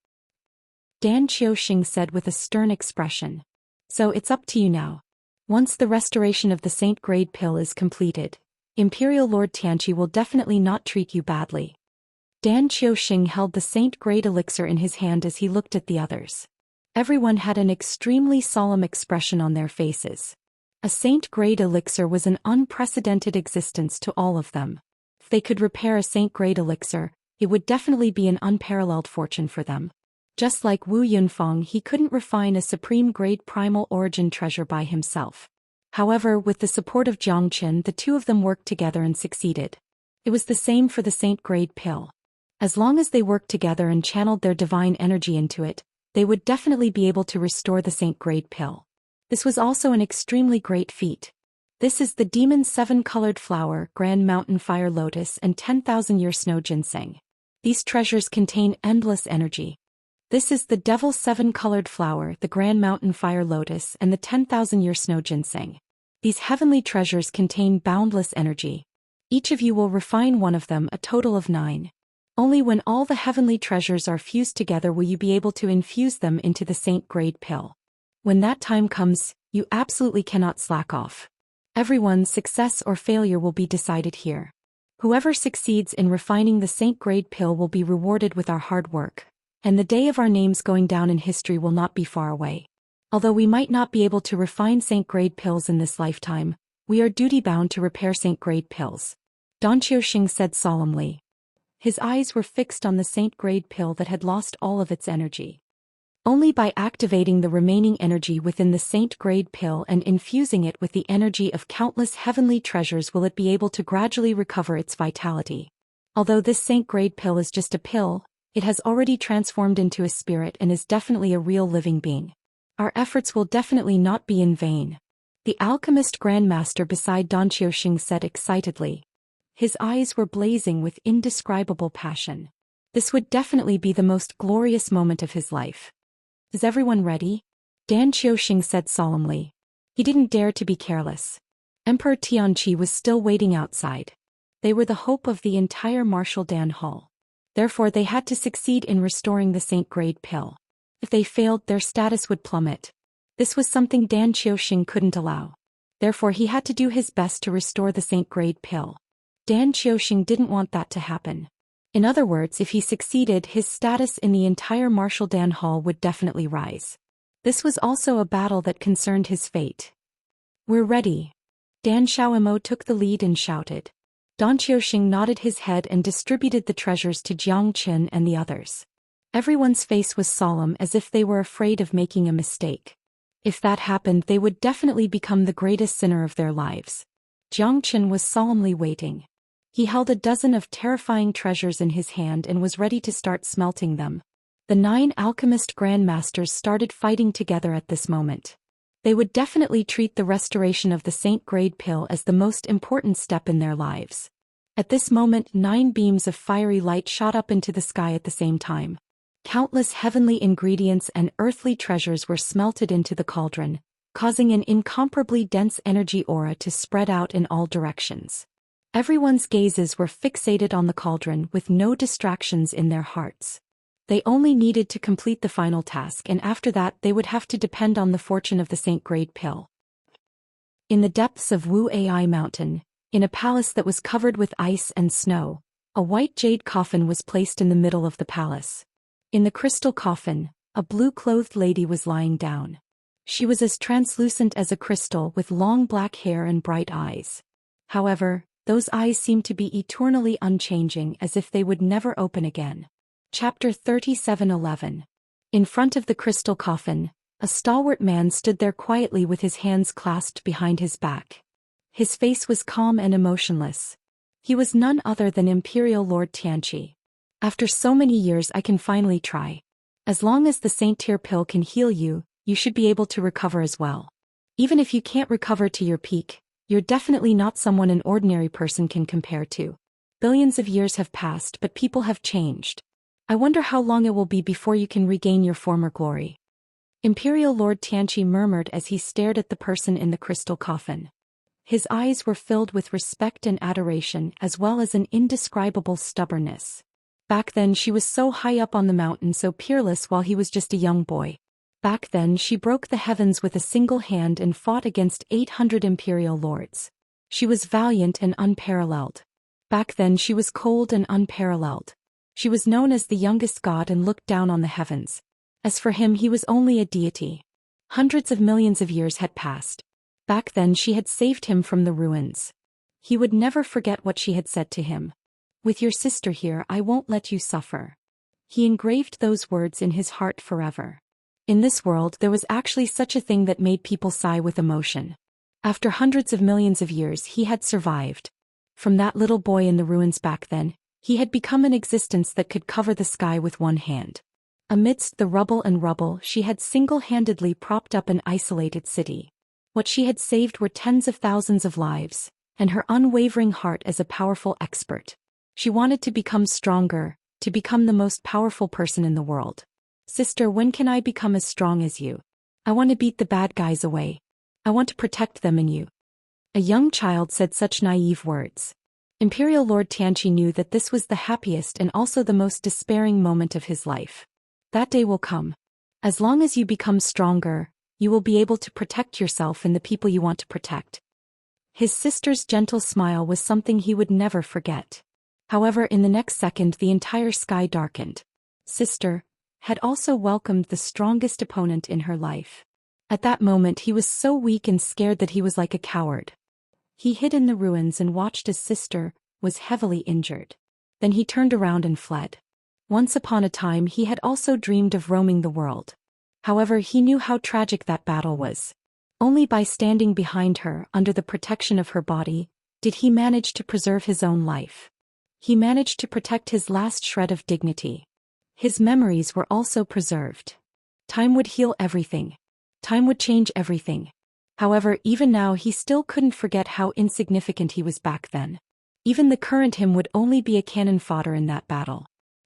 Dan Xiaoxing said with a stern expression. So it's up to you now. Once the restoration of the Saint Grade pill is completed, Imperial Lord Tianqi will definitely not treat you badly. Dan Xiaoxing held the Saint Grade elixir in his hand as he looked at the others. Everyone had an extremely solemn expression on their faces. A Saint Grade elixir was an unprecedented existence to all of them. If they could repair a Saint Grade elixir, it would definitely be an unparalleled fortune for them. Just like Wu Yunfeng, he couldn't refine a Supreme Grade Primal Origin treasure by himself. However, with the support of Jiang Chen, the two of them worked together and succeeded. It was the same for the Saint Grade pill. As long as they worked together and channeled their divine energy into it, they would definitely be able to restore the Saint Grade pill. This was also an extremely great feat. This is the Demon 7-colored flower, Grand Mountain Fire Lotus and 10,000-year Snow Ginseng. These treasures contain endless energy. This is the Devil 7-colored flower, the Grand Mountain Fire Lotus and the 10,000-year Snow Ginseng. These heavenly treasures contain boundless energy. Each of you will refine one of them, a total of 9. Only when all the heavenly treasures are fused together will you be able to infuse them into the Saint Grade pill. When that time comes, you absolutely cannot slack off. Everyone's success or failure will be decided here. Whoever succeeds in refining the Saint Grade pill will be rewarded with our hard work, and the day of our names going down in history will not be far away. Although we might not be able to refine Saint Grade pills in this lifetime, we are duty-bound to repair Saint Grade pills. Dan Xiaoxing said solemnly. His eyes were fixed on the Saint Grade pill that had lost all of its energy. Only by activating the remaining energy within the Saint Grade pill and infusing it with the energy of countless heavenly treasures will it be able to gradually recover its vitality. Although this saint-grade pill is just a pill, it has already transformed into a spirit and is definitely a real living being. Our efforts will definitely not be in vain. The alchemist grandmaster beside Don Xiaoxing said excitedly. His eyes were blazing with indescribable passion. This would definitely be the most glorious moment of his life. Is everyone ready? Dan Xiaoxing said solemnly. He didn't dare to be careless. Emperor Tianqi was still waiting outside. They were the hope of the entire Martial Dan Hall. Therefore they had to succeed in restoring the saint-grade pill. If they failed, their status would plummet. This was something Dan Xiaoxing couldn't allow. Therefore he had to do his best to restore the saint-grade pill. Dan Xiaoxing didn't want that to happen. In other words, if he succeeded, his status in the entire Martial Dan Hall would definitely rise. This was also a battle that concerned his fate. We're ready. Dan Xiaomo took the lead and shouted. Don Xiaoxing nodded his head and distributed the treasures to Jiang Qin and the others. Everyone's face was solemn as if they were afraid of making a mistake. If that happened, they would definitely become the greatest sinner of their lives. Jiang Qin was solemnly waiting. He held a dozen of terrifying treasures in his hand and was ready to start smelting them. The 9 alchemist grandmasters started fighting together at this moment. They would definitely treat the restoration of the saint-grade pill as the most important step in their lives. At this moment, 9 beams of fiery light shot up into the sky at the same time. Countless heavenly ingredients and earthly treasures were smelted into the cauldron, causing an incomparably dense energy aura to spread out in all directions. Everyone's gazes were fixated on the cauldron with no distractions in their hearts. They only needed to complete the final task, and after that they would have to depend on the fortune of the saint-grade pill. In the depths of Wu Ai Mountain, in a palace that was covered with ice and snow, a white jade coffin was placed in the middle of the palace. In the crystal coffin, a blue-clothed lady was lying down. She was as translucent as a crystal with long black hair and bright eyes. However, those eyes seemed to be eternally unchanging, as if they would never open again. Chapter 37:11. In front of the crystal coffin, a stalwart man stood there quietly with his hands clasped behind his back. His face was calm and emotionless. He was none other than Imperial Lord Tianqi. After so many years, I can finally try. As long as the Saint Tier pill can heal you, you should be able to recover as well. Even if you can't recover to your peak, you're definitely not someone an ordinary person can compare to. Billions of years have passed, but people have changed. I wonder how long it will be before you can regain your former glory. Imperial Lord Tianqi murmured as he stared at the person in the crystal coffin. His eyes were filled with respect and adoration, as well as an indescribable stubbornness. Back then she was so high up on the mountain, so peerless, while he was just a young boy. Back then she broke the heavens with a single hand and fought against 800 imperial lords. She was valiant and unparalleled. Back then she was cold and unparalleled. She was known as the youngest god and looked down on the heavens. As for him, he was only a deity. Hundreds of millions of years had passed. Back then she had saved him from the ruins. He would never forget what she had said to him. With your sister here, I won't let you suffer. He engraved those words in his heart forever. In this world there was actually such a thing that made people sigh with emotion. After hundreds of millions of years he had survived. From that little boy in the ruins back then, he had become an existence that could cover the sky with one hand. Amidst the rubble, she had single-handedly propped up an isolated city. What she had saved were tens of thousands of lives, and her unwavering heart as a powerful expert. She wanted to become stronger, to become the most powerful person in the world. Sister, when can I become as strong as you? I want to beat the bad guys away. I want to protect them and you. A young child said such naive words. Imperial Lord Tianqi knew that this was the happiest and also the most despairing moment of his life. That day will come. As long as you become stronger, you will be able to protect yourself and the people you want to protect. His sister's gentle smile was something he would never forget. However, in the next second the entire sky darkened. Sister had also welcomed the strongest opponent in her life. At that moment he was so weak and scared that he was like a coward. He hid in the ruins and watched as sister was heavily injured. Then he turned around and fled. Once upon a time he had also dreamed of roaming the world. However, he knew how tragic that battle was. Only by standing behind her, under the protection of her body, did he manage to preserve his own life. he managed to protect his last shred of dignity. His memories were also preserved. Time would heal everything. Time would change everything. However, even now he still couldn't forget how insignificant he was back then. Even the current him would only be a cannon fodder in that battle.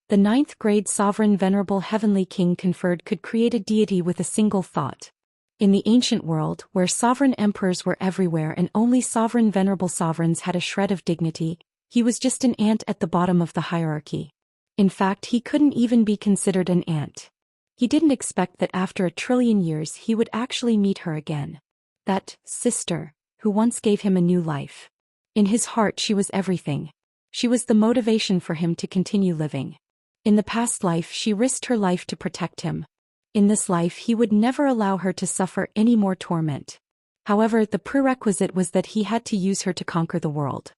The 9th grade sovereign venerable heavenly king conferred could create a deity with a single thought. In the ancient world, where sovereign emperors were everywhere and only sovereign venerable sovereigns had a shred of dignity, he was just an ant at the bottom of the hierarchy. In fact, he couldn't even be considered an ant. He didn't expect that after 1,000,000,000,000 years he would actually meet her again. That sister, who once gave him a new life. In his heart she was everything. She was the motivation for him to continue living. In the past life she risked her life to protect him. In this life he would never allow her to suffer any more torment. However, the prerequisite was that he had to use her to conquer the world.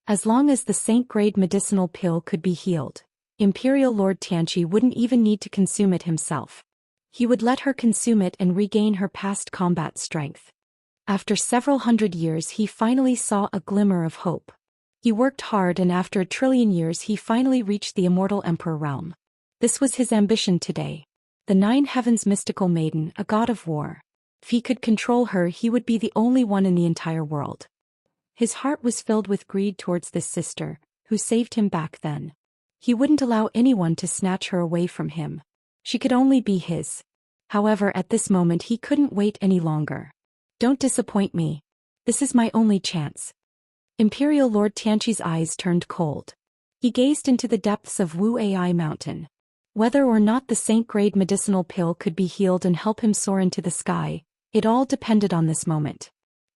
As long as the saint-grade medicinal pill could be healed, Imperial Lord Tianqi wouldn't even need to consume it himself. He would let her consume it and regain her past combat strength. After several hundred years he finally saw a glimmer of hope. He worked hard and after 1,000,000,000,000 years he finally reached the Immortal Emperor realm. This was his ambition today. The 9 Heavens mystical maiden, a god of war. If he could control her he would be the only one in the entire world. His heart was filled with greed towards this sister, who saved him back then. He wouldn't allow anyone to snatch her away from him. She could only be his. However, at this moment he couldn't wait any longer. Don't disappoint me. This is my only chance. Imperial Lord Tianqi's eyes turned cold. He gazed into the depths of Wuxia mountain. Whether or not the saint-grade medicinal pill could be healed and help him soar into the sky, it all depended on this moment.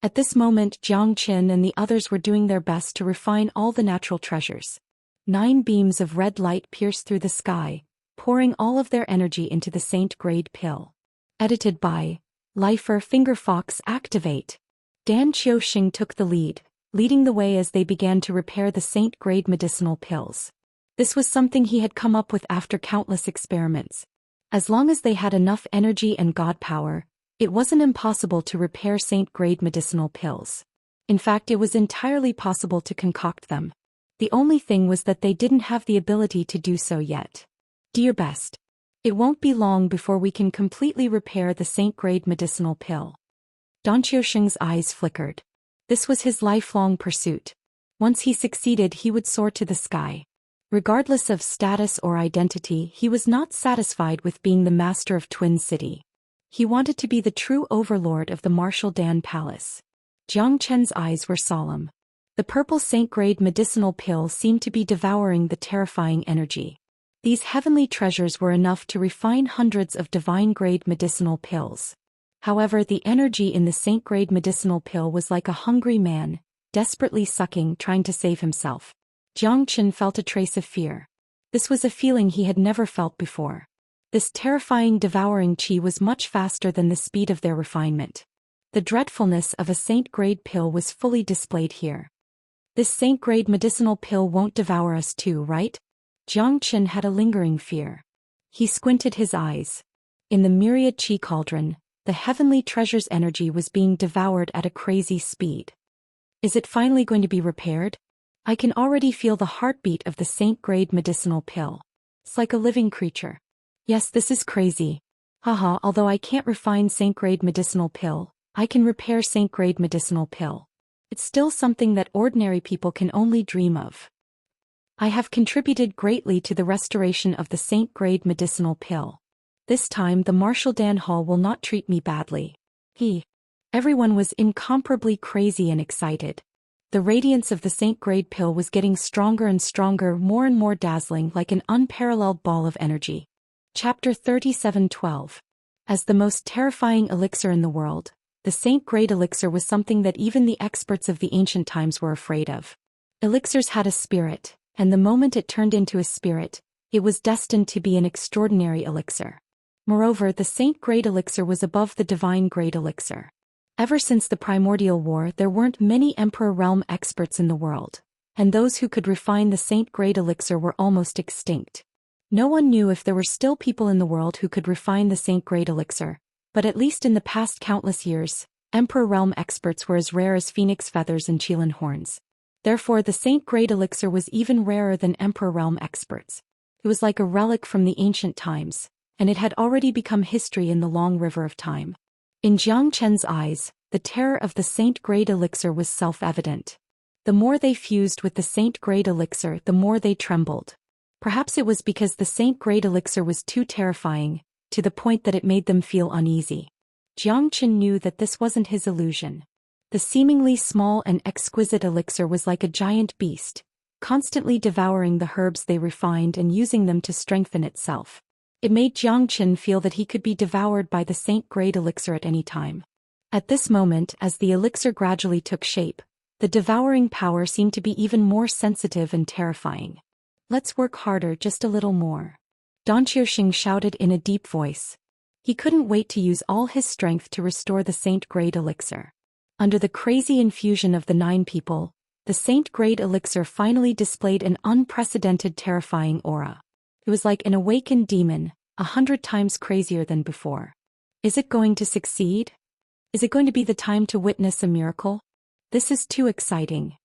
At this moment Zhou Xian and the others were doing their best to refine all the natural treasures. 9 beams of red light pierced through the sky, pouring all of their energy into the saint-grade pill. Edited by Lifer Fingerfox Activate. Dan Qiuxing took the lead, leading the way as they began to repair the saint-grade medicinal pills. This was something he had come up with after countless experiments. As long as they had enough energy and god power, it wasn't impossible to repair saint-grade medicinal pills. In fact, it was entirely possible to concoct them. The only thing was that they didn't have the ability to do so yet. Do your best. It won't be long before we can completely repair the saint-grade medicinal pill. Dan Qiuxing's eyes flickered. This was his lifelong pursuit. Once he succeeded he would soar to the sky. Regardless of status or identity, he was not satisfied with being the master of Twin City. He wanted to be the true overlord of the Martial Dan Palace. Jiang Chen's eyes were solemn. The purple saint-grade medicinal pill seemed to be devouring the terrifying energy. These heavenly treasures were enough to refine hundreds of divine-grade medicinal pills. However, the energy in the saint-grade medicinal pill was like a hungry man, desperately sucking, trying to save himself. Jiang Chen felt a trace of fear. This was a feeling he had never felt before. This terrifying devouring qi was much faster than the speed of their refinement. The dreadfulness of a saint-grade pill was fully displayed here. This saint-grade medicinal pill won't devour us too, right? Jiang Chen had a lingering fear. He squinted his eyes. In the myriad qi cauldron, the heavenly treasure's energy was being devoured at a crazy speed. Is it finally going to be repaired? I can already feel the heartbeat of the saint-grade medicinal pill. It's like a living creature. Yes, this is crazy. Haha, although I can't refine saint-grade medicinal pill, I can repair saint-grade medicinal pill. It's still something that ordinary people can only dream of. I have contributed greatly to the restoration of the saint-grade medicinal pill. This time the Martial Dan Hall will not treat me badly. Everyone was incomparably crazy and excited. The radiance of the saint-grade pill was getting stronger and stronger, more and more dazzling, like an unparalleled ball of energy. Chapter 37:12. As the most terrifying elixir in the world, the saint-grade elixir was something that even the experts of the ancient times were afraid of. Elixirs had a spirit, and the moment it turned into a spirit, it was destined to be an extraordinary elixir. Moreover, the saint-grade elixir was above the divine-grade elixir. Ever since the primordial war, there weren't many Emperor Realm experts in the world, and those who could refine the saint-grade elixir were almost extinct. No one knew if there were still people in the world who could refine the saint-grade elixir, but at least in the past countless years, Emperor Realm experts were as rare as phoenix feathers and Qilin horns. Therefore the Saint Grade elixir was even rarer than Emperor Realm experts. It was like a relic from the ancient times, and it had already become history in the long river of time. In Jiang Chen's eyes, the terror of the Saint Grade elixir was self-evident. The more they fused with the Saint Grade elixir, the more they trembled. Perhaps it was because the Saint Grade elixir was too terrifying, to the point that it made them feel uneasy. Jiang Chen knew that this wasn't his illusion. The seemingly small and exquisite elixir was like a giant beast, constantly devouring the herbs they refined and using them to strengthen itself. It made Jiang Chen feel that he could be devoured by the Saint Grade elixir at any time. At this moment, as the elixir gradually took shape, the devouring power seemed to be even more sensitive and terrifying. "Let's work harder, just a little more," Dan Xiaoxing shouted in a deep voice. He couldn't wait to use all his strength to restore the Saint Grade elixir. Under the crazy infusion of the 9 people, the Saint Grade elixir finally displayed an unprecedented terrifying aura. It was like an awakened demon, 100 times crazier than before. Is it going to succeed? Is it going to be the time to witness a miracle? This is too exciting.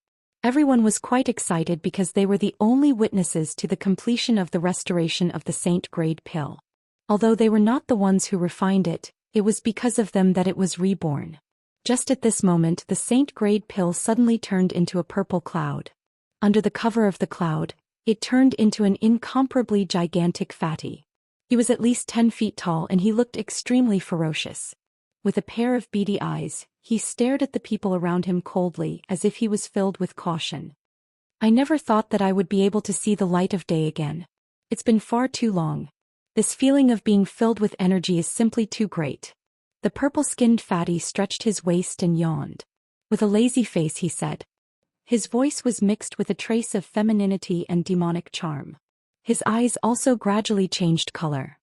Everyone was quite excited because they were the only witnesses to the completion of the restoration of the Saint Grade pill. Although they were not the ones who refined it, it was because of them that it was reborn. Just at this moment, the Saint Grade pill suddenly turned into a purple cloud. Under the cover of the cloud, it turned into an incomparably gigantic fatty. He was at least 10 feet tall and he looked extremely ferocious. With a pair of beady eyes, he stared at the people around him coldly as if he was filled with caution. "I never thought that I would be able to see the light of day again. It's been far too long. This feeling of being filled with energy is simply too great." The purple-skinned fatty stretched his waist and yawned. With a lazy face he said. His voice was mixed with a trace of femininity and demonic charm. His eyes also gradually changed color.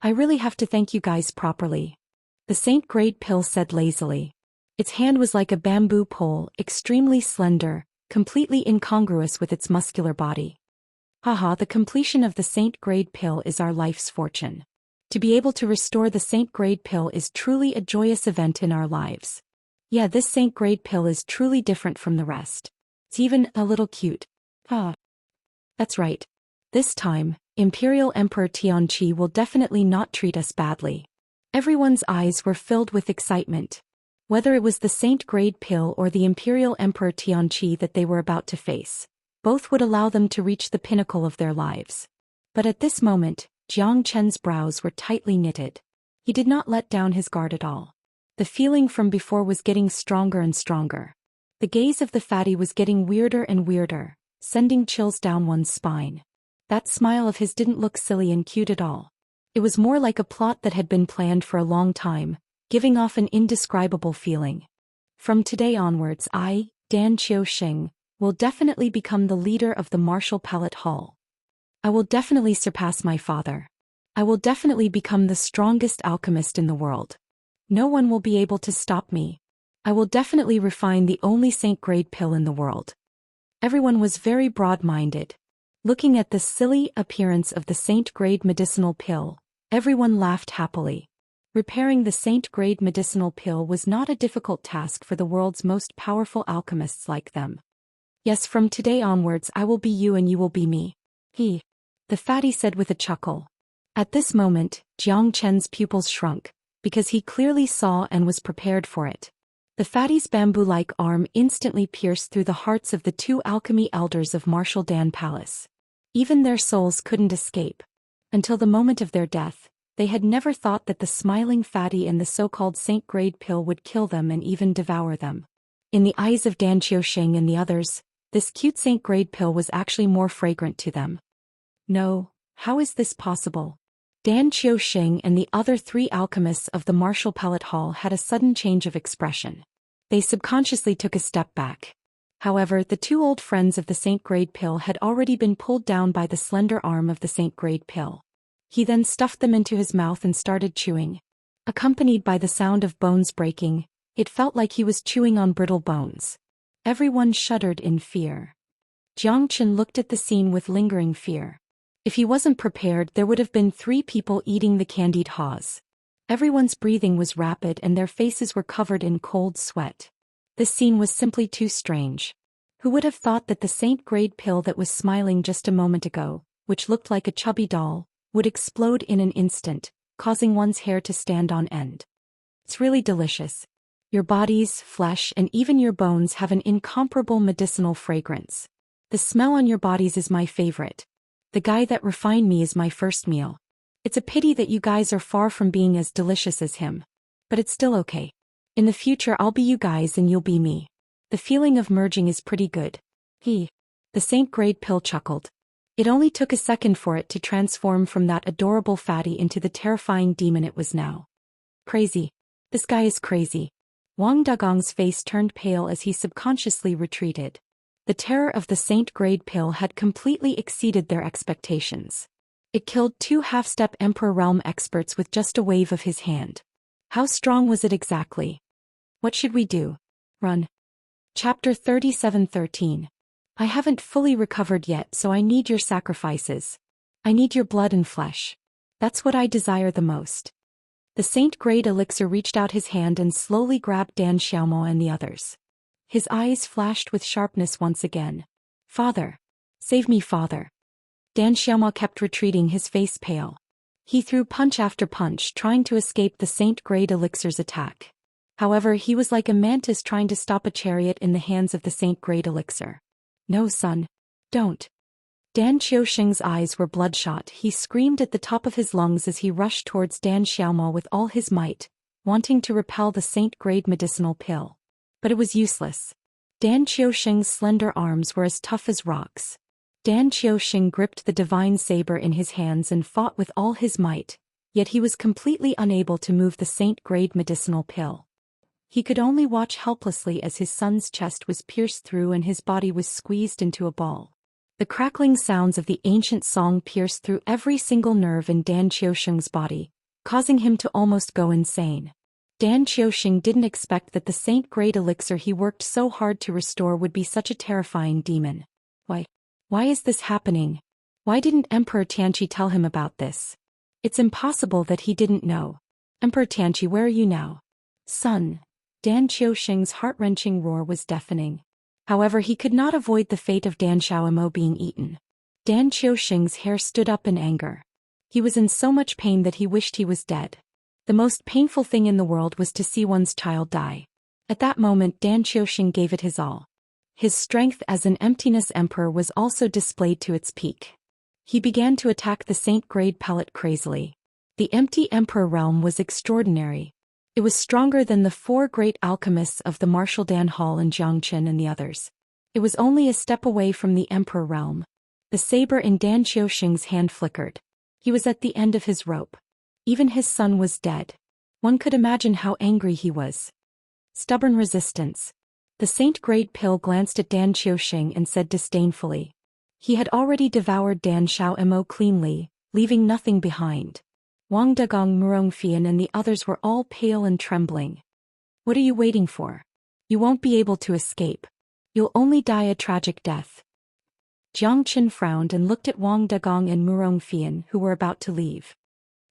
"I really have to thank you guys properly," the Saint Grade pill said lazily. Its hand was like a bamboo pole, extremely slender, completely incongruous with its muscular body. "Haha, the completion of the Saint Grade pill is our life's fortune. To be able to restore the Saint Grade pill is truly a joyous event in our lives. Yeah, this Saint Grade pill is truly different from the rest. It's even a little cute. Ah. That's right. This time, Imperial Emperor Tianqi will definitely not treat us badly." Everyone's eyes were filled with excitement. Whether it was the Saint Grade pill or the Imperial Emperor Tianqi that they were about to face, both would allow them to reach the pinnacle of their lives. But at this moment, Jiang Chen's brows were tightly knitted. He did not let down his guard at all. The feeling from before was getting stronger and stronger. The gaze of the fatty was getting weirder and weirder, sending chills down one's spine. That smile of his didn't look silly and cute at all. It was more like a plot that had been planned for a long time, giving off an indescribable feeling. "From today onwards I, Dan Xiaoxing, will definitely become the leader of the Martial Palette Hall. I will definitely surpass my father. I will definitely become the strongest alchemist in the world. No one will be able to stop me. I will definitely refine the only Saint Grade pill in the world." Everyone was very broad-minded. Looking at the silly appearance of the Saint Grade medicinal pill, everyone laughed happily. Repairing the Saint Grade medicinal pill was not a difficult task for the world's most powerful alchemists like them. "Yes, from today onwards I will be you and you will be me." The fatty said with a chuckle. At this moment, Jiang Chen's pupils shrunk, because he clearly saw and was prepared for it. The fatty's bamboo-like arm instantly pierced through the hearts of the 2 alchemy elders of Martial Dan Palace. Even their souls couldn't escape. Until the moment of their death, they had never thought that the smiling fatty and the so-called Saint Grade pill would kill them and even devour them. In the eyes of Dan Xiaoxing and the others, this cute Saint Grade pill was actually more fragrant to them. "No, how is this possible?" Dan Xiaoxing and the other 3 alchemists of the Martial Palette Hall had a sudden change of expression. They subconsciously took a step back. However, the 2 old friends of the Saint Grade pill had already been pulled down by the slender arm of the Saint Grade pill. He then stuffed them into his mouth and started chewing. Accompanied by the sound of bones breaking, it felt like he was chewing on brittle bones. Everyone shuddered in fear. Jiang Chen looked at the scene with lingering fear. If he wasn't prepared, there would have been 3 people eating the candied haws. Everyone's breathing was rapid and their faces were covered in cold sweat. This scene was simply too strange. Who would have thought that the Saint-grade pill that was smiling just a moment ago, which looked like a chubby doll, would explode in an instant, causing one's hair to stand on end. It's really delicious. Your bodies, flesh, and even your bones have an incomparable medicinal fragrance. The smell on your bodies is my favorite. The guy that refined me is my first meal. It's a pity that you guys are far from being as delicious as him. But it's still okay. In the future I'll be you guys and you'll be me. The feeling of merging is pretty good. The Saint-grade pill chuckled. It only took a second for it to transform from that adorable fatty into the terrifying demon it was now. Crazy. This guy is crazy. Wang Dagong's face turned pale as he subconsciously retreated. The terror of the Saint-grade pill had completely exceeded their expectations. It killed 2 half-step Emperor Realm experts with just a wave of his hand. How strong was it exactly? What should we do? Run. Chapter 37:13. I haven't fully recovered yet, so I need your sacrifices. I need your blood and flesh. That's what I desire the most. The Saint-grade elixir reached out his hand and slowly grabbed Dan Xiaomo and the others. His eyes flashed with sharpness once again. Father. Save me, father. Dan Xiaomo kept retreating, his face pale. He threw punch after punch, trying to escape the Saint-grade elixir's attack. However, he was like a mantis trying to stop a chariot in the hands of the Saint-grade elixir. No, son. Don't. Dan Xiaoxing's eyes were bloodshot. He screamed at the top of his lungs as he rushed towards Dan Xiaomo with all his might, wanting to repel the Saint-grade medicinal pill. But it was useless. Dan Xiaoxing's slender arms were as tough as rocks. Dan Xiaoxing gripped the divine saber in his hands and fought with all his might, yet he was completely unable to move the Saint-grade medicinal pill. He could only watch helplessly as his son's chest was pierced through and his body was squeezed into a ball. The crackling sounds of the ancient song pierced through every single nerve in Dan Xiaoxing's body, causing him to almost go insane. Dan Xiaoxing didn't expect that the Saint-grade elixir he worked so hard to restore would be such a terrifying demon. Why is this happening? Why didn't Emperor Tianqi tell him about this? It's impossible that he didn't know. Emperor Tianqi, where are you now? Son. Dan Xiaoxing's heart-wrenching roar was deafening. However, he could not avoid the fate of Dan Xiaomo being eaten. Dan Xiaoxing's hair stood up in anger. He was in so much pain that he wished he was dead. The most painful thing in the world was to see one's child die. At that moment Dan Xiaoxing gave it his all. His strength as an emptiness emperor was also displayed to its peak. He began to attack the Saint-grade pellet crazily. The empty emperor realm was extraordinary. It was stronger than the 4 great alchemists of the Martial Dan Hall and Jiangchen and the others. It was only a step away from the emperor realm. The saber in Dan Xiaoxing's hand flickered. He was at the end of his rope. Even his son was dead. One could imagine how angry he was. Stubborn resistance. The Saint-grade pill glanced at Dan Xiaoxing and said disdainfully. He had already devoured Dan Xiaomo cleanly, leaving nothing behind. Wang Dagong, Murongfian and the others were all pale and trembling. What are you waiting for? You won't be able to escape. You'll only die a tragic death. Jiang Qin frowned and looked at Wang Dagong and Murongfian, who were about to leave.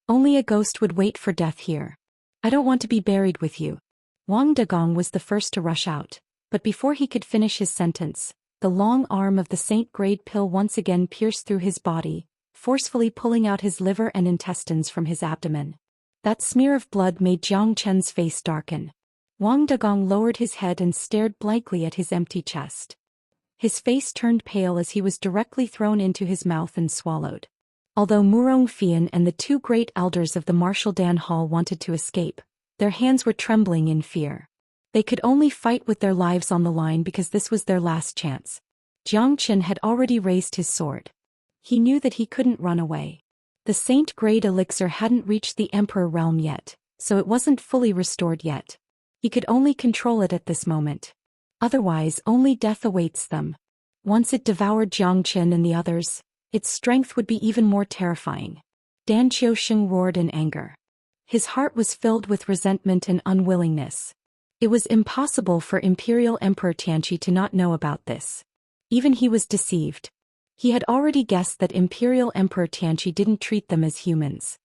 Only a ghost would wait for death here. I don't want to be buried with you. Wang Dagong was the first to rush out, but before he could finish his sentence, the long arm of the Saint-grade pill once again pierced through his body, forcefully pulling out his liver and intestines from his abdomen. That smear of blood made Jiang Chen's face darken. Wang Dagong lowered his head and stared blankly at his empty chest. His face turned pale as he was directly thrown into his mouth and swallowed. Although Murongfian and the 2 great elders of the Martial Dan Hall wanted to escape, their hands were trembling in fear. They could only fight with their lives on the line because this was their last chance. Jiang Qin had already raised his sword. He knew that he couldn't run away. The Saint-grade elixir hadn't reached the Emperor realm yet, so it wasn't fully restored yet. He could only control it at this moment. Otherwise, only death awaits them. Once it devoured Jiang Qin and the others, its strength would be even more terrifying. Dan Xiaoxing roared in anger. His heart was filled with resentment and unwillingness. It was impossible for Imperial Emperor Tianqi to not know about this. Even he was deceived. He had already guessed that Imperial Emperor Tianqi didn't treat them as humans.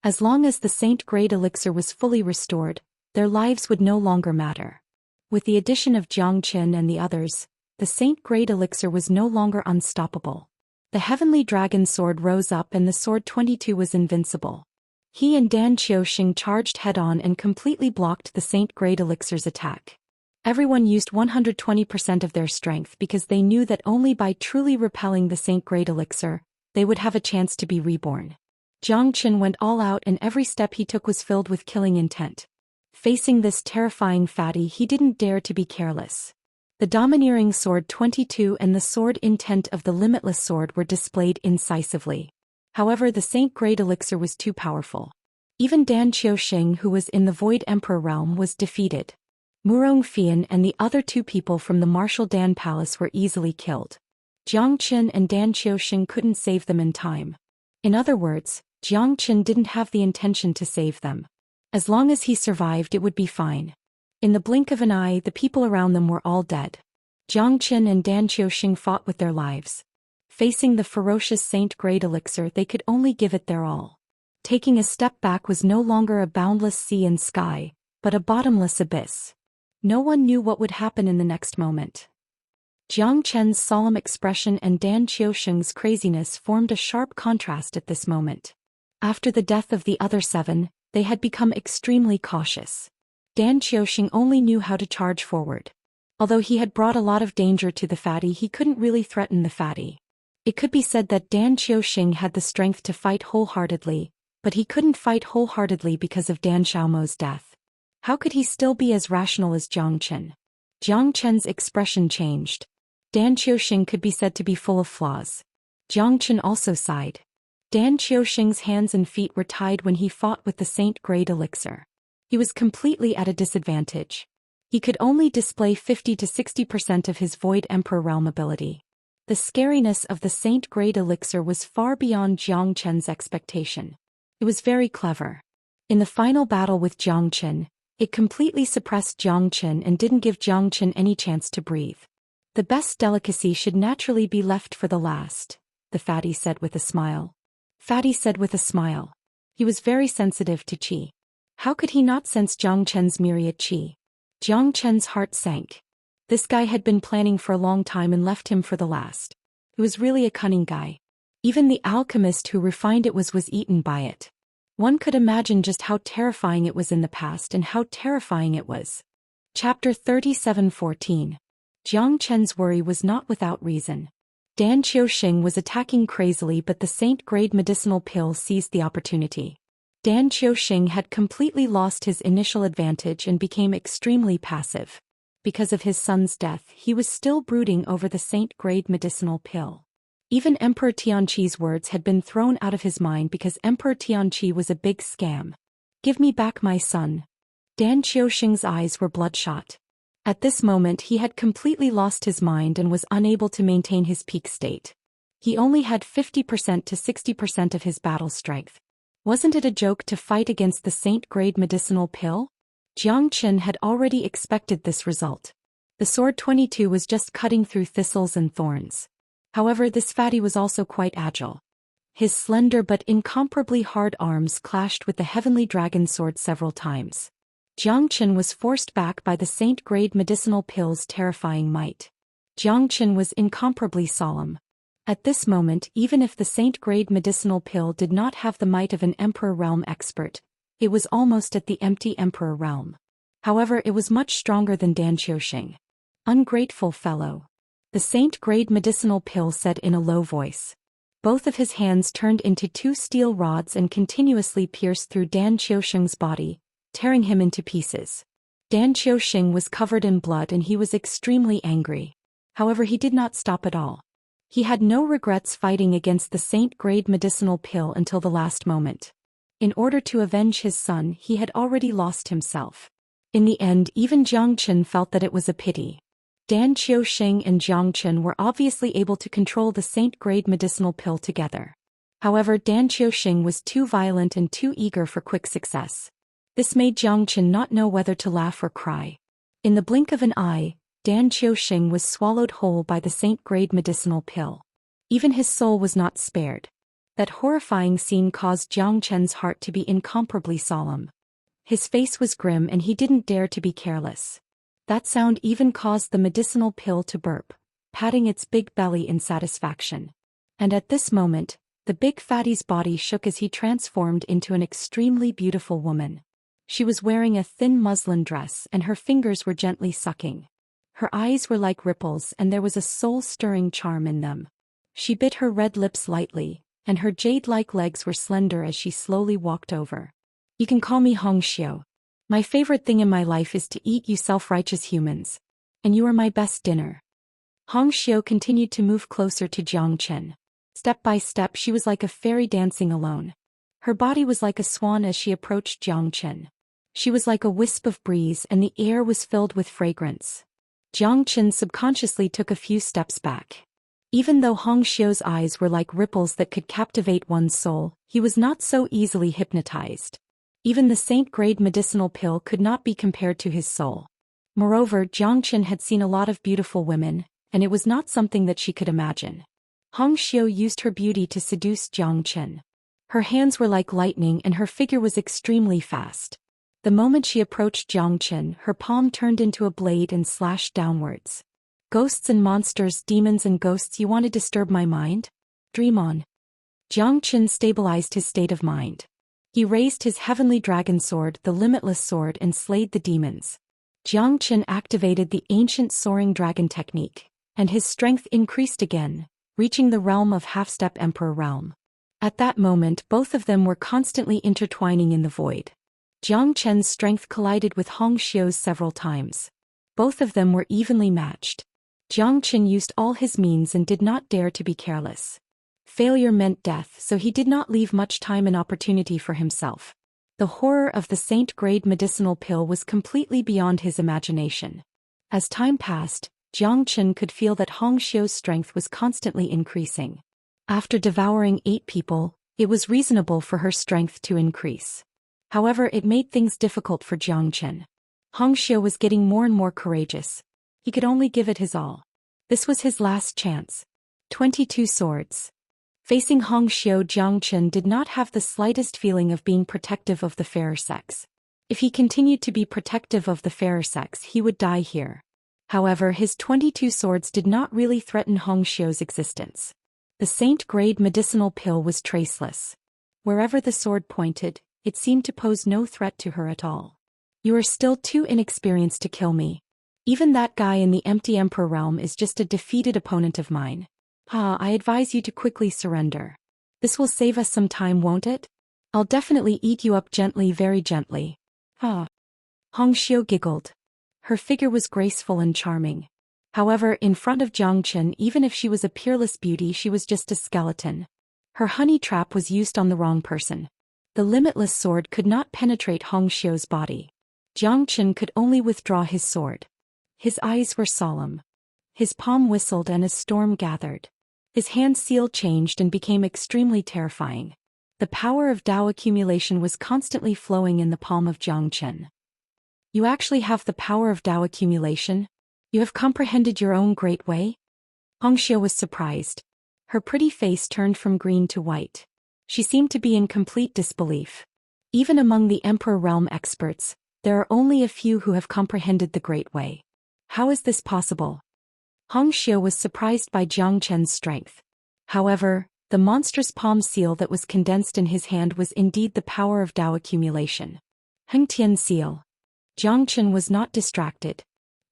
As long as the Saint-grade elixir was fully restored, their lives would no longer matter. With the addition of Jiang Qin and the others, the Saint-Grade elixir was no longer unstoppable. The heavenly dragon sword rose up and the sword 22 was invincible. He and Dan Xiaoxing charged head-on and completely blocked the Saint-Grade elixir's attack. Everyone used 120% of their strength because they knew that only by truly repelling the Saint-Grade elixir, they would have a chance to be reborn. Zhou Xian went all out and every step he took was filled with killing intent. Facing this terrifying fatty, he didn't dare to be careless. The domineering sword 22 and the sword intent of the limitless sword were displayed incisively. However, the Saint-Grade elixir was too powerful. Even Dan Xiaoxing, who was in the Void Emperor realm, was defeated. Murong Fian and the other two people from the Martial Dan Palace were easily killed. Zhou Xian and Dan Xiaoxing couldn't save them in time. In other words, Zhou Xian didn't have the intention to save them. As long as he survived, it would be fine. In the blink of an eye, the people around them were all dead. Zhou Xian and Dan Xiaoxing fought with their lives. Facing the ferocious Saint-Grade elixir, they could only give it their all. Taking a step back was no longer a boundless sea and sky, but a bottomless abyss. No one knew what would happen in the next moment. Zhang Chen's solemn expression and Dan Xiaoxing's craziness formed a sharp contrast at this moment. After the death of the other 7, they had become extremely cautious. Dan Xiaoxing only knew how to charge forward. Although he had brought a lot of danger to the fatty, he couldn't really threaten the fatty. It could be said that Dan Xiaoxing had the strength to fight wholeheartedly, but he couldn't fight wholeheartedly because of Dan Xiaomo's death. How could he still be as rational as Zhang Chen? Zhang Chen's expression changed. Dan Xiaoxing could be said to be full of flaws. Zhang Chen also sighed. Dan Xiaoxing's hands and feet were tied when he fought with the Saint-Grade elixir. He was completely at a disadvantage. He could only display 50 to 60% of his Void Emperor realm ability. The scariness of the Saint-Grade elixir was far beyond Zhang Chen's expectation. It was very clever. In the final battle with Zhang Chen, it completely suppressed Zhang Chen and didn't give Zhang Chen any chance to breathe. The best delicacy should naturally be left for the last, the fatty said with a smile. Fatty said with a smile. He was very sensitive to qi. How could he not sense Zhang Chen's myriad qi? Zhang Chen's heart sank. This guy had been planning for a long time and left him for the last. He was really a cunning guy. Even the alchemist who refined it was eaten by it. One could imagine just how terrifying it was in the past and how terrifying it was. Chapter 37:14. Zhang Chen's worry was not without reason. Dan Xiaoxing was attacking crazily, but the Saint-Grade medicinal pill seized the opportunity. Dan Xiaoxing had completely lost his initial advantage and became extremely passive. Because of his son's death, he was still brooding over the Saint-Grade medicinal pill. Even Emperor Tianqi's words had been thrown out of his mind because Emperor Tianqi was a big scam. Give me back my son. Dan Xiaoxing's eyes were bloodshot. At this moment he had completely lost his mind and was unable to maintain his peak state. He only had 50% to 60% of his battle strength. Wasn't it a joke to fight against the Saint-Grade medicinal pill? Zhang Chen had already expected this result. The sword 22 was just cutting through thistles and thorns. However, this fatty was also quite agile. His slender but incomparably hard arms clashed with the heavenly dragon sword several times. Zhang Chen was forced back by the Saint-Grade medicinal pill's terrifying might. Zhang Chen was incomparably solemn. At this moment, even if the Saint-Grade medicinal pill did not have the might of an Emperor realm expert, it was almost at the empty Emperor realm. However, it was much stronger than Dan Xiaoxing. Ungrateful fellow. The Saint-Grade medicinal pill said in a low voice. Both of his hands turned into 2 steel rods and continuously pierced through Dan Xiaoxing's body, tearing him into pieces. Dan Xiaoxing was covered in blood and he was extremely angry. However, he did not stop at all. He had no regrets fighting against the Saint-Grade medicinal pill until the last moment. In order to avenge his son, he had already lost himself. In the end, even Zhang Chen felt that it was a pity. Dan Xiaoxing and Zhang Chen were obviously able to control the Saint-Grade medicinal pill together. However, Dan Xiaoxing was too violent and too eager for quick success. This made Zhang Chen not know whether to laugh or cry. In the blink of an eye, Dan Xiaoxing was swallowed whole by the Saint-Grade medicinal pill. Even his soul was not spared. That horrifying scene caused Zhang Chen's heart to be incomparably solemn. His face was grim and he didn't dare to be careless. That sound even caused the medicinal pill to burp. patting its big belly in satisfaction. And at this moment, the big fatty's body shook as he transformed into an extremely beautiful woman. She was wearing a thin muslin dress and her fingers were gently sucking. Her eyes were like ripples and there was a soul-stirring charm in them. She bit her red lips lightly, and her jade-like legs were slender as she slowly walked over. You can call me Xiao. My favorite thing in my life is to eat you self-righteous humans. And you are my best dinner. Xiao continued to move closer to Jiangchen. Step by step she was like a fairy dancing alone. Her body was like a swan as she approached Jiangchen. She was like a wisp of breeze and the air was filled with fragrance. Jiangchen subconsciously took a few steps back. Even though Xiao's eyes were like ripples that could captivate one's soul, he was not so easily hypnotized. Even the saint-grade medicinal pill could not be compared to his soul. Moreover, Jiangchen had seen a lot of beautiful women, and it was not something that she could imagine. Xiao used her beauty to seduce Jiangchen. Her hands were like lightning and her figure was extremely fast. The moment she approached Jiangchen, her palm turned into a blade and slashed downwards. Ghosts and monsters, demons and ghosts, you want to disturb my mind? Dream on. Jiangchen stabilized his state of mind. He raised his heavenly dragon sword, the limitless sword, and slayed the demons. Jiangchen activated the ancient soaring dragon technique, and his strength increased again, reaching the realm of half-step emperor realm. At that moment both of them were constantly intertwining in the void. Jiangchen's strength collided with Xiao's several times. Both of them were evenly matched. Jiangchen used all his means and did not dare to be careless. Failure meant death, so he did not leave much time and opportunity for himself. The horror of the saint-grade medicinal pill was completely beyond his imagination. As time passed, Jiangchen could feel that Xiao's strength was constantly increasing. After devouring 8 people, it was reasonable for her strength to increase. However, it made things difficult for Jiangchen. Xiao was getting more and more courageous. He could only give it his all. This was his last chance. 22 swords. Facing Xiao, Jiangchen did not have the slightest feeling of being protective of the fairer sex. If he continued to be protective of the fairer sex, he would die here. However, his 22 swords did not really threaten Xiao's existence. The saint-grade medicinal pill was traceless. Wherever the sword pointed, it seemed to pose no threat to her at all. You are still too inexperienced to kill me. Even that guy in the empty emperor realm is just a defeated opponent of mine. I advise you to quickly surrender. This will save us some time, won't it? I'll definitely eat you up gently, very gently. Xiao giggled. Her figure was graceful and charming. However, in front of Jiangchen, even if she was a peerless beauty, she was just a skeleton. Her honey trap was used on the wrong person. The limitless sword could not penetrate Xiao's body. Jiangchen could only withdraw his sword. His eyes were solemn. His palm whistled and a storm gathered. His hand seal changed and became extremely terrifying. The power of Dao accumulation was constantly flowing in the palm of Jiangchen. You actually have the power of Dao accumulation? You have comprehended your own great way? Xiao was surprised. Her pretty face turned from green to white. She seemed to be in complete disbelief. Even among the Emperor Realm experts, there are only a few who have comprehended the Great Way. How is this possible? Xiao was surprised by Jiangchen's strength. However, the monstrous palm seal that was condensed in his hand was indeed the power of Dao accumulation. Hengtian seal. Jiangchen was not distracted.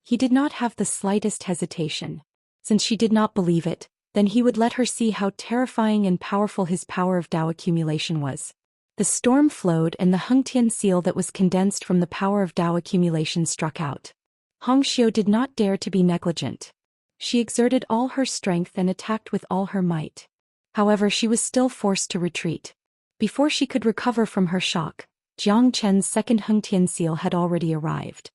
He did not have the slightest hesitation. Since she did not believe it, then he would let her see how terrifying and powerful his power of Dao accumulation was. The storm flowed and the Hengtian seal that was condensed from the power of Dao accumulation struck out. Xiao did not dare to be negligent. She exerted all her strength and attacked with all her might. However, she was still forced to retreat. Before she could recover from her shock, Jiangchen's second Hengtian seal had already arrived.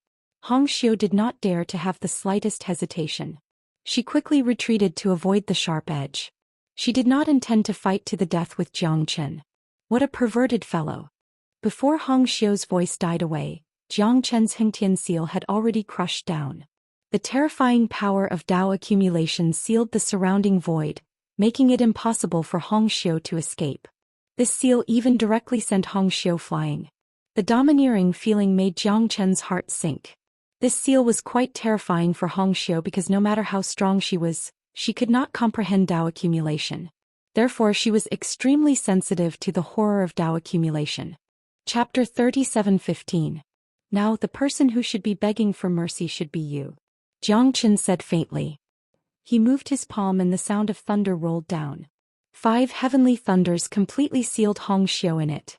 Xiao did not dare to have the slightest hesitation. She quickly retreated to avoid the sharp edge. She did not intend to fight to the death with Jiangchen. What a perverted fellow. Before Xiao's voice died away, Jiangchen's Hengtian seal had already crushed down. The terrifying power of Dao accumulation sealed the surrounding void, making it impossible for Xiao to escape. This seal even directly sent Xiao flying. The domineering feeling made Jiangchen's heart sink. This seal was quite terrifying for Xiao because no matter how strong she was, she could not comprehend Dao accumulation. Therefore she was extremely sensitive to the horror of Dao accumulation. Chapter 37:15. Now the person who should be begging for mercy should be you. Jiangchen said faintly. He moved his palm and the sound of thunder rolled down. 5 heavenly thunders completely sealed Xiao in it.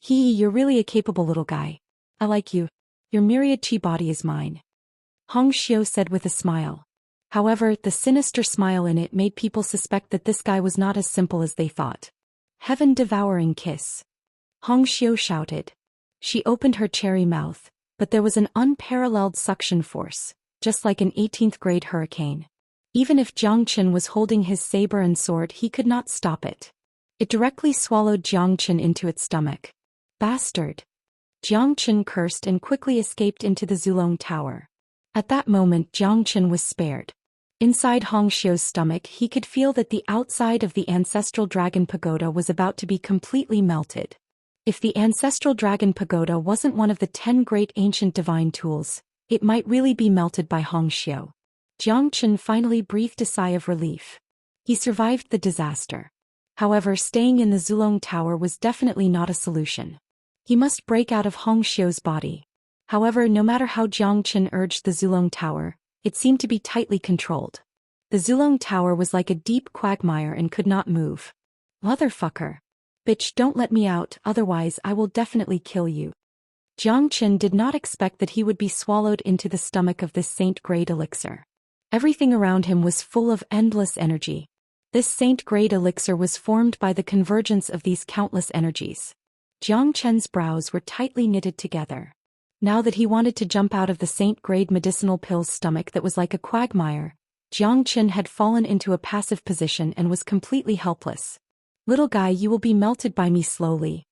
You're really a capable little guy. I like you. Your myriad chi body is mine. Xiao said with a smile. However, the sinister smile in it made people suspect that this guy was not as simple as they thought. Heaven-devouring kiss. Xiao shouted. She opened her cherry mouth, but there was an unparalleled suction force, just like an 18th grade hurricane. Even if Jiangchen was holding his saber and sword, he could not stop it. It directly swallowed Jiangchen into its stomach. Bastard! Jiangchen cursed and quickly escaped into the Zulong Tower. At that moment Jiangchen was spared. Inside Xiao's stomach he could feel that the outside of the ancestral dragon pagoda was about to be completely melted. If the ancestral dragon pagoda wasn't one of the 10 great ancient divine tools, it might really be melted by Xiao. Jiangchen finally breathed a sigh of relief. He survived the disaster. However, staying in the Zulong Tower was definitely not a solution. He must break out of Xiao's body. However, no matter how Jiangchen urged the Zulong Tower, it seemed to be tightly controlled. The Zulong Tower was like a deep quagmire and could not move. Motherfucker. Bitch, don't let me out, otherwise I will definitely kill you. Jiangchen did not expect that he would be swallowed into the stomach of this saint-grade elixir. Everything around him was full of endless energy. This saint-grade elixir was formed by the convergence of these countless energies. Jiangchen's brows were tightly knitted together. Now that he wanted to jump out of the saint-grade medicinal pill's stomach that was like a quagmire, Jiangchen had fallen into a passive position and was completely helpless. Little guy, you will be melted by me slowly.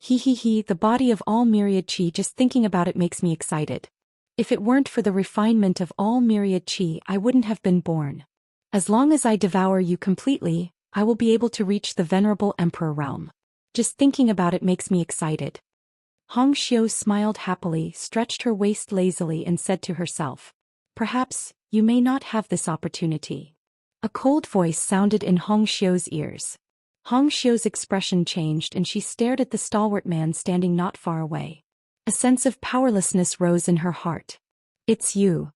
The body of all myriad chi, just thinking about it makes me excited. If it weren't for the refinement of all myriad chi, I wouldn't have been born. As long as I devour you completely, I will be able to reach the venerable emperor realm. Just thinking about it makes me excited. Xiao smiled happily, stretched her waist lazily and said to herself, perhaps, you may not have this opportunity. A cold voice sounded in Xiao's ears. Xiao's expression changed and she stared at the stalwart man standing not far away. A sense of powerlessness rose in her heart. It's you.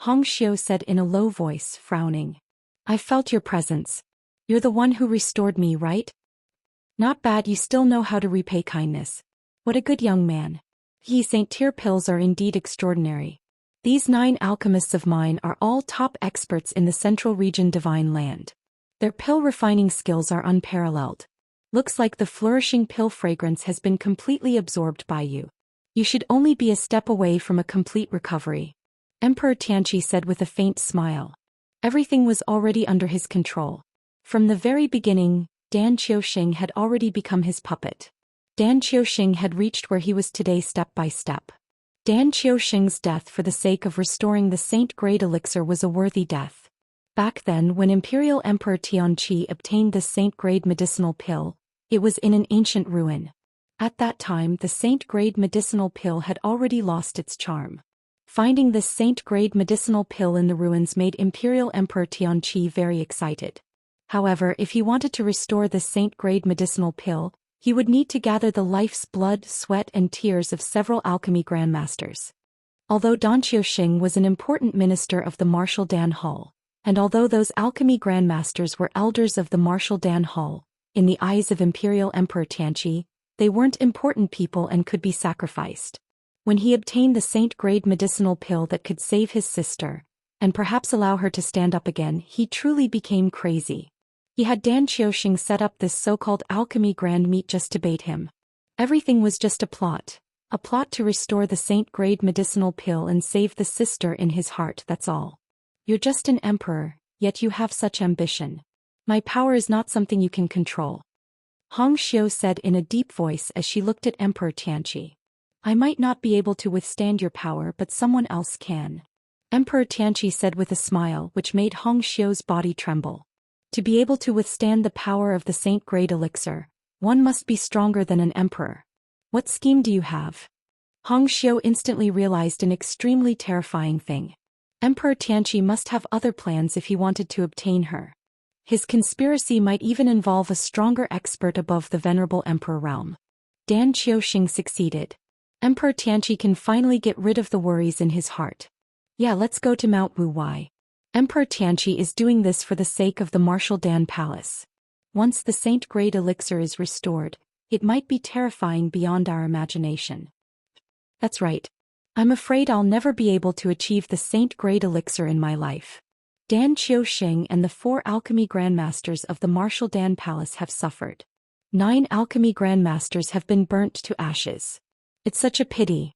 Xiao said in a low voice, frowning. I felt your presence. You're the one who restored me, right? Not bad, you still know how to repay kindness. What a good young man. Saint tier pills are indeed extraordinary. These 9 alchemists of mine are all top experts in the central region divine land. Their pill refining skills are unparalleled. Looks like the flourishing pill fragrance has been completely absorbed by you. You should only be a step away from a complete recovery. Emperor Tianqi said with a faint smile. Everything was already under his control. From the very beginning, Dan Qiuxing had already become his puppet. Dan Qiuxing had reached where he was today step by step. Dan Qiuxing's death for the sake of restoring the saint-grade elixir was a worthy death. Back then, when Imperial Emperor Tianqi obtained this saint-grade medicinal pill, it was in an ancient ruin. At that time, the saint-grade medicinal pill had already lost its charm. Finding this saint-grade medicinal pill in the ruins made Imperial Emperor Tianqi very excited. However, if he wanted to restore this saint-grade medicinal pill, he would need to gather the life's blood, sweat and tears of several alchemy grandmasters. Although Dan Qiuxing was an important minister of the Martial Dan Hall, and although those alchemy grandmasters were elders of the Martial Dan Hall, in the eyes of Imperial Emperor Tianqi, they weren't important people and could be sacrificed. When he obtained the saint-grade medicinal pill that could save his sister, and perhaps allow her to stand up again, he truly became crazy. He had Dan Qiuxing set up this so-called alchemy grand meet just to bait him. Everything was just a plot to restore the saint-grade medicinal pill and save the sister in his heart, that's all. You're just an emperor, yet you have such ambition. My power is not something you can control. Xiao said in a deep voice as she looked at Emperor Tianqi. I might not be able to withstand your power, but someone else can. Emperor Tianqi said with a smile which made Xiao's body tremble. To be able to withstand the power of the saint-grade elixir, one must be stronger than an emperor. What scheme do you have? Hong Xiu instantly realized an extremely terrifying thing. Emperor Tianqi must have other plans if he wanted to obtain her. His conspiracy might even involve a stronger expert above the venerable emperor realm. Dan Qiuxing succeeded. Emperor Tianqi can finally get rid of the worries in his heart. Yeah, let's go to Mount Wuwei. Emperor Tianqi is doing this for the sake of the Martial Dan Palace. Once the Saint Grade elixir is restored, it might be terrifying beyond our imagination. That's right. I'm afraid I'll never be able to achieve the Saint Grade elixir in my life. Dan Qiuxing and the 4 alchemy grandmasters of the Martial Dan Palace have suffered. 9 alchemy grandmasters have been burnt to ashes. It's such a pity.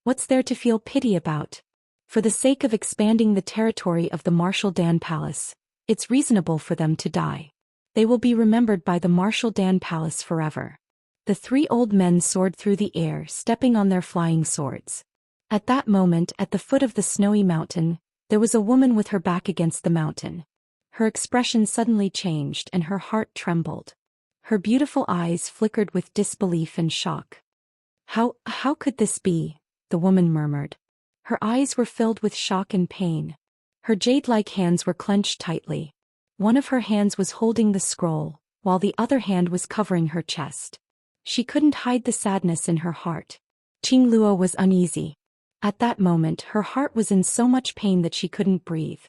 What's there to feel pity about? For the sake of expanding the territory of the Martial Dan Palace, it's reasonable for them to die. They will be remembered by the Martial Dan Palace forever. The 3 old men soared through the air, stepping on their flying swords. At that moment, at the foot of the snowy mountain, there was a woman with her back against the mountain. Her expression suddenly changed and her heart trembled. Her beautiful eyes flickered with disbelief and shock. How could this be? The woman murmured. Her eyes were filled with shock and pain. Her jade-like hands were clenched tightly. One of her hands was holding the scroll, while the other hand was covering her chest. She couldn't hide the sadness in her heart. Qing Luo was uneasy. At that moment, her heart was in so much pain that she couldn't breathe.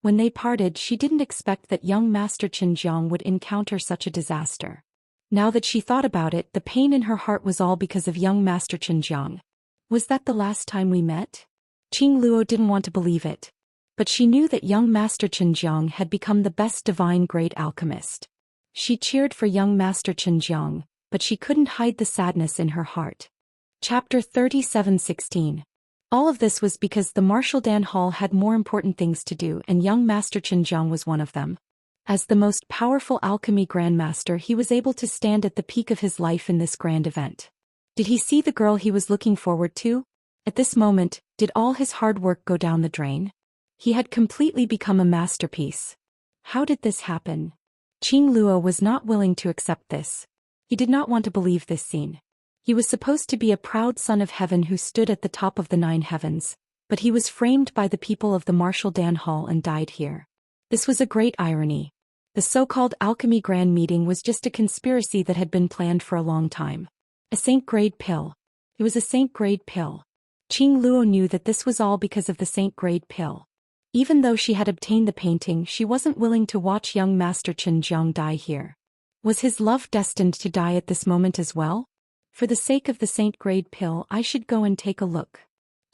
When they parted, she didn't expect that young Master Chen Jiang would encounter such a disaster. Now that she thought about it, the pain in her heart was all because of young Master Chen Jiang. Was that the last time we met? Qing Luo didn't want to believe it. But she knew that young Master Chen Jiang had become the best divine great alchemist. She cheered for young Master Chen Jiang, but she couldn't hide the sadness in her heart. Chapter 37:16. All of this was because the Martial Dan Hall had more important things to do and young Master Chen Jiang was one of them. As the most powerful alchemy grandmaster, he was able to stand at the peak of his life in this grand event. Did he see the girl he was looking forward to? At this moment, did all his hard work go down the drain? He had completely become a masterpiece. How did this happen? Qing Luo was not willing to accept this. He did not want to believe this scene. He was supposed to be a proud son of heaven who stood at the top of the 9 heavens, but he was framed by the people of the Martial Dan Hall and died here. This was a great irony. The so-called alchemy grand meeting was just a conspiracy that had been planned for a long time. A Saint Grade pill. It was a Saint Grade pill. Qing Luo knew that this was all because of the Saint Grade pill. Even though she had obtained the painting, she wasn't willing to watch young Master Chen Jiang die here. Was his love destined to die at this moment as well? For the sake of the Saint Grade pill, I should go and take a look.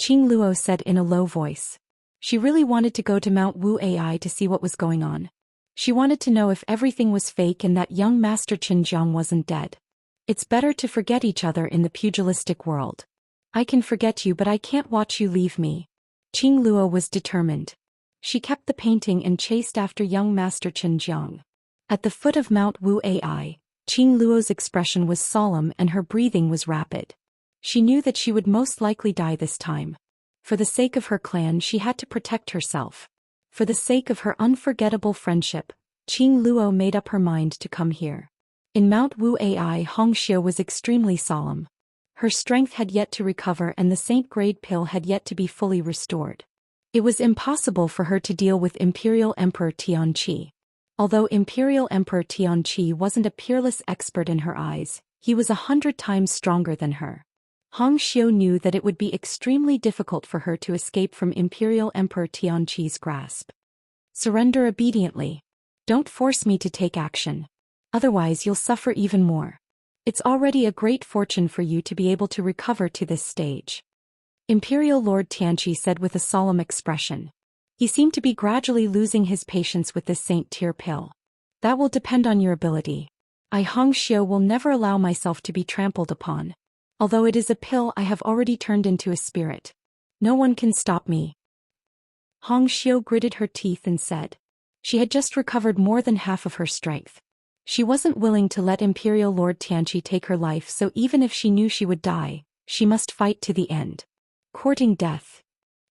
Qing Luo said in a low voice. She really wanted to go to Mount Wu Ai to see what was going on. She wanted to know if everything was fake and that young Master Chen Jiang wasn't dead. It's better to forget each other in the pugilistic world. I can forget you, but I can't watch you leave me. Qing Luo was determined. She kept the painting and chased after young Master Chen Jiang. At the foot of Mount Wu Ai, Qing Luo's expression was solemn and her breathing was rapid. She knew that she would most likely die this time. For the sake of her clan, she had to protect herself. For the sake of her unforgettable friendship, Qing Luo made up her mind to come here. In Mount Wu Ai, Hong Xiu was extremely solemn. Her strength had yet to recover and the Saint Grade pill had yet to be fully restored. It was impossible for her to deal with Imperial Emperor Tianqi. Although Imperial Emperor Tianqi wasn't a peerless expert in her eyes, he was 100 times stronger than her. Hong Xiu knew that it would be extremely difficult for her to escape from Imperial Emperor Tianqi's grasp. Surrender obediently. Don't force me to take action. Otherwise you'll suffer even more. It's already a great fortune for you to be able to recover to this stage. Imperial Lord Tianqi said with a solemn expression. He seemed to be gradually losing his patience with this Saint Tier pill. That will depend on your ability. I, Hong Xiu, will never allow myself to be trampled upon. Although it is a pill, I have already turned into a spirit. No one can stop me. Hong Xiu gritted her teeth and said. She had just recovered more than half of her strength. She wasn't willing to let Imperial Lord Tianqi take her life, so even if she knew she would die, she must fight to the end. Courting death.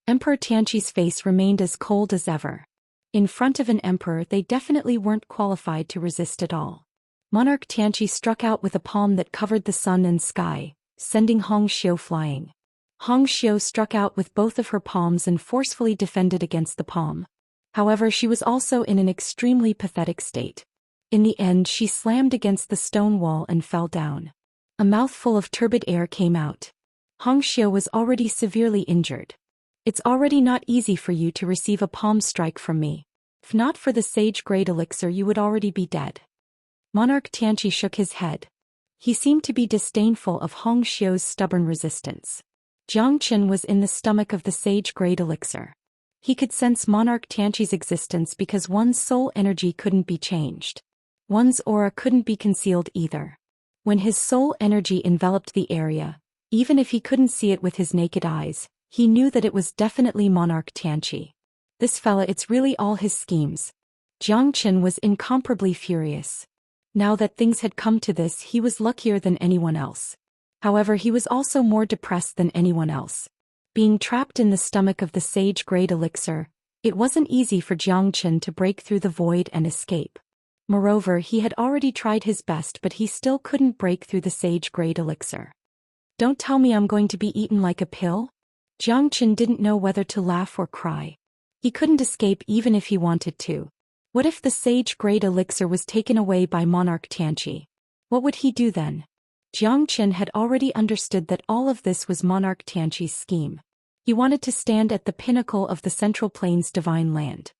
Emperor Tianqi's face remained as cold as ever. In front of an emperor, they definitely weren't qualified to resist at all. Monarch Tianqi struck out with a palm that covered the sun and sky, sending Hong Xiu flying. Hong Xiu struck out with both of her palms and forcefully defended against the palm. However, she was also in an extremely pathetic state. In the end, she slammed against the stone wall and fell down. A mouthful of turbid air came out. Hong Xiu was already severely injured. It's already not easy for you to receive a palm strike from me. If not for the sage-grade elixir, you would already be dead. Monarch Tianqi shook his head. He seemed to be disdainful of Hong Xiu's stubborn resistance. Jiang Qin was in the stomach of the sage-grade elixir. He could sense Monarch Tianqi's existence because one's soul energy couldn't be changed. One's aura couldn't be concealed either. When his soul energy enveloped the area, even if he couldn't see it with his naked eyes, he knew that it was definitely Monarch Tianqi. This fella, it's really all his schemes. Jiang Qin was incomparably furious. Now that things had come to this, he was luckier than anyone else. However, he was also more depressed than anyone else. Being trapped in the stomach of the sage-grade elixir, it wasn't easy for Jiang Qin to break through the void and escape. Moreover, he had already tried his best, but he still couldn't break through the sage-grade elixir. Don't tell me I'm going to be eaten like a pill? Jiang Qin didn't know whether to laugh or cry. He couldn't escape even if he wanted to. What if the sage-grade elixir was taken away by Monarch Tianqi? What would he do then? Jiang Qin had already understood that all of this was Monarch Tianqi's scheme. He wanted to stand at the pinnacle of the Central Plains divine land.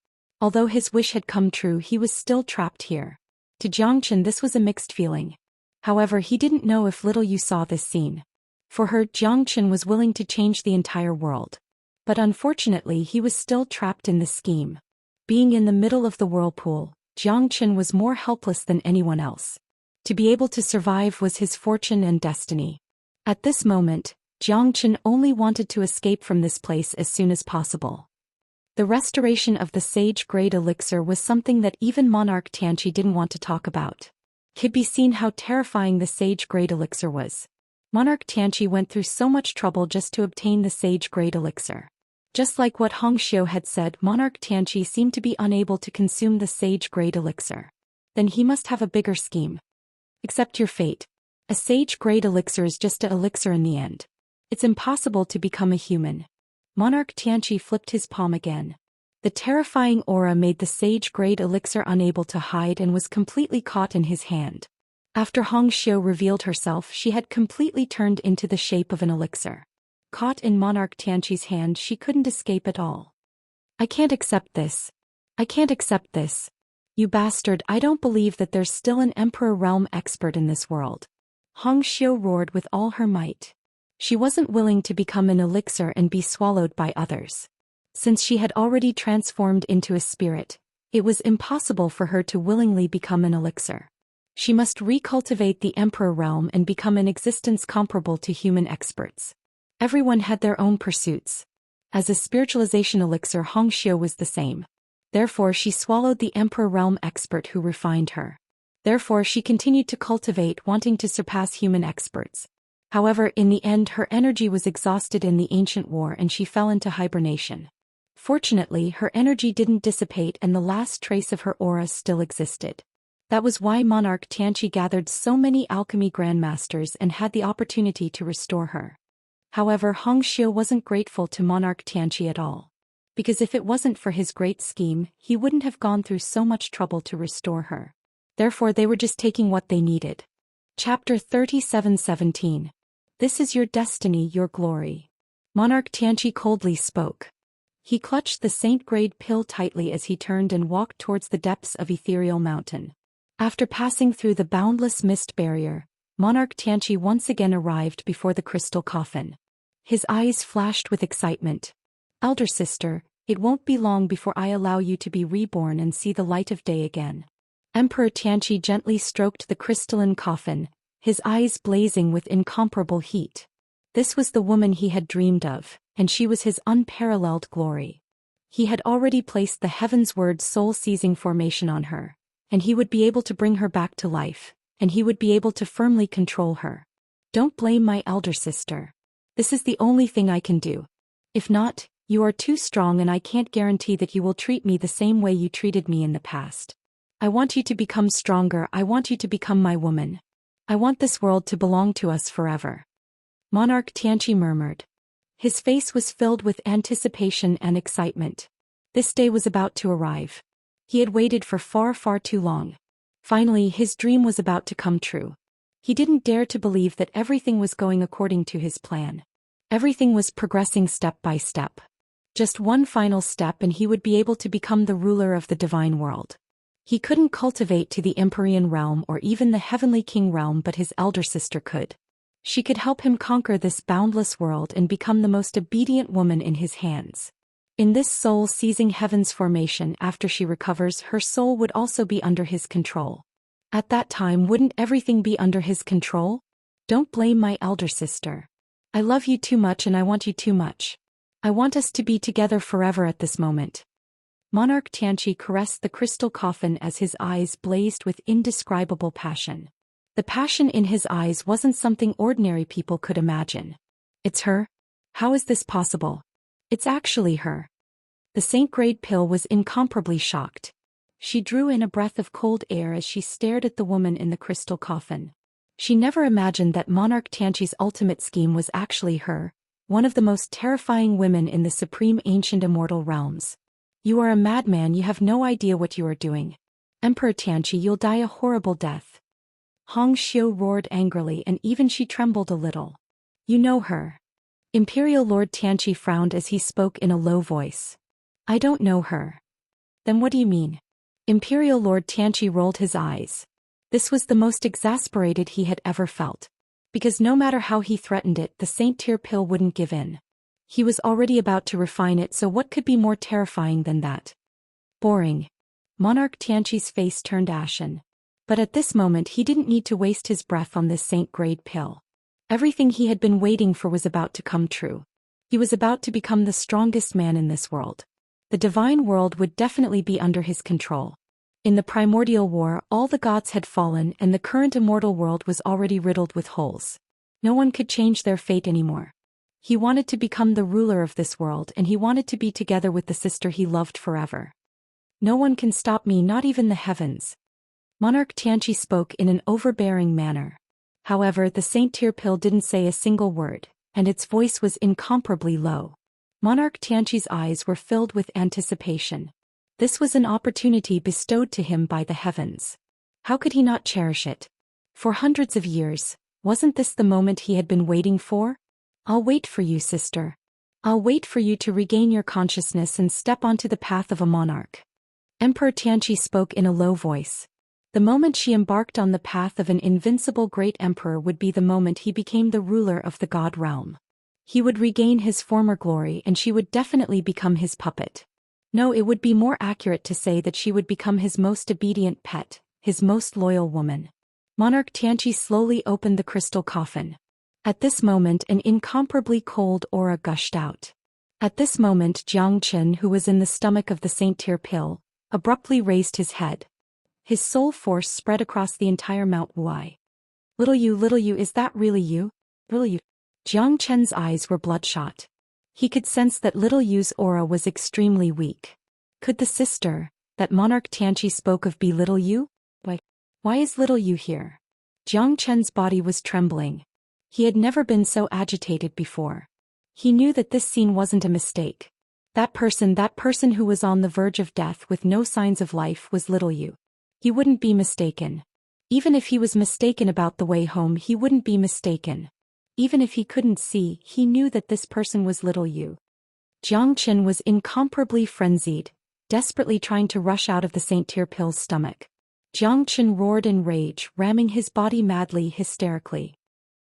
Although his wish had come true, he was still trapped here. To Jiang Qin this was a mixed feeling. However, he didn't know if Little Yu saw this scene. For her, Jiang Qin was willing to change the entire world. But unfortunately, he was still trapped in the scheme. Being in the middle of the whirlpool, Jiang Qin was more helpless than anyone else. To be able to survive was his fortune and destiny. At this moment, Jiang Qin only wanted to escape from this place as soon as possible. The restoration of the sage-grade elixir was something that even Monarch Tianqi didn't want to talk about. It could be seen how terrifying the sage-grade elixir was. Monarch Tianqi went through so much trouble just to obtain the sage-grade elixir. Just like what Hong Xiu had said, Monarch Tianqi seemed to be unable to consume the sage-grade elixir. Then he must have a bigger scheme. Accept your fate. A sage-grade elixir is just an elixir in the end. It's impossible to become a human. Monarch Tianqi flipped his palm again. The terrifying aura made the sage-grade elixir unable to hide and was completely caught in his hand. After Hong Xiu revealed herself, she had completely turned into the shape of an elixir. Caught in Monarch Tianqi's hand, she couldn't escape at all. I can't accept this. I can't accept this. You bastard, I don't believe that there's still an Emperor Realm expert in this world. Hong Xiu roared with all her might. She wasn't willing to become an elixir and be swallowed by others. Since she had already transformed into a spirit, it was impossible for her to willingly become an elixir. She must recultivate the Emperor Realm and become an existence comparable to human experts. Everyone had their own pursuits. As a spiritualization elixir, Hong Xiu was the same. Therefore, she swallowed the Emperor Realm expert who refined her. Therefore, she continued to cultivate, wanting to surpass human experts. However, in the end, her energy was exhausted in the ancient war and she fell into hibernation. Fortunately, her energy didn't dissipate and the last trace of her aura still existed. That was why Monarch Tianqi gathered so many alchemy grandmasters and had the opportunity to restore her. However, Hong Xiu wasn't grateful to Monarch Tianqi at all. Because if it wasn't for his great scheme, he wouldn't have gone through so much trouble to restore her. Therefore, they were just taking what they needed. Chapter 37:17. This is your destiny, your glory. Monarch Tianqi coldly spoke. He clutched the saint-grade pill tightly as he turned and walked towards the depths of Ethereal Mountain. After passing through the boundless mist barrier, Monarch Tianqi once again arrived before the crystal coffin. His eyes flashed with excitement. Elder sister, it won't be long before I allow you to be reborn and see the light of day again. Emperor Tianqi gently stroked the crystalline coffin, his eyes blazing with incomparable heat. This was the woman he had dreamed of, and she was his unparalleled glory. He had already placed the Heaven's Word soul-seizing formation on her, and he would be able to bring her back to life, and he would be able to firmly control her. Don't blame my elder sister. This is the only thing I can do. If not, you are too strong and I can't guarantee that you will treat me the same way you treated me in the past. I want you to become stronger, I want you to become my woman. I want this world to belong to us forever. Monarch Tianqi murmured. His face was filled with anticipation and excitement. This day was about to arrive. He had waited for far, far too long. Finally, his dream was about to come true. He didn't dare to believe that everything was going according to his plan. Everything was progressing step by step. Just one final step and he would be able to become the ruler of the divine world. He couldn't cultivate to the Empyrean realm or even the Heavenly King realm, but his elder sister could. She could help him conquer this boundless world and become the most obedient woman in his hands. In this soul-seizing heaven's formation, after she recovers, her soul would also be under his control. At that time, wouldn't everything be under his control? Don't blame my elder sister. I love you too much and I want you too much. I want us to be together forever at this moment. Monarch Xianxia caressed the crystal coffin as his eyes blazed with indescribable passion. The passion in his eyes wasn't something ordinary people could imagine. It's her? How is this possible? It's actually her. The Saint-Grade pill was incomparably shocked. She drew in a breath of cold air as she stared at the woman in the crystal coffin. She never imagined that Monarch Xianxia's ultimate scheme was actually her, one of the most terrifying women in the supreme ancient immortal realms. You are a madman, you have no idea what you are doing. Emperor Xianxia, you'll die a horrible death. Hong Xiu roared angrily and even she trembled a little. You know her. Imperial Lord Xianxia frowned as he spoke in a low voice. I don't know her. Then what do you mean? Imperial Lord Xianxia rolled his eyes. This was the most exasperated he had ever felt. Because no matter how he threatened it, the Saint-Tier pill wouldn't give in. He was already about to refine it, so what could be more terrifying than that? Boring. Monarch Xianxia's face turned ashen. But at this moment he didn't need to waste his breath on this Saint-Grade pill. Everything he had been waiting for was about to come true. He was about to become the strongest man in this world. The divine world would definitely be under his control. In the primordial war, all the gods had fallen and the current immortal world was already riddled with holes. No one could change their fate anymore. He wanted to become the ruler of this world and he wanted to be together with the sister he loved forever. No one can stop me, not even the heavens. Monarch Xianxia spoke in an overbearing manner. However, the Saint-Tier pill didn't say a single word, and its voice was incomparably low. Monarch Xianxia's eyes were filled with anticipation. This was an opportunity bestowed to him by the heavens. How could he not cherish it? For hundreds of years, wasn't this the moment he had been waiting for? I'll wait for you, sister. I'll wait for you to regain your consciousness and step onto the path of a monarch. Emperor Xianxia spoke in a low voice. The moment she embarked on the path of an invincible great emperor would be the moment he became the ruler of the god realm. He would regain his former glory and she would definitely become his puppet. No, it would be more accurate to say that she would become his most obedient pet, his most loyal woman. Monarch Xianxia slowly opened the crystal coffin. At this moment an incomparably cold aura gushed out. At this moment Zhang Chen, who was in the stomach of the Saint-Tier pill, abruptly raised his head. His soul force spread across the entire Mount Wuai. Little you, is that really you? Little you? Zhang Chen's eyes were bloodshot. He could sense that Little Yu's aura was extremely weak. Could the sister, that Monarch Xianxia spoke of, be Little Yu? Why is Little Yu here? Zhang Chen's body was trembling. He had never been so agitated before. He knew that this scene wasn't a mistake. That person who was on the verge of death with no signs of life was Little Yu. He wouldn't be mistaken. Even if he was mistaken about the way home, he wouldn't be mistaken. Even if he couldn't see, he knew that this person was Little Yu. Jiang Qin was incomparably frenzied, desperately trying to rush out of the Saint-Tier pill's stomach. Jiang Qin roared in rage, ramming his body madly, hysterically.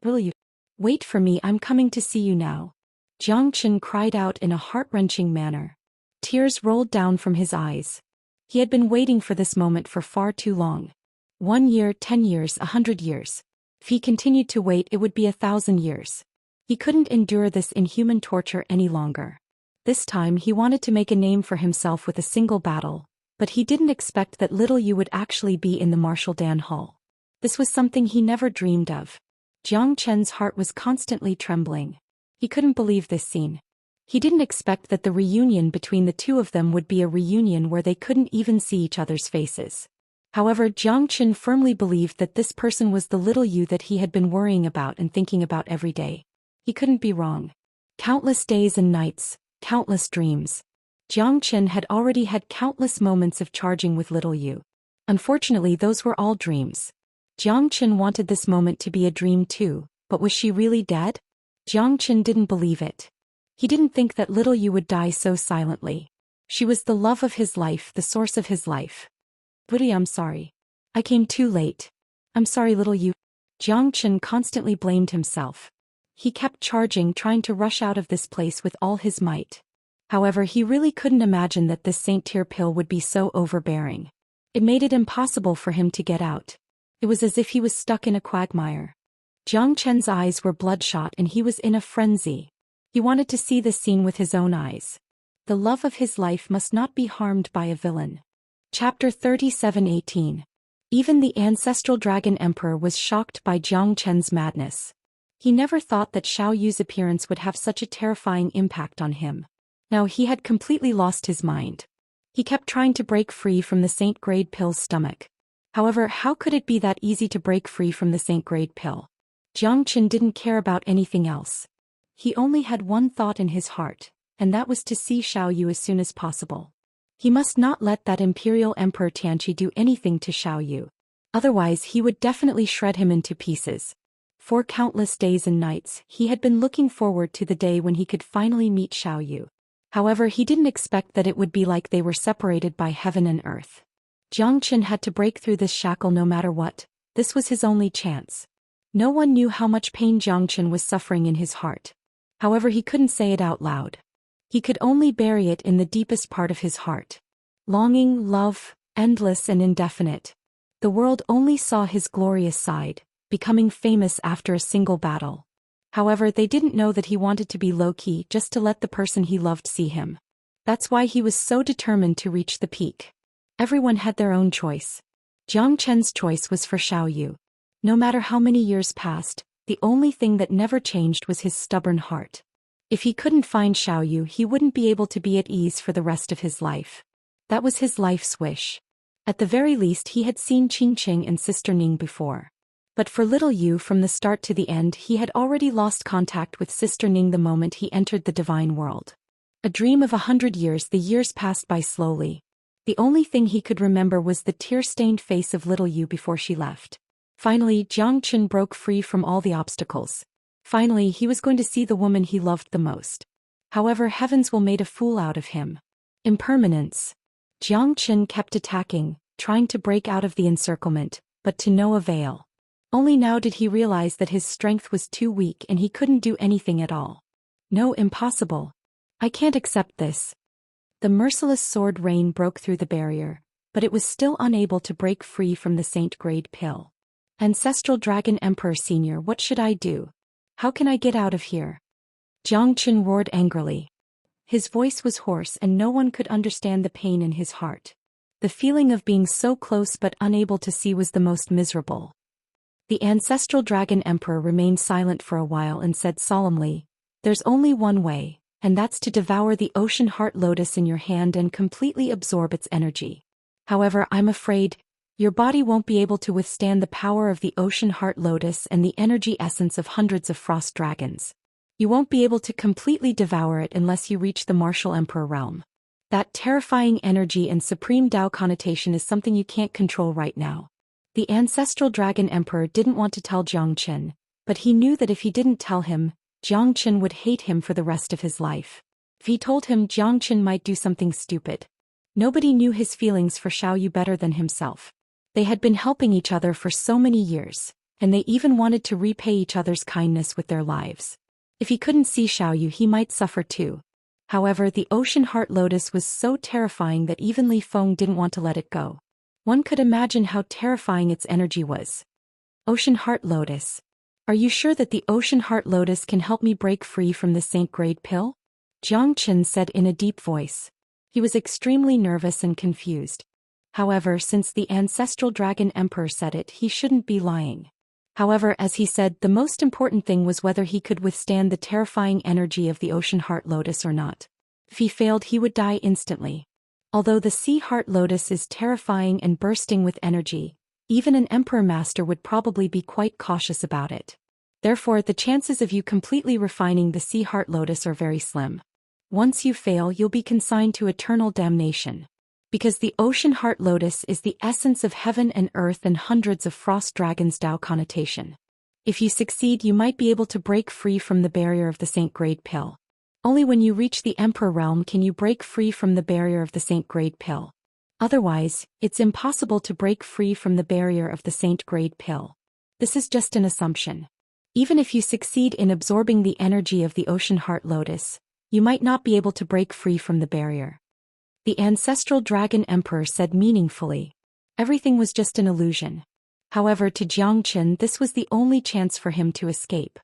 Little Yu, wait for me, I'm coming to see you now. Jiang Qin cried out in a heart-wrenching manner. Tears rolled down from his eyes. He had been waiting for this moment for far too long. 1 year, 10 years, 100 years. If he continued to wait, it would be 1,000 years. He couldn't endure this inhuman torture any longer. This time he wanted to make a name for himself with a single battle, but he didn't expect that Little Yu would actually be in the Martial Dan Hall. This was something he never dreamed of. Jiang Chen's heart was constantly trembling. He couldn't believe this scene. He didn't expect that the reunion between the two of them would be a reunion where they couldn't even see each other's faces. However, Jiang Qin firmly believed that this person was the Little Yu that he had been worrying about and thinking about every day. He couldn't be wrong. Countless days and nights, countless dreams. Jiang Chen had already had countless moments of charging with little Yu. Unfortunately, those were all dreams. Jiang Chen wanted this moment to be a dream too, but was she really dead? Jiang Chen didn't believe it. He didn't think that little Yu would die so silently. She was the love of his life, the source of his life. Buddy, I'm sorry. I came too late. I'm sorry, little Yu. Jiang Chen constantly blamed himself. He kept charging, trying to rush out of this place with all his might. However, he really couldn't imagine that this Saint Tear pill would be so overbearing. It made it impossible for him to get out. It was as if he was stuck in a quagmire. Jiang Chen's eyes were bloodshot and he was in a frenzy. He wanted to see this scene with his own eyes. The love of his life must not be harmed by a villain. Chapter 37:18. Even the ancestral dragon emperor was shocked by Jiang Chen's madness. He never thought that Xiao Yu's appearance would have such a terrifying impact on him. Now he had completely lost his mind. He kept trying to break free from the Saint Grade pill's stomach. However, how could it be that easy to break free from the Saint Grade pill? Jiang Chen didn't care about anything else. He only had one thought in his heart, and that was to see Xiao Yu as soon as possible. He must not let that Imperial Emperor Tianqi do anything to Xiao Yu. Otherwise he would definitely shred him into pieces. For countless days and nights, he had been looking forward to the day when he could finally meet Xiao Yu. However, he didn't expect that it would be like they were separated by heaven and earth. Jiang Chen had to break through this shackle no matter what. This was his only chance. No one knew how much pain Jiang Chen was suffering in his heart. However, he couldn't say it out loud. He could only bury it in the deepest part of his heart. Longing, love, endless and indefinite. The world only saw his glorious side, becoming famous after a single battle. However, they didn't know that he wanted to be low-key just to let the person he loved see him. That's why he was so determined to reach the peak. Everyone had their own choice. Jiang Chen's choice was for Xiao Yu. No matter how many years passed, the only thing that never changed was his stubborn heart. If he couldn't find Xiao Yu, he wouldn't be able to be at ease for the rest of his life. That was his life's wish. At the very least, he had seen Qingqing and Sister Ning before. But for little Yu, from the start to the end, he had already lost contact with Sister Ning the moment he entered the divine world. A dream of 100 years, the years passed by slowly. The only thing he could remember was the tear-stained face of little Yu before she left. Finally, Jiang Chen broke free from all the obstacles. Finally, he was going to see the woman he loved the most. However, heavens will made a fool out of him. Impermanence. Jiang Chen kept attacking, trying to break out of the encirclement, but to no avail. Only now did he realize that his strength was too weak and he couldn't do anything at all. No, impossible. I can't accept this. The merciless sword rain broke through the barrier, but it was still unable to break free from the Saint Grade pill. Ancestral Dragon Emperor Senior, what should I do? How can I get out of here? Jiang Chen roared angrily. His voice was hoarse and no one could understand the pain in his heart. The feeling of being so close but unable to see was the most miserable. The Ancestral Dragon Emperor remained silent for a while and said solemnly, "There's only one way, and that's to devour the Ocean Heart Lotus in your hand and completely absorb its energy. However, I'm afraid your body won't be able to withstand the power of the Ocean Heart Lotus and the energy essence of hundreds of frost dragons. You won't be able to completely devour it unless you reach the Martial Emperor realm. That terrifying energy and supreme Tao connotation is something you can't control right now." The Ancestral Dragon Emperor didn't want to tell Jiang Chen, but he knew that if he didn't tell him, Jiang Chen would hate him for the rest of his life. If he told him, Jiang Chen might do something stupid. Nobody knew his feelings for Xiao Yu better than himself. They had been helping each other for so many years, and they even wanted to repay each other's kindness with their lives. If he couldn't see Xiao Yu, he might suffer too. However, the Ocean Heart Lotus was so terrifying that even Li Feng didn't want to let it go. One could imagine how terrifying its energy was. Ocean Heart Lotus. Are you sure that the Ocean Heart Lotus can help me break free from the Saint Grade pill? Jiang Chen said in a deep voice. He was extremely nervous and confused. However, since the Ancestral Dragon Emperor said it, he shouldn't be lying. However, as he said, the most important thing was whether he could withstand the terrifying energy of the Ocean Heart Lotus or not. If he failed, he would die instantly. Although the Sea Heart Lotus is terrifying and bursting with energy, even an Emperor Master would probably be quite cautious about it. Therefore, the chances of you completely refining the sea heart lotus are very slim. Once you fail, you'll be consigned to eternal damnation. Because the ocean heart lotus is the essence of heaven and earth and hundreds of frost dragons. Dao connotation. If you succeed, you might be able to break free from the barrier of the Saint Grade Pill. Only when you reach the Emperor realm can you break free from the barrier of the Saint Grade Pill. Otherwise, it's impossible to break free from the barrier of the Saint Grade Pill. This is just an assumption. Even if you succeed in absorbing the energy of the ocean heart lotus, you might not be able to break free from the barrier. The ancestral dragon emperor said meaningfully. Everything was just an illusion. However, to Xianxia this was the only chance for him to escape.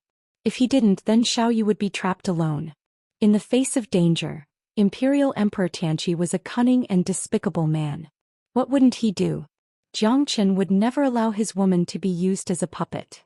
If he didn't, then Xiaoyu would be trapped alone. In the face of danger, Imperial Emperor Tianqi was a cunning and despicable man. What wouldn't he do? Xianxia would never allow his woman to be used as a puppet.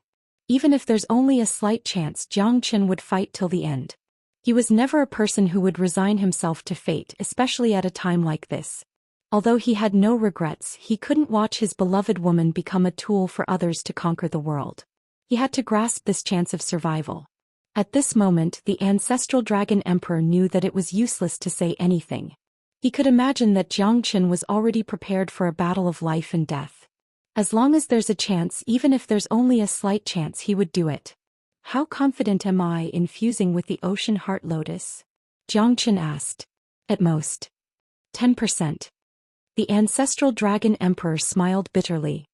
Even if there's only a slight chance, Xianxia would fight till the end. He was never a person who would resign himself to fate, especially at a time like this. Although he had no regrets, he couldn't watch his beloved woman become a tool for others to conquer the world. He had to grasp this chance of survival. At this moment, the ancestral dragon emperor knew that it was useless to say anything. He could imagine that Xianxia was already prepared for a battle of life and death. As long as there's a chance, even if there's only a slight chance, he would do it. How confident am I in fusing with the ocean heart lotus? Xianxia asked. At most. 10%. The ancestral dragon emperor smiled bitterly.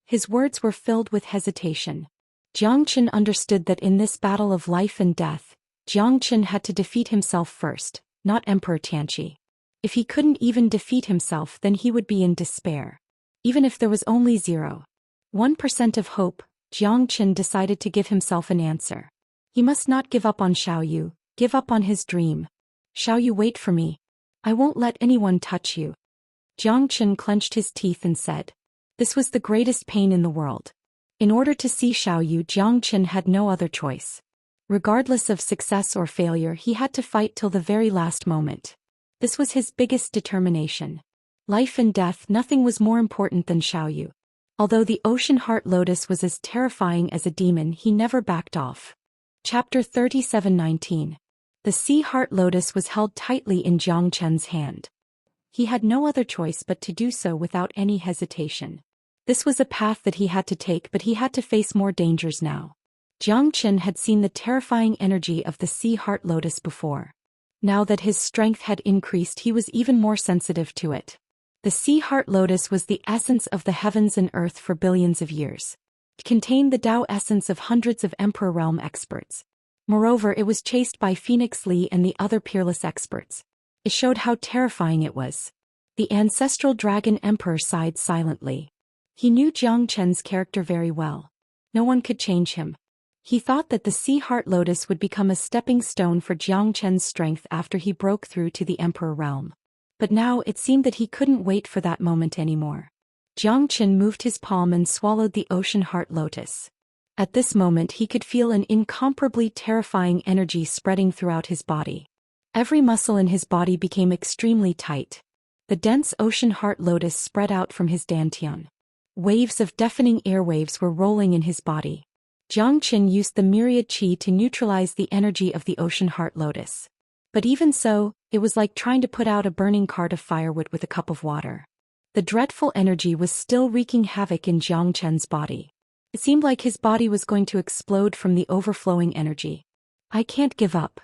His words were filled with hesitation. Xianxia understood that in this battle of life and death, Xianxia had to defeat himself first, not Emperor Tianqi. If he couldn't even defeat himself, then he would be in despair. Even if there was only 0.1% of hope, Xianxia decided to give himself an answer. He must not give up on Xiaoyu, give up on his dream. Xiaoyu, wait for me. I won't let anyone touch you. Xianxia clenched his teeth and said. This was the greatest pain in the world. In order to see Xiaoyu, Xianxia had no other choice. Regardless of success or failure, he had to fight till the very last moment. This was his biggest determination. Life and death, nothing was more important than Xiaoyu. Although the ocean heart lotus was as terrifying as a demon, he never backed off. Chapter 37:19. The sea heart lotus was held tightly in Xianxia's hand. He had no other choice but to do so without any hesitation. This was a path that he had to take, but he had to face more dangers now. Xianxia had seen the terrifying energy of the sea heart lotus before. Now that his strength had increased, he was even more sensitive to it. The sea heart lotus was the essence of the heavens and earth for billions of years. It contained the Dao essence of hundreds of Emperor realm experts. Moreover, it was chased by Phoenix Li and the other peerless experts. It showed how terrifying it was. The ancestral dragon emperor sighed silently. He knew Xianxia's character very well. No one could change him. He thought that the sea heart lotus would become a stepping stone for Xianxia's strength after he broke through to the Emperor realm. But now it seemed that he couldn't wait for that moment anymore. Xianxia moved his palm and swallowed the ocean heart lotus. At this moment he could feel an incomparably terrifying energy spreading throughout his body. Every muscle in his body became extremely tight. The dense ocean heart lotus spread out from his dantian. Waves of deafening airwaves were rolling in his body. Xianxia used the myriad qi to neutralize the energy of the ocean heart lotus. But even so, it was like trying to put out a burning cart of firewood with a cup of water. The dreadful energy was still wreaking havoc in Xianxia's body. It seemed like his body was going to explode from the overflowing energy. I can't give up.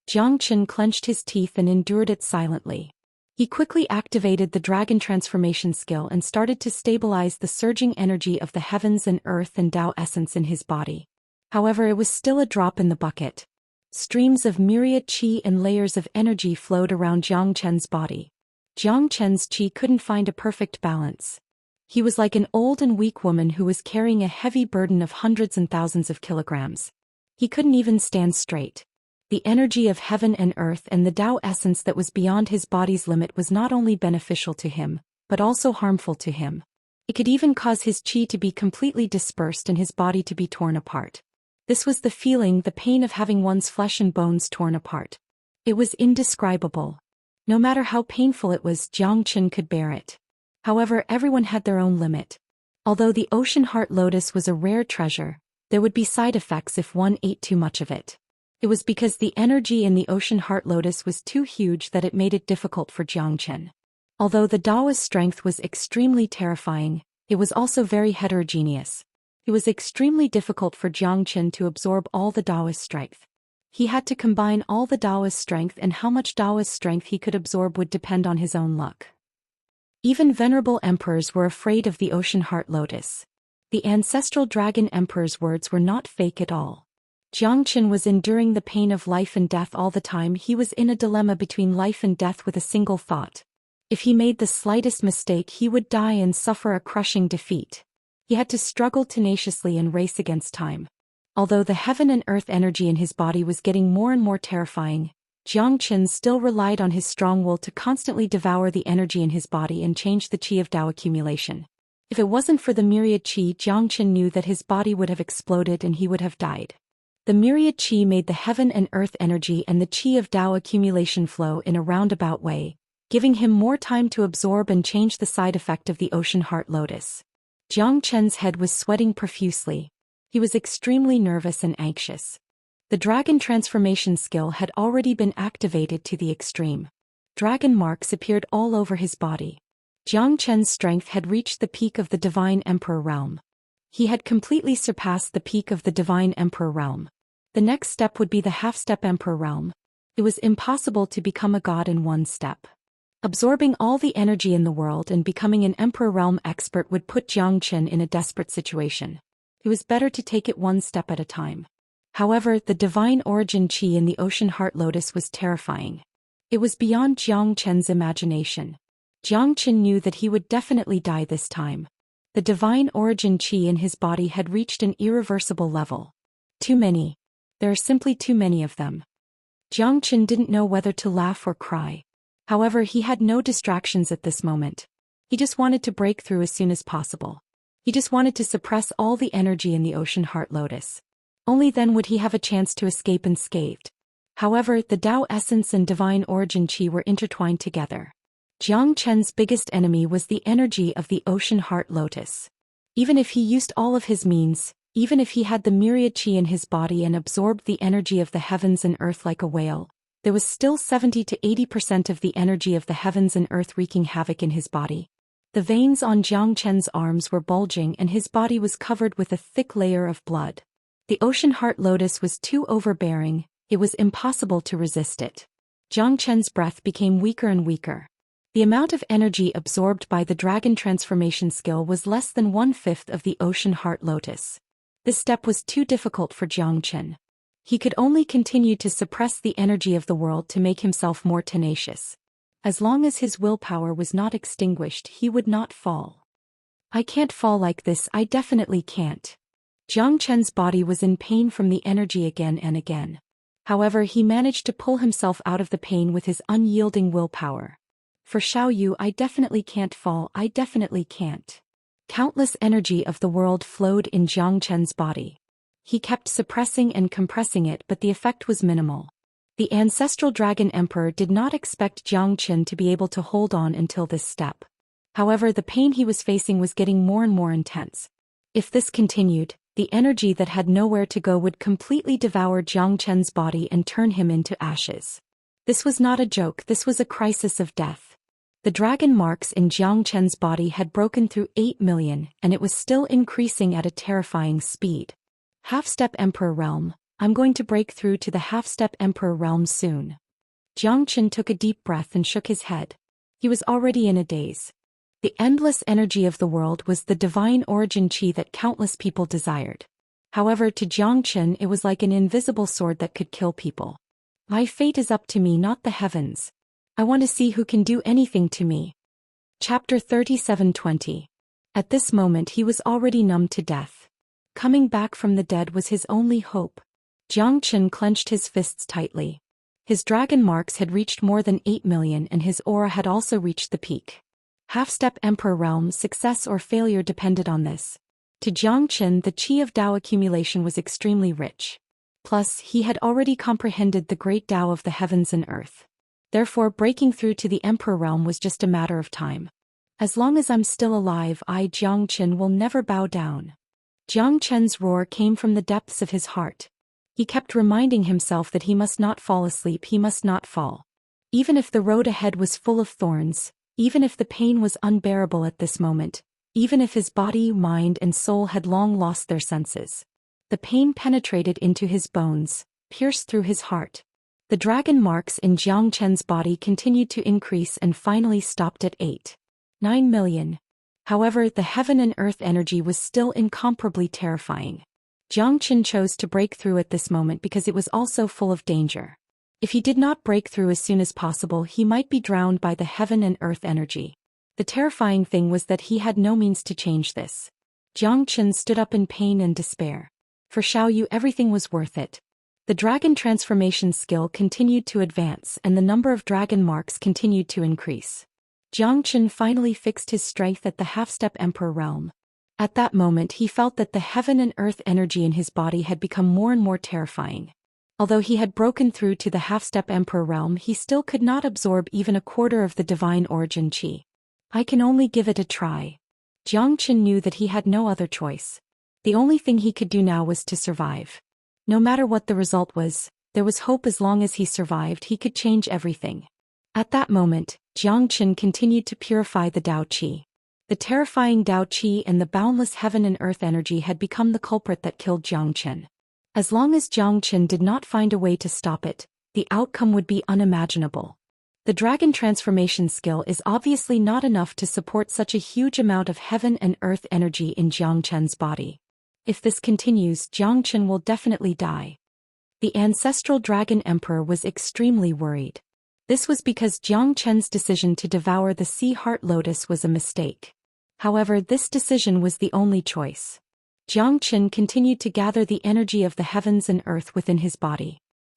Xianxia clenched his teeth and endured it silently. He quickly activated the dragon transformation skill and started to stabilize the surging energy of the heavens and earth and Dao essence in his body. However, it was still a drop in the bucket. Streams of myriad qi and layers of energy flowed around Xianxia's body. Xianxia's qi couldn't find a perfect balance. He was like an old and weak woman who was carrying a heavy burden of hundreds and thousands of kilograms. He couldn't even stand straight. The energy of heaven and earth and the Dao essence that was beyond his body's limit was not only beneficial to him, but also harmful to him. It could even cause his qi to be completely dispersed and his body to be torn apart. This was the feeling, the pain of having one's flesh and bones torn apart. It was indescribable. No matter how painful it was, Xianxia could bear it. However, everyone had their own limit. Although the ocean heart lotus was a rare treasure, There would be side effects if one ate too much of it. It was because the energy in the ocean heart lotus was too huge that it made it difficult for Jiang Chen. Although the Daoist strength was extremely terrifying, it was also very heterogeneous. It was extremely difficult for Jiang Chen to absorb all the Daoist strength. He had to combine all the Daoist strength, and how much Daoist strength he could absorb would depend on his own luck. Even venerable emperors were afraid of the ocean heart lotus. The ancestral dragon emperor's words were not fake at all. Jiang Chen was enduring the pain of life and death all the time. He was in a dilemma between life and death with a single thought. If he made the slightest mistake, he would die and suffer a crushing defeat. He had to struggle tenaciously and race against time. Although the heaven and earth energy in his body was getting more and more terrifying, Jiang Chen still relied on his strong will to constantly devour the energy in his body and change the qi of Dao accumulation. If it wasn't for the myriad qi, Jiang Chen knew that his body would have exploded and he would have died. The myriad qi made the heaven and earth energy and the qi of Dao accumulation flow in a roundabout way, giving him more time to absorb and change the side effect of the ocean heart lotus. Jiang Chen's head was sweating profusely. He was extremely nervous and anxious. The dragon transformation skill had already been activated to the extreme. Dragon marks appeared all over his body. Jiang Chen's strength had reached the peak of the Divine Emperor realm. He had completely surpassed the peak of the Divine Emperor realm. The next step would be the half-step Emperor realm. It was impossible to become a god in one step. Absorbing all the energy in the world and becoming an Emperor realm expert would put Jiang Chen in a desperate situation. It was better to take it one step at a time. However, the divine origin qi in the ocean heart lotus was terrifying. It was beyond Jiang Chen's imagination. Jiang Chen knew that he would definitely die this time. The divine origin qi in his body had reached an irreversible level. Too many. There are simply too many of them. Jiang Chen didn't know whether to laugh or cry. However, he had no distractions at this moment. He just wanted to break through as soon as possible. He just wanted to suppress all the energy in the ocean heart lotus. Only then would he have a chance to escape unscathed. However, the Dao essence and divine origin qi were intertwined together. Jiang Chen's biggest enemy was the energy of the ocean heart lotus. Even if he used all of his means, even if he had the myriad qi in his body and absorbed the energy of the heavens and earth like a whale, there was still 70 to 80% of the energy of the heavens and earth wreaking havoc in his body. The veins on Jiang Chen's arms were bulging and his body was covered with a thick layer of blood. The ocean heart lotus was too overbearing, it was impossible to resist it. Jiang Chen's breath became weaker and weaker. The amount of energy absorbed by the dragon transformation skill was less than 1/5 of the ocean heart lotus. This step was too difficult for Jiang Chen. He could only continue to suppress the energy of the world to make himself more tenacious. As long as his willpower was not extinguished, he would not fall. I can't fall like this, I definitely can't. Jiang Chen's body was in pain from the energy again and again. However, he managed to pull himself out of the pain with his unyielding willpower. For Xiao Yu, I definitely can't fall, I definitely can't. Countless energy of the world flowed in Jiang Chen's body. He kept suppressing and compressing it, but the effect was minimal. The ancestral dragon emperor did not expect Jiang Chen to be able to hold on until this step. However, the pain he was facing was getting more and more intense. If this continued, the energy that had nowhere to go would completely devour Jiang Chen's body and turn him into ashes. This was not a joke, this was a crisis of death. The dragon marks in Jiang Chen's body had broken through 8 million, and it was still increasing at a terrifying speed. Half-step Emperor Realm, I'm going to break through to the half-step Emperor Realm soon. Jiang Chen took a deep breath and shook his head. He was already in a daze. The endless energy of the world was the divine origin qi that countless people desired. However, to Jiang Chen it was like an invisible sword that could kill people. My fate is up to me, not the heavens. I want to see who can do anything to me. Chapter 37:20. At this moment he was already numb to death. Coming back from the dead was his only hope. Jiang Chen clenched his fists tightly. His dragon marks had reached more than 8 million and his aura had also reached the peak. Half-step Emperor Realm, success or failure depended on this. To Jiang Chen the qi of Dao accumulation was extremely rich. Plus, he had already comprehended the great Dao of the heavens and earth. Therefore, breaking through to the Emperor Realm was just a matter of time. As long as I'm still alive, I, Jiang Chen, will never bow down. Jiang Chen's roar came from the depths of his heart. He kept reminding himself that he must not fall asleep, he must not fall. Even if the road ahead was full of thorns, even if the pain was unbearable at this moment, even if his body, mind and soul had long lost their senses. The pain penetrated into his bones, pierced through his heart. The dragon marks in Jiang Chen's body continued to increase and finally stopped at 8.9 million. However, the heaven and earth energy was still incomparably terrifying. Jiang Chen chose to break through at this moment because it was also full of danger. If he did not break through as soon as possible, he might be drowned by the heaven and earth energy. The terrifying thing was that he had no means to change this. Jiang Chen stood up in pain and despair. For Xiaoyu, everything was worth it. The dragon transformation skill continued to advance and the number of dragon marks continued to increase. Jiang Chen finally fixed his strength at the half-step emperor realm. At that moment he felt that the heaven and earth energy in his body had become more and more terrifying. Although he had broken through to the half-step emperor realm, he still could not absorb even a quarter of the divine origin qi. I can only give it a try. Jiang Chen knew that he had no other choice. The only thing he could do now was to survive. No matter what the result was, there was hope. As long as he survived, he could change everything. At that moment, Jiang Chen continued to purify the Dao Qi. The terrifying Dao Qi and the boundless heaven and earth energy had become the culprit that killed Jiang Chen. As long as Jiang Chen did not find a way to stop it, the outcome would be unimaginable. The dragon transformation skill is obviously not enough to support such a huge amount of heaven and earth energy in Jiang Chen's body. If this continues, Jiang Chen will definitely die. The ancestral dragon emperor was extremely worried. This was because Jiang Chen's decision to devour the sea heart lotus was a mistake. However, this decision was the only choice. Jiang Chen continued to gather the energy of the heavens and earth within his body.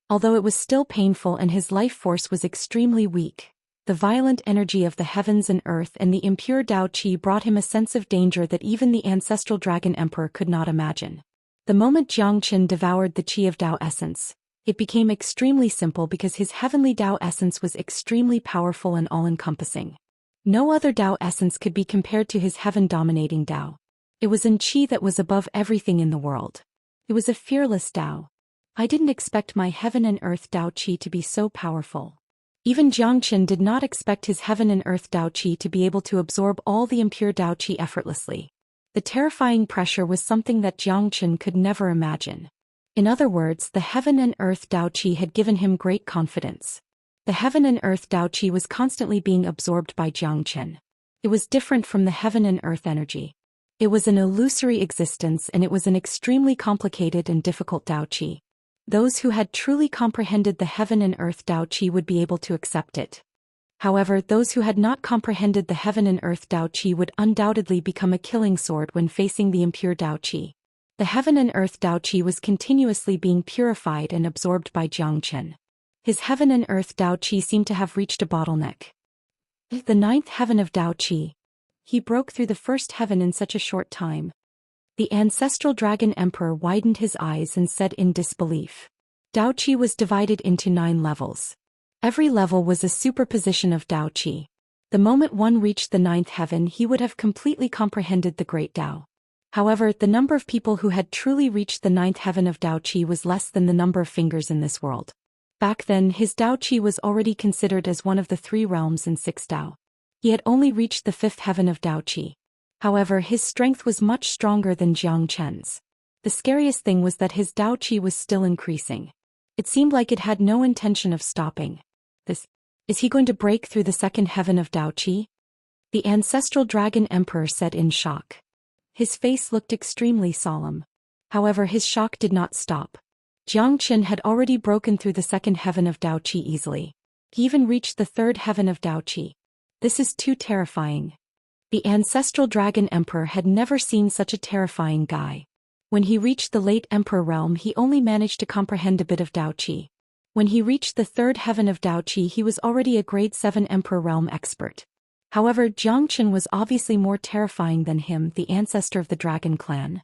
Although it was still painful and his life force was extremely weak, the violent energy of the heavens and earth and the impure Dao Qi brought him a sense of danger that even the ancestral dragon emperor could not imagine. The moment Jiang Chen devoured the Qi of Dao essence, it became extremely simple because his heavenly Dao essence was extremely powerful and all-encompassing. No other Dao essence could be compared to his heaven-dominating Dao. It was an Qi that was above everything in the world. It was a fearless Dao. I didn't expect my heaven and earth Dao Qi to be so powerful. Even Jiang Chen did not expect his heaven and earth Dao Qi to be able to absorb all the impure Dao Qi effortlessly. The terrifying pressure was something that Jiang Chen could never imagine. In other words, the heaven and earth Dao Qi had given him great confidence. The heaven and earth Dao Qi was constantly being absorbed by Jiang Chen. It was different from the heaven and earth energy. It was an illusory existence and it was an extremely complicated and difficult Dao Qi. Those who had truly comprehended the heaven and earth Dao Qi would be able to accept it. However, those who had not comprehended the heaven and earth Dao Qi would undoubtedly become a killing sword when facing the impure Dao Qi. The heaven and earth Dao Qi was continuously being purified and absorbed by Jiang Chen. His heaven and earth Dao Qi seemed to have reached a bottleneck. The ninth heaven of Dao Qi. He broke through the first heaven in such a short time. The ancestral dragon emperor widened his eyes and said in disbelief. Dao Qi was divided into 9 levels. Every level was a superposition of Dao Qi. The moment one reached the 9th heaven, he would have completely comprehended the great Dao. However, the number of people who had truly reached the 9th heaven of Dao Qi was less than the number of fingers in this world. Back then, his Dao Qi was already considered as one of the 3 realms in 6 Dao. He had only reached the 5th heaven of Dao Qi. However, his strength was much stronger than Jiang Chen's. The scariest thing was that his Dao Qi was still increasing. It seemed like it had no intention of stopping. Is he going to break through the 2nd heaven of Dao Qi? The ancestral dragon emperor said in shock. His face looked extremely solemn. However, his shock did not stop. Jiang Chen had already broken through the 2nd heaven of Dao Qi easily. He even reached the 3rd heaven of Dao Qi. This is too terrifying. The ancestral dragon emperor had never seen such a terrifying guy. When he reached the late emperor realm, he only managed to comprehend a bit of Dao Qi. When he reached the 3rd heaven of Dao Qi, he was already a grade 7 emperor realm expert. However, Jiang Chen was obviously more terrifying than him, the ancestor of the dragon clan.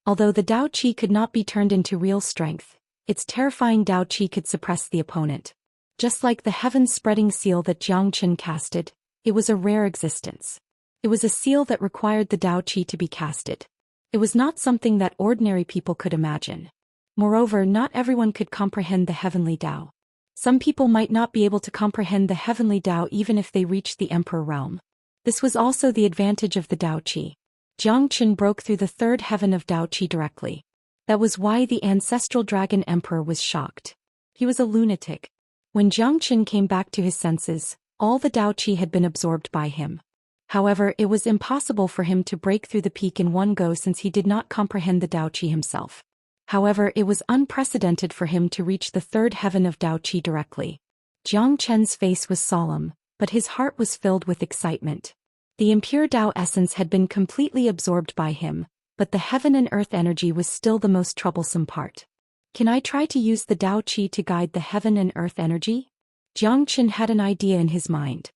Although the Dao Qi could not be turned into real strength, its terrifying Dao Qi could suppress the opponent. Just like the heaven-spreading seal that Jiang Chen casted, it was a rare existence. It was a seal that required the Dao Qi to be casted. It was not something that ordinary people could imagine. Moreover, not everyone could comprehend the heavenly Tao. Some people might not be able to comprehend the heavenly Tao even if they reached the Emperor realm. This was also the advantage of the Tao Qi. Jiang Qin broke through the third heaven of Tao Qi directly. That was why the ancestral dragon emperor was shocked. He was a lunatic. When Jiang Qin came back to his senses, all the Tao Qi had been absorbed by him. However, it was impossible for him to break through the peak in one go since he did not comprehend the Tao Qi himself. However, it was unprecedented for him to reach the third heaven of Tao Qi directly. Jiang Chen's face was solemn, but his heart was filled with excitement. The impure Tao essence had been completely absorbed by him, but the heaven and earth energy was still the most troublesome part. Can I try to use the Tao Qi to guide the heaven and earth energy? Jiang Qin had an idea in his mind.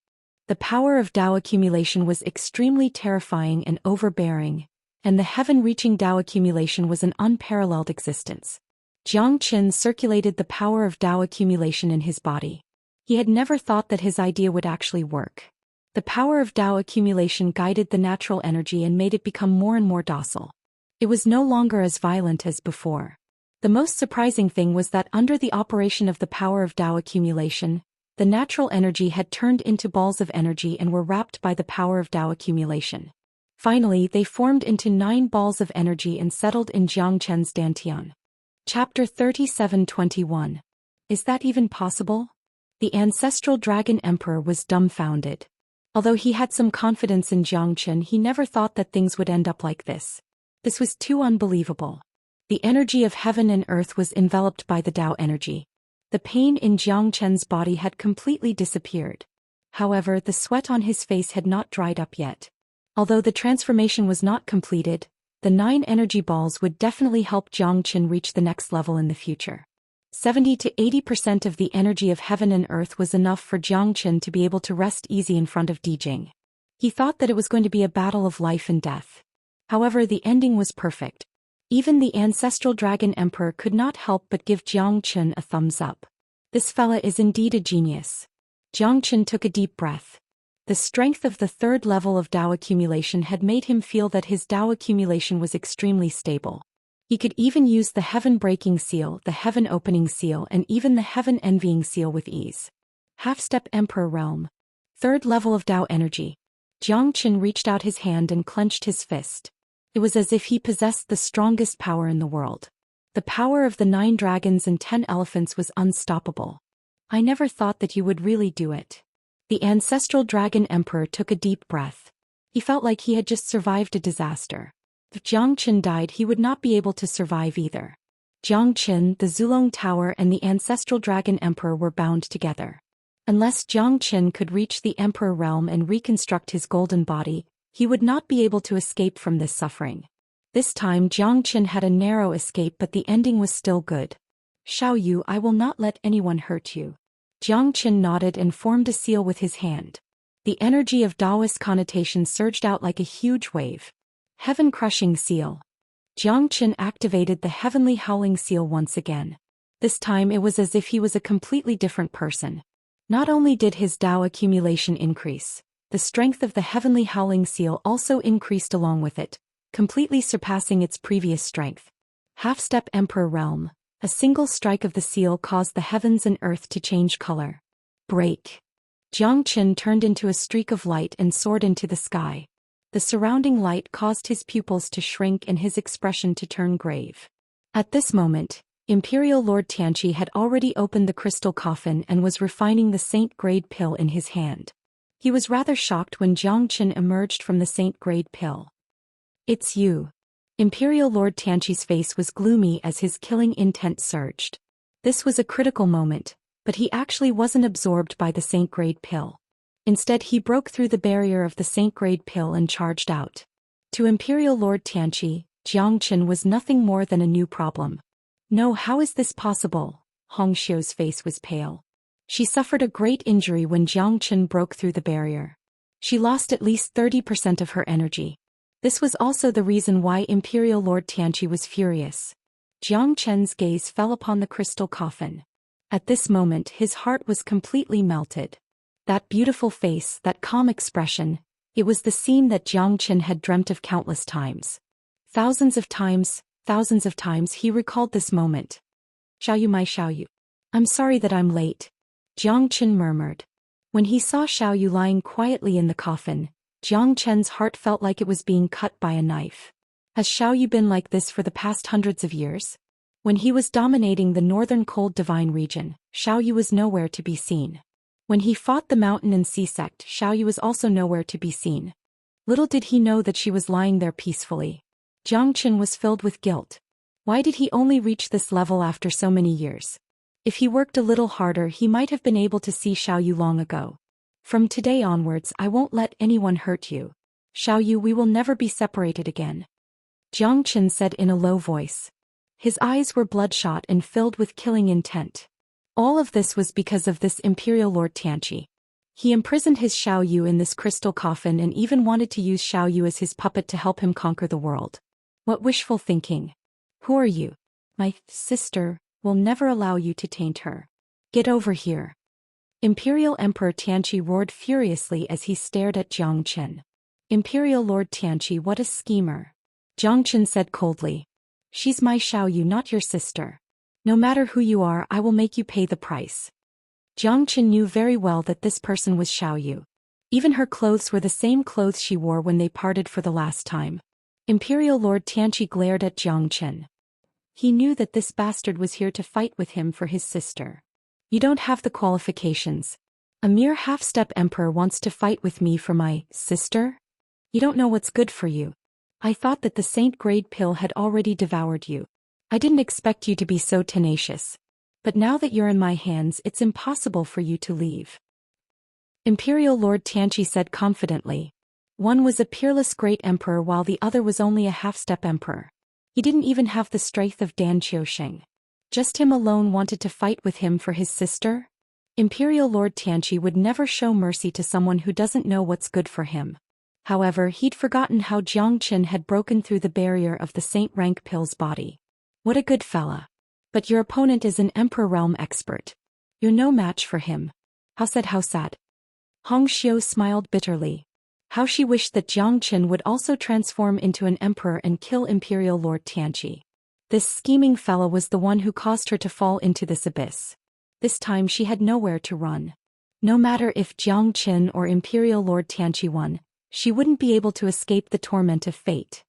The power of Tao accumulation was extremely terrifying and overbearing, and the heaven-reaching Tao accumulation was an unparalleled existence. Jiang Qin circulated the power of Tao accumulation in his body. He had never thought that his idea would actually work. The power of Tao accumulation guided the natural energy and made it become more and more docile. It was no longer as violent as before. The most surprising thing was that under the operation of the power of Tao accumulation, the natural energy had turned into balls of energy and were wrapped by the power of Tao accumulation. Finally, they formed into 9 balls of energy and settled in Jiang Chen's dantian. Chapter 37:21. Is that even possible? The ancestral dragon emperor was dumbfounded. Although he had some confidence in Jiang Chen, he never thought that things would end up like this. This was too unbelievable. The energy of heaven and earth was enveloped by the Tao energy. The pain in Jiang Chen's body had completely disappeared. However, the sweat on his face had not dried up yet. Although the transformation was not completed, the 9 energy balls would definitely help Jiang Chen reach the next level in the future. 70 to 80% of the energy of heaven and earth was enough for Jiang Chen to be able to rest easy in front of Dijing. He thought that it was going to be a battle of life and death. However, the ending was perfect. Even the ancestral dragon emperor could not help but give Jiang Chen a thumbs up. This fella is indeed a genius. Jiang Chen took a deep breath. The strength of the third level of Tao accumulation had made him feel that his Tao accumulation was extremely stable. He could even use the heaven-breaking seal, the heaven-opening seal, and even the heaven-envying seal with ease. Half-step Emperor Realm. Third level of Tao energy. Jiang Chen reached out his hand and clenched his fist. It was as if he possessed the strongest power in the world. The power of the 9 dragons and 10 elephants was unstoppable. I never thought that you would really do it. The ancestral dragon emperor took a deep breath. He felt like he had just survived a disaster. If Jiang Chen died, he would not be able to survive either. Jiang Chen, the Zulong Tower, and the ancestral dragon emperor were bound together. Unless Jiang Chen could reach the emperor realm and reconstruct his golden body, he would not be able to escape from this suffering. This time Jiang Chen had a narrow escape, but the ending was still good. Xiao Yu, I will not let anyone hurt you. Jiang Chen nodded and formed a seal with his hand. The energy of Daoist connotation surged out like a huge wave. Heaven-crushing seal. Jiang Chen activated the heavenly howling seal once again. This time it was as if he was a completely different person. Not only did his Tao accumulation increase, the strength of the heavenly howling seal also increased along with it, completely surpassing its previous strength. Half-step Emperor Realm. A single strike of the seal caused the heavens and earth to change color. Break. Jiang Chen turned into a streak of light and soared into the sky. The surrounding light caused his pupils to shrink and his expression to turn grave. At this moment, Imperial Lord Tianqi had already opened the crystal coffin and was refining the saint-grade pill in his hand. He was rather shocked when Jiang Chen emerged from the saint-grade pill. It's you. Imperial Lord Tianqi's face was gloomy as his killing intent surged. This was a critical moment, but he actually wasn't absorbed by the saint-grade pill. Instead, he broke through the barrier of the saint-grade pill and charged out. To Imperial Lord Tianqi, Jiang Chen was nothing more than a new problem. No, how is this possible? Hong Xiu's face was pale. She suffered a great injury when Jiang Chen broke through the barrier. She lost at least 30% of her energy. This was also the reason why Imperial Lord Tianqi was furious. Jiang Chen's gaze fell upon the crystal coffin. At this moment his heart was completely melted. That beautiful face, that calm expression, it was the scene that Jiang Chen had dreamt of countless times. Thousands of times he recalled this moment. Xiaoyu. I'm sorry that I'm late. Jiang Chen murmured. When he saw Xiaoyu lying quietly in the coffin, Jiang Chen's heart felt like it was being cut by a knife. Has Xiaoyu been like this for the past hundreds of years? When he was dominating the northern cold divine region, Xiaoyu was nowhere to be seen. When he fought the mountain and sea sect, Xiaoyu was also nowhere to be seen. Little did he know that she was lying there peacefully. Jiang Chen was filled with guilt. Why did he only reach this level after so many years? If he worked a little harder, he might have been able to see Xiaoyu long ago. From today onwards, I won't let anyone hurt you. Xiaoyu, we will never be separated again. Jiang Chen said in a low voice. His eyes were bloodshot and filled with killing intent. All of this was because of this Imperial Lord Tianqi. He imprisoned his Xiaoyu in this crystal coffin and even wanted to use Xiaoyu as his puppet to help him conquer the world. What wishful thinking. Who are you? My sister will never allow you to taint her. Get over here. Imperial Emperor Tianqi roared furiously as he stared at Jiang Chen. Imperial Lord Tianqi, what a schemer. Jiang Chen said coldly. She's my Xiaoyu, not your sister. No matter who you are, I will make you pay the price. Jiang Chen knew very well that this person was Xiaoyu. Even her clothes were the same clothes she wore when they parted for the last time. Imperial Lord Tianqi glared at Jiang Chen. He knew that this bastard was here to fight with him for his sister. You don't have the qualifications. A mere half-step emperor wants to fight with me for my sister? You don't know what's good for you. I thought that the saint-grade pill had already devoured you. I didn't expect you to be so tenacious. But now that you're in my hands, it's impossible for you to leave. Imperial Lord Tianqi said confidently. One was a peerless great emperor while the other was only a half-step emperor. He didn't even have the strength of Dan Qiusheng. Just him alone wanted to fight with him for his sister? Imperial Lord Tianqi would never show mercy to someone who doesn't know what's good for him. However, he'd forgotten how Jiang Chen had broken through the barrier of the saint-rank pill's body. What a good fella. But your opponent is an Emperor Realm expert. You're no match for him. How sad. Hong Xiu smiled bitterly. How she wished that Jiang Chen would also transform into an emperor and kill Imperial Lord Tianqi. This scheming fellow was the one who caused her to fall into this abyss. This time she had nowhere to run. No matter if Jiang Chen or Imperial Lord Tianqi won, she wouldn't be able to escape the torment of fate.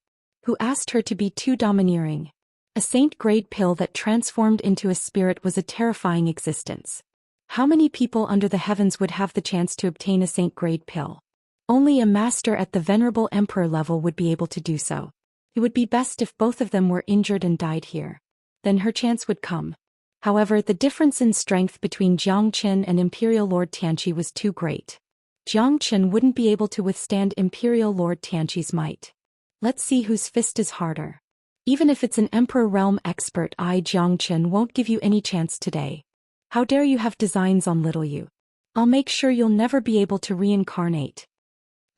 Who asked her to be too domineering? A saint-grade pill that transformed into a spirit was a terrifying existence. How many people under the heavens would have the chance to obtain a saint-grade pill? Only a master at the venerable emperor level would be able to do so. It would be best if both of them were injured and died here. Then her chance would come. However, the difference in strength between Jiang Chen and Imperial Lord Tianqi was too great. Jiang Chen wouldn't be able to withstand Imperial Lord Tianqi's might. Let's see whose fist is harder. Even if it's an Emperor Realm expert, Jiang Chen won't give you any chance today. How dare you have designs on little you? I'll make sure you'll never be able to reincarnate.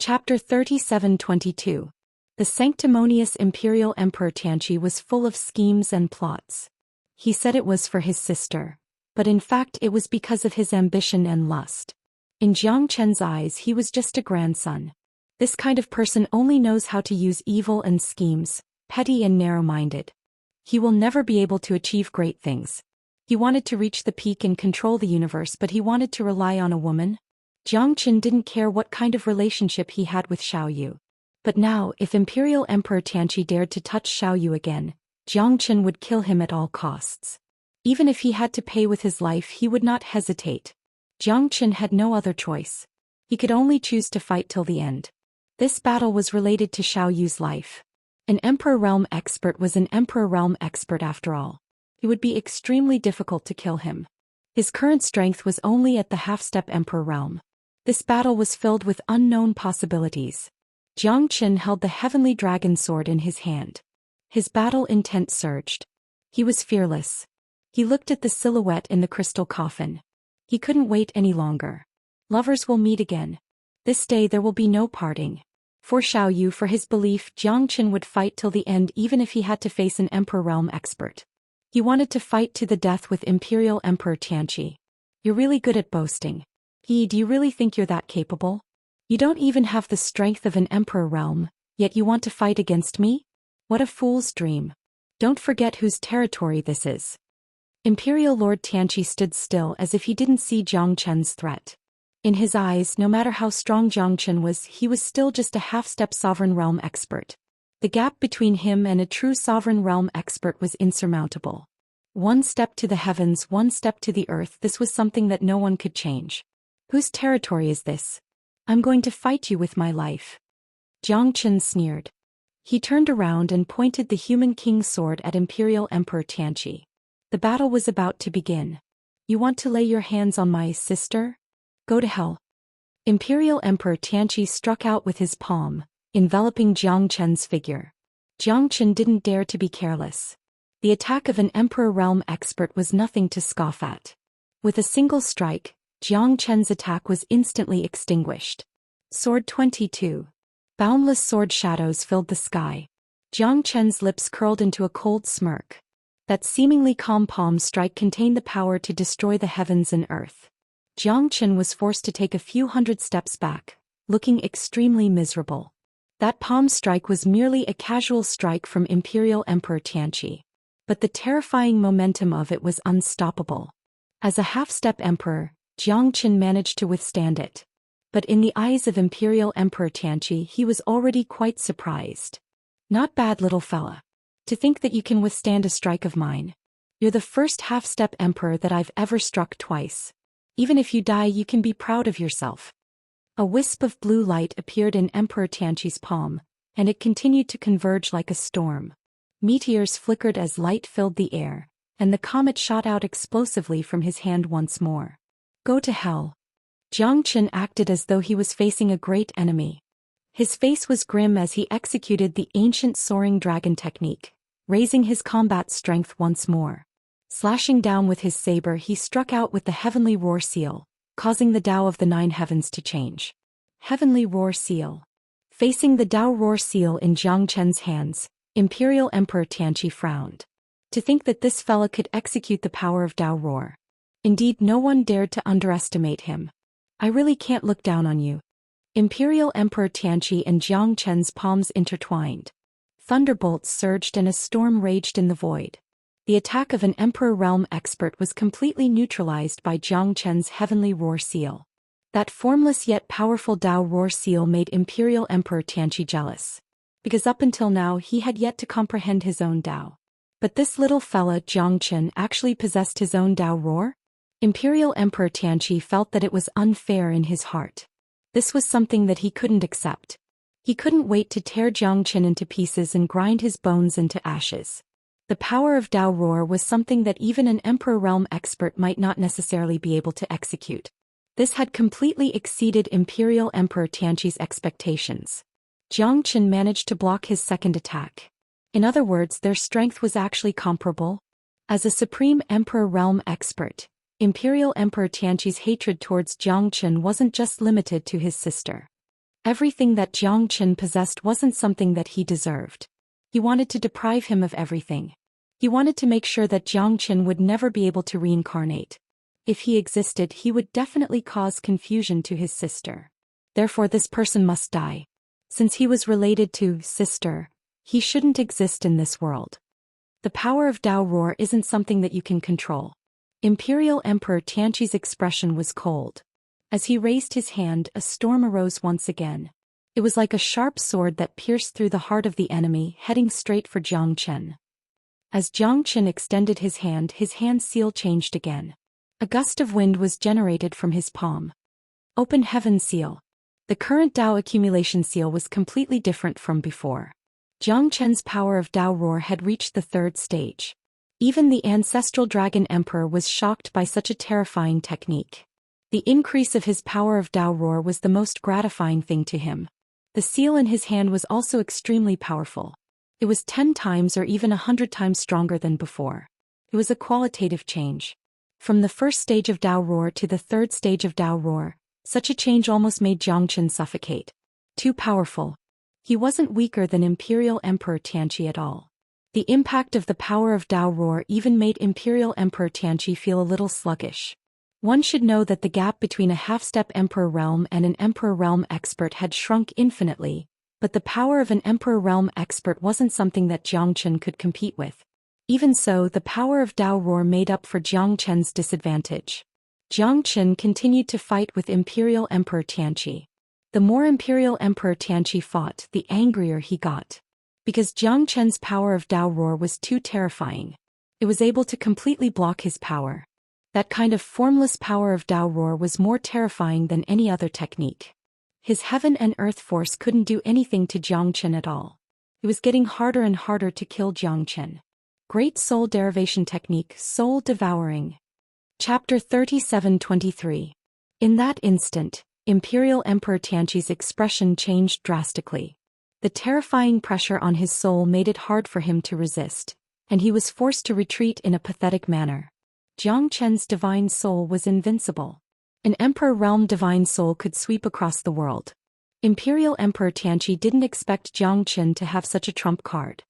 Chapter 37-22. The sanctimonious Imperial Emperor Tianqi was full of schemes and plots. He said it was for his sister, but in fact it was because of his ambition and lust. In Jiang Chen's eyes he was just a grandson. This kind of person only knows how to use evil and schemes, petty and narrow-minded. He will never be able to achieve great things. He wanted to reach the peak and control the universe, but he wanted to rely on a woman? Jiang Chen didn't care what kind of relationship he had with Xiaoyu. But now, if Imperial Emperor Tianqi dared to touch Xiaoyu again, Jiang Chen would kill him at all costs. Even if he had to pay with his life, he would not hesitate. Jiang Chen had no other choice. He could only choose to fight till the end. This battle was related to Xiaoyu's life. An Emperor Realm expert was an Emperor Realm expert after all. It would be extremely difficult to kill him. His current strength was only at the half-step Emperor Realm. This battle was filled with unknown possibilities. Jiang Chen held the heavenly dragon sword in his hand. His battle intent surged. He was fearless. He looked at the silhouette in the crystal coffin. He couldn't wait any longer. Lovers will meet again. This day there will be no parting. For Xiaoyu, for his belief, Jiang Chen would fight till the end even if he had to face an Emperor Realm expert. He wanted to fight to the death with Imperial Emperor Tianqi. You're really good at boasting. Do you really think you're that capable? You don't even have the strength of an Emperor Realm, yet you want to fight against me? What a fool's dream. Don't forget whose territory this is. Imperial Lord Tianqi stood still as if he didn't see Jiang Chen's threat. In his eyes, no matter how strong Jiang Chen was, he was still just a half-step sovereign realm expert. The gap between him and a true sovereign realm expert was insurmountable. One step to the heavens, one step to the earth, this was something that no one could change. Whose territory is this? I'm going to fight you with my life. Jiang Chen sneered. He turned around and pointed the human king's sword at Imperial Emperor Tianqi. The battle was about to begin. You want to lay your hands on my sister? Go to hell. Imperial Emperor Tianqi struck out with his palm, enveloping Jiang Chen's figure. Jiang Chen didn't dare to be careless. The attack of an Emperor realm expert was nothing to scoff at. With a single strike, Jiang Chen's attack was instantly extinguished. Sword 22. Boundless sword shadows filled the sky. Jiang Chen's lips curled into a cold smirk. That seemingly calm palm strike contained the power to destroy the heavens and earth. Jiang Chen was forced to take a few hundred steps back, looking extremely miserable. That palm strike was merely a casual strike from Imperial Emperor Tianqi. But the terrifying momentum of it was unstoppable. As a half-step emperor, Jiang Chen managed to withstand it. But in the eyes of Imperial Emperor Tianqi, he was already quite surprised. Not bad, little fella. To think that you can withstand a strike of mine. You're the first half-step emperor that I've ever struck twice. Even if you die, you can be proud of yourself. A wisp of blue light appeared in Emperor Tianqi's palm, and it continued to converge like a storm. Meteors flickered as light filled the air, and the comet shot out explosively from his hand once more. Go to hell. Jiang Chen acted as though he was facing a great enemy. His face was grim as he executed the ancient soaring dragon technique, raising his combat strength once more. Slashing down with his saber, he struck out with the Heavenly Roar Seal, causing the Tao of the Nine Heavens to change. Heavenly Roar Seal. Facing the Tao Roar Seal in Jiang Chen's hands, Imperial Emperor Tianqi frowned. To think that this fella could execute the power of Tao Roar. Indeed, no one dared to underestimate him. I really can't look down on you. Imperial Emperor Tianqi and Jiang Chen's palms intertwined. Thunderbolts surged and a storm raged in the void. The attack of an Emperor realm expert was completely neutralized by Jiang Chen's Heavenly Roar Seal. That formless yet powerful Tao Roar Seal made Imperial Emperor Tianqi jealous. Because up until now he had yet to comprehend his own Tao. But this little fella Jiang Chen actually possessed his own Tao Roar? Imperial Emperor Tianqi felt that it was unfair in his heart. This was something that he couldn't accept. He couldn't wait to tear Jiang Chen into pieces and grind his bones into ashes. The power of Tao Roar was something that even an Emperor realm expert might not necessarily be able to execute. This had completely exceeded Imperial Emperor Tianqi's expectations. Jiang Chen managed to block his second attack. In other words, their strength was actually comparable. As a supreme Emperor realm expert, Imperial Emperor Tianqi's hatred towards Jiang Chen wasn't just limited to his sister. Everything that Jiang Chen possessed wasn't something that he deserved. He wanted to deprive him of everything. He wanted to make sure that Jiang Chen would never be able to reincarnate. If he existed, he would definitely cause confusion to his sister. Therefore, this person must die. Since he was related to sister, he shouldn't exist in this world. The power of Tao Roar isn't something that you can control. Imperial Emperor Tianqi's expression was cold. As he raised his hand, a storm arose once again. It was like a sharp sword that pierced through the heart of the enemy, heading straight for Jiang Chen. As Jiang Chen extended his hand seal changed again. A gust of wind was generated from his palm. Open Heaven Seal. The current Tao accumulation seal was completely different from before. Jiang Chen's power of Tao Roar had reached the third stage. Even the ancestral Dragon Emperor was shocked by such a terrifying technique. The increase of his power of Tao Roar was the most gratifying thing to him. The seal in his hand was also extremely powerful. It was 10 times or even 100 times stronger than before. It was a qualitative change. From the first stage of Tao Roar to the third stage of Tao Roar, such a change almost made Jiang Chen suffocate. Too powerful. He wasn't weaker than Imperial Emperor Tianqi at all. The impact of the power of Tao Roar even made Imperial Emperor Tianqi feel a little sluggish. One should know that the gap between a half-step Emperor realm and an Emperor realm expert had shrunk infinitely, But the power of an Emperor Realm expert wasn't something that Jiang Chen could compete with. Even so, the power of Dao Roar made up for Jiang Chen's disadvantage. Jiang Chen continued to fight with Imperial Emperor Tianqi. The more Imperial Emperor Tianqi fought, the angrier he got. Because Jiang Chen's power of Dao Roar was too terrifying. It was able to completely block his power. That kind of formless power of Dao Roar was more terrifying than any other technique. His heaven and earth force couldn't do anything to Jiang Chen at all. It was getting harder and harder to kill Jiang Chen. Great Soul Derivation Technique, Soul Devouring. Chapter 37-23. In that instant, Imperial Emperor Tianqi's expression changed drastically. The terrifying pressure on his soul made it hard for him to resist, and he was forced to retreat in a pathetic manner. Jiang Chen's divine soul was invincible. An Emperor Realm divine soul could sweep across the world. Imperial Emperor Tianqi didn't expect Jiang Chen to have such a trump card.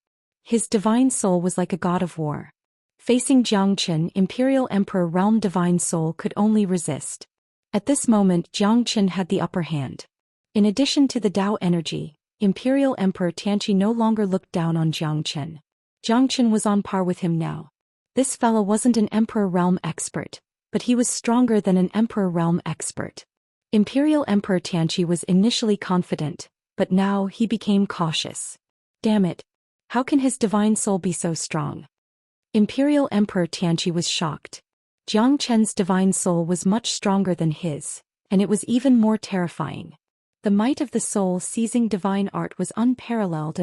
His divine soul was like a god of war. Facing Jiang Chen, Imperial Emperor Realm divine soul could only resist. At this moment, Jiang Chen had the upper hand. In addition to the Dao energy, Imperial Emperor Tianqi no longer looked down on Jiang Chen. Jiang Chen was on par with him now. This fellow wasn't an Emperor Realm expert, but he was stronger than an Emperor Realm expert. Imperial Emperor Tianqi was initially confident, but now he became cautious. Damn it! How can his divine soul be so strong? Imperial Emperor Tianqi was shocked. Jiang Chen's divine soul was much stronger than his, and it was even more terrifying. The might of the soul seizing divine art was unparalleled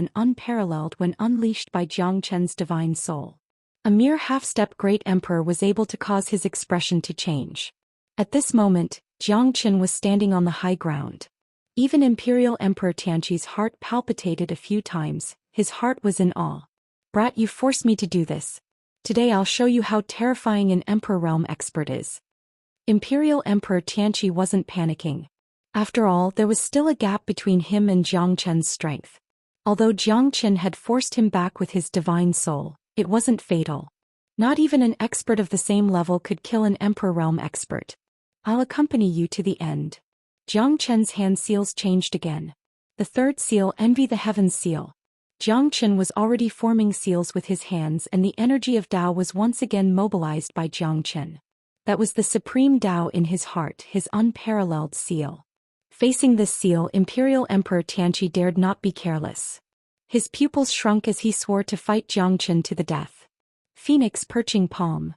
when unleashed by Jiang Chen's divine soul. A mere half-step great emperor was able to cause his expression to change. At this moment, Jiang Chen was standing on the high ground. Even Imperial Emperor Tianqi's heart palpitated a few times. His heart was in awe. Brat, you forced me to do this. Today I'll show you how terrifying an Emperor Realm expert is. Imperial Emperor Tianqi wasn't panicking. After all, there was still a gap between him and Jiang Chen's strength. Although Jiang Chen had forced him back with his divine soul, it wasn't fatal. Not even an expert of the same level could kill an Emperor Realm expert. I'll accompany you to the end. Jiang Chen's hand seals changed again. The third seal, Envy the Heavens seal. Jiang Chen was already forming seals with his hands, and the energy of Dao was once again mobilized by Jiang Chen. That was the supreme Dao in his heart, his unparalleled seal. Facing this seal, Imperial Emperor Tianqi dared not be careless. His pupils shrunk as he swore to fight Jiang Chen to the death. Phoenix Perching Palm.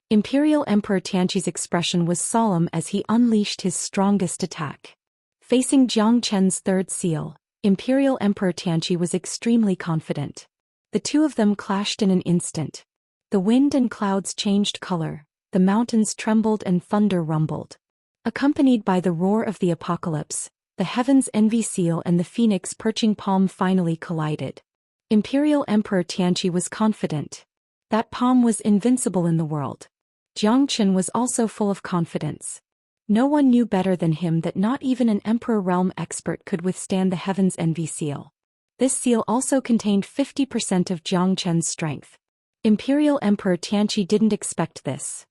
Imperial Emperor Tianqi's expression was solemn as he unleashed his strongest attack. Facing Jiang Chen's third seal, Imperial Emperor Tianqi was extremely confident. The two of them clashed in an instant. The wind and clouds changed color, the mountains trembled and thunder rumbled. Accompanied by the roar of the apocalypse, the Heaven's Envy seal and the Phoenix Perching Palm finally collided. Imperial Emperor Tianqi was confident. That palm was invincible in the world. Jiang Chen was also full of confidence. No one knew better than him that not even an Emperor Realm expert could withstand the Heaven's Envy seal. This seal also contained 50% of Jiang Chen's strength. Imperial Emperor Tianqi didn't expect this.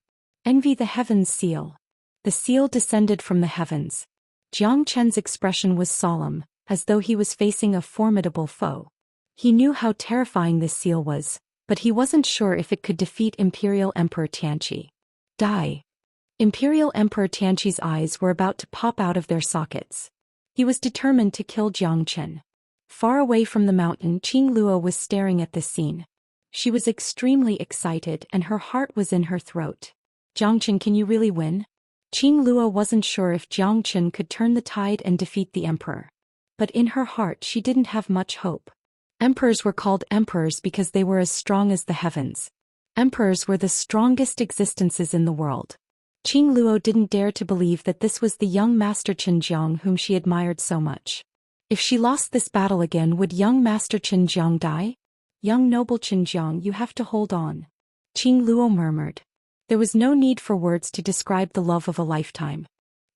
Envy the Heavens seal. The seal descended from the heavens. Jiang Chen's expression was solemn, as though he was facing a formidable foe. He knew how terrifying this seal was, but he wasn't sure if it could defeat Imperial Emperor Tianqi. Die. Imperial Emperor Tianqi's eyes were about to pop out of their sockets. He was determined to kill Jiang Chen. Far away from the mountain, Qing Luo was staring at this scene. She was extremely excited and her heart was in her throat. Jiang Chen, can you really win? Qing Luo wasn't sure if Jiang Chen could turn the tide and defeat the emperor. But in her heart she didn't have much hope. Emperors were called emperors because they were as strong as the heavens. Emperors were the strongest existences in the world. Qing Luo didn't dare to believe that this was the young Master Qinjiang whom she admired so much. If she lost this battle again, would young Master Qinjiang die? Young noble Qinjiang, you have to hold on. Qing Luo murmured. There was no need for words to describe the love of a lifetime.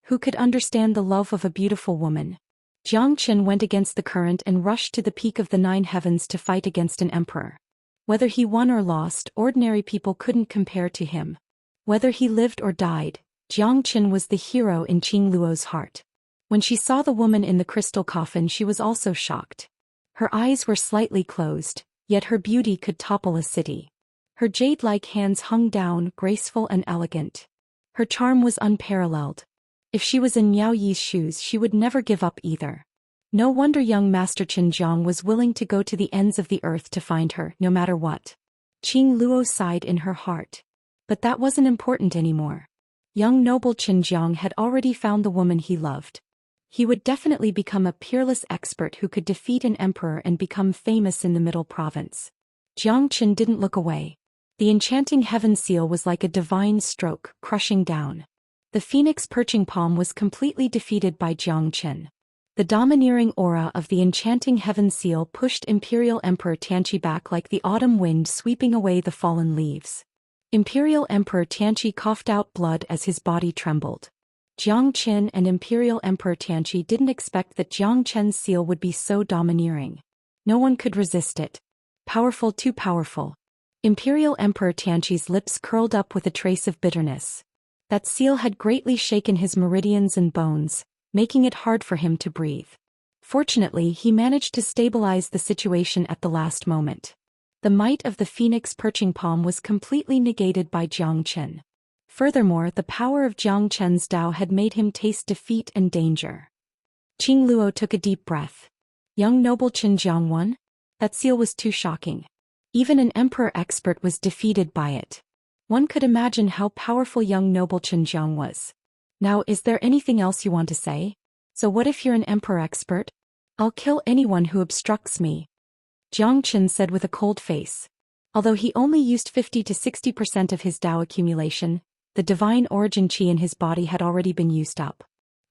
Who could understand the love of a beautiful woman? Jiang Chen went against the current and rushed to the peak of the 9 heavens to fight against an emperor. Whether he won or lost, ordinary people couldn't compare to him. Whether he lived or died, Jiang Chen was the hero in Qing Luo's heart. When she saw the woman in the crystal coffin, she was also shocked. Her eyes were slightly closed, yet her beauty could topple a city. Her jade-like hands hung down, graceful and elegant. Her charm was unparalleled. If she was in Miao Yi's shoes, she would never give up either. No wonder young Master Qinjiang was willing to go to the ends of the earth to find her, no matter what. Qing Luo sighed in her heart. But that wasn't important anymore. Young noble Qinjiang had already found the woman he loved. He would definitely become a peerless expert who could defeat an emperor and become famous in the Middle Province. Jiang Qin didn't look away. The enchanting heaven seal was like a divine stroke, crushing down. The phoenix perching palm was completely defeated by Jiang Qin. The domineering aura of the enchanting heaven seal pushed Imperial Emperor Tianqi back like the autumn wind sweeping away the fallen leaves. Imperial Emperor Tianqi coughed out blood as his body trembled. Jiang Qin and Imperial Emperor Tianqi didn't expect that Jiang Qin's seal would be so domineering. No one could resist it. Powerful, too powerful. Imperial Emperor Tianqi's lips curled up with a trace of bitterness. That seal had greatly shaken his meridians and bones, making it hard for him to breathe. Fortunately, he managed to stabilize the situation at the last moment. The might of the phoenix perching palm was completely negated by Jiang Qin. Furthermore, the power of Jiang Qin's Dao had made him taste defeat and danger. Qing Luo took a deep breath. Young noble Qinjiang won? That seal was too shocking. Even an emperor expert was defeated by it. One could imagine how powerful young noble Qinjiang was. Now, is there anything else you want to say? So what if you're an emperor expert? I'll kill anyone who obstructs me. Jiang Qin said with a cold face. Although he only used 50 to 60% of his Dao accumulation, the divine origin qi in his body had already been used up.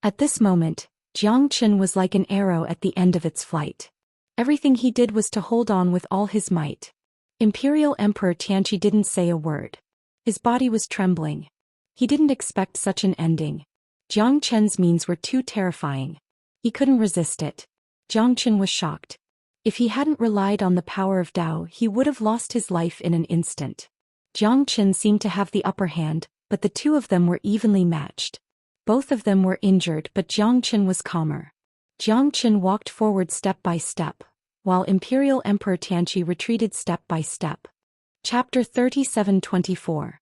At this moment, Jiang Qin was like an arrow at the end of its flight. Everything he did was to hold on with all his might. Imperial Emperor Tianqi didn't say a word. His body was trembling. He didn't expect such an ending. Jiang Qin's means were too terrifying. He couldn't resist it. Jiang Qin was shocked. If he hadn't relied on the power of Dao, he would have lost his life in an instant. Jiang Qin seemed to have the upper hand, but the two of them were evenly matched. Both of them were injured, but Jiang Qin was calmer. Jiang Qin walked forward step by step, while Imperial Emperor Tianqi retreated step by step. Chapter 37-24.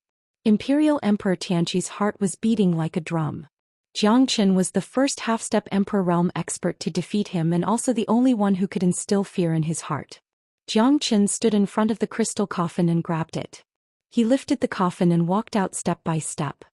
Imperial Emperor Tianqi's heart was beating like a drum. Jiang Qin was the first half-step Emperor realm expert to defeat him and also the only one who could instill fear in his heart. Jiang Qin stood in front of the crystal coffin and grabbed it. He lifted the coffin and walked out step by step.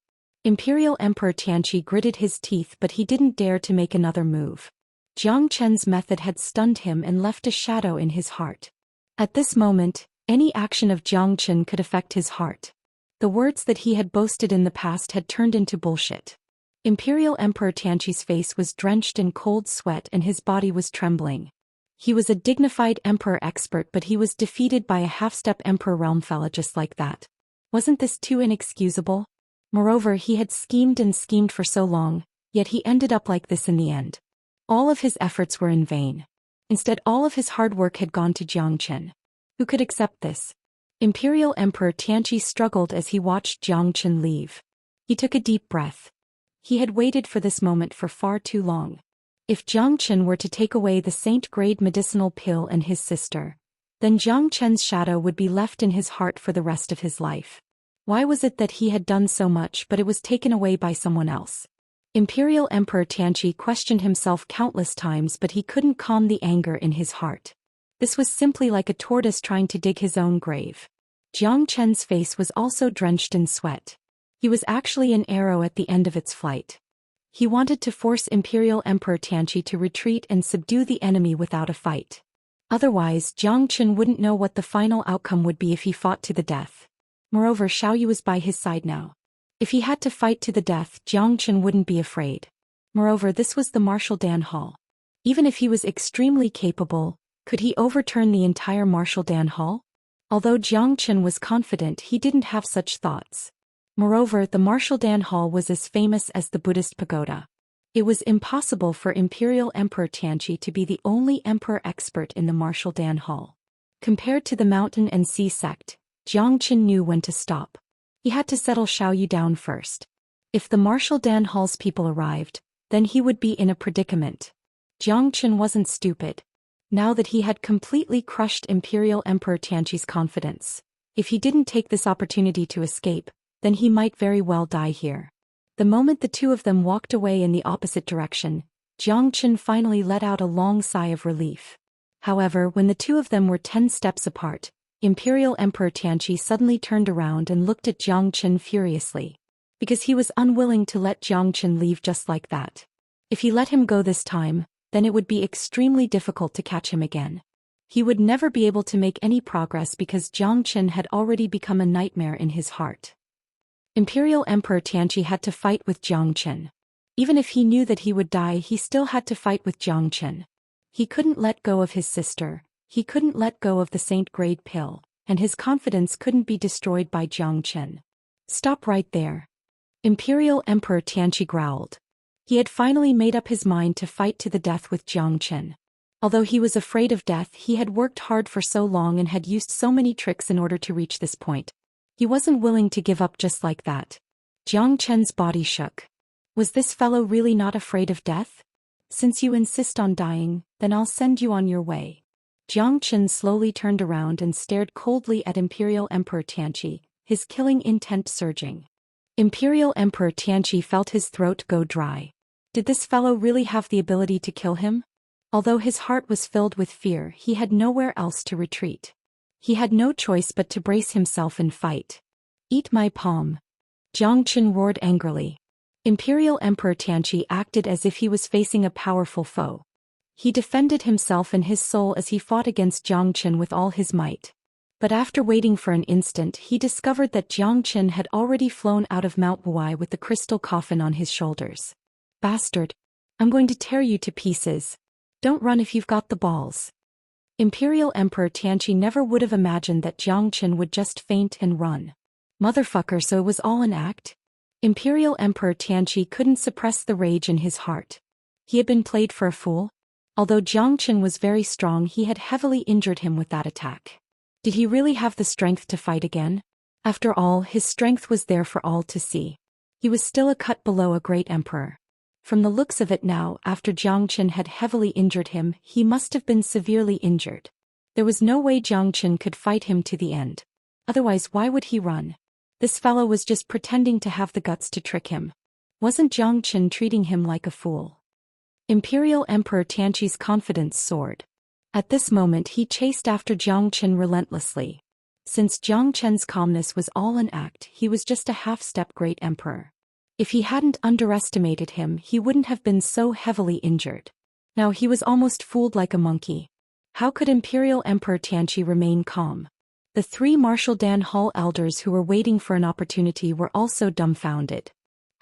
Imperial Emperor Tianqi gritted his teeth, but he didn't dare to make another move. Jiang Qin's method had stunned him and left a shadow in his heart. At this moment, any action of Jiang Qin could affect his heart. The words that he had boasted in the past had turned into bullshit. Imperial Emperor Tianqi's face was drenched in cold sweat and his body was trembling. He was a dignified emperor expert, but he was defeated by a half-step emperor realm fella just like that. Wasn't this too inexcusable? Moreover, he had schemed and schemed for so long, yet he ended up like this in the end. All of his efforts were in vain. Instead, all of his hard work had gone to Jiang Qin. Who could accept this? Imperial Emperor Tianqi struggled as he watched Jiang Qin leave. He took a deep breath. He had waited for this moment for far too long. If Jiang Qin were to take away the saint-grade medicinal pill and his sister, then Jiang Qin's shadow would be left in his heart for the rest of his life. Why was it that he had done so much but it was taken away by someone else? Imperial Emperor Tianqi questioned himself countless times, but he couldn't calm the anger in his heart. This was simply like a tortoise trying to dig his own grave. Jiang Qin's face was also drenched in sweat. He was actually an arrow at the end of its flight. He wanted to force Imperial Emperor Tianqi to retreat and subdue the enemy without a fight. Otherwise, Jiang Qin wouldn't know what the final outcome would be if he fought to the death. Moreover, Xiaoyu was by his side now. If he had to fight to the death, Jiang Qin wouldn't be afraid. Moreover, this was the Martial Dan Hall. Even if he was extremely capable, could he overturn the entire Martial Dan Hall? Although Jiang Qin was confident, he didn't have such thoughts. Moreover, the Martial Dan Hall was as famous as the Buddhist pagoda. It was impossible for Imperial Emperor Tianqi to be the only emperor expert in the Martial Dan Hall. Compared to the mountain and sea sect, Jiang Qin knew when to stop. He had to settle Xiaoyu down first. If the Martial Dan Hall's people arrived, then he would be in a predicament. Jiang Qin wasn't stupid. now that he had completely crushed Imperial Emperor Tianqi's confidence. If he didn't take this opportunity to escape, then he might very well die here. The moment the two of them walked away in the opposite direction, Jiang Chen finally let out a long sigh of relief. However, when the two of them were 10 steps apart, Imperial Emperor Tianqi suddenly turned around and looked at Jiang Chen furiously. Because he was unwilling to let Jiang Chen leave just like that. If he let him go this time, then it would be extremely difficult to catch him again. He would never be able to make any progress because Jiang Chen had already become a nightmare in his heart. Imperial Emperor Tianqi had to fight with Jiang Chen. Even if he knew that he would die, he still had to fight with Jiang Chen. He couldn't let go of his sister, he couldn't let go of the Saint-grade pill, and his confidence couldn't be destroyed by Jiang Chen. Stop right there. Imperial Emperor Tianqi growled. He had finally made up his mind to fight to the death with Jiang Chen. Although he was afraid of death, he had worked hard for so long and had used so many tricks in order to reach this point. He wasn't willing to give up just like that. Jiang Chen's body shook. Was this fellow really not afraid of death? Since you insist on dying, then I'll send you on your way. Jiang Chen slowly turned around and stared coldly at Imperial Emperor Tianqi, his killing intent surging. Imperial Emperor Tianqi felt his throat go dry. Did this fellow really have the ability to kill him? Although his heart was filled with fear, he had nowhere else to retreat. He had no choice but to brace himself and fight. Eat my palm. Jiang Chen roared angrily. Imperial Emperor Tianqi acted as if he was facing a powerful foe. He defended himself and his soul as he fought against Jiang Chen with all his might. But after waiting for an instant, he discovered that Jiang Chen had already flown out of Mount Wuai with the crystal coffin on his shoulders. Bastard! I'm going to tear you to pieces. Don't run if you've got the balls. Imperial Emperor Tianqi never would have imagined that Jiang Chen would just faint and run. Motherfucker, so it was all an act? Imperial Emperor Tianqi couldn't suppress the rage in his heart. He had been played for a fool? Although Jiang Chen was very strong, he had heavily injured him with that attack. Did he really have the strength to fight again? After all, his strength was there for all to see. He was still a cut below a great emperor. From the looks of it now, after Jiang Chen had heavily injured him, he must have been severely injured. There was no way Jiang Chen could fight him to the end. Otherwise, why would he run? This fellow was just pretending to have the guts to trick him. Wasn't Jiang Chen treating him like a fool? Imperial Emperor Tianqi's confidence soared. At this moment he chased after Jiang Chen relentlessly. Since Jiang Chen's calmness was all an act, he was just a half-step great emperor. If he hadn't underestimated him, he wouldn't have been so heavily injured. Now he was almost fooled like a monkey. How could Imperial Emperor Tianqi remain calm? The 3 Marshal Dan Hall elders who were waiting for an opportunity were also dumbfounded.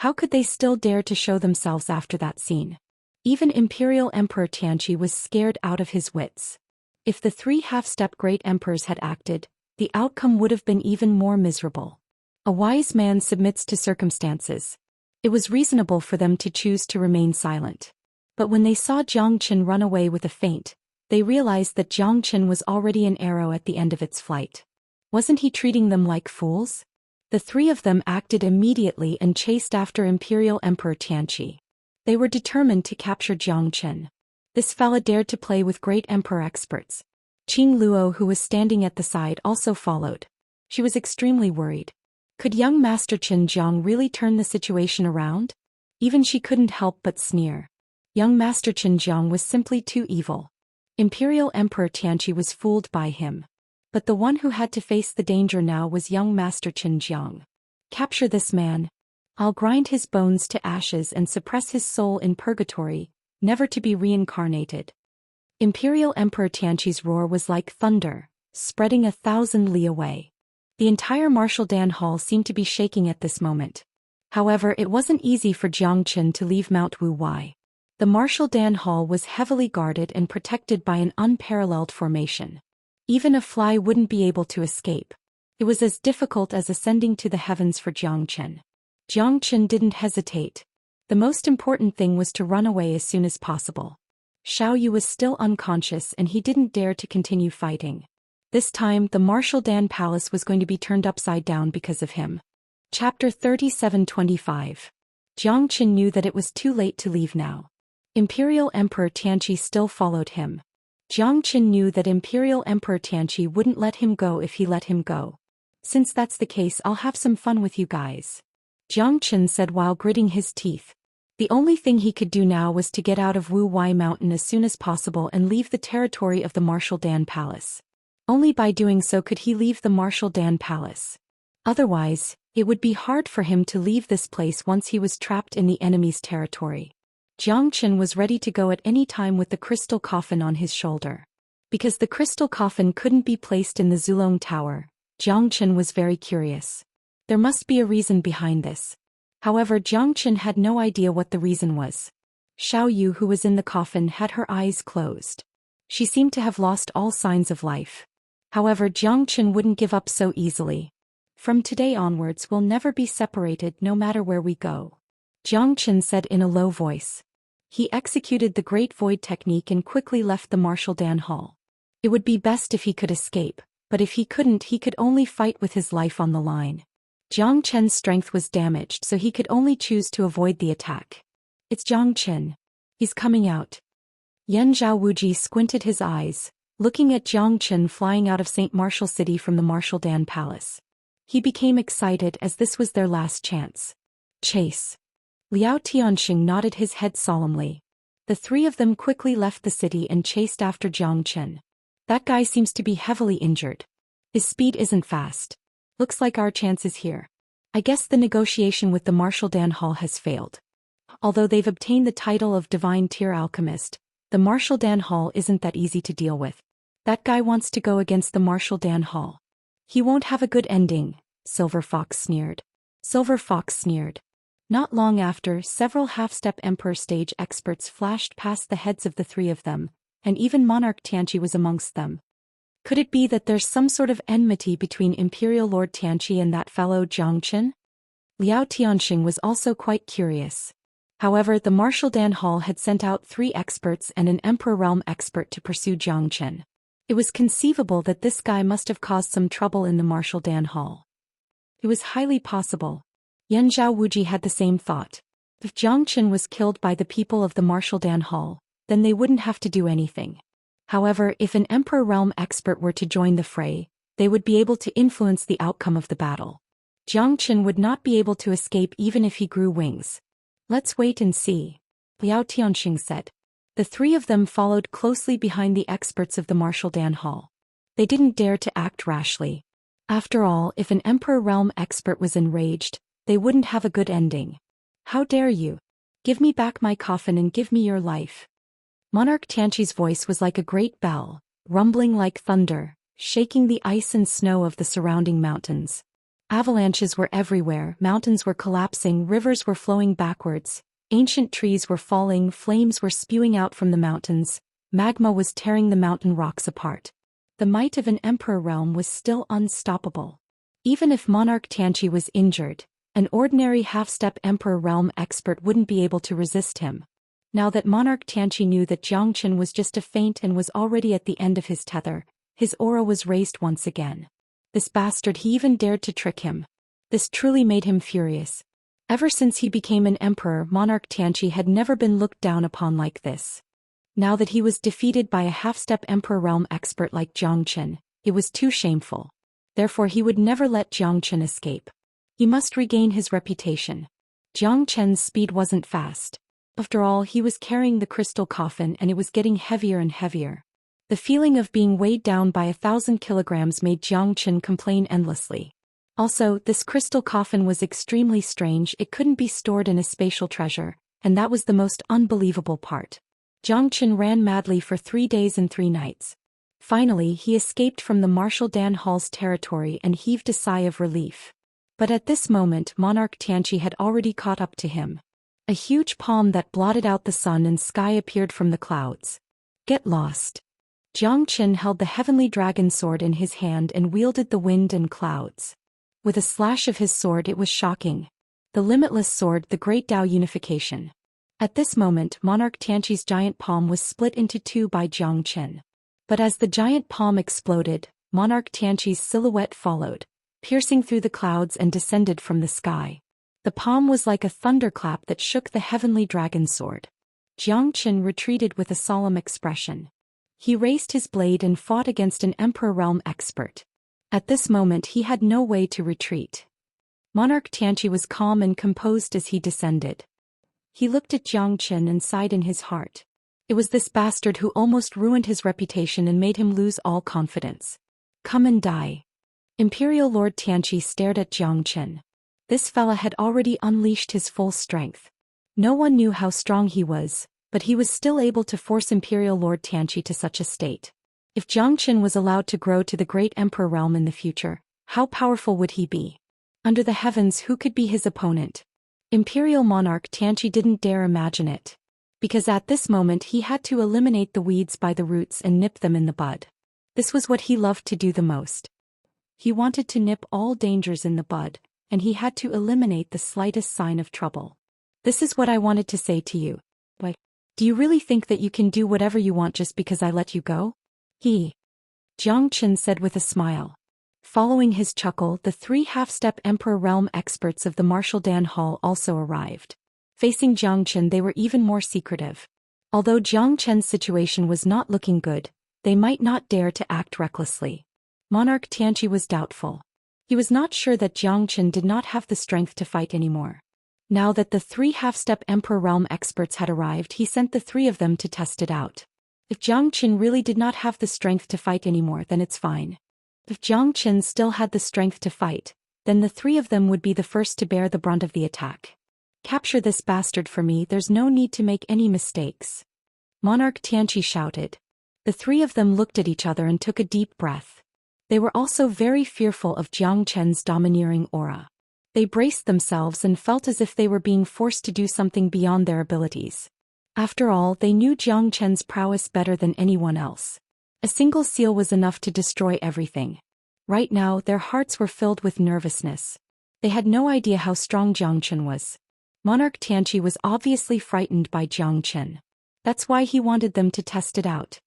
How could they still dare to show themselves after that scene? Even Imperial Emperor Tianqi was scared out of his wits. If the 3 half-step great emperors had acted, the outcome would have been even more miserable. A wise man submits to circumstances. It was reasonable for them to choose to remain silent. But when they saw Jiang Chen run away with a feint, they realized that Jiang Chen was already an arrow at the end of its flight. Wasn't he treating them like fools? The 3 of them acted immediately and chased after Imperial Emperor Tianqi. They were determined to capture Jiang Chen. This fella dared to play with great emperor experts. Qing Luo, who was standing at the side, also followed. She was extremely worried. Could young Master Qin Jiang really turn the situation around? Even she couldn't help but sneer. Young Master Qin Jiang was simply too evil. Imperial Emperor Tianqi was fooled by him. But the one who had to face the danger now was young Master Qin Jiang. Capture this man. I'll grind his bones to ashes and suppress his soul in purgatory, never to be reincarnated. Imperial Emperor Tianqi's roar was like thunder, spreading 1,000 li away. The entire Marshal Dan Hall seemed to be shaking at this moment. However, it wasn't easy for Jiang Chen to leave Mount Wuai. The Marshal Dan Hall was heavily guarded and protected by an unparalleled formation. Even a fly wouldn't be able to escape. It was as difficult as ascending to the heavens for Jiang Chen. Jiang Chen didn't hesitate. The most important thing was to run away as soon as possible. Xiao Yu was still unconscious and he didn't dare to continue fighting. This time, the Marshal Dan Palace was going to be turned upside down because of him. Chapter 3725. Jiang Chen knew that it was too late to leave now. Imperial Emperor Tianqi still followed him. Jiang Qin knew that Imperial Emperor Tianqi wouldn't let him go if he let him go. Since that's the case, I'll have some fun with you guys, Jiang Qin said while gritting his teeth. The only thing he could do now was to get out of Wu Wei Mountain as soon as possible and leave the territory of the Martial Dan Palace. Only by doing so could he leave the Martial Dan Palace. Otherwise, it would be hard for him to leave this place once he was trapped in the enemy's territory. Jiang Qin was ready to go at any time with the crystal coffin on his shoulder. Because the crystal coffin couldn't be placed in the Zulong Tower, Jiang Qin was very curious. There must be a reason behind this. However, Jiang Qin had no idea what the reason was. Xiao Yu, who was in the coffin, had her eyes closed. She seemed to have lost all signs of life. However, Jiang Qin wouldn't give up so easily. From today onwards we'll never be separated no matter where we go, Jiang Qin said in a low voice. He executed the Great Void technique and quickly left the Martial Dan Hall. It would be best if he could escape, but if he couldn't, he could only fight with his life on the line. Jiang Qin's strength was damaged, so he could only choose to avoid the attack. It's Jiang Qin. He's coming out. Yan Zhao Wuji squinted his eyes, looking at Jiang Qin flying out of St. Martial City from the Martial Dan Palace. He became excited as this was their last chance. Chase. Liao Tianxing nodded his head solemnly. The three of them quickly left the city and chased after Jiang Qin. That guy seems to be heavily injured. His speed isn't fast. Looks like our chance is here. I guess the negotiation with the Martial Dan Hall has failed. Although they've obtained the title of Divine Tier Alchemist, the Martial Dan Hall isn't that easy to deal with. That guy wants to go against the Martial Dan Hall. He won't have a good ending, Silver Fox sneered. Silver Fox sneered. Not long after, several half-step Emperor stage experts flashed past the heads of the three of them, and even Monarch Tianqi was amongst them. Could it be that there's some sort of enmity between Imperial Lord Tianqi and that fellow Jiang Qin? Liao Tianxing was also quite curious. However, the Martial Dan Hall had sent out 3 experts and an Emperor Realm expert to pursue Jiang Qin. It was conceivable that this guy must have caused some trouble in the Martial Dan Hall. It was highly possible. Yan Zhao Wuji had the same thought. If Jiang Qin was killed by the people of the Martial Dan Hall, then they wouldn't have to do anything. However, if an Emperor Realm expert were to join the fray, they would be able to influence the outcome of the battle. Jiang Qin would not be able to escape even if he grew wings. Let's wait and see, Liao Tianxing said. The three of them followed closely behind the experts of the Martial Dan Hall. They didn't dare to act rashly. After all, if an Emperor Realm expert was enraged, they wouldn't have a good ending. How dare you? Give me back my coffin and give me your life. Monarch Tianqi's voice was like a great bell, rumbling like thunder, shaking the ice and snow of the surrounding mountains. Avalanches were everywhere, mountains were collapsing, rivers were flowing backwards, ancient trees were falling, flames were spewing out from the mountains, magma was tearing the mountain rocks apart. The might of an Emperor Realm was still unstoppable. Even if Monarch Tianqi was injured, an ordinary half-step Emperor Realm expert wouldn't be able to resist him. Now that Monarch Tianqi knew that Jiang Qin was just a feint and was already at the end of his tether, his aura was raised once again. This bastard, he even dared to trick him. This truly made him furious. Ever since he became an emperor, Monarch Tianqi had never been looked down upon like this. Now that he was defeated by a half-step Emperor Realm expert like Jiang Qin, it was too shameful. Therefore he would never let Jiang Qin escape. He must regain his reputation. Jiang Qin's speed wasn't fast. After all, he was carrying the crystal coffin and it was getting heavier and heavier. The feeling of being weighed down by 1,000 kilograms made Jiang Qin complain endlessly. Also, this crystal coffin was extremely strange. It couldn't be stored in a spatial treasure, and that was the most unbelievable part. Jiang Qin ran madly for 3 days and 3 nights. Finally, he escaped from the Martial Dan Hall's territory and heaved a sigh of relief. But at this moment, Monarch Tianqi had already caught up to him. A huge palm that blotted out the sun and sky appeared from the clouds. Get lost. Jiang Qin held the heavenly dragon sword in his hand and wielded the wind and clouds. With a slash of his sword, it was shocking. The limitless sword, the great Dao unification. At this moment, Monarch Tianqi's giant palm was split into 2 by Jiang Qin. But as the giant palm exploded, Monarch Tianqi's silhouette followed, piercing through the clouds and descended from the sky. The palm was like a thunderclap that shook the heavenly dragon sword. Jiang Qin retreated with a solemn expression. He raised his blade and fought against an Emperor Realm expert. At this moment he had no way to retreat. Monarch Tianqi was calm and composed as he descended. He looked at Zhou Xian and sighed in his heart. It was this bastard who almost ruined his reputation and made him lose all confidence. Come and die. Imperial Lord Tianqi stared at Zhou Xian. This fella had already unleashed his full strength. No one knew how strong he was, but he was still able to force Imperial Lord Tianqi to such a state. If Zhou Xian was allowed to grow to the great Emperor realm in the future, how powerful would he be? Under the heavens, who could be his opponent? Imperial Monarch Tianqi didn't dare imagine it. Because at this moment he had to eliminate the weeds by the roots and nip them in the bud. This was what he loved to do the most. He wanted to nip all dangers in the bud, and he had to eliminate the slightest sign of trouble. This is what I wanted to say to you. Why? Do you really think that you can do whatever you want just because I let you go? Zhou Xian said with a smile. Following his chuckle, the 3 half-step Emperor Realm experts of the Martial Dan Hall also arrived. Facing Zhou Xian, they were even more secretive. Although Zhou Xian's situation was not looking good, they might not dare to act recklessly. Monarch Tianqi was doubtful. He was not sure that Zhou Xian did not have the strength to fight anymore. Now that the 3 half-step Emperor Realm experts had arrived, he sent the 3 of them to test it out. If Zhou Xian really did not have the strength to fight anymore, then it's fine. If Zhou Xian still had the strength to fight, then the 3 of them would be the first to bear the brunt of the attack. Capture this bastard for me, there's no need to make any mistakes. Monarch Tianqi shouted. The 3 of them looked at each other and took a deep breath. They were also very fearful of Zhou Xian's domineering aura. They braced themselves and felt as if they were being forced to do something beyond their abilities. After all, they knew Zhou Xian's prowess better than anyone else. A single seal was enough to destroy everything. Right now, their hearts were filled with nervousness. They had no idea how strong Zhou Xian was. Monarch Tianqi was obviously frightened by Zhou Xian. That's why he wanted them to test it out.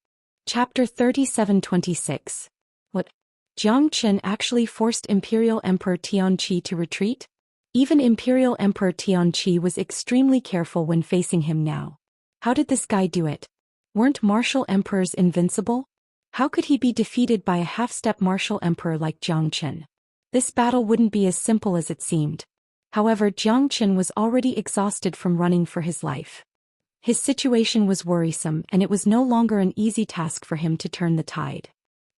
Chapter 37-26. What? Zhou Xian actually forced Imperial Emperor Tianqi to retreat? Even Imperial Emperor Tianqi was extremely careful when facing him now. How did this guy do it? Weren't martial emperors invincible? How could he be defeated by a half-step martial emperor like Zhou Xian? This battle wouldn't be as simple as it seemed. However, Zhou Xian was already exhausted from running for his life. His situation was worrisome, and it was no longer an easy task for him to turn the tide.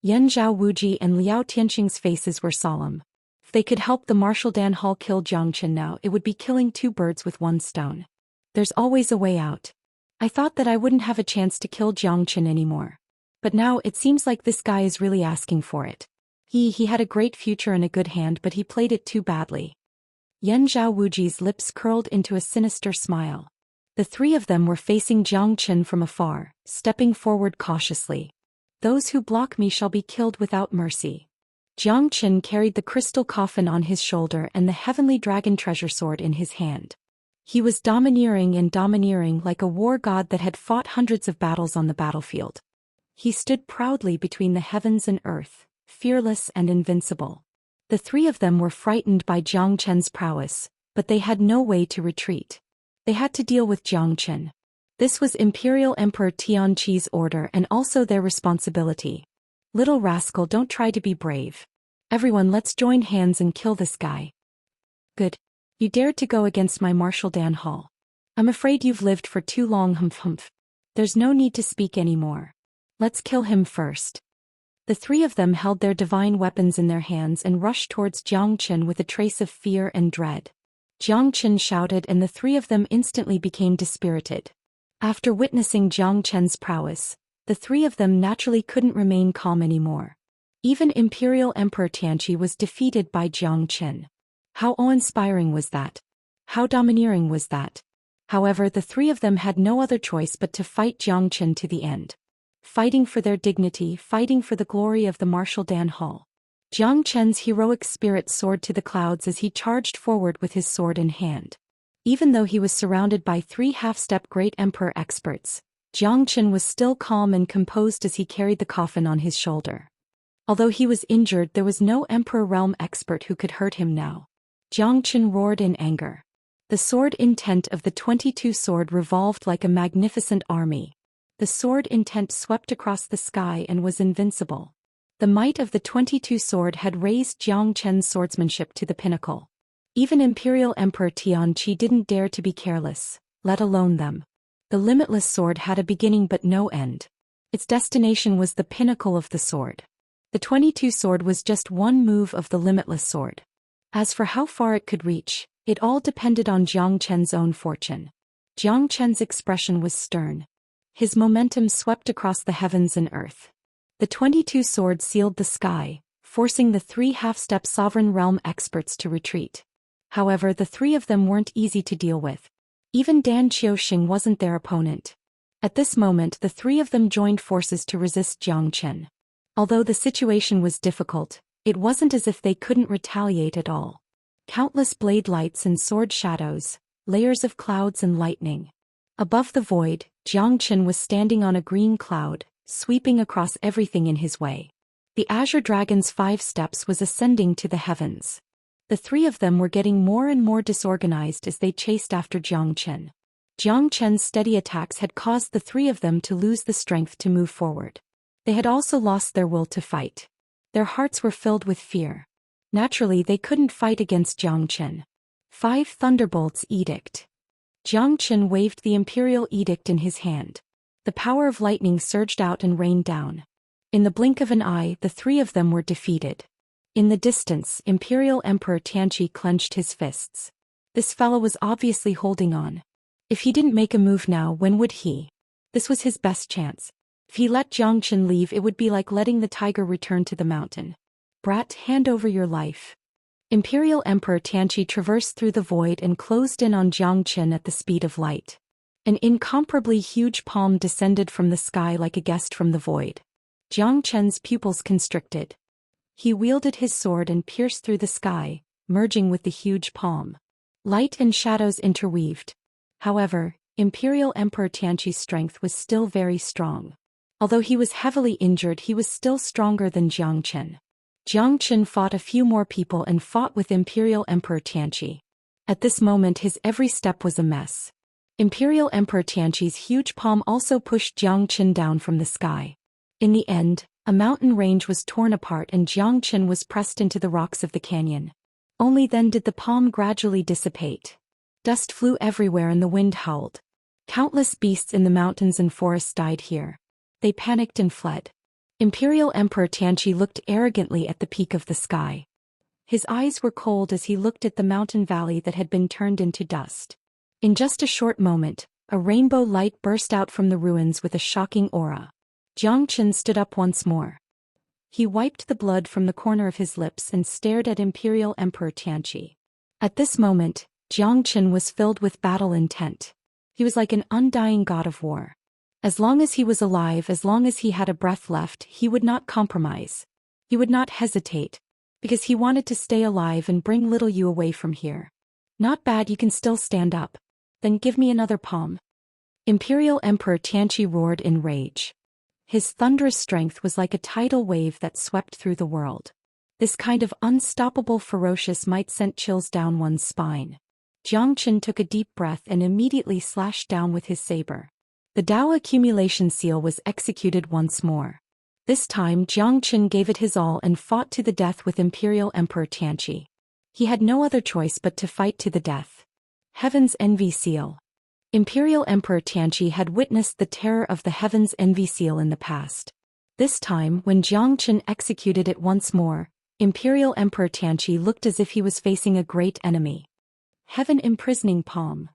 Yan Zhao Wuji and Liao Tianxing's faces were solemn. If they could help the Martial Dan Hall kill Zhou Xian now, it would be killing 2 birds with 1 stone. There's always a way out. I thought that I wouldn't have a chance to kill Zhou Xian anymore. But now it seems like this guy is really asking for it. He had a great future and a good hand, but he played it too badly. Yan Zhao Wuji's lips curled into a sinister smile. The 3 of them were facing Zhou Xian from afar, stepping forward cautiously. Those who block me shall be killed without mercy. Zhou Xian carried the crystal coffin on his shoulder and the heavenly dragon treasure sword in his hand. He was domineering like a war god that had fought hundreds of battles on the battlefield. He stood proudly between the heavens and earth, fearless and invincible. The 3 of them were frightened by Zhou Xian's prowess, but they had no way to retreat. They had to deal with Zhou Xian. This was Imperial Emperor Tianqi's order and also their responsibility. Little rascal, don't try to be brave. Everyone, let's join hands and kill this guy. Good. You dared to go against my Martial Dan Hall. I'm afraid you've lived for too long, humph. There's no need to speak anymore. Let's kill him first. The 3 of them held their divine weapons in their hands and rushed towards Zhou Xian with a trace of fear and dread. Zhou Xian shouted and the 3 of them instantly became dispirited. After witnessing Zhou Xian's prowess, the 3 of them naturally couldn't remain calm anymore. Even Imperial Emperor Tianqi was defeated by Zhou Xian. How awe-inspiring was that? How domineering was that? However, the 3 of them had no other choice but to fight Zhou Xian to the end. Fighting for their dignity, fighting for the glory of the Martial Dan Hall. Zhou Xian's heroic spirit soared to the clouds as he charged forward with his sword in hand. Even though he was surrounded by 3 half-step great emperor experts, Zhou Xian was still calm and composed as he carried the coffin on his shoulder. Although he was injured, there was no Emperor Realm expert who could hurt him now. Zhou Xian roared in anger. The sword intent of the 22 sword revolved like a magnificent army. The sword intent swept across the sky and was invincible. The might of the 22 sword had raised Jiang Chen's swordsmanship to the pinnacle. Even Imperial Emperor Tianqi didn't dare to be careless, let alone them. The limitless sword had a beginning but no end. Its destination was the pinnacle of the sword. The 22 sword was just one move of the limitless sword. As for how far it could reach, it all depended on Jiang Chen's own fortune. Jiang Chen's expression was stern. His momentum swept across the heavens and earth. The 22 sword sealed the sky, forcing the 3 half-step sovereign realm experts to retreat. However, the 3 of them weren't easy to deal with. Even Dan Qiuxing wasn't their opponent. At this moment, the 3 of them joined forces to resist Jiang Chen. Although the situation was difficult, it wasn't as if they couldn't retaliate at all. Countless blade lights and sword shadows, layers of clouds and lightning. Above the void, Jiang Chen was standing on a green cloud, sweeping across everything in his way. The Azure Dragon's 5 steps was ascending to the heavens. The 3 of them were getting more and more disorganized as they chased after Jiang Chen. Jiang Chen's steady attacks had caused the 3 of them to lose the strength to move forward. They had also lost their will to fight. Their hearts were filled with fear. Naturally, they couldn't fight against Jiang Chen. 5 Thunderbolts Edict. Jiang Chen waved the Imperial Edict in his hand. The power of lightning surged out and rained down. In the blink of an eye, the 3 of them were defeated. In the distance, Imperial Emperor Tianqi clenched his fists. This fellow was obviously holding on. If he didn't make a move now, when would he? This was his best chance. If he let Jiang Chen leave, it would be like letting the tiger return to the mountain. Brat, hand over your life. Imperial Emperor Tianqi traversed through the void and closed in on Jiang Chen at the speed of light. An incomparably huge palm descended from the sky like a guest from the void. Jiang Chen's pupils constricted. He wielded his sword and pierced through the sky, merging with the huge palm. Light and shadows interweaved. However, Imperial Emperor Tianqi's strength was still very strong. Although he was heavily injured, he was still stronger than Jiang Chen. Jiang Chen fought a few more people and fought with Imperial Emperor Tianqi. At this moment, his every step was a mess. Imperial Emperor Tianqi's huge palm also pushed Jiang Chen down from the sky. In the end, a mountain range was torn apart and Jiang Chen was pressed into the rocks of the canyon. Only then did the palm gradually dissipate. Dust flew everywhere and the wind howled. Countless beasts in the mountains and forests died here. They panicked and fled. Imperial Emperor Tianqi looked arrogantly at the peak of the sky. His eyes were cold as he looked at the mountain valley that had been turned into dust. In just a short moment, a rainbow light burst out from the ruins with a shocking aura. Jiang Chen stood up once more. He wiped the blood from the corner of his lips and stared at Imperial Emperor Tianqi. At this moment, Jiang Chen was filled with battle intent. He was like an undying god of war. As long as he was alive, as long as he had a breath left, he would not compromise. He would not hesitate, because he wanted to stay alive and bring little you away from here. Not bad, you can still stand up. Then give me another palm. Imperial Emperor Tianqi roared in rage. His thunderous strength was like a tidal wave that swept through the world. This kind of unstoppable ferocious might sent chills down one's spine. Jiang Chen took a deep breath and immediately slashed down with his saber. The Dao accumulation seal was executed once more. This time Jiang Chen gave it his all and fought to the death with Imperial Emperor Tianqi. He had no other choice but to fight to the death. Heaven's Envy Seal. Imperial Emperor Tianqi had witnessed the terror of the Heaven's Envy Seal in the past. This time, when Jiang Chen executed it once more, Imperial Emperor Tianqi looked as if he was facing a great enemy. Heaven Imprisoning Palm.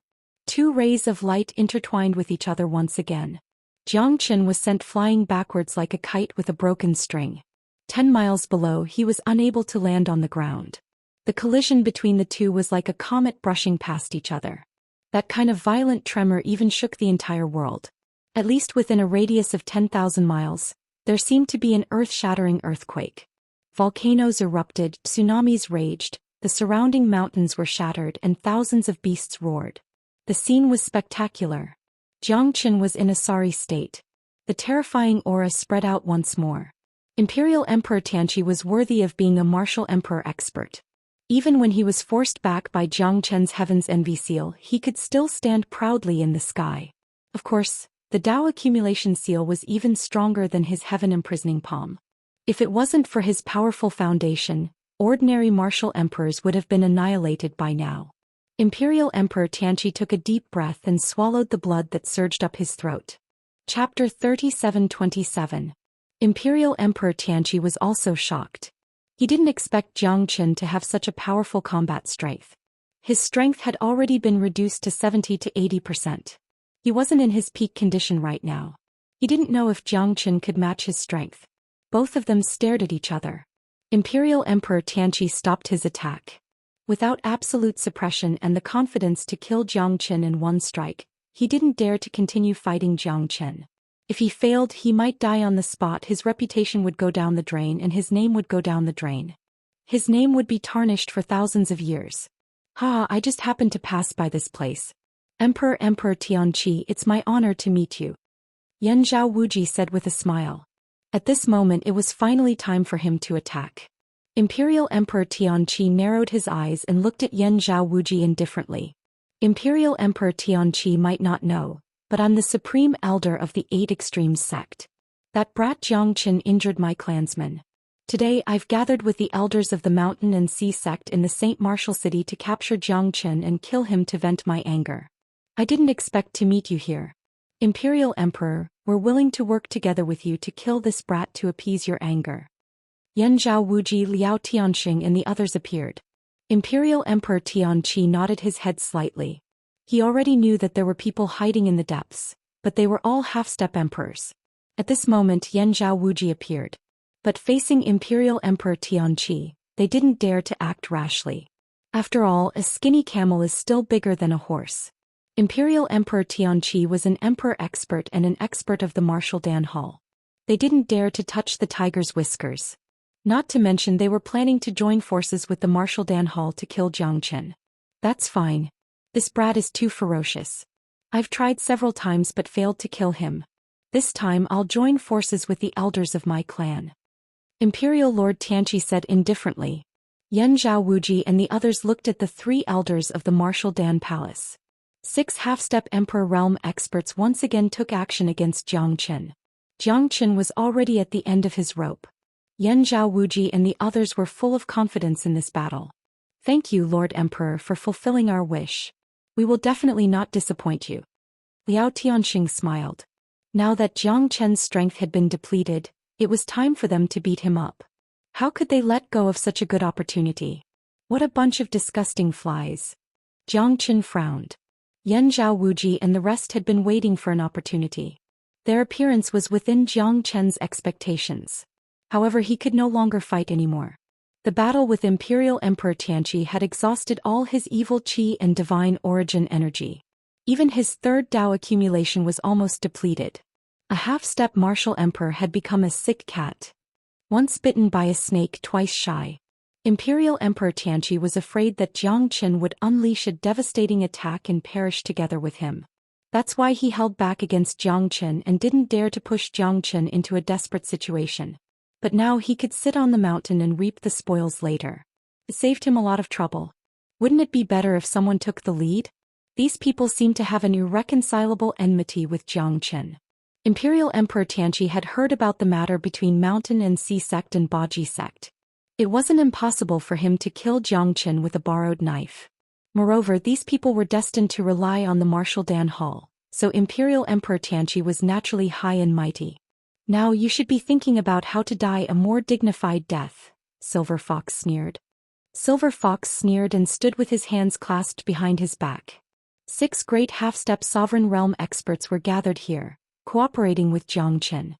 2 rays of light intertwined with each other once again. Jiang Chen was sent flying backwards like a kite with a broken string. 10 miles below, he was unable to land on the ground. The collision between the two was like a comet brushing past each other. That kind of violent tremor even shook the entire world. At least within a radius of 10,000 miles, there seemed to be an earth-shattering earthquake. Volcanoes erupted, tsunamis raged, the surrounding mountains were shattered and thousands of beasts roared. The scene was spectacular. Jiang Chen was in a sorry state. The terrifying aura spread out once more. Imperial Emperor Tianqi was worthy of being a martial emperor expert. Even when he was forced back by Jiang Chen's Heaven's Envy Seal, he could still stand proudly in the sky. Of course, The Dao accumulation seal was even stronger than his heaven imprisoning palm. If it wasn't for his powerful foundation, ordinary martial emperors would have been annihilated by now. Imperial Emperor Tianqi took a deep breath and swallowed the blood that surged up his throat. Chapter 37-27. Imperial Emperor Tianqi was also shocked. He didn't expect Zhang Qin to have such a powerful combat strength. His strength had already been reduced to 70 to 80%. He wasn't in his peak condition right now. He didn't know if Zhang Qin could match his strength. Both of them stared at each other. Imperial Emperor Tianqi stopped his attack. Without absolute suppression and the confidence to kill Zhang Qin in one strike, he didn't dare to continue fighting Zhang Qin. If he failed, he might die on the spot, his reputation would go down the drain and his name would go down the drain. His name would be tarnished for thousands of years. I just happened to pass by this place. Emperor Tianqi, it's my honor to meet you. Zhao Wuji said with a smile. At this moment it was finally time for him to attack. Imperial Emperor Tianqi narrowed his eyes and looked at Zhao Wuji indifferently. Imperial Emperor Tianqi might not know, but I'm the supreme elder of the 8 Extremes sect. That brat Zhang Qin injured my clansmen. Today I've gathered with the elders of the Mountain and Sea sect in the Saint Martial City to capture Zhang Qin and kill him to vent my anger. I didn't expect to meet you here. Imperial Emperor, we're willing to work together with you to kill this brat to appease your anger. Zhao Wuji, Liao Tianxing and the others appeared. Imperial Emperor Tianqi nodded his head slightly. He already knew that there were people hiding in the depths, but they were all half-step emperors. At this moment Zhao Wuji appeared. But facing Imperial Emperor Tianqi, they didn't dare to act rashly. After all, a skinny camel is still bigger than a horse. Imperial Emperor Tianqi was an emperor expert and an expert of the martial Dan Hall. They didn't dare to touch the tiger's whiskers. Not to mention they were planning to join forces with the Martial Dan Hall to kill Zhang Qin. That's fine. This brat is too ferocious. I've tried several times but failed to kill him. This time I'll join forces with the elders of my clan. Imperial Lord Tianqi said indifferently. Zhao Wuji and the others looked at the 3 elders of the Martial Dan Palace. 6 half-step Emperor realm experts once again took action against Zhang Qin. Zhang Qin was already at the end of his rope. Zhao Wuji and the others were full of confidence in this battle. Thank you, Lord Emperor, for fulfilling our wish. We will definitely not disappoint you. Liao Tianxing smiled. Now that Zhang Qin's strength had been depleted, it was time for them to beat him up. How could they let go of such a good opportunity? What a bunch of disgusting flies. Zhang Qin frowned. Zhao Wuji and the rest had been waiting for an opportunity. Their appearance was within Zhang Qin's expectations. However, he could no longer fight anymore. The battle with Imperial Emperor Tianqi had exhausted all his evil qi and divine origin energy. Even his 3rd Dao accumulation was almost depleted. A half-step martial emperor had become a sick cat. Once bitten by a snake, twice shy. Imperial Emperor Tianqi was afraid that Zhang Qin would unleash a devastating attack and perish together with him. That's why he held back against Zhang Qin and didn't dare to push Zhang Qin into a desperate situation. But now he could sit on the mountain and reap the spoils later. It saved him a lot of trouble. Wouldn't it be better if someone took the lead? These people seemed to have an irreconcilable enmity with Zhang Qin. Imperial Emperor Tianqi had heard about the matter between Mountain and Sea sect and Baji sect. It wasn't impossible for him to kill Zhang Qin with a borrowed knife. Moreover, these people were destined to rely on the Martial Dan Hall, so Imperial Emperor Tianqi was naturally high and mighty. Now you should be thinking about how to die a more dignified death, Silver Fox sneered. Silver Fox sneered and stood with his hands clasped behind his back. 6 great half-step sovereign realm experts were gathered here, cooperating with Zhang Qin.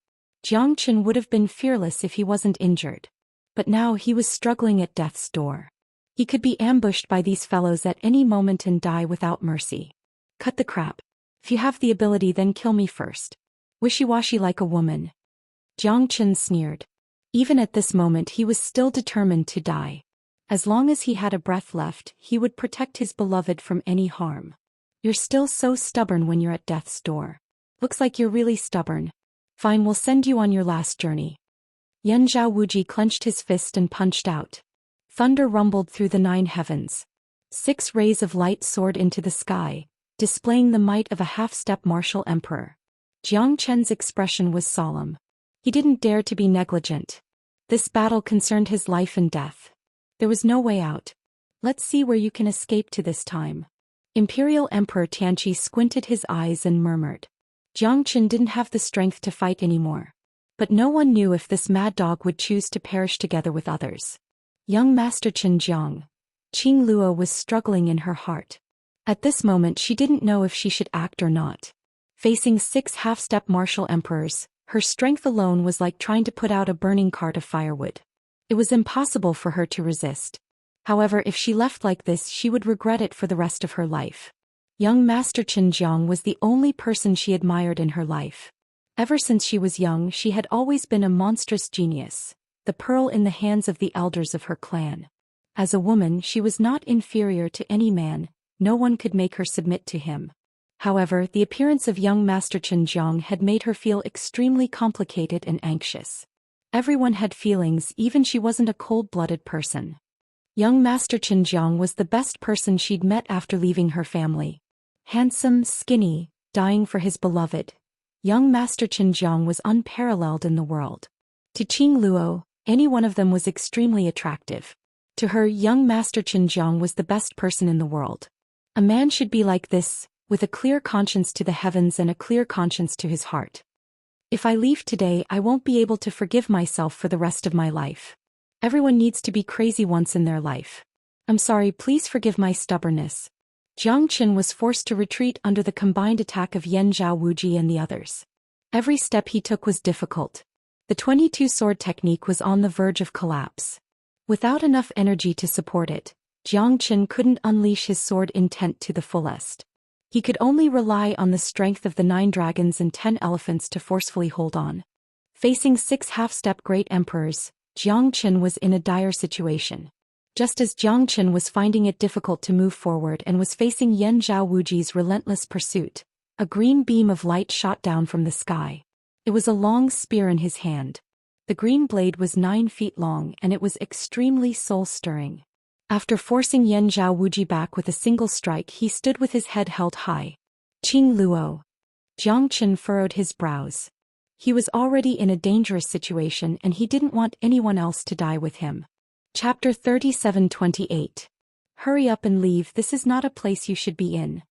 Zhang Qin would have been fearless if he wasn't injured. But now he was struggling at death's door. He could be ambushed by these fellows at any moment and die without mercy. Cut the crap. If you have the ability, then kill me first. Wishy-washy like a woman. Zhang Qin sneered. Even at this moment he was still determined to die. As long as he had a breath left, he would protect his beloved from any harm. You're still so stubborn when you're at death's door. Looks like you're really stubborn. Fine, we'll send you on your last journey. Zhao Wuji clenched his fist and punched out. Thunder rumbled through the 9 heavens. 6 rays of light soared into the sky, displaying the might of a half-step martial emperor. Jiang Chen's expression was solemn. He didn't dare to be negligent. This battle concerned his life and death. There was no way out. Let's see where you can escape to this time. Imperial Emperor Tianqi squinted his eyes and murmured. Jiang Chen didn't have the strength to fight anymore. But no one knew if this mad dog would choose to perish together with others. Young Master Chen Jiang. Qing Luo was struggling in her heart. At this moment she didn't know if she should act or not. Facing 6 half-step martial emperors, her strength alone was like trying to put out a burning cart of firewood. It was impossible for her to resist. However, if she left like this she would regret it for the rest of her life. Young Master Chen Jiang was the only person she admired in her life. Ever since she was young she had always been a monstrous genius, the pearl in the hands of the elders of her clan. As a woman she was not inferior to any man, no one could make her submit to him. However, the appearance of young Master Chen Jiang had made her feel extremely complicated and anxious. Everyone had feelings, even she wasn't a cold-blooded person. Young Master Chen Jiang was the best person she'd met after leaving her family. Handsome, skinny, dying for his beloved. Young Master Chen Jiang was unparalleled in the world. To Qing Luo, any one of them was extremely attractive. To her, young Master Chen Jiang was the best person in the world. A man should be like this, with a clear conscience to the heavens and a clear conscience to his heart. If I leave today I won't be able to forgive myself for the rest of my life. Everyone needs to be crazy once in their life. I'm sorry, please forgive my stubbornness. Jiang Chen was forced to retreat under the combined attack of Yan Zhao Wuji and the others. Every step he took was difficult. The 22 sword technique was on the verge of collapse. Without enough energy to support it, Jiang Chen couldn't unleash his sword intent to the fullest. He could only rely on the strength of the 9 dragons and 10 elephants to forcefully hold on. Facing 6 half-step great emperors, Jiang Chen was in a dire situation. Just as Jiang Chen was finding it difficult to move forward and was facing Yan Zhao Wuji's relentless pursuit, a green beam of light shot down from the sky. It was a long spear in his hand. The green blade was 9 feet long and it was extremely soul-stirring. After forcing Yan Zhao Wuji back with a single strike he stood with his head held high. Qing Luo. Jiang Chen furrowed his brows. He was already in a dangerous situation and he didn't want anyone else to die with him. Chapter 37:28. Hurry up and leave, this is not a place you should be in.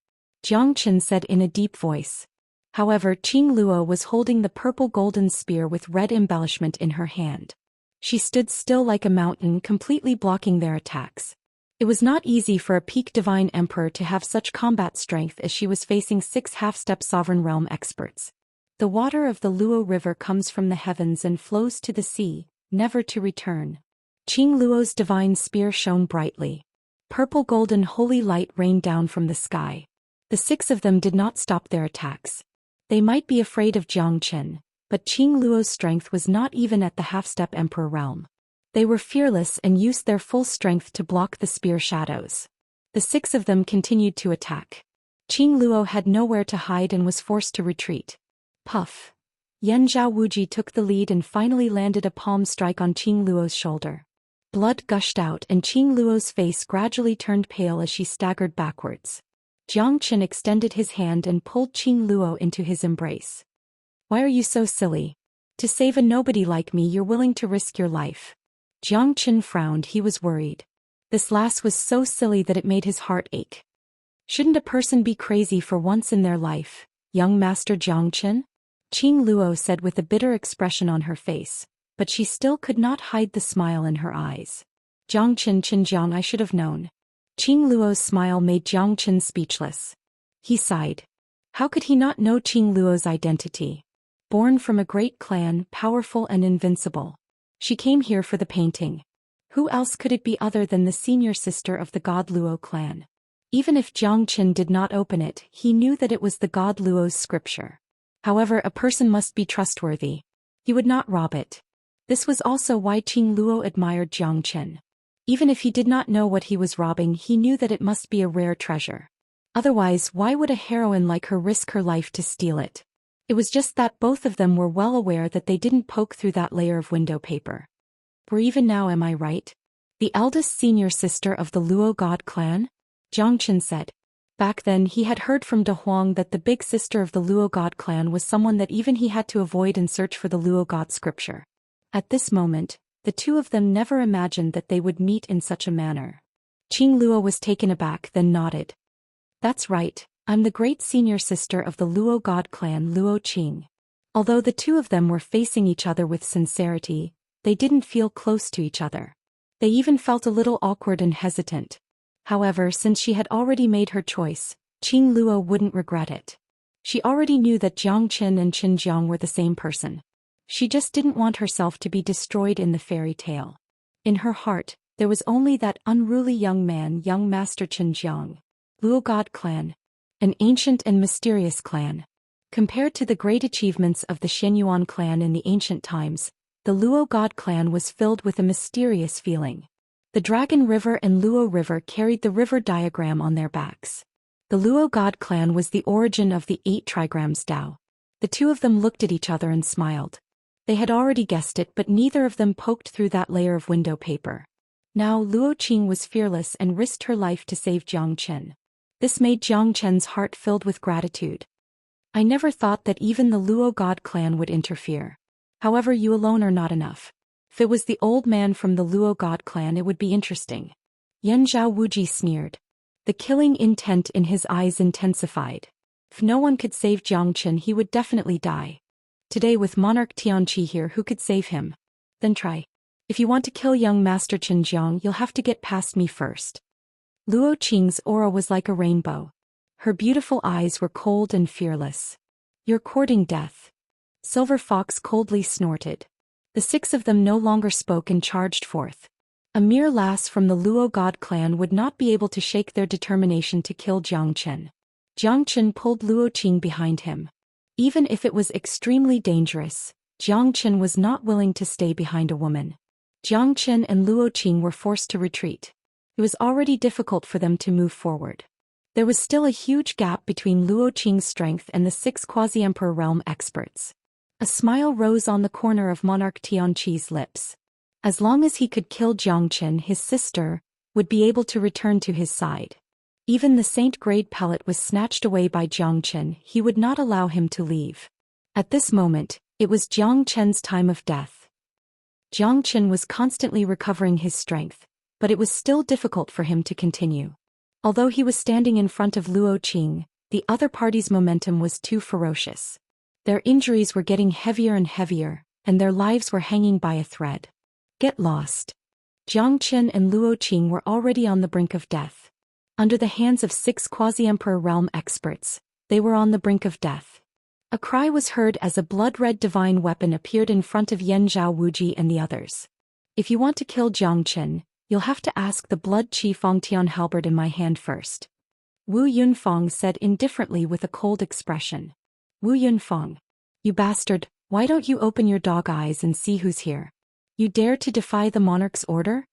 Jiang Chen said in a deep voice. However, Qing Luo was holding the purple golden spear with red embellishment in her hand. She stood still like a mountain, completely blocking their attacks. It was not easy for a peak divine emperor to have such combat strength as she was facing 6 half-step sovereign realm experts. The water of the Luo River comes from the heavens and flows to the sea, never to return. Qing Luo's divine spear shone brightly. Purple golden holy light rained down from the sky. The 6 of them did not stop their attacks. They might be afraid of Jiang Chen, but Qing Luo's strength was not even at the half-step emperor realm. They were fearless and used their full strength to block the spear shadows. The 6 of them continued to attack. Qing Luo had nowhere to hide and was forced to retreat. Puff. Yan Zhao Wuji took the lead and finally landed a palm strike on Qing Luo's shoulder. Blood gushed out and Qing Luo's face gradually turned pale as she staggered backwards. Jiang Chen extended his hand and pulled Qing Luo into his embrace. Why are you so silly? To save a nobody like me you're willing to risk your life. Jiang Chen frowned, he was worried. This last was so silly that it made his heart ache. Shouldn't a person be crazy for once in their life, young Master Jiang Chen? Qing Luo said with a bitter expression on her face, but she still could not hide the smile in her eyes. Jiang Chen Jiang, I should have known. Qing Luo's smile made Jiang Chen speechless. He sighed. How could he not know Qing Luo's identity? Born from a great clan, powerful and invincible. She came here for the painting. Who else could it be other than the senior sister of the god Luo clan? Even if Jiang Chen did not open it, he knew that it was the god Luo's scripture. However, a person must be trustworthy. He would not rob it. This was also why Qing Luo admired Jiang Chen. Even if he did not know what he was robbing, he knew that it must be a rare treasure. Otherwise, why would a heroine like her risk her life to steal it? It was just that both of them were well aware that they didn't poke through that layer of window paper. For even now, am I right? The eldest senior sister of the Luo god clan? Jiang Chen said. Back then he had heard from De Huang that the big sister of the Luo god clan was someone that even he had to avoid and search for the Luo god scripture. At this moment, the two of them never imagined that they would meet in such a manner. Qing Luo was taken aback, then nodded. That's right, I'm the great senior sister of the Luo god clan Luo Qing. Although the two of them were facing each other with sincerity, they didn't feel close to each other. They even felt a little awkward and hesitant. However, since she had already made her choice, Qing Luo wouldn't regret it. She already knew that Jiang Qin and Qin Jiang were the same person. She just didn't want herself to be destroyed in the fairy tale. In her heart, there was only that unruly young man, young Master Qin Jiang. Luo God clan. An ancient and mysterious clan. Compared to the great achievements of the Xianyuan clan in the ancient times, the Luo God clan was filled with a mysterious feeling. The Dragon River and Luo River carried the river diagram on their backs. The Luo God clan was the origin of the 8 trigrams Dao. The two of them looked at each other and smiled. They had already guessed it, but neither of them poked through that layer of window paper. Now Luo Qing was fearless and risked her life to save Jiang Chen. This made Jiang Chen's heart filled with gratitude. I never thought that even the Luo God clan would interfere. However, you alone are not enough. If it was the old man from the Luo God clan, it would be interesting. Yan Zhao Wuji sneered. The killing intent in his eyes intensified. If no one could save Jiang Chen, he would definitely die. Today with Monarch Tianqi here, who could save him? Then try. If you want to kill young Master Qin Jiang, you'll have to get past me first. Luo Qing's aura was like a rainbow. Her beautiful eyes were cold and fearless. You're courting death. Silver Fox coldly snorted. The 6 of them no longer spoke and charged forth. A mere lass from the Luo God clan would not be able to shake their determination to kill Jiang Chen. Jiang Chen pulled Luo Qing behind him. Even if it was extremely dangerous, Jiang Chen was not willing to stay behind a woman. Jiang Chen and Luo Qing were forced to retreat. It was already difficult for them to move forward. There was still a huge gap between Luo Qing's strength and the 6 quasi-emperor realm experts. A smile rose on the corner of Monarch Tianqi's lips. As long as he could kill Jiang Chen, his sister would be able to return to his side. Even the Saint-grade pellet was snatched away by Jiang Chen, he would not allow him to leave. At this moment, it was Jiang Chen's time of death. Jiang Chen was constantly recovering his strength, but it was still difficult for him to continue. Although he was standing in front of Luo Qing, the other party's momentum was too ferocious. Their injuries were getting heavier and heavier, and their lives were hanging by a thread. Get lost. Jiang Chen and Luo Qing were already on the brink of death. Under the hands of 6 quasi-emperor realm experts, they were on the brink of death. A cry was heard as a blood-red divine weapon appeared in front of Yan Zhao Wuji and the others. If you want to kill Jiang Chen, you'll have to ask the blood chi Fangtian halberd in my hand first. Wu Yunfang said indifferently with a cold expression. Wu Yunfang. You bastard, why don't you open your dog eyes and see who's here? You dare to defy the monarch's order?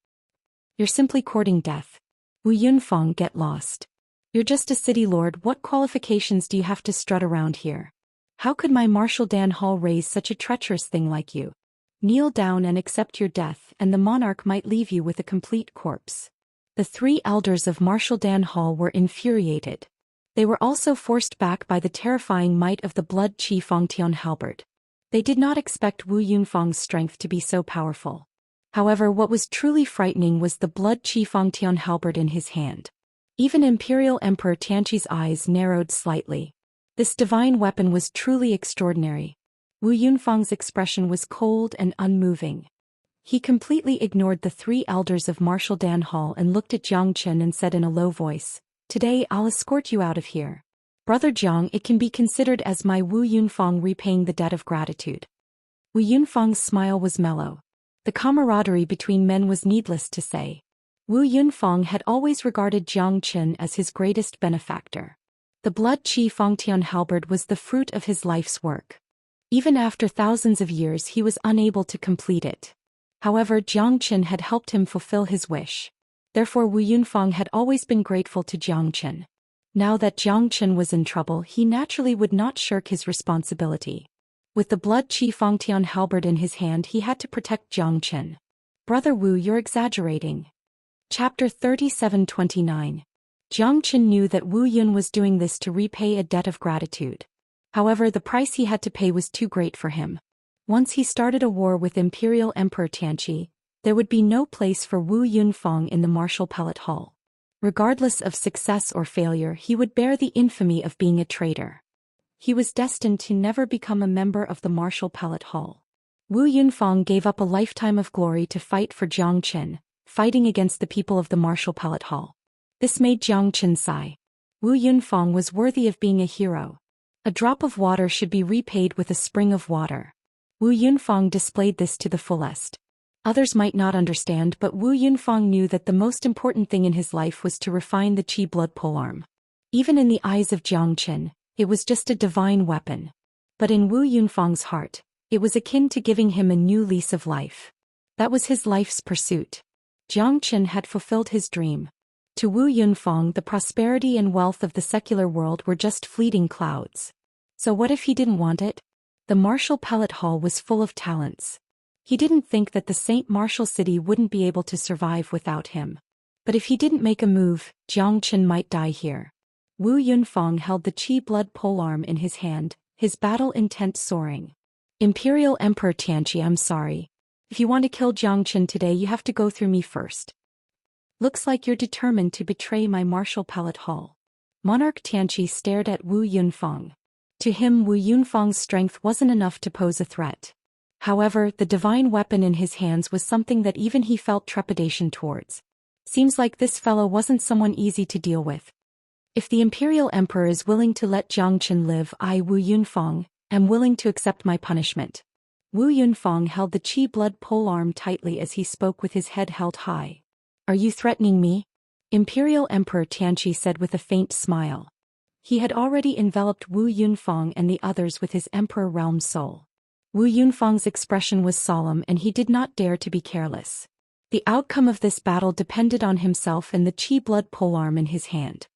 You're simply courting death. Wu Yunfang, get lost. You're just a city lord, what qualifications do you have to strut around here? How could my Marshal Dan Hall raise such a treacherous thing like you? Kneel down and accept your death, and the monarch might leave you with a complete corpse. The 3 elders of Marshal Dan Hall were infuriated. They were also forced back by the terrifying might of the blood chi Fangtian halberd. They did not expect Wu Yunfang's strength to be so powerful. However, what was truly frightening was the blood chi Fangtian halberd in his hand. Even Imperial Emperor Tianqi's eyes narrowed slightly. This divine weapon was truly extraordinary. Wu Yunfang's expression was cold and unmoving. He completely ignored the 3 elders of Marshal Dan Hall and looked at Jiang Chen and said in a low voice, "Today I'll escort you out of here. Brother Jiang, it can be considered as my Wu Yunfang repaying the debt of gratitude." Wu Yunfang's smile was mellow. The camaraderie between men was needless to say. Wu Yunfang had always regarded Jiang Chen as his greatest benefactor. The blood chi Fangtian halberd was the fruit of his life's work. Even after thousands of years he was unable to complete it. However, Jiang Chen had helped him fulfill his wish. Therefore Wu Yunfang had always been grateful to Jiang Chen. Now that Jiang Chen was in trouble, he naturally would not shirk his responsibility. With the blood chi Fangtian halberd in his hand, he had to protect Jiang Chen. Brother Wu, you're exaggerating. Chapter 3729. Jiang Qin knew that Wu Yun was doing this to repay a debt of gratitude. However, the price he had to pay was too great for him. Once he started a war with Imperial Emperor Tianqi, there would be no place for Wu Yunfeng in the martial pellet hall. Regardless of success or failure, he would bear the infamy of being a traitor. He was destined to never become a member of the martial pellet hall. Wu Yunfeng gave up a lifetime of glory to fight for Jiang Qin, fighting against the people of the martial pellet hall. This made Jiang Qin sigh. Wu Yunfeng was worthy of being a hero. A drop of water should be repaid with a spring of water. Wu Yunfeng displayed this to the fullest. Others might not understand, but Wu Yunfeng knew that the most important thing in his life was to refine the Qi blood polearm. Even in the eyes of Jiang Qin, it was just a divine weapon. But in Wu Yunfeng's heart, it was akin to giving him a new lease of life. That was his life's pursuit. Jiang Qin had fulfilled his dream. To Wu Yunfeng, the prosperity and wealth of the secular world were just fleeting clouds. So what if he didn't want it? The martial pellet hall was full of talents. He didn't think that the Saint Martial City wouldn't be able to survive without him. But if he didn't make a move, Jiang Qin might die here. Wu Yunfeng held the Qi blood polearm in his hand, his battle intent soaring. Imperial Emperor Tianqi, I'm sorry. If you want to kill Jiang Qin today, you have to go through me first. Looks like you're determined to betray my martial pellet hall. Monarch Tianqi stared at Wu Yunfeng. To him, Wu Yunfeng's strength wasn't enough to pose a threat. However, the divine weapon in his hands was something that even he felt trepidation towards. Seems like this fellow wasn't someone easy to deal with. If the Imperial Emperor is willing to let Jiang Qin live, I, Wu Yunfeng, am willing to accept my punishment. Wu Yunfeng held the Qi blood polearm tightly as he spoke with his head held high. Are you threatening me? Imperial Emperor Tianqi said with a faint smile. He had already enveloped Wu Yunfeng and the others with his Emperor Realm soul. Wu Yunfeng's expression was solemn and he did not dare to be careless. The outcome of this battle depended on himself and the Qi blood polearm in his hand.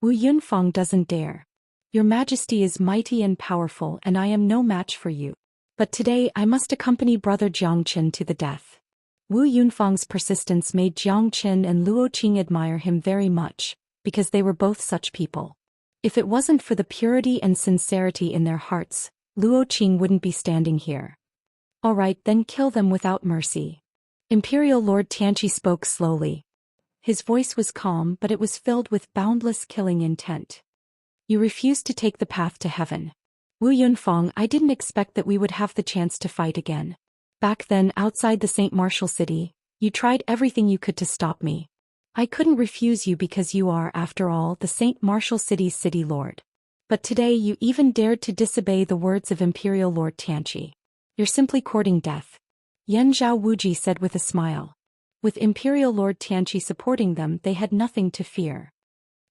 Wu Yunfeng doesn't dare. Your Majesty is mighty and powerful and I am no match for you. But today I must accompany brother Jiang Qin to the death. Wu Yunfeng's persistence made Jiang Qin and Luo Qing admire him very much, because they were both such people. If it wasn't for the purity and sincerity in their hearts, Luo Qing wouldn't be standing here. All right, then kill them without mercy. Imperial Lord Tianqi spoke slowly. His voice was calm, but it was filled with boundless killing intent. You refused to take the path to heaven. Wu Yunfeng, I didn't expect that we would have the chance to fight again. Back then, outside the Saint Martial City, you tried everything you could to stop me. I couldn't refuse you because you are, after all, the Saint Martial City's city lord. But today you even dared to disobey the words of Imperial Lord Tianqi. You're simply courting death. Yan Zhao Wuji said with a smile. With Imperial Lord Tianqi supporting them, they had nothing to fear.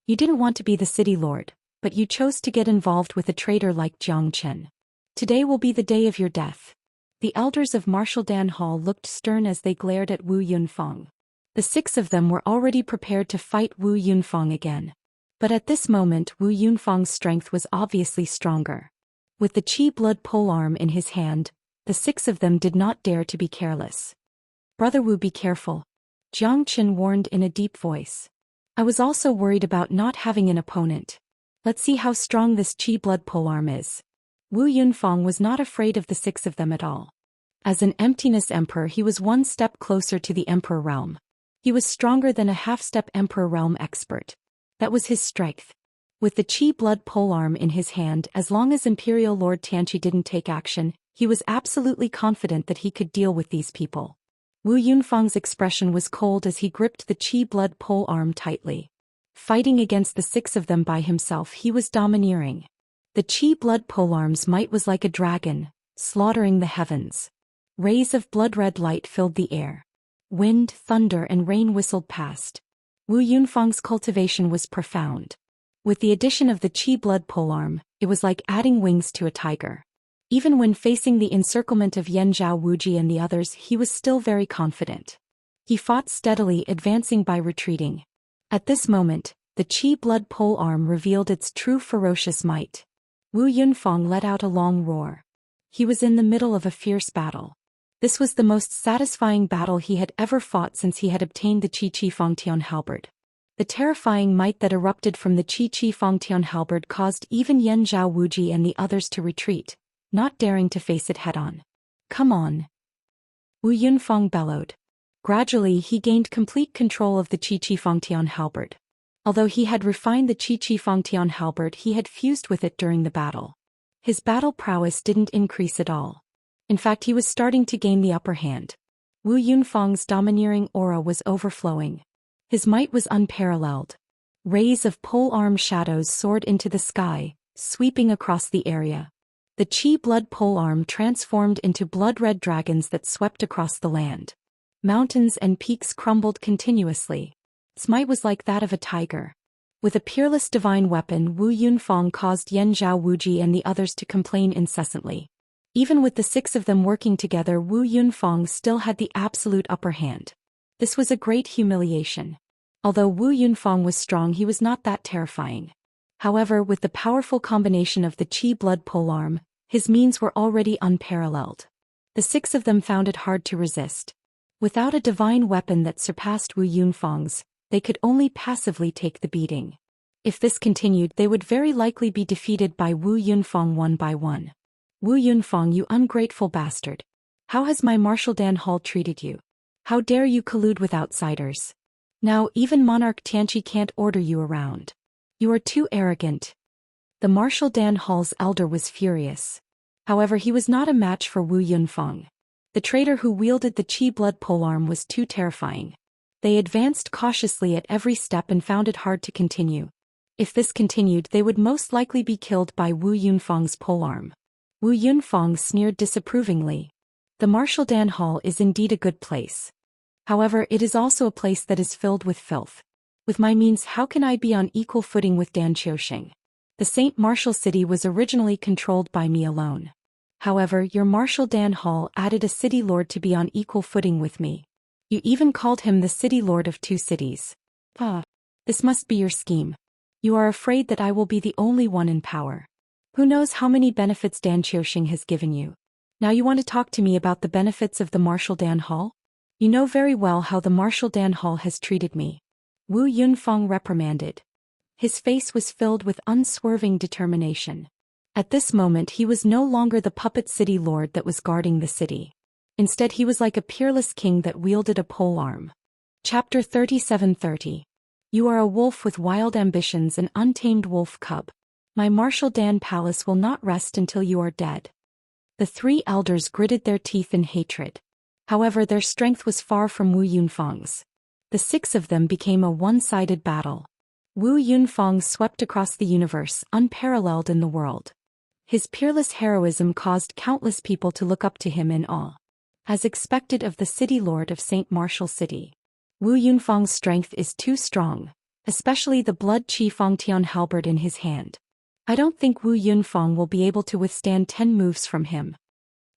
You didn't want to be the city lord, but you chose to get involved with a traitor like Jiang Qin. Today will be the day of your death. The elders of Martial Dan Hall looked stern as they glared at Wu Yunfeng. The 6 of them were already prepared to fight Wu Yunfeng again. But at this moment Wu Yunfeng's strength was obviously stronger. With the Qi blood polearm in his hand, the 6 of them did not dare to be careless. Brother Wu, be careful. Jiang Qin warned in a deep voice. I was also worried about not having an opponent. Let's see how strong this Qi blood polearm is. Wu Yunfeng was not afraid of the 6 of them at all. As an emptiness emperor, he was one step closer to the emperor realm. He was stronger than a half-step emperor realm expert. That was his strength. With the Qi blood polearm in his hand, as long as Imperial Lord Tianqi didn't take action, he was absolutely confident that he could deal with these people. Wu Yunfeng's expression was cold as he gripped the Qi blood polearm tightly. Fighting against the 6 of them by himself, he was domineering. The Qi blood polearm's might was like a dragon, slaughtering the heavens. Rays of blood-red light filled the air. Wind, thunder and rain whistled past. Wu Yunfeng's cultivation was profound. With the addition of the Qi blood polearm, it was like adding wings to a tiger. Even when facing the encirclement of Yan Zhao Wuji and the others, he was still very confident. He fought steadily, advancing by retreating. At this moment, the Qi blood polearm revealed its true ferocious might. Wu Yunfeng let out a long roar. He was in the middle of a fierce battle. This was the most satisfying battle he had ever fought since he had obtained the Qi Fangtian halberd. The terrifying might that erupted from the Qi Fangtian halberd caused even Yan Zhao Wuji and the others to retreat, not daring to face it head-on. "Come on!" Wu Yunfang bellowed. Gradually he gained complete control of the Qi Fangtian halberd. Although he had refined the Qi Fangtian halberd, he had fused with it during the battle. His battle prowess didn't increase at all. In fact, he was starting to gain the upper hand. Wu Yunfang's domineering aura was overflowing. His might was unparalleled. Rays of polearm shadows soared into the sky, sweeping across the area. The Qi blood polearm transformed into blood-red dragons that swept across the land. Mountains and peaks crumbled continuously. Its might was like that of a tiger. With a peerless divine weapon, Wu Yunfang caused Yan Zhao Wuji and the others to complain incessantly. Even with the 6 of them working together, Wu Yunfang still had the absolute upper hand. This was a great humiliation. Although Wu Yunfang was strong, he was not that terrifying. However, with the powerful combination of the Qi blood polearm, his means were already unparalleled. The 6 of them found it hard to resist. Without a divine weapon that surpassed Wu Yunfang's, they could only passively take the beating. If this continued, they would very likely be defeated by Wu Yunfang one by one. "Wu Yunfang, you ungrateful bastard! How has my Martial Dan Hall treated you? How dare you collude with outsiders? Now even Monarch Tianqi can't order you around. You are too arrogant." The Martial Dan Hall's elder was furious. However, he was not a match for Wu Yunfang. The traitor who wielded the Qi blood polearm was too terrifying. They advanced cautiously at every step and found it hard to continue. If this continued, they would most likely be killed by Wu Yunfang's polearm. Wu Yunfang sneered disapprovingly. "The Martial Dan Hall is indeed a good place. However, it is also a place that is filled with filth. With my means, how can I be on equal footing with Dan Qiuxing? The Saint Martial City was originally controlled by me alone. However, your Martial Dan Hall added a city lord to be on equal footing with me. You even called him the city lord of 2 cities. This must be your scheme. You are afraid that I will be the only one in power. Who knows how many benefits Dan Qiuxing has given you? Now you want to talk to me about the benefits of the Martial Dan Hall? You know very well how the Martial Dan Hall has treated me." Wu Yunfang reprimanded. His face was filled with unswerving determination. At this moment he was no longer the puppet city lord that was guarding the city. Instead, he was like a peerless king that wielded a polearm. Chapter 37:30. You are a wolf with wild ambitions, an untamed wolf cub. My Martial Dan Palace will not rest until you are dead. The 3 elders gritted their teeth in hatred. However, their strength was far from Wu Yunfang's. The 6 of them became a one-sided battle. Wu Yunfang swept across the universe, unparalleled in the world. His peerless heroism caused countless people to look up to him in awe. As expected of the city lord of Saint Martial City, Wu Yunfang's strength is too strong, especially the blood Qi Fangtian halberd in his hand. I don't think Wu Yunfang will be able to withstand 10 moves from him.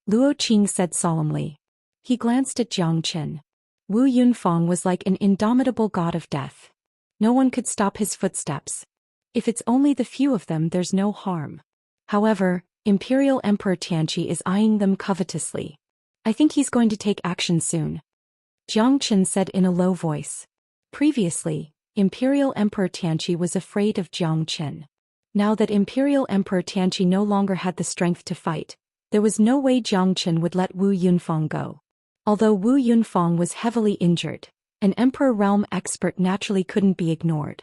Luo Qing said solemnly. He glanced at Jiang Qin. Wu Yunfang was like an indomitable god of death. No one could stop his footsteps. If it's only the few of them, there's no harm. However, Imperial Emperor Tianqi is eyeing them covetously. I think he's going to take action soon. Jiang Qin said in a low voice. Previously, Imperial Emperor Tianqi was afraid of Jiang Qin. Now that Imperial Emperor Tianqi no longer had the strength to fight, there was no way Jiang Qin would let Wu Yunfang go. Although Wu Yunfang was heavily injured, an Emperor Realm expert naturally couldn't be ignored.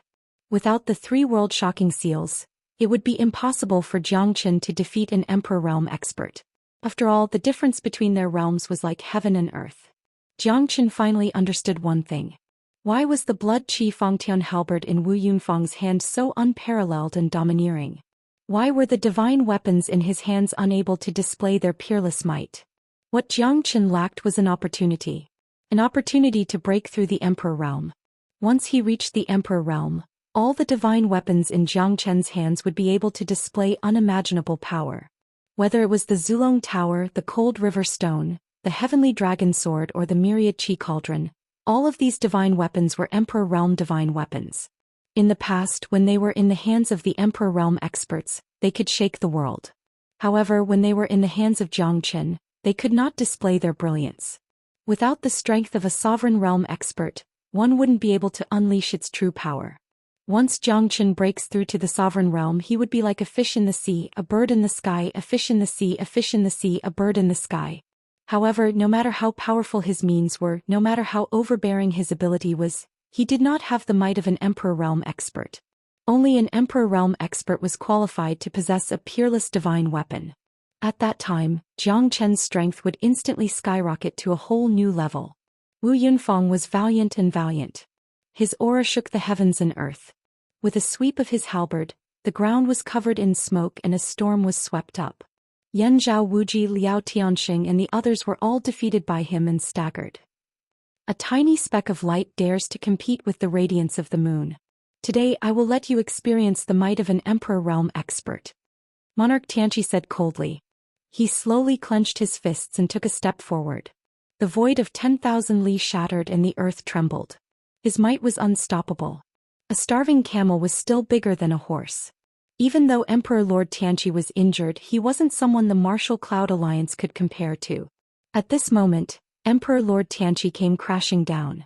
Without the 3 world-shocking seals, it would be impossible for Jiang Qin to defeat an Emperor Realm expert. After all, the difference between their realms was like heaven and earth. Jiang Qin finally understood one thing. Why was the blood Qi Fangtian halberd in Wu Yunfang's hand so unparalleled and domineering? Why were the divine weapons in his hands unable to display their peerless might? What Jiang Qin lacked was an opportunity. An opportunity to break through the Emperor Realm. Once he reached the Emperor Realm, all the divine weapons in Jiang Qin's hands would be able to display unimaginable power. Whether it was the Zulong Tower, the Cold River Stone, the Heavenly Dragon Sword, or the Myriad Qi Cauldron, all of these divine weapons were Emperor Realm divine weapons. In the past, when they were in the hands of the Emperor Realm experts, they could shake the world. However, when they were in the hands of Jiang Qin, they could not display their brilliance. Without the strength of a sovereign realm expert, one wouldn't be able to unleash its true power. Once Zhangchen breaks through to the sovereign realm, he would be like a fish in the sea, a bird in the sky, a fish in the sea, a fish in the sea, a bird in the sky. However, no matter how powerful his means were, no matter how overbearing his ability was, he did not have the might of an Emperor Realm expert. Only an Emperor Realm expert was qualified to possess a peerless divine weapon. At that time, Jiang Chen's strength would instantly skyrocket to a whole new level. Wu Yunfeng was valiant and valiant. His aura shook the heavens and earth. With a sweep of his halberd, the ground was covered in smoke and a storm was swept up. Yan Zhao Wuji, Liao Tianxing and the others were all defeated by him and staggered. A tiny speck of light dares to compete with the radiance of the moon. Today I will let you experience the might of an Emperor Realm expert. Monarch Tianqi said coldly. He slowly clenched his fists and took a step forward. The void of 10,000 li shattered and the earth trembled. His might was unstoppable. A starving camel was still bigger than a horse. Even though Emperor Lord Tianqi was injured, he wasn't someone the Martial Cloud Alliance could compare to. At this moment, Emperor Lord Tianqi came crashing down.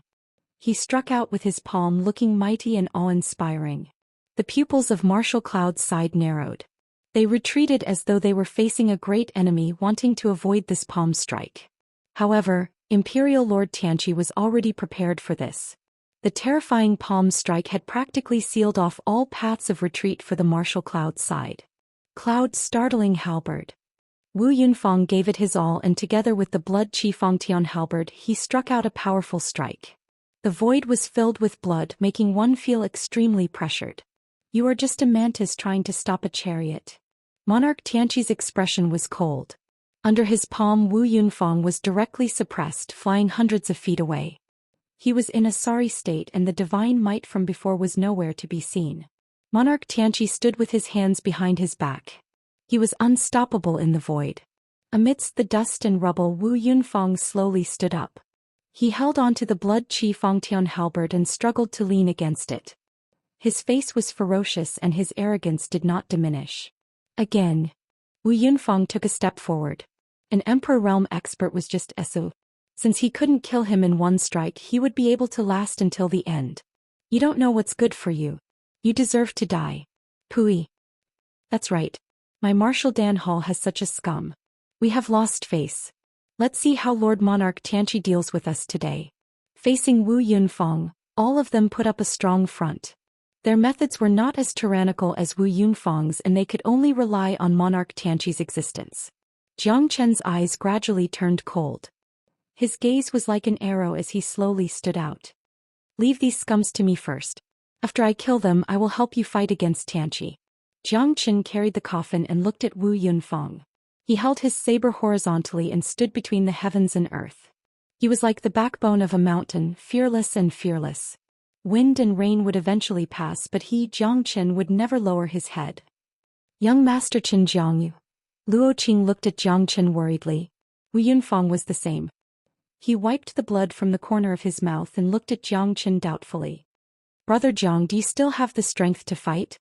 He struck out with his palm, looking mighty and awe-inspiring. The pupils of Martial Cloud's side narrowed. They retreated as though they were facing a great enemy wanting to avoid this palm strike. However, Imperial Lord Tianqi was already prepared for this. The terrifying palm strike had practically sealed off all paths of retreat for the Martial Cloud's side. Cloud's startling halberd. Wu Yunfeng gave it his all, and together with the blood Qi Fangtian halberd, he struck out a powerful strike. The void was filled with blood, making one feel extremely pressured. You are just a mantis trying to stop a chariot. Monarch Tianqi's expression was cold. Under his palm, Wu Yunfeng was directly suppressed, flying hundreds of feet away. He was in a sorry state and the divine might from before was nowhere to be seen. Monarch Tianqi stood with his hands behind his back. He was unstoppable in the void. Amidst the dust and rubble, Wu Yunfeng slowly stood up. He held onto the blood Qi Fangtian halberd and struggled to lean against it. His face was ferocious and his arrogance did not diminish. Again, Wu Yunfeng took a step forward. An Emperor Realm expert was just so. Since he couldn't kill him in one strike, he would be able to last until the end. You don't know what's good for you. You deserve to die. Pooey. That's right. My Martial Dan Hall has such a scum. We have lost face. Let's see how Lord Monarch Tianqi deals with us today. Facing Wu Yunfeng, all of them put up a strong front. Their methods were not as tyrannical as Wu Yunfeng's and they could only rely on Monarch Tianqi's existence. Jiang Chen's eyes gradually turned cold. His gaze was like an arrow as he slowly stood out. Leave these scums to me first. After I kill them, I will help you fight against Tianqi. Jiang Chen carried the coffin and looked at Wu Yunfeng. He held his saber horizontally and stood between the heavens and earth. He was like the backbone of a mountain, fearless and fearless. Wind and rain would eventually pass, but he, Jiang Chen, would never lower his head. Young Master Chen Jiangyu. Luo Qing looked at Jiang Chen worriedly. Wu Yunfeng was the same. He wiped the blood from the corner of his mouth and looked at Jiang Chen doubtfully. Brother Jiang, do you still have the strength to fight?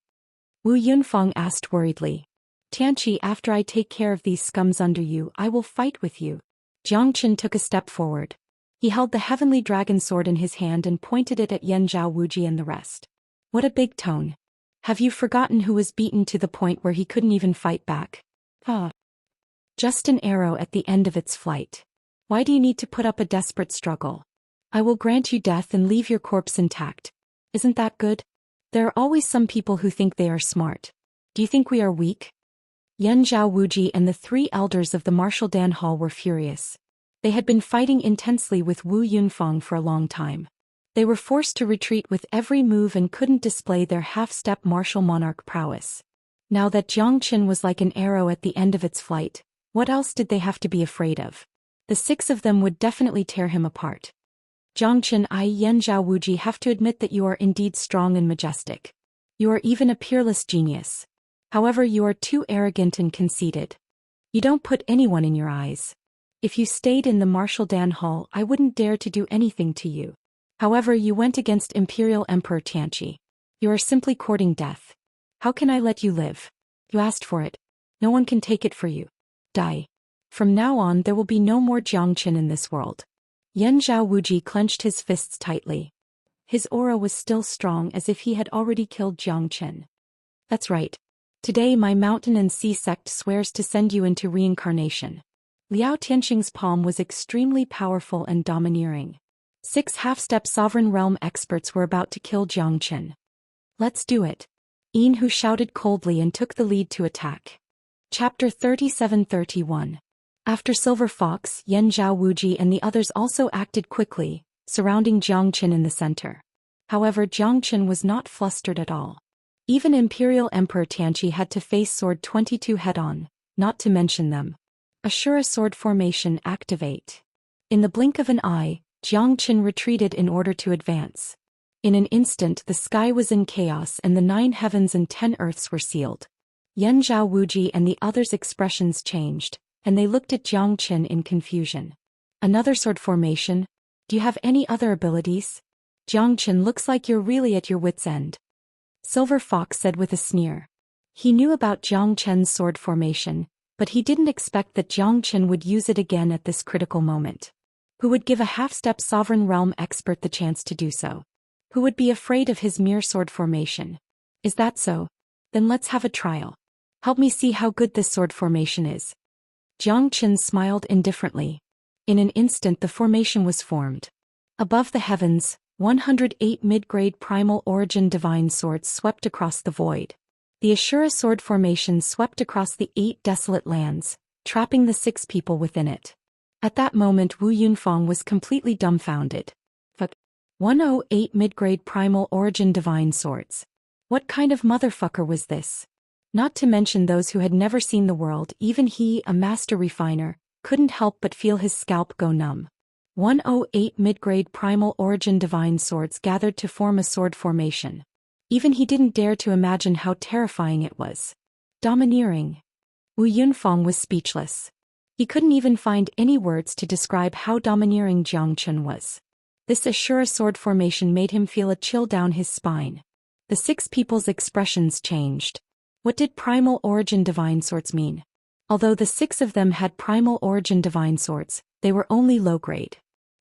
Wu Yunfeng asked worriedly. Tianqi, after I take care of these scums under you, I will fight with you. Jiang Chen took a step forward. He held the heavenly dragon sword in his hand and pointed it at Yan Zhao Wuji and the rest. What a big tone. Have you forgotten who was beaten to the point where he couldn't even fight back? Just an arrow at the end of its flight. Why do you need to put up a desperate struggle? I will grant you death and leave your corpse intact. Isn't that good? There are always some people who think they are smart. Do you think we are weak? Yan Zhao Wuji and the three elders of the Martial Dan Hall were furious. They had been fighting intensely with Wu Yunfeng for a long time. They were forced to retreat with every move and couldn't display their half-step martial monarch prowess. Now that Jiang Chen was like an arrow at the end of its flight, what else did they have to be afraid of? The six of them would definitely tear him apart. Jiang Chen, I, Yan Zhao Wuji, have to admit that you are indeed strong and majestic. You are even a peerless genius. However, you are too arrogant and conceited. You don't put anyone in your eyes. If you stayed in the Martial Dan Hall, I wouldn't dare to do anything to you. However, you went against Imperial Emperor Tianqi. You are simply courting death. How can I let you live? You asked for it. No one can take it for you. Die. From now on, there will be no more Jiang Chen in this world. Yan Zhao Wuji clenched his fists tightly. his aura was still strong as if he had already killed Zhou Xian. That's right. Today my mountain and sea sect swears to send you into reincarnation. Liao Tianxing's palm was extremely powerful and domineering. 6 half-step sovereign realm experts were about to kill Zhou Xian. Let's do it. Yin Hu shouted coldly and took the lead to attack. Chapter 37-31. After Silver Fox, Yan Zhao Wuji and the others also acted quickly, surrounding Zhou Xian in the center. However, Zhou Xian was not flustered at all. Even Imperial Emperor Tianqi had to face Sword 22 head-on, not to mention them. Ashura Sword Formation activate. In the blink of an eye, Zhou Xian retreated in order to advance. In an instant the sky was in chaos and the 9 heavens and 10 earths were sealed. Yan Zhao Wuji and the others' expressions changed, and they looked at Zhou Xian in confusion. Another sword formation? Do you have any other abilities? Zhou Xian, looks like you're really at your wit's end. Silver Fox said with a sneer. He knew about Zhou Qian's sword formation, but he didn't expect that Zhou Xian would use it again at this critical moment. Who would give a half-step sovereign realm expert the chance to do so? Who would be afraid of his mere sword formation? Is that so? Then let's have a trial. Help me see how good this sword formation is. Zhou Qian smiled indifferently. In an instant the formation was formed. Above the heavens, 108 mid-grade primal origin divine swords swept across the void. The Ashura sword formation swept across the 8 desolate lands, trapping the 6 people within it. At that moment Wu Yunfang was completely dumbfounded. Fuck. 108 mid-grade primal origin divine swords. What kind of motherfucker was this? Not to mention those who had never seen the world, even he, a master refiner, couldn't help but feel his scalp go numb. 108 mid-grade primal origin divine swords gathered to form a sword formation. Even he didn't dare to imagine how terrifying it was. Domineering. Wu Yunfang was speechless. He couldn't even find any words to describe how domineering Zhou Xian was. This Ashura sword formation made him feel a chill down his spine. The 6 people's expressions changed. What did primal origin divine swords mean? Although the 6 of them had primal origin divine swords, they were only low-grade.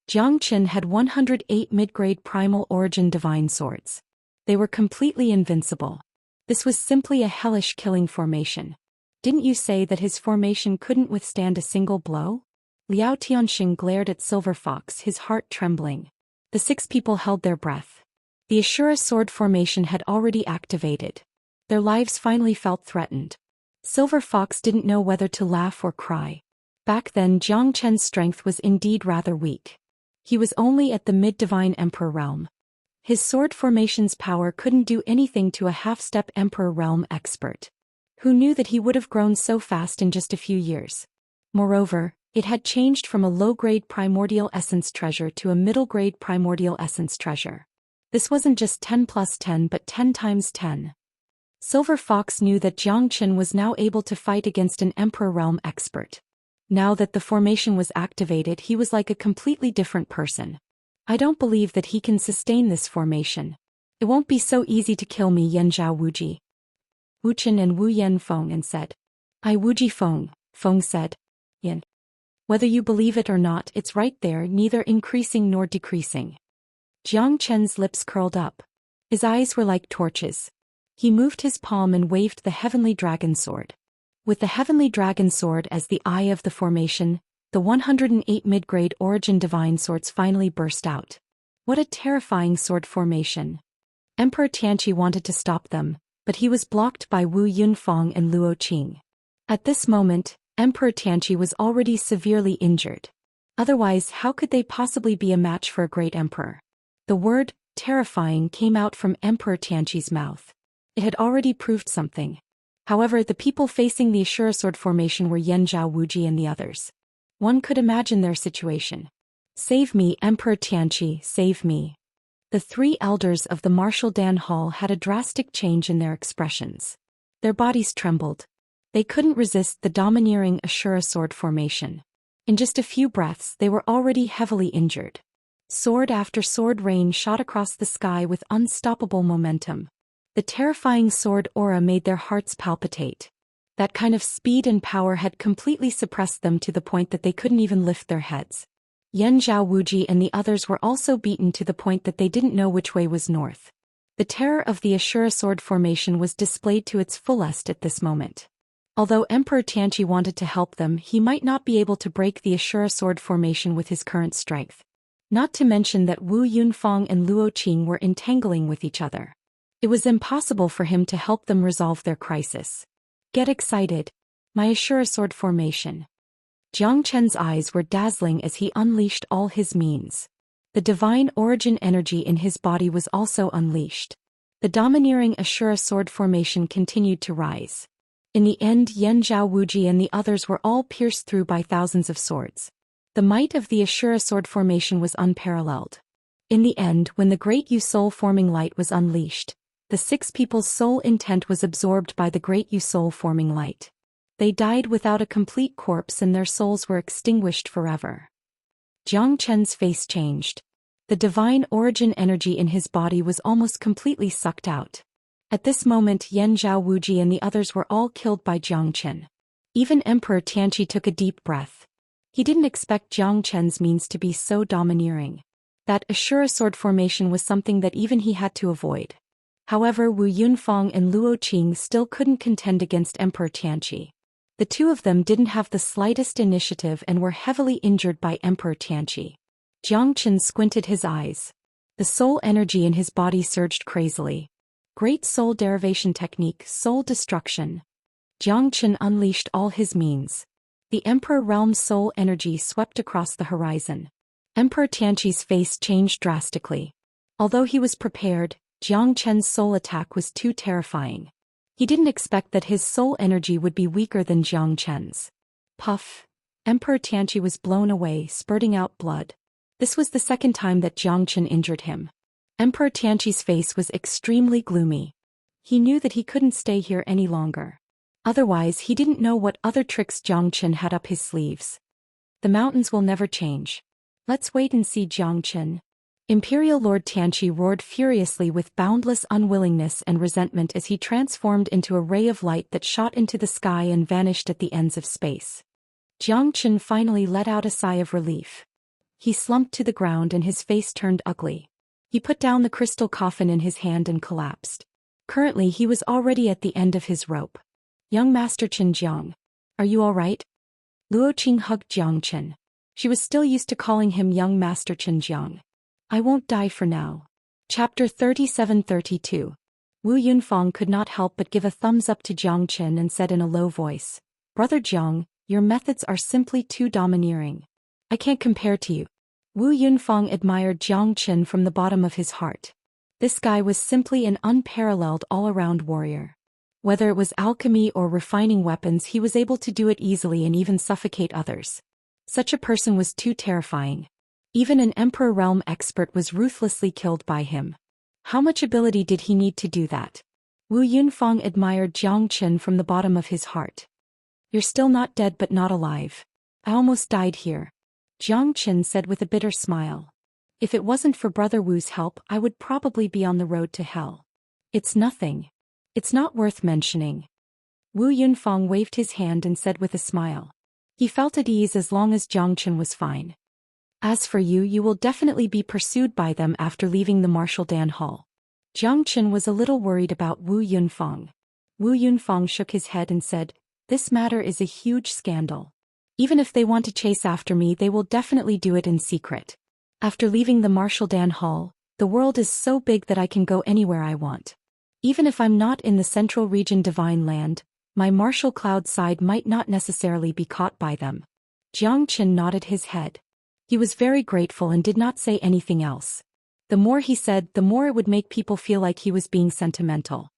Zhou Xian had 108 mid-grade primal origin divine swords. They were completely invincible. This was simply a hellish killing formation. Didn't you say that his formation couldn't withstand a single blow? Liao Tianxing glared at Silver Fox, his heart trembling. The 6 people held their breath. The Ashura sword formation had already activated. Their lives finally felt threatened. Silver Fox didn't know whether to laugh or cry. Back then Zhou Qian's strength was indeed rather weak. He was only at the mid-divine emperor realm. His sword formation's power couldn't do anything to a half-step emperor realm expert. Who knew that he would have grown so fast in just a few years? Moreover, it had changed from a low-grade primordial essence treasure to a middle-grade primordial essence treasure. This wasn't just 10 plus 10 but 10 times 10. Silver Fox knew that Zhou Qian was now able to fight against an Emperor Realm expert. Now that the formation was activated, he was like a completely different person. I don't believe that he can sustain this formation. It won't be so easy to kill me, Yan Zhao Wuji. Wu Qian and Wu Yan Feng and said. I Wuji Feng, Feng said. Yan. Whether you believe it or not, it's right there, neither increasing nor decreasing. Zhou Qian's lips curled up. His eyes were like torches. He moved his palm and waved the Heavenly Dragon Sword. With the Heavenly Dragon Sword as the eye of the formation, the 108 mid-grade origin divine swords finally burst out. What a terrifying sword formation. Emperor Tianqi wanted to stop them, but he was blocked by Wu Yunfang and Luo Qing. At this moment, Emperor Tianqi was already severely injured. Otherwise, how could they possibly be a match for a great emperor? The word, terrifying, came out from Emperor Tianqi's mouth. It had already proved something. However, the people facing the Ashura sword formation were Yan Zhao Wuji and the others. One could imagine their situation. Save me, Emperor Tianqi, save me. The 3 elders of the Martial Dan Hall had a drastic change in their expressions. Their bodies trembled. They couldn't resist the domineering Ashura sword formation. In just a few breaths they were already heavily injured. Sword after sword rain shot across the sky with unstoppable momentum. The terrifying sword aura made their hearts palpitate. That kind of speed and power had completely suppressed them to the point that they couldn't even lift their heads. Yan Zhao Wuji and the others were also beaten to the point that they didn't know which way was north. The terror of the Ashura sword formation was displayed to its fullest at this moment. Although Emperor Tianqi wanted to help them, he might not be able to break the Ashura sword formation with his current strength. Not to mention that Wu Yunfang and Luo Qing were entangling with each other. It was impossible for him to help them resolve their crisis. Get excited. My Ashura sword formation. Jiang Chen's eyes were dazzling as he unleashed all his means. The divine origin energy in his body was also unleashed. The domineering Ashura sword formation continued to rise. In the end, Yan Zhao Wuji and the others were all pierced through by thousands of swords. The might of the Ashura sword formation was unparalleled. In the end, when the great Yu soul forming light was unleashed, the 6 people's soul intent was absorbed by the great Yu soul forming light. They died without a complete corpse and their souls were extinguished forever. Jiang Chen's face changed. The divine origin energy in his body was almost completely sucked out. At this moment, Yan Zhao Wuji and the others were all killed by Jiang Chen. Even Emperor Tianqi took a deep breath. He didn't expect Jiang Chen's means to be so domineering. That Ashura sword formation was something that even he had to avoid. However, Wu Yunfang and Luo Qing still couldn't contend against Emperor Tianqi. The two of them didn't have the slightest initiative and were heavily injured by Emperor Tianqi. Jiang Chen squinted his eyes. The soul energy in his body surged crazily. Great soul derivation technique, soul destruction. Jiang Chen unleashed all his means. The Emperor Realm's soul energy swept across the horizon. Emperor Tianqi's face changed drastically. Although he was prepared, Jiang Chen's soul attack was too terrifying. He didn't expect that his soul energy would be weaker than Jiang Chen's. Puff. Emperor Tianqi was blown away, spurting out blood. This was the second time that Jiang Chen injured him. Emperor Tianqi's face was extremely gloomy. He knew that he couldn't stay here any longer. Otherwise, he didn't know what other tricks Jiang Chen had up his sleeves. The mountains will never change. Let's wait and see, Jiang Chen. Imperial Lord Tianqi roared furiously with boundless unwillingness and resentment as he transformed into a ray of light that shot into the sky and vanished at the ends of space. Jiang Chen finally let out a sigh of relief. He slumped to the ground and his face turned ugly. He put down the crystal coffin in his hand and collapsed. Currently he was already at the end of his rope. Young Master Chen Jiang. Are you all right? Luo Qing hugged Jiang Chen. She was still used to calling him Young Master Chen Jiang. I won't die for now. Chapter 37-32. Wu Yunfang could not help but give a thumbs up to Jiang Chen and said in a low voice, Brother Jiang, your methods are simply too domineering. I can't compare to you. Wu Yunfang admired Jiang Chen from the bottom of his heart. This guy was simply an unparalleled all-around warrior. Whether it was alchemy or refining weapons, he was able to do it easily and even suffocate others. Such a person was too terrifying. Even an Emperor Realm expert was ruthlessly killed by him. How much ability did he need to do that? Wu Yunfang admired Jiang Chen from the bottom of his heart. You're still not dead but not alive. I almost died here. Jiang Chen said with a bitter smile. If it wasn't for Brother Wu's help, I would probably be on the road to hell. It's nothing. It's not worth mentioning. Wu Yunfang waved his hand and said with a smile. He felt at ease as long as Jiang Chen was fine. As for you, you will definitely be pursued by them after leaving the Martial Dan Hall. Jiang Chen was a little worried about Wu Yunfang. Wu Yunfang shook his head and said, This matter is a huge scandal. Even if they want to chase after me, they will definitely do it in secret. After leaving the Martial Dan Hall, the world is so big that I can go anywhere I want. Even if I'm not in the Central Region Divine Land, my martial cloud side might not necessarily be caught by them. Jiang Chen nodded his head. He was very grateful and did not say anything else. The more he said, the more it would make people feel like he was being sentimental.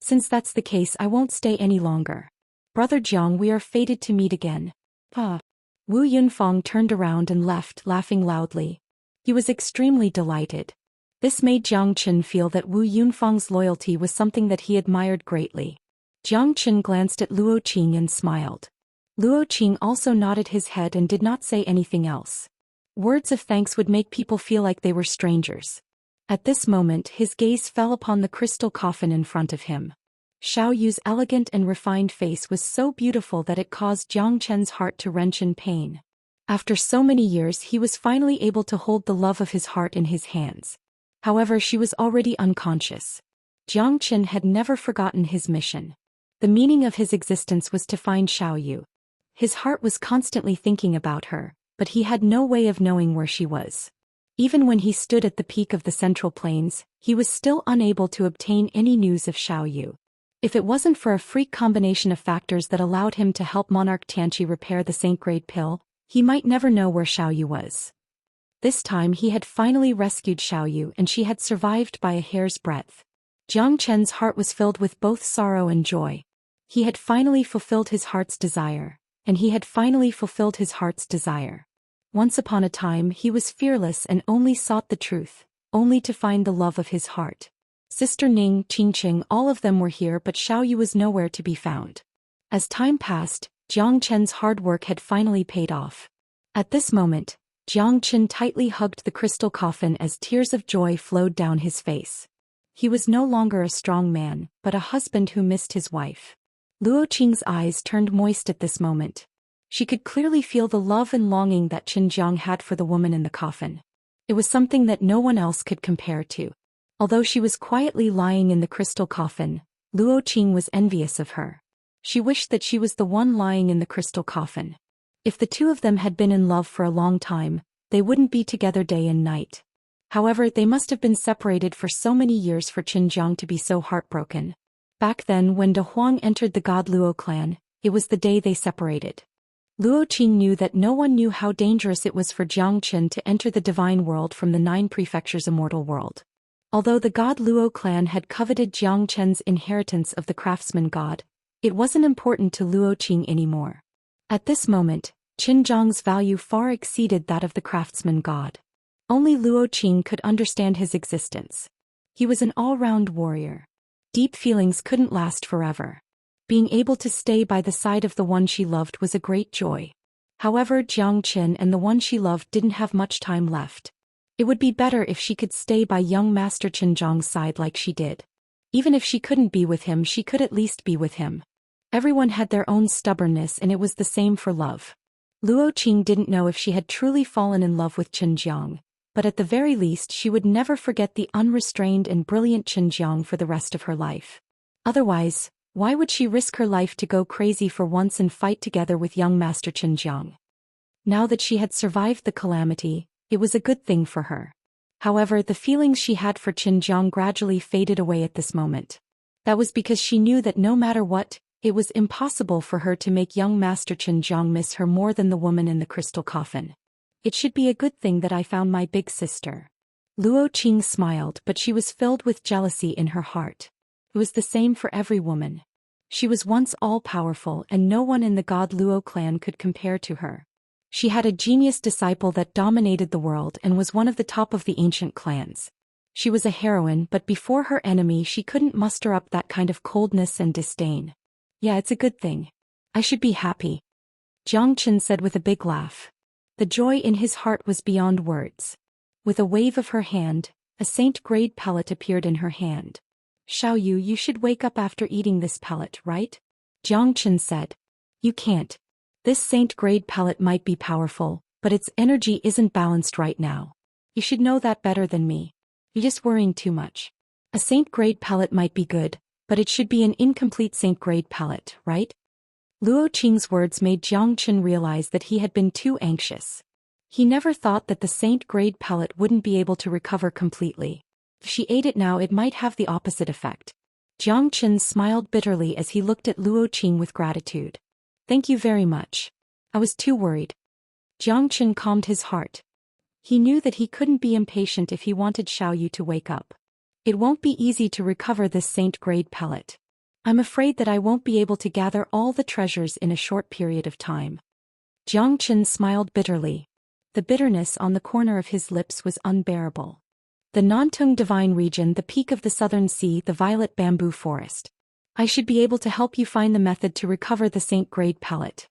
Since that's the case, I won't stay any longer. Brother Jiang, we are fated to meet again. Wu Yunfang turned around and left, laughing loudly. He was extremely delighted. This made Jiang Chen feel that Wu Yunfang's loyalty was something that he admired greatly. Jiang Chen glanced at Luo Qing and smiled. Luo Qing also nodded his head and did not say anything else. Words of thanks would make people feel like they were strangers. At this moment, his gaze fell upon the crystal coffin in front of him. Xiao Yu's elegant and refined face was so beautiful that it caused Jiang Chen's heart to wrench in pain. After so many years he was finally able to hold the love of his heart in his hands. However, she was already unconscious. Jiang Qin had never forgotten his mission. The meaning of his existence was to find Xiaoyu. His heart was constantly thinking about her, but he had no way of knowing where she was. Even when he stood at the peak of the Central Plains, he was still unable to obtain any news of Xiaoyu. If it wasn't for a freak combination of factors that allowed him to help Monarch Tianqi repair the Saint-Grade pill, he might never know where Xiaoyu was. This time he had finally rescued Xiaoyu and she had survived by a hair's breadth. Jiang Chen's heart was filled with both sorrow and joy. He had finally fulfilled his heart's desire, and he had finally fulfilled his heart's desire. Once upon a time he was fearless and only sought the truth, only to find the love of his heart. Sister Ning, Qingqing, all of them were here, but Xiaoyu was nowhere to be found. As time passed, Jiang Chen's hard work had finally paid off. At this moment, Jiang Chen tightly hugged the crystal coffin as tears of joy flowed down his face. He was no longer a strong man, but a husband who missed his wife. Luo Qing's eyes turned moist at this moment. She could clearly feel the love and longing that Qin Jiang had for the woman in the coffin. It was something that no one else could compare to. Although she was quietly lying in the crystal coffin, Luo Qing was envious of her. She wished that she was the one lying in the crystal coffin. If the two of them had been in love for a long time, they wouldn't be together day and night. However, they must have been separated for so many years for Qin Jiang to be so heartbroken. Back then, when De Huang entered the God Luo clan, it was the day they separated. Luo Qing knew that no one knew how dangerous it was for Jiang Qin to enter the divine world from the 9 prefectures' immortal world. Although the God Luo clan had coveted Jiang Chen's inheritance of the craftsman god, it wasn't important to Luo Qing anymore. At this moment, Qin Jiang's value far exceeded that of the craftsman god. Only Luo Qing could understand his existence. He was an all-round warrior. Deep feelings couldn't last forever. Being able to stay by the side of the one she loved was a great joy. However, Jiang Qin and the one she loved didn't have much time left. It would be better if she could stay by young Master Qin Jiang's side like she did. Even if she couldn't be with him, she could at least be with him. Everyone had their own stubbornness, and it was the same for love. Luo Qing didn't know if she had truly fallen in love with Qin Jiang, but at the very least she would never forget the unrestrained and brilliant Qin Jiang for the rest of her life. Otherwise, why would she risk her life to go crazy for once and fight together with young Master Qin Jiang? Now that she had survived the calamity, it was a good thing for her. However, the feelings she had for Qin Jiang gradually faded away at this moment. That was because she knew that no matter what, it was impossible for her to make young Master Qin Jiang miss her more than the woman in the crystal coffin. It should be a good thing that I found my big sister. Luo Qing smiled, but she was filled with jealousy in her heart. It was the same for every woman. She was once all-powerful and no one in the God Luo clan could compare to her. She had a genius disciple that dominated the world and was one of the top of the ancient clans. She was a heroine, but before her enemy she couldn't muster up that kind of coldness and disdain. Yeah, it's a good thing. I should be happy. Jiang Qin said with a big laugh. The joy in his heart was beyond words. With a wave of her hand, a Saint-Grade pellet appeared in her hand. Xiaoyu, you should wake up after eating this pellet, right? Jiang Qin said. You can't. This Saint-Grade pellet might be powerful, but its energy isn't balanced right now. You should know that better than me. You're just worrying too much. A Saint-Grade pellet might be good, but it should be an incomplete Saint-Grade pellet, right? Luo Qing's words made Jiang Qin realize that he had been too anxious. He never thought that the Saint-Grade pellet wouldn't be able to recover completely. If she ate it now, it might have the opposite effect. Jiang Qin smiled bitterly as he looked at Luo Qing with gratitude. Thank you very much. I was too worried. Jiang Qin calmed his heart. He knew that he couldn't be impatient if he wanted Xiaoyu to wake up. It won't be easy to recover this Saint-Grade pellet. I'm afraid that I won't be able to gather all the treasures in a short period of time. Jiang Qin smiled bitterly. The bitterness on the corner of his lips was unbearable. The Nantung Divine Region, the peak of the Southern Sea, the Violet Bamboo Forest. I should be able to help you find the method to recover the Saint-Grade pellet.